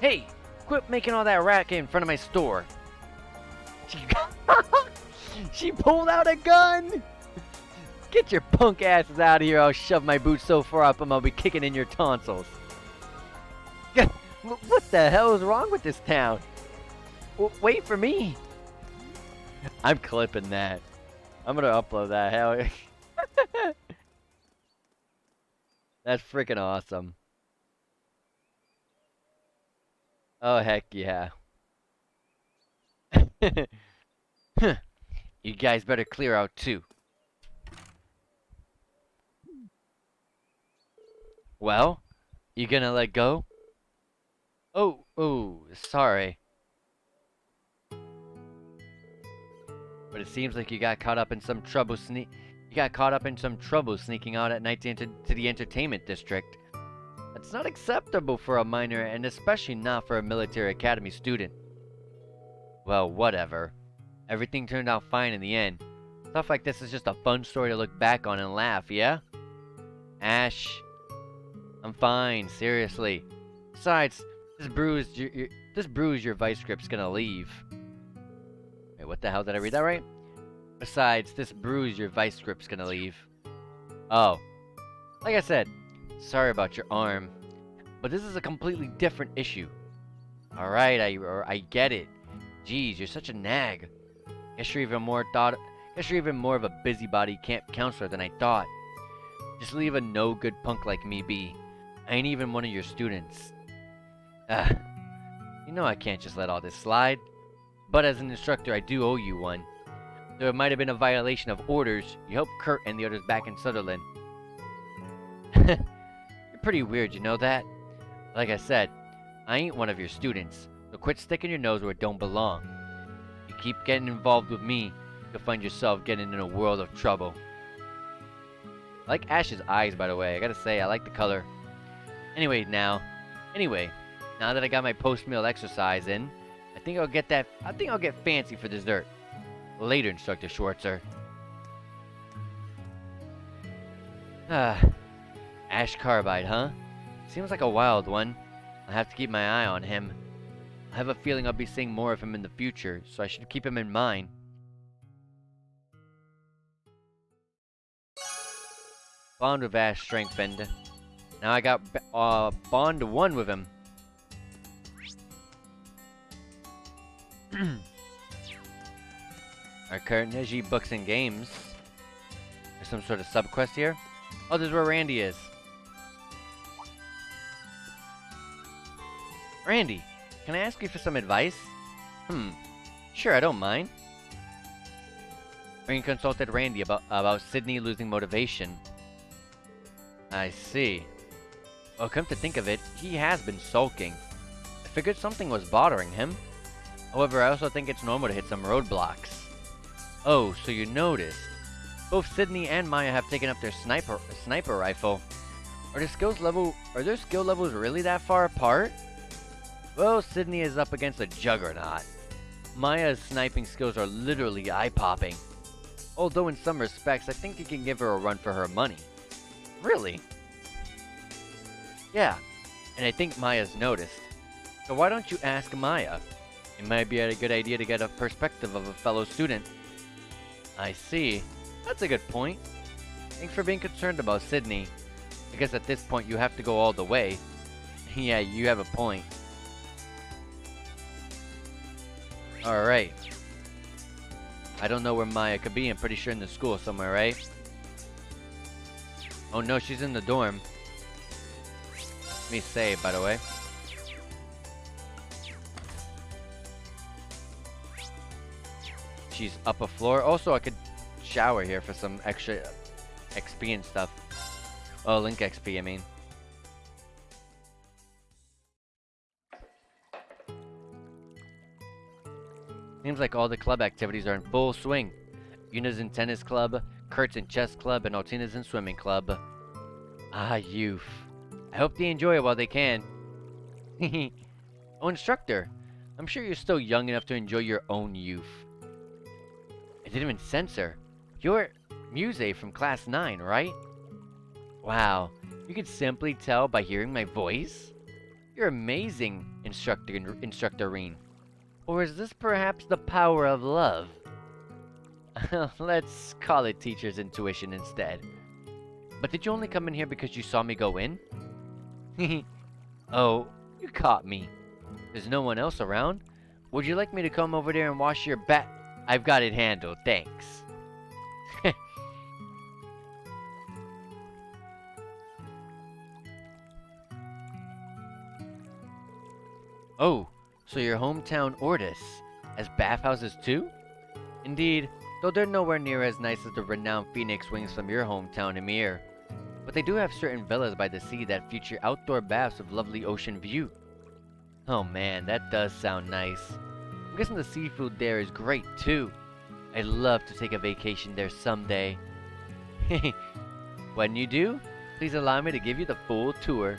Hey! Quit making all that racket in front of my store. She pulled out a gun! Get your punk asses out of here, I'll shove my boots so far up and I'll be kicking in your tonsils. What the hell is wrong with this town? Wait for me. I'm clipping that. I'm gonna upload that. Hell, that's freaking awesome. Oh, heck yeah. You guys better clear out too. Well, you gonna let go? Oh, sorry. But it seems like you got caught up in some trouble sneaking out at night to the entertainment district. That's not acceptable for a minor, and especially not for a military academy student. Well, whatever. Everything turned out fine in the end. Stuff like this is just a fun story to look back on and laugh, yeah? Ash, I'm fine, seriously. Besides, this bruise your vice grip's gonna leave. Wait, what the hell, did I read that right? Besides, this bruise your vice grip's gonna leave. Oh, like I said, sorry about your arm, but this is a completely different issue. Alright, I get it. Geez, you're such a nag. Guess you're even more of a busybody camp counselor than I thought. Just leave a no good punk like me be. I ain't even one of your students. You know I can't just let all this slide. But as an instructor, I do owe you one. Though it might have been a violation of orders, you helped Kurt and the others back in Sutherland. You're pretty weird, you know that? Like I said, I ain't one of your students, so quit sticking your nose where it don't belong. You keep getting involved with me, you'll find yourself getting in a world of trouble. I like Ash's eyes, by the way. I gotta say, I like the color. Anyway, now that I got my post-meal exercise in, I think I'll get fancy for dessert. Later, Instructor Schwartzer. Ash Carbide, huh? Seems like a wild one. I'll have to keep my eye on him. I have a feeling I'll be seeing more of him in the future, so I should keep him in mind. Bond with Ash strengthened. Now I got bond 1 with him. Our current Neji books and games. There's some sort of sub-quest here. Oh, this is where Randy is. Randy, can I ask you for some advice? Sure, I don't mind. Ring consulted Randy about Sydney losing motivation. I see. Well, come to think of it, he has been sulking. I figured something was bothering him. However, I also think it's normal to hit some roadblocks. Oh, so you noticed. Both Sydney and Maya have taken up their sniper rifle. Are their skill levels really that far apart? Well, Sydney is up against a juggernaut. Maya's sniping skills are literally eye-popping. Although in some respects, I think you can give her a run for her money. Really? Yeah, and I think Maya's noticed. So why don't you ask Maya? It might be a good idea to get a perspective of a fellow student. I see. That's a good point. Thanks for being concerned about Sydney. I guess at this point you have to go all the way. Yeah, you have a point. Alright. I don't know where Maya could be. I'm pretty sure in the school somewhere, right? Oh no, she's in the dorm. Let me save, by the way. She's up a floor. Also, I could shower here for some extra XP and stuff. Oh, Link XP, I mean. Seems like all the club activities are in full swing. Yuna's in tennis club, Kurt's in chess club, and Altina's in swimming club. Ah, youth. I hope they enjoy it while they can. Oh, instructor. I'm sure you're still young enough to enjoy your own youth. I didn't even censor. You're Muse from class 9, right? Wow, you could simply tell by hearing my voice? You're amazing, Instructor Reen. Or is this perhaps the power of love? Let's call it teacher's intuition instead. But did you only come in here because you saw me go in? Oh, you caught me. There's no one else around. Would you like me to come over there and wash your bat? I've got it handled, thanks. Oh, so your hometown Ortis has bathhouses too? Indeed, though they're nowhere near as nice as the renowned Phoenix Wings from your hometown Emir. But they do have certain villas by the sea that feature outdoor baths with lovely ocean view. Oh man, that does sound nice. I'm guessing the seafood there is great too. I'd love to take a vacation there someday. When you do, please allow me to give you the full tour.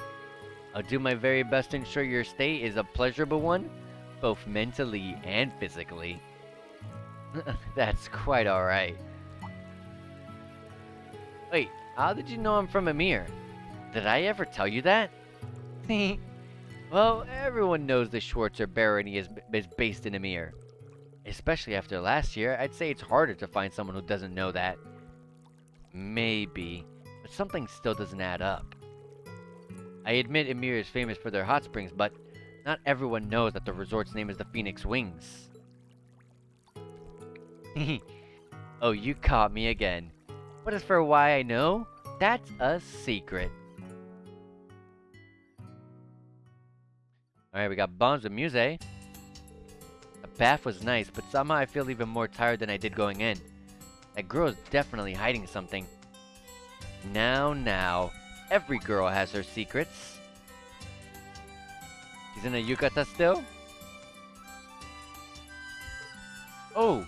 I'll do my very best to ensure your stay is a pleasurable one, both mentally and physically. That's quite alright. Wait, how did you know I'm from Emir? Did I ever tell you that? Well, everyone knows the Schwarzer barony is based in Emir. Especially after last year, I'd say it's harder to find someone who doesn't know that. Maybe, but something still doesn't add up. I admit Emir is famous for their hot springs, but not everyone knows that the resort's name is the Phoenix Wings. Oh, you caught me again. But as for why I know, that's a secret. Alright, we got bombs with Muse. The bath was nice, but somehow I feel even more tired than I did going in. That girl is definitely hiding something. Now, every girl has her secrets. She's in a yukata still? Oh!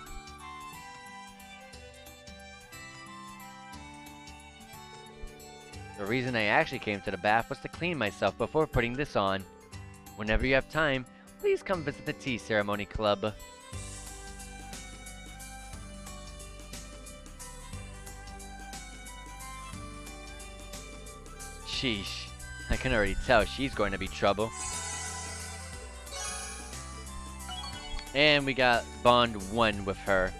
The reason I actually came to the bath was to clean myself before putting this on. Whenever you have time, please come visit the tea ceremony club. Sheesh, I can already tell she's going to be trouble. And we got Bond 1 with her.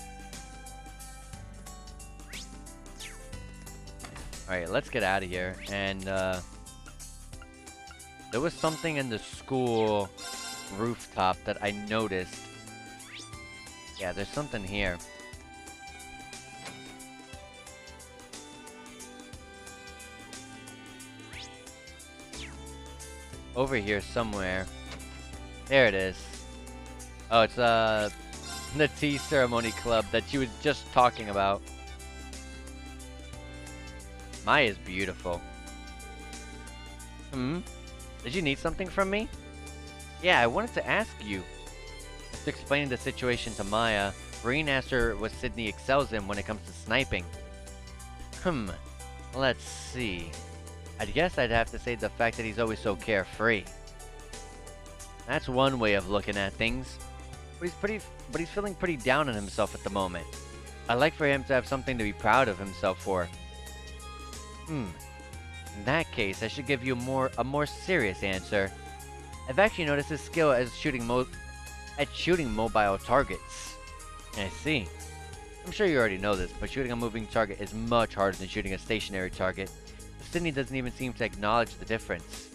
Alright, let's get out of here. And, there was something in the school rooftop that I noticed. Yeah, there's something here. Over here somewhere. There it is. Oh, it's the tea ceremony club that she was just talking about. Maya's beautiful. Did you need something from me? Yeah, I wanted to ask you. After explaining the situation to Maya, Breen asked her what Sydney excels in when it comes to sniping. Let's see. I'd guess I'd have to say the fact that he's always so carefree. That's one way of looking at things. But he's feeling pretty down on himself at the moment. I'd like for him to have something to be proud of himself for. In that case, I should give you a more serious answer. I've actually noticed his skill at shooting mobile targets. I see. I'm sure you already know this, but shooting a moving target is much harder than shooting a stationary target. Sydney doesn't even seem to acknowledge the difference.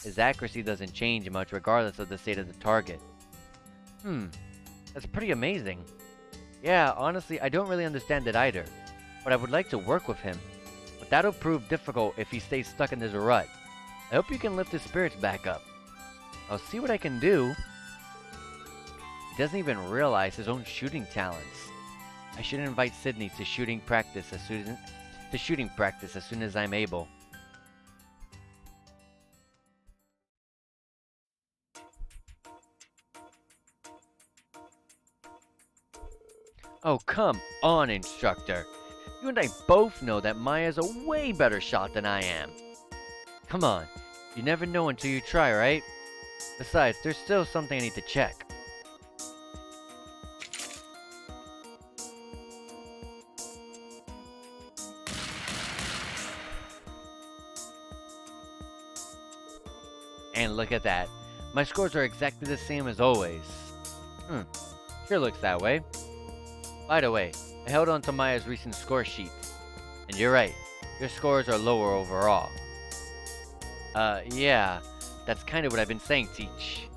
His accuracy doesn't change much regardless of the state of the target. That's pretty amazing. Yeah, honestly, I don't really understand it either, but I would like to work with him. But that'll prove difficult if he stays stuck in this rut. I hope you can lift his spirits back up. I'll see what I can do. He doesn't even realize his own shooting talents. I should invite Sydney to shooting practice as soon as I'm able. Oh, come on, instructor. You and I both know that Maya's a way better shot than I am. Come on, you never know until you try, right? Besides, there's still something I need to check. And look at that. My scores are exactly the same as always. Sure looks that way. By the way, I held on to Maya's recent score sheet. And you're right, your scores are lower overall. Yeah, that's kind of what I've been saying, Teach.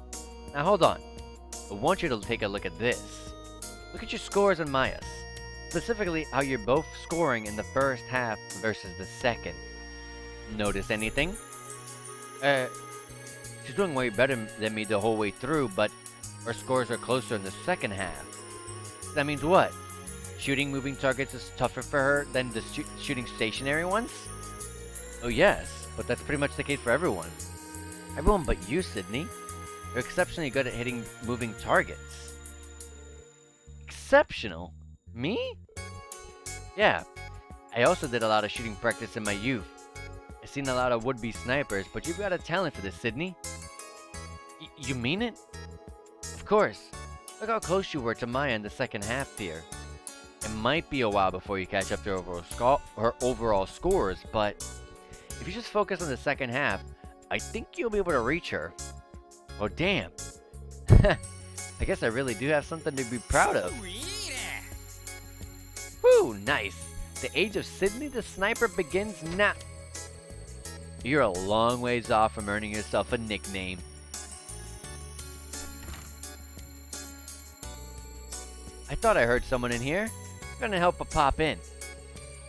Now hold on. I want you to take a look at this. Look at your scores and Maya's. Specifically, how you're both scoring in the first half versus the second. Notice anything? She's doing way better than me the whole way through, but our scores are closer in the second half. That means what? Shooting moving targets is tougher for her than the shooting stationary ones? Oh yes, but that's pretty much the case for everyone. Everyone but you, Sydney. You're exceptionally good at hitting moving targets. Exceptional? Me? Yeah. I also did a lot of shooting practice in my youth. I've seen a lot of would-be snipers, but you've got a talent for this, Sydney. You mean it? Of course. Look how close you were to Maya in the second half here. It might be a while before you catch up to her overall scores, but if you just focus on the second half, I think you'll be able to reach her. Oh, damn. I guess I really do have something to be proud of. Woo, nice. The age of Sydney the Sniper begins now. You're a long ways off from earning yourself a nickname. I thought I heard someone in here. I'm gonna help pop in.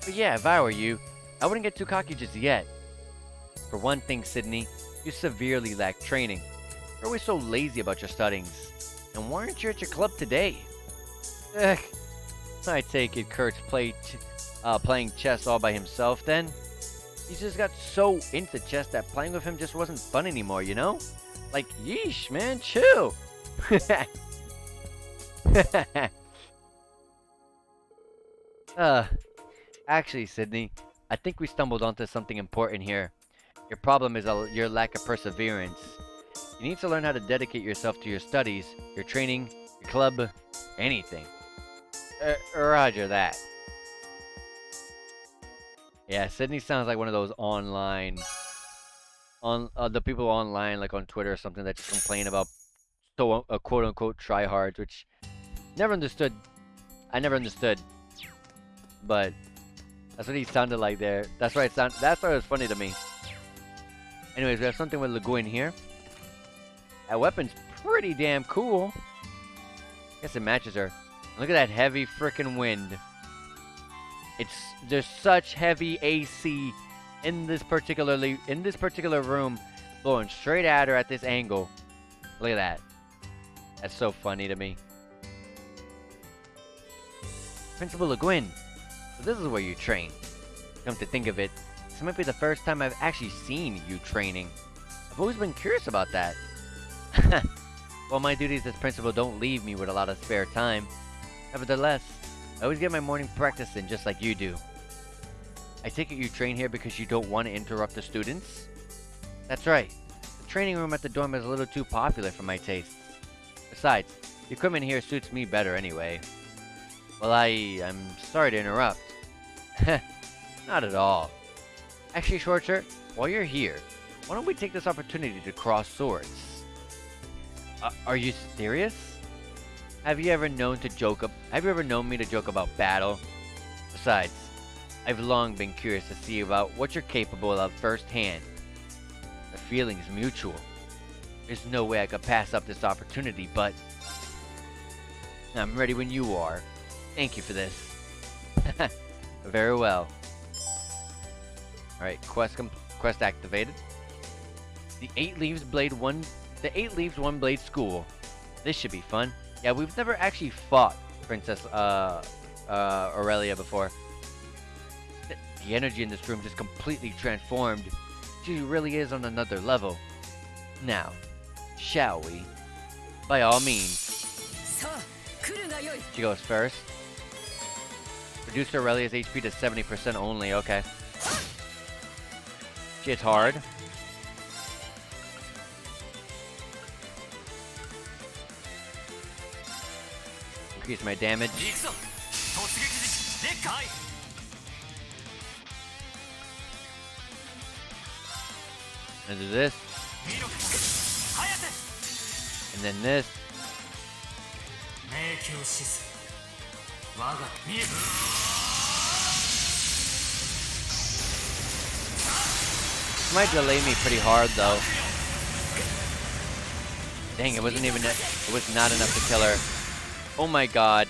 But yeah, if I were you, I wouldn't get too cocky just yet. For one thing, Sydney, you severely lack training. You're always so lazy about your studies. And why aren't you at your club today? Ugh. I take it Kurt's playing chess all by himself then? He just got so into chess that playing with him just wasn't fun anymore, you know? Like, yeesh, man, chill. Actually, Sydney, I think we stumbled onto something important here. Your problem is your lack of perseverance. You need to learn how to dedicate yourself to your studies, your training, your club, anything. Roger that. Yeah, Sydney sounds like one of those online, the people online, like on Twitter or something, that just complain about quote-unquote tryhards, which never understood. I never understood. But that's what he sounded like there. That's why it was funny to me. Anyways, we have something with Lagoon here. That weapon's pretty damn cool. Guess it matches her. Look at that heavy frickin' wind. There's such heavy AC in this particular room, blowing straight at her at this angle. Look at that. That's so funny to me. Principal Lagoon. So this is where you train. Come to think of it, this might be the first time I've actually seen you training. I've always been curious about that. Well, my duties as principal don't leave me with a lot of spare time. Nevertheless, I always get my morning practice in just like you do. I take it you train here because you don't want to interrupt the students? That's right. The training room at the dorm is a little too popular for my tastes. Besides, the equipment here suits me better anyway. Well, I'm sorry to interrupt. Not at all. Actually, Shortshirt, while you're here, why don't we take this opportunity to cross swords? Are you serious? Have you ever known me to joke about battle? Besides, I've long been curious to see about what you're capable of firsthand. The feeling's mutual. There's no way I could pass up this opportunity, but I'm ready when you are. Thank you for this. Very well. Alright, quest activated. The 8 Leaves One Blade School. This should be fun. Yeah, we've never actually fought Princess Aurelia before. The energy in this room just completely transformed. She really is on another level. Now, shall we? By all means. She goes first. Reduce Aurelia's HP to 70% only, okay. She hits hard. Increase my damage. And do this. And then this. This might delay me pretty hard though. Dang, it was not enough to kill her. Oh my god.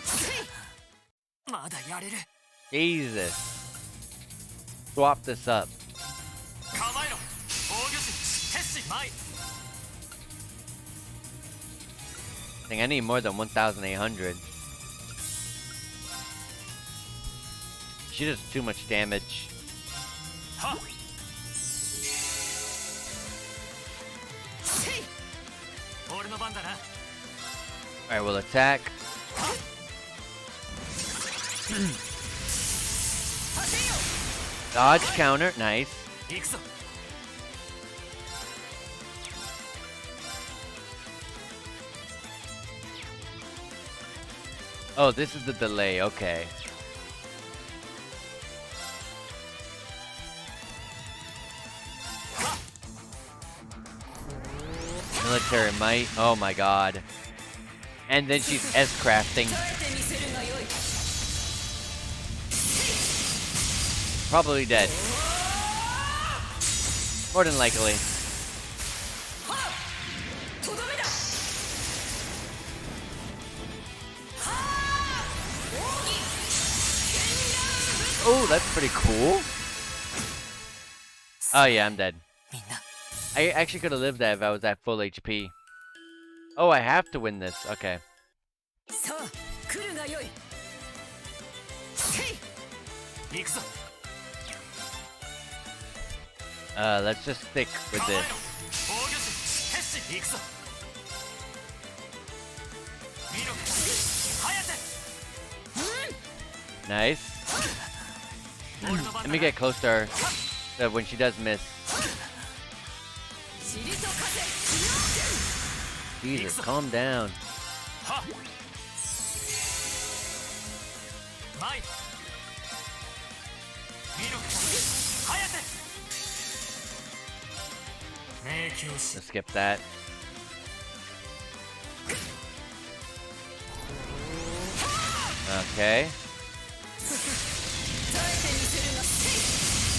Jesus. Swap this up. I think I need more than 1,800. She does too much damage. Alright, we'll attack. Dodge counter, nice. Oh, this is the delay, okay. Military might, oh my god. And then she's S-crafting. Probably dead. More than likely. Oh, that's pretty cool. Oh yeah, I'm dead. I actually could have lived that if I was at full HP. Oh, I have to win this. Okay. Let's just stick with this. Nice. Let me get close to her so when she does miss. Jesus, calm down. Let's skip that. Okay.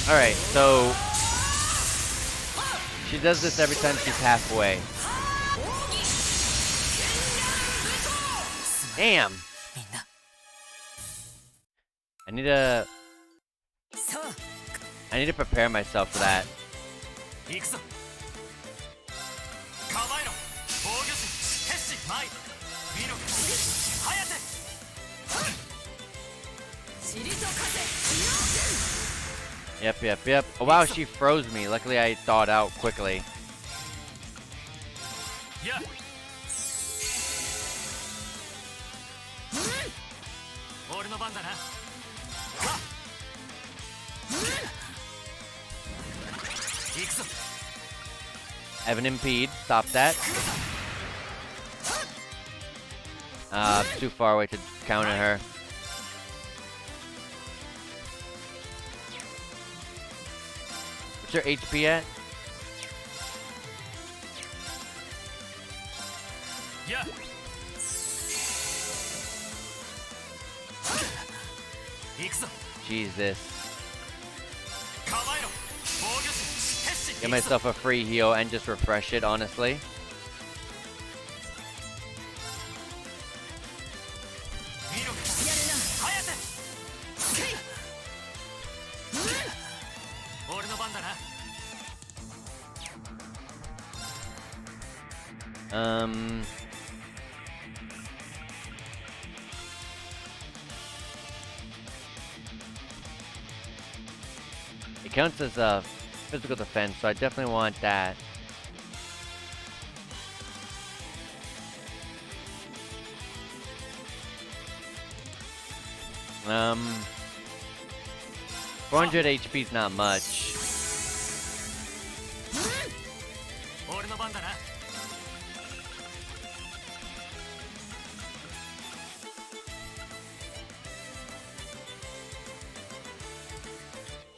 Alright, so she does this every time she's halfway. Damn! I need to prepare myself for that. Yep. Oh wow, she froze me. Luckily I thawed out quickly. Yeah. Have an impede. Stop that. Too far away to counter her. What's your HP at? Yeah. Jesus. Get myself a free heal and just refresh it, honestly. It counts as a physical defense, so I definitely want that. Um, 400 HP is not much.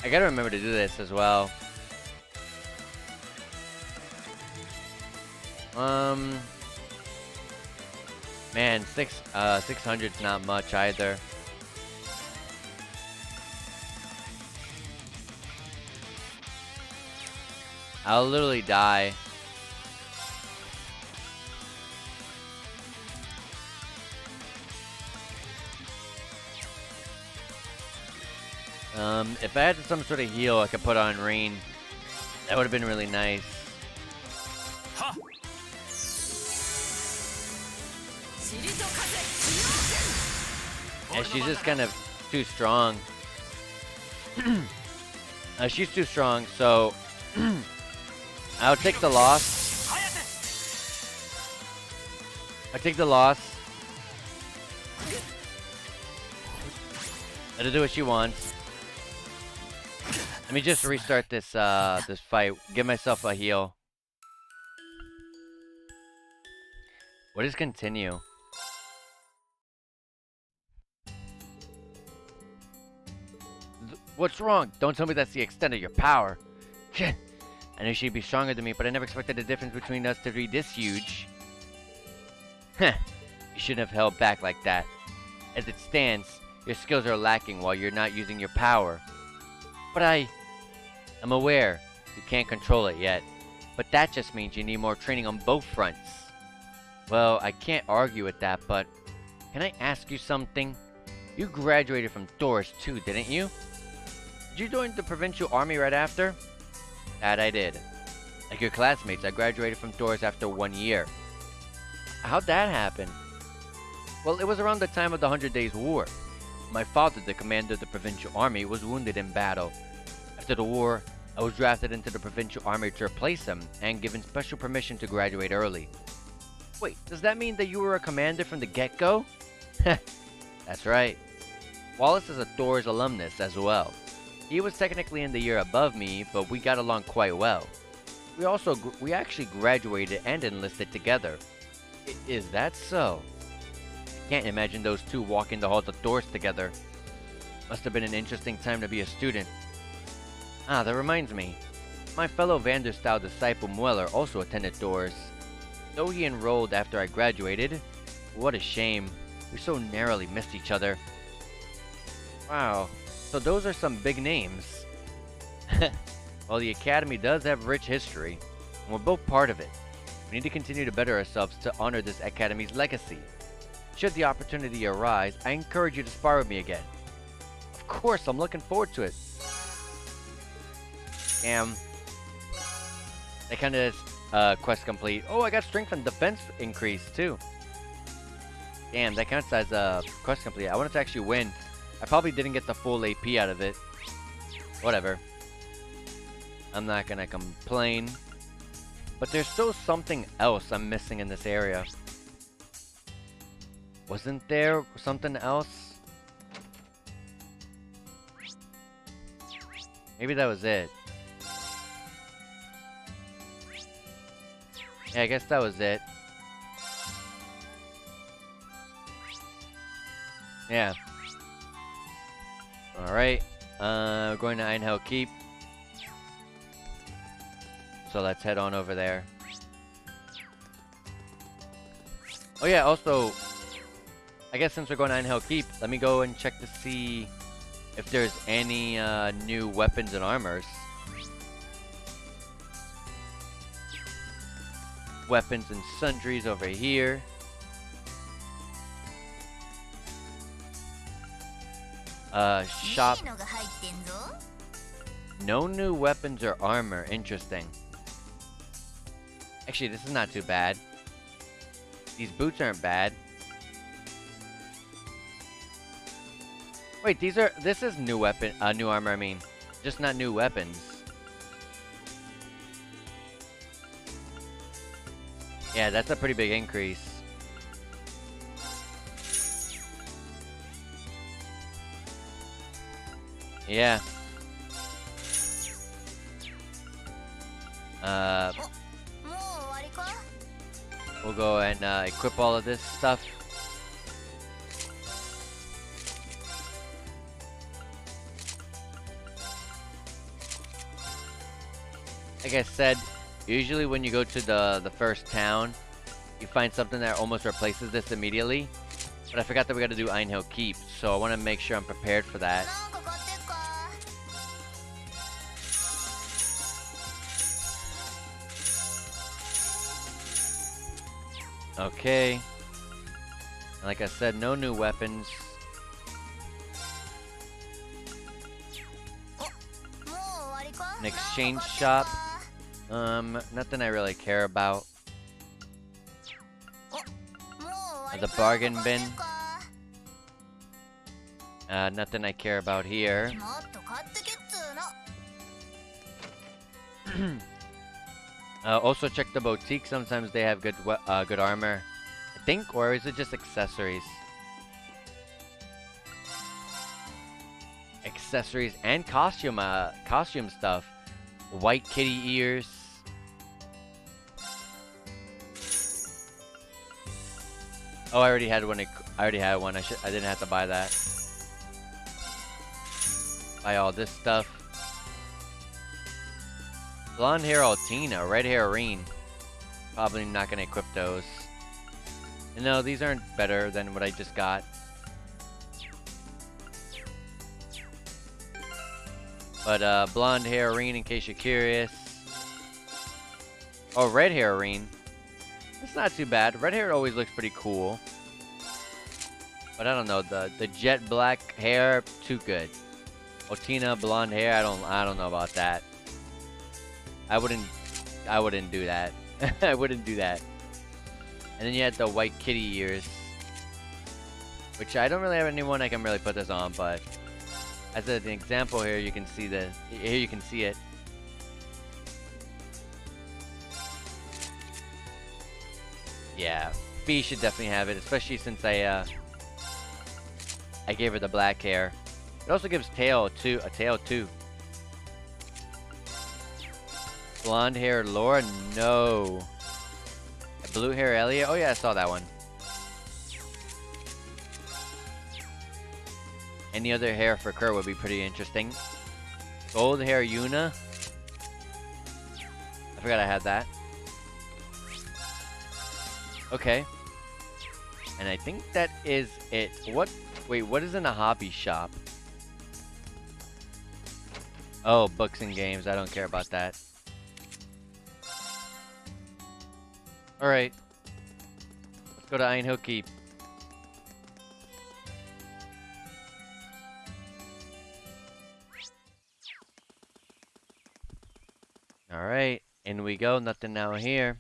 I gotta remember to do this as well. Man, 600's not much either. I'll literally die. If I had some sort of heal I could put on Rain, that would have been really nice. Huh. Yeah, she's just kind of too strong. She's too strong, so I'll take the loss. I take the loss. Let her do what she wants. Let me just restart this this fight. Give myself a heal. What is continue? What's wrong? Don't tell me that's the extent of your power. I knew she'd be stronger than me, but I never expected the difference between us to be this huge. Heh. You shouldn't have held back like that. As it stands, your skills are lacking while you're not using your power. But I'm aware you can't control it yet. But that just means you need more training on both fronts. Well, I can't argue with that, but can I ask you something? You graduated from Doris too, didn't you? Did you join the provincial army right after? That I did. Like your classmates, I graduated from Doris after 1 year. How'd that happen? Well, it was around the time of the 100 Days War. My father, the commander of the provincial army, was wounded in battle. After the war, I was drafted into the provincial army to replace him and given special permission to graduate early. Wait, does that mean that you were a commander from the get-go? That's right. Wallace is a Doris alumnus as well. He was technically in the year above me, but we got along quite well. We actually graduated and enlisted together. Is that so? Can't imagine those two walking the halls of Doris together. Must have been an interesting time to be a student. Ah, that reminds me. My fellow Vanderstyle disciple Mueller also attended Doris. Though he enrolled after I graduated, what a shame. We so narrowly missed each other. Wow, so those are some big names. Well, the Academy does have rich history, and we're both part of it. We need to continue to better ourselves to honor this Academy's legacy. Should the opportunity arise, I encourage you to spar with me again. Of course, I'm looking forward to it. Damn. That kind of quest complete. Oh, I got strength and defense increase too. Damn, that counts as quest complete. I wanted to actually win. I probably didn't get the full AP out of it. Whatever. I'm not gonna complain. But there's still something else I'm missing in this area. Wasn't there something else? Maybe that was it. Yeah, I guess that was it. Yeah. Alright. We're going to Einhell Keep. So let's head on over there. Oh yeah, also, I guess since we're going to Einhell Keep, let me go and check to see if there's any new weapons and armors. Weapons and sundries over here. Shop. No new weapons or armor. Interesting. Actually, this is not too bad. These boots aren't bad. Wait, this is new weapon, new armor, I mean. Just not new weapons. Yeah, that's a pretty big increase. Yeah. We'll go and equip all of this stuff. Like I said, usually when you go to the first town, you find something that almost replaces this immediately. But I forgot that we gotta do Einhell Keep, so I want to make sure I'm prepared for that. Okay. Like I said, no new weapons. An exchange shop. Nothing I really care about. The bargain bin. Nothing I care about here. Also check the boutique. Sometimes they have good armor. I think, or is it just accessories? Accessories and costume stuff. White kitty ears. Oh, I already had one. I already had one. I didn't have to buy that. Buy all this stuff. Blonde hair Altina, red hair Reen. Probably not gonna equip those. And no, these aren't better than what I just got. But blonde hair Reen, in case you're curious. Oh, red hair Reen. It's not too bad. Red hair always looks pretty cool. But I don't know, the jet black hair, too good. Altina blonde hair, I don't know about that. I wouldn't do that. I wouldn't do that. And then you had the white kitty ears, which I don't really have anyone I can really put this on, but as an example here, you can see here you can see it. Yeah, Fee should definitely have it, especially since I gave her the black hair. It also gives a tail too. Blonde hair Laura, no. Blue hair Elliot, oh yeah, I saw that one. Any other hair for Kurt would be pretty interesting. Gold hair Yuna. I forgot I had that. Okay. And I think that is it. Wait, what is in a hobby shop? Oh, books and games. I don't care about that. Alright. Let's go to Iron Hill Keep. Alright, in we go. Nothing now here.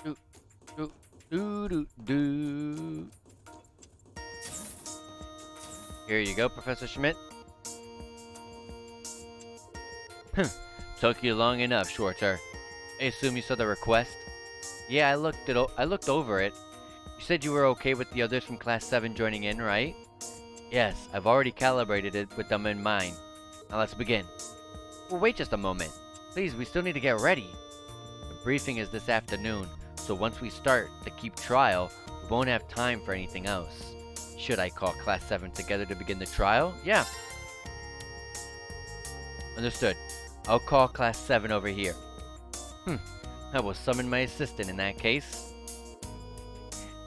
Do, do, do, do, do. Here you go, Professor Schmidt. Took you long enough, Schwarzer. I assume you saw the request? Yeah, I looked over it. You said you were okay with the others from Class 7 joining in, right? Yes, I've already calibrated it with them in mind. Now let's begin. Well, wait just a moment. Please, we still need to get ready. The briefing is this afternoon, so once we start the Keep trial, we won't have time for anything else. Should I call Class 7 together to begin the trial? Yeah. Understood. I'll call Class 7 over here. I will summon my assistant in that case.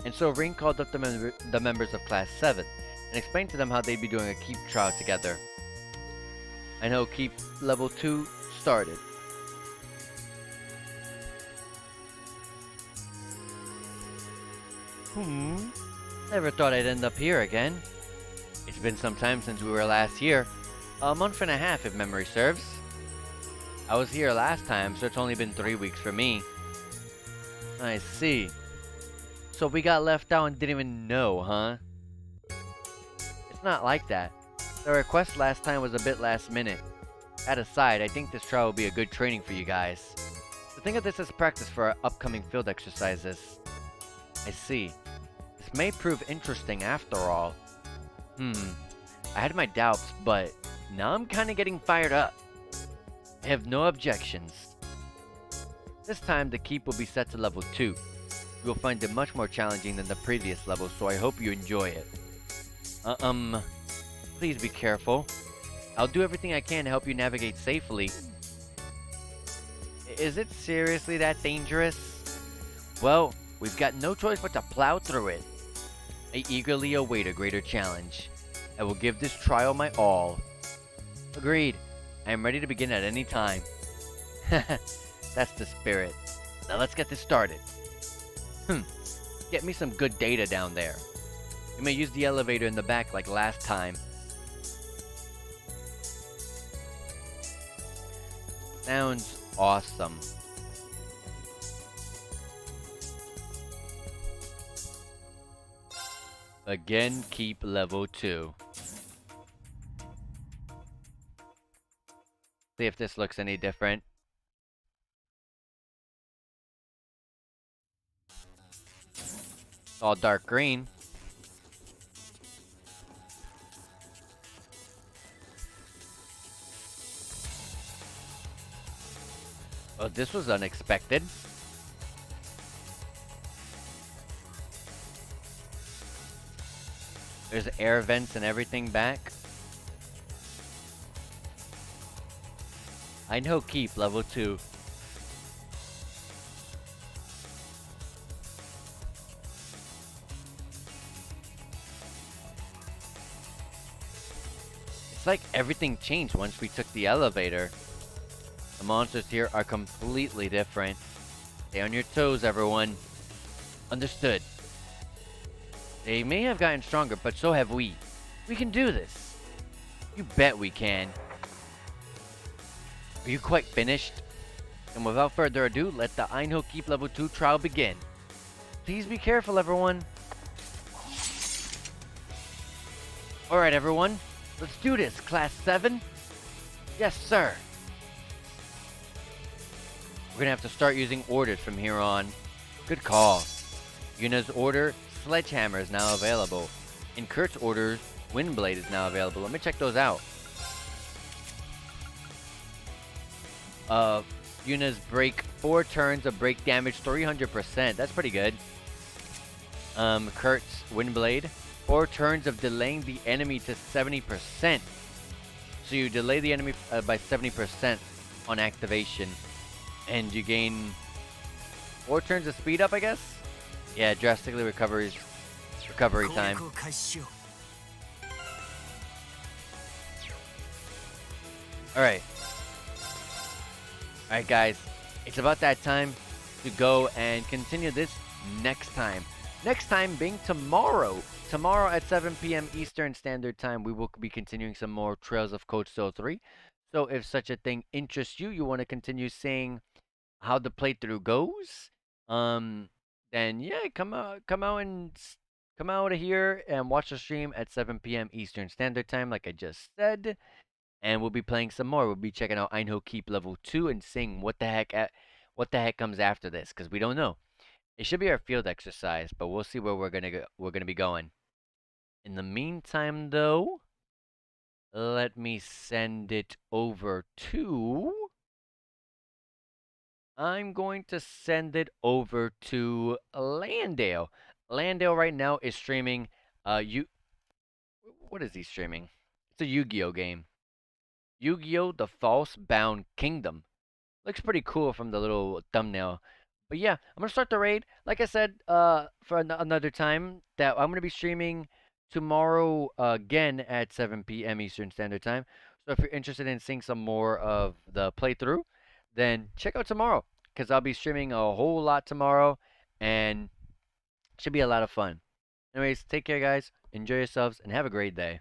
And so Ring called up the members of Class 7 and explained to them how they'd be doing a Keep trial together. I know Keep Level 2 started. Never thought I'd end up here again. It's been some time since we were last here. A month and a half, if memory serves. I was here last time, so it's only been 3 weeks for me. I see. So we got left out and didn't even know, huh? It's not like that. The request last time was a bit last minute. That aside, I think this trial will be a good training for you guys. So think of this as practice for our upcoming field exercises. I see. This may prove interesting after all. I had my doubts, but now I'm kinda getting fired up. I have no objections. This time the keep will be set to level 2. You will find it much more challenging than the previous level, so I hope you enjoy it. Please be careful. I'll do everything I can to help you navigate safely. Is it seriously that dangerous? Well, we've got no choice but to plow through it. I eagerly await a greater challenge. I will give this trial my all. Agreed. I am ready to begin at any time. That's the spirit. Now let's get this started. Get me some good data down there. You may use the elevator in the back like last time. Sounds awesome. Again, keep level 2. See if this looks any different. It's all dark green. Oh, this was unexpected. There's air vents and everything back. I know keep level 2. It's like everything changed once we took the elevator. The monsters here are completely different. Stay on your toes, everyone. Understood. They may have gotten stronger, but so have we. We can do this. You bet we can. Are you quite finished? And without further ado, let the I Know Keep Level 2 trial begin. Please be careful, everyone. Alright, everyone. Let's do this, Class 7. Yes, sir. We're gonna have to start using orders from here on. Good call. Yuna's order, Sledgehammer, is now available. In Kurt's orders, Windblade is now available. Let me check those out. Yuna's break 4 turns of break damage 300%. That's pretty good. Kurt's Windblade, 4 turns of delaying the enemy to 70%. So you delay the enemy by 70% on activation. And you gain 4 turns of speed up, I guess? Yeah, drastically recovery time. Alright. Alright, guys. It's about that time to go and continue this next time. Next time being tomorrow. Tomorrow at 7 p.m. Eastern Standard Time, we will be continuing some more Trails of Cold Steel 3. So if such a thing interests you, you want to continue seeing how the playthrough goes, then yeah, come out of here and watch the stream at 7 p.m. Eastern Standard Time, like I just said. And we'll be playing some more. We'll be checking out I Know Keep level 2 and seeing what the heck comes after this, because we don't know. It should be our field exercise, but we'll see where we're gonna be going. In the meantime, though, let me send it over to. I'm going to send it over to Landale. Landale right now is streaming. What is he streaming? It's a Yu-Gi-Oh game. Yu-Gi-Oh! The False Bound Kingdom. Looks pretty cool from the little thumbnail. But yeah, I'm gonna start the raid. Like I said, for another time, that I'm gonna be streaming tomorrow again at 7 p.m. Eastern Standard Time. So if you're interested in seeing some more of the playthrough, then check out tomorrow, because I'll be streaming a whole lot tomorrow, and it should be a lot of fun. Anyways, take care, guys. Enjoy yourselves, and have a great day.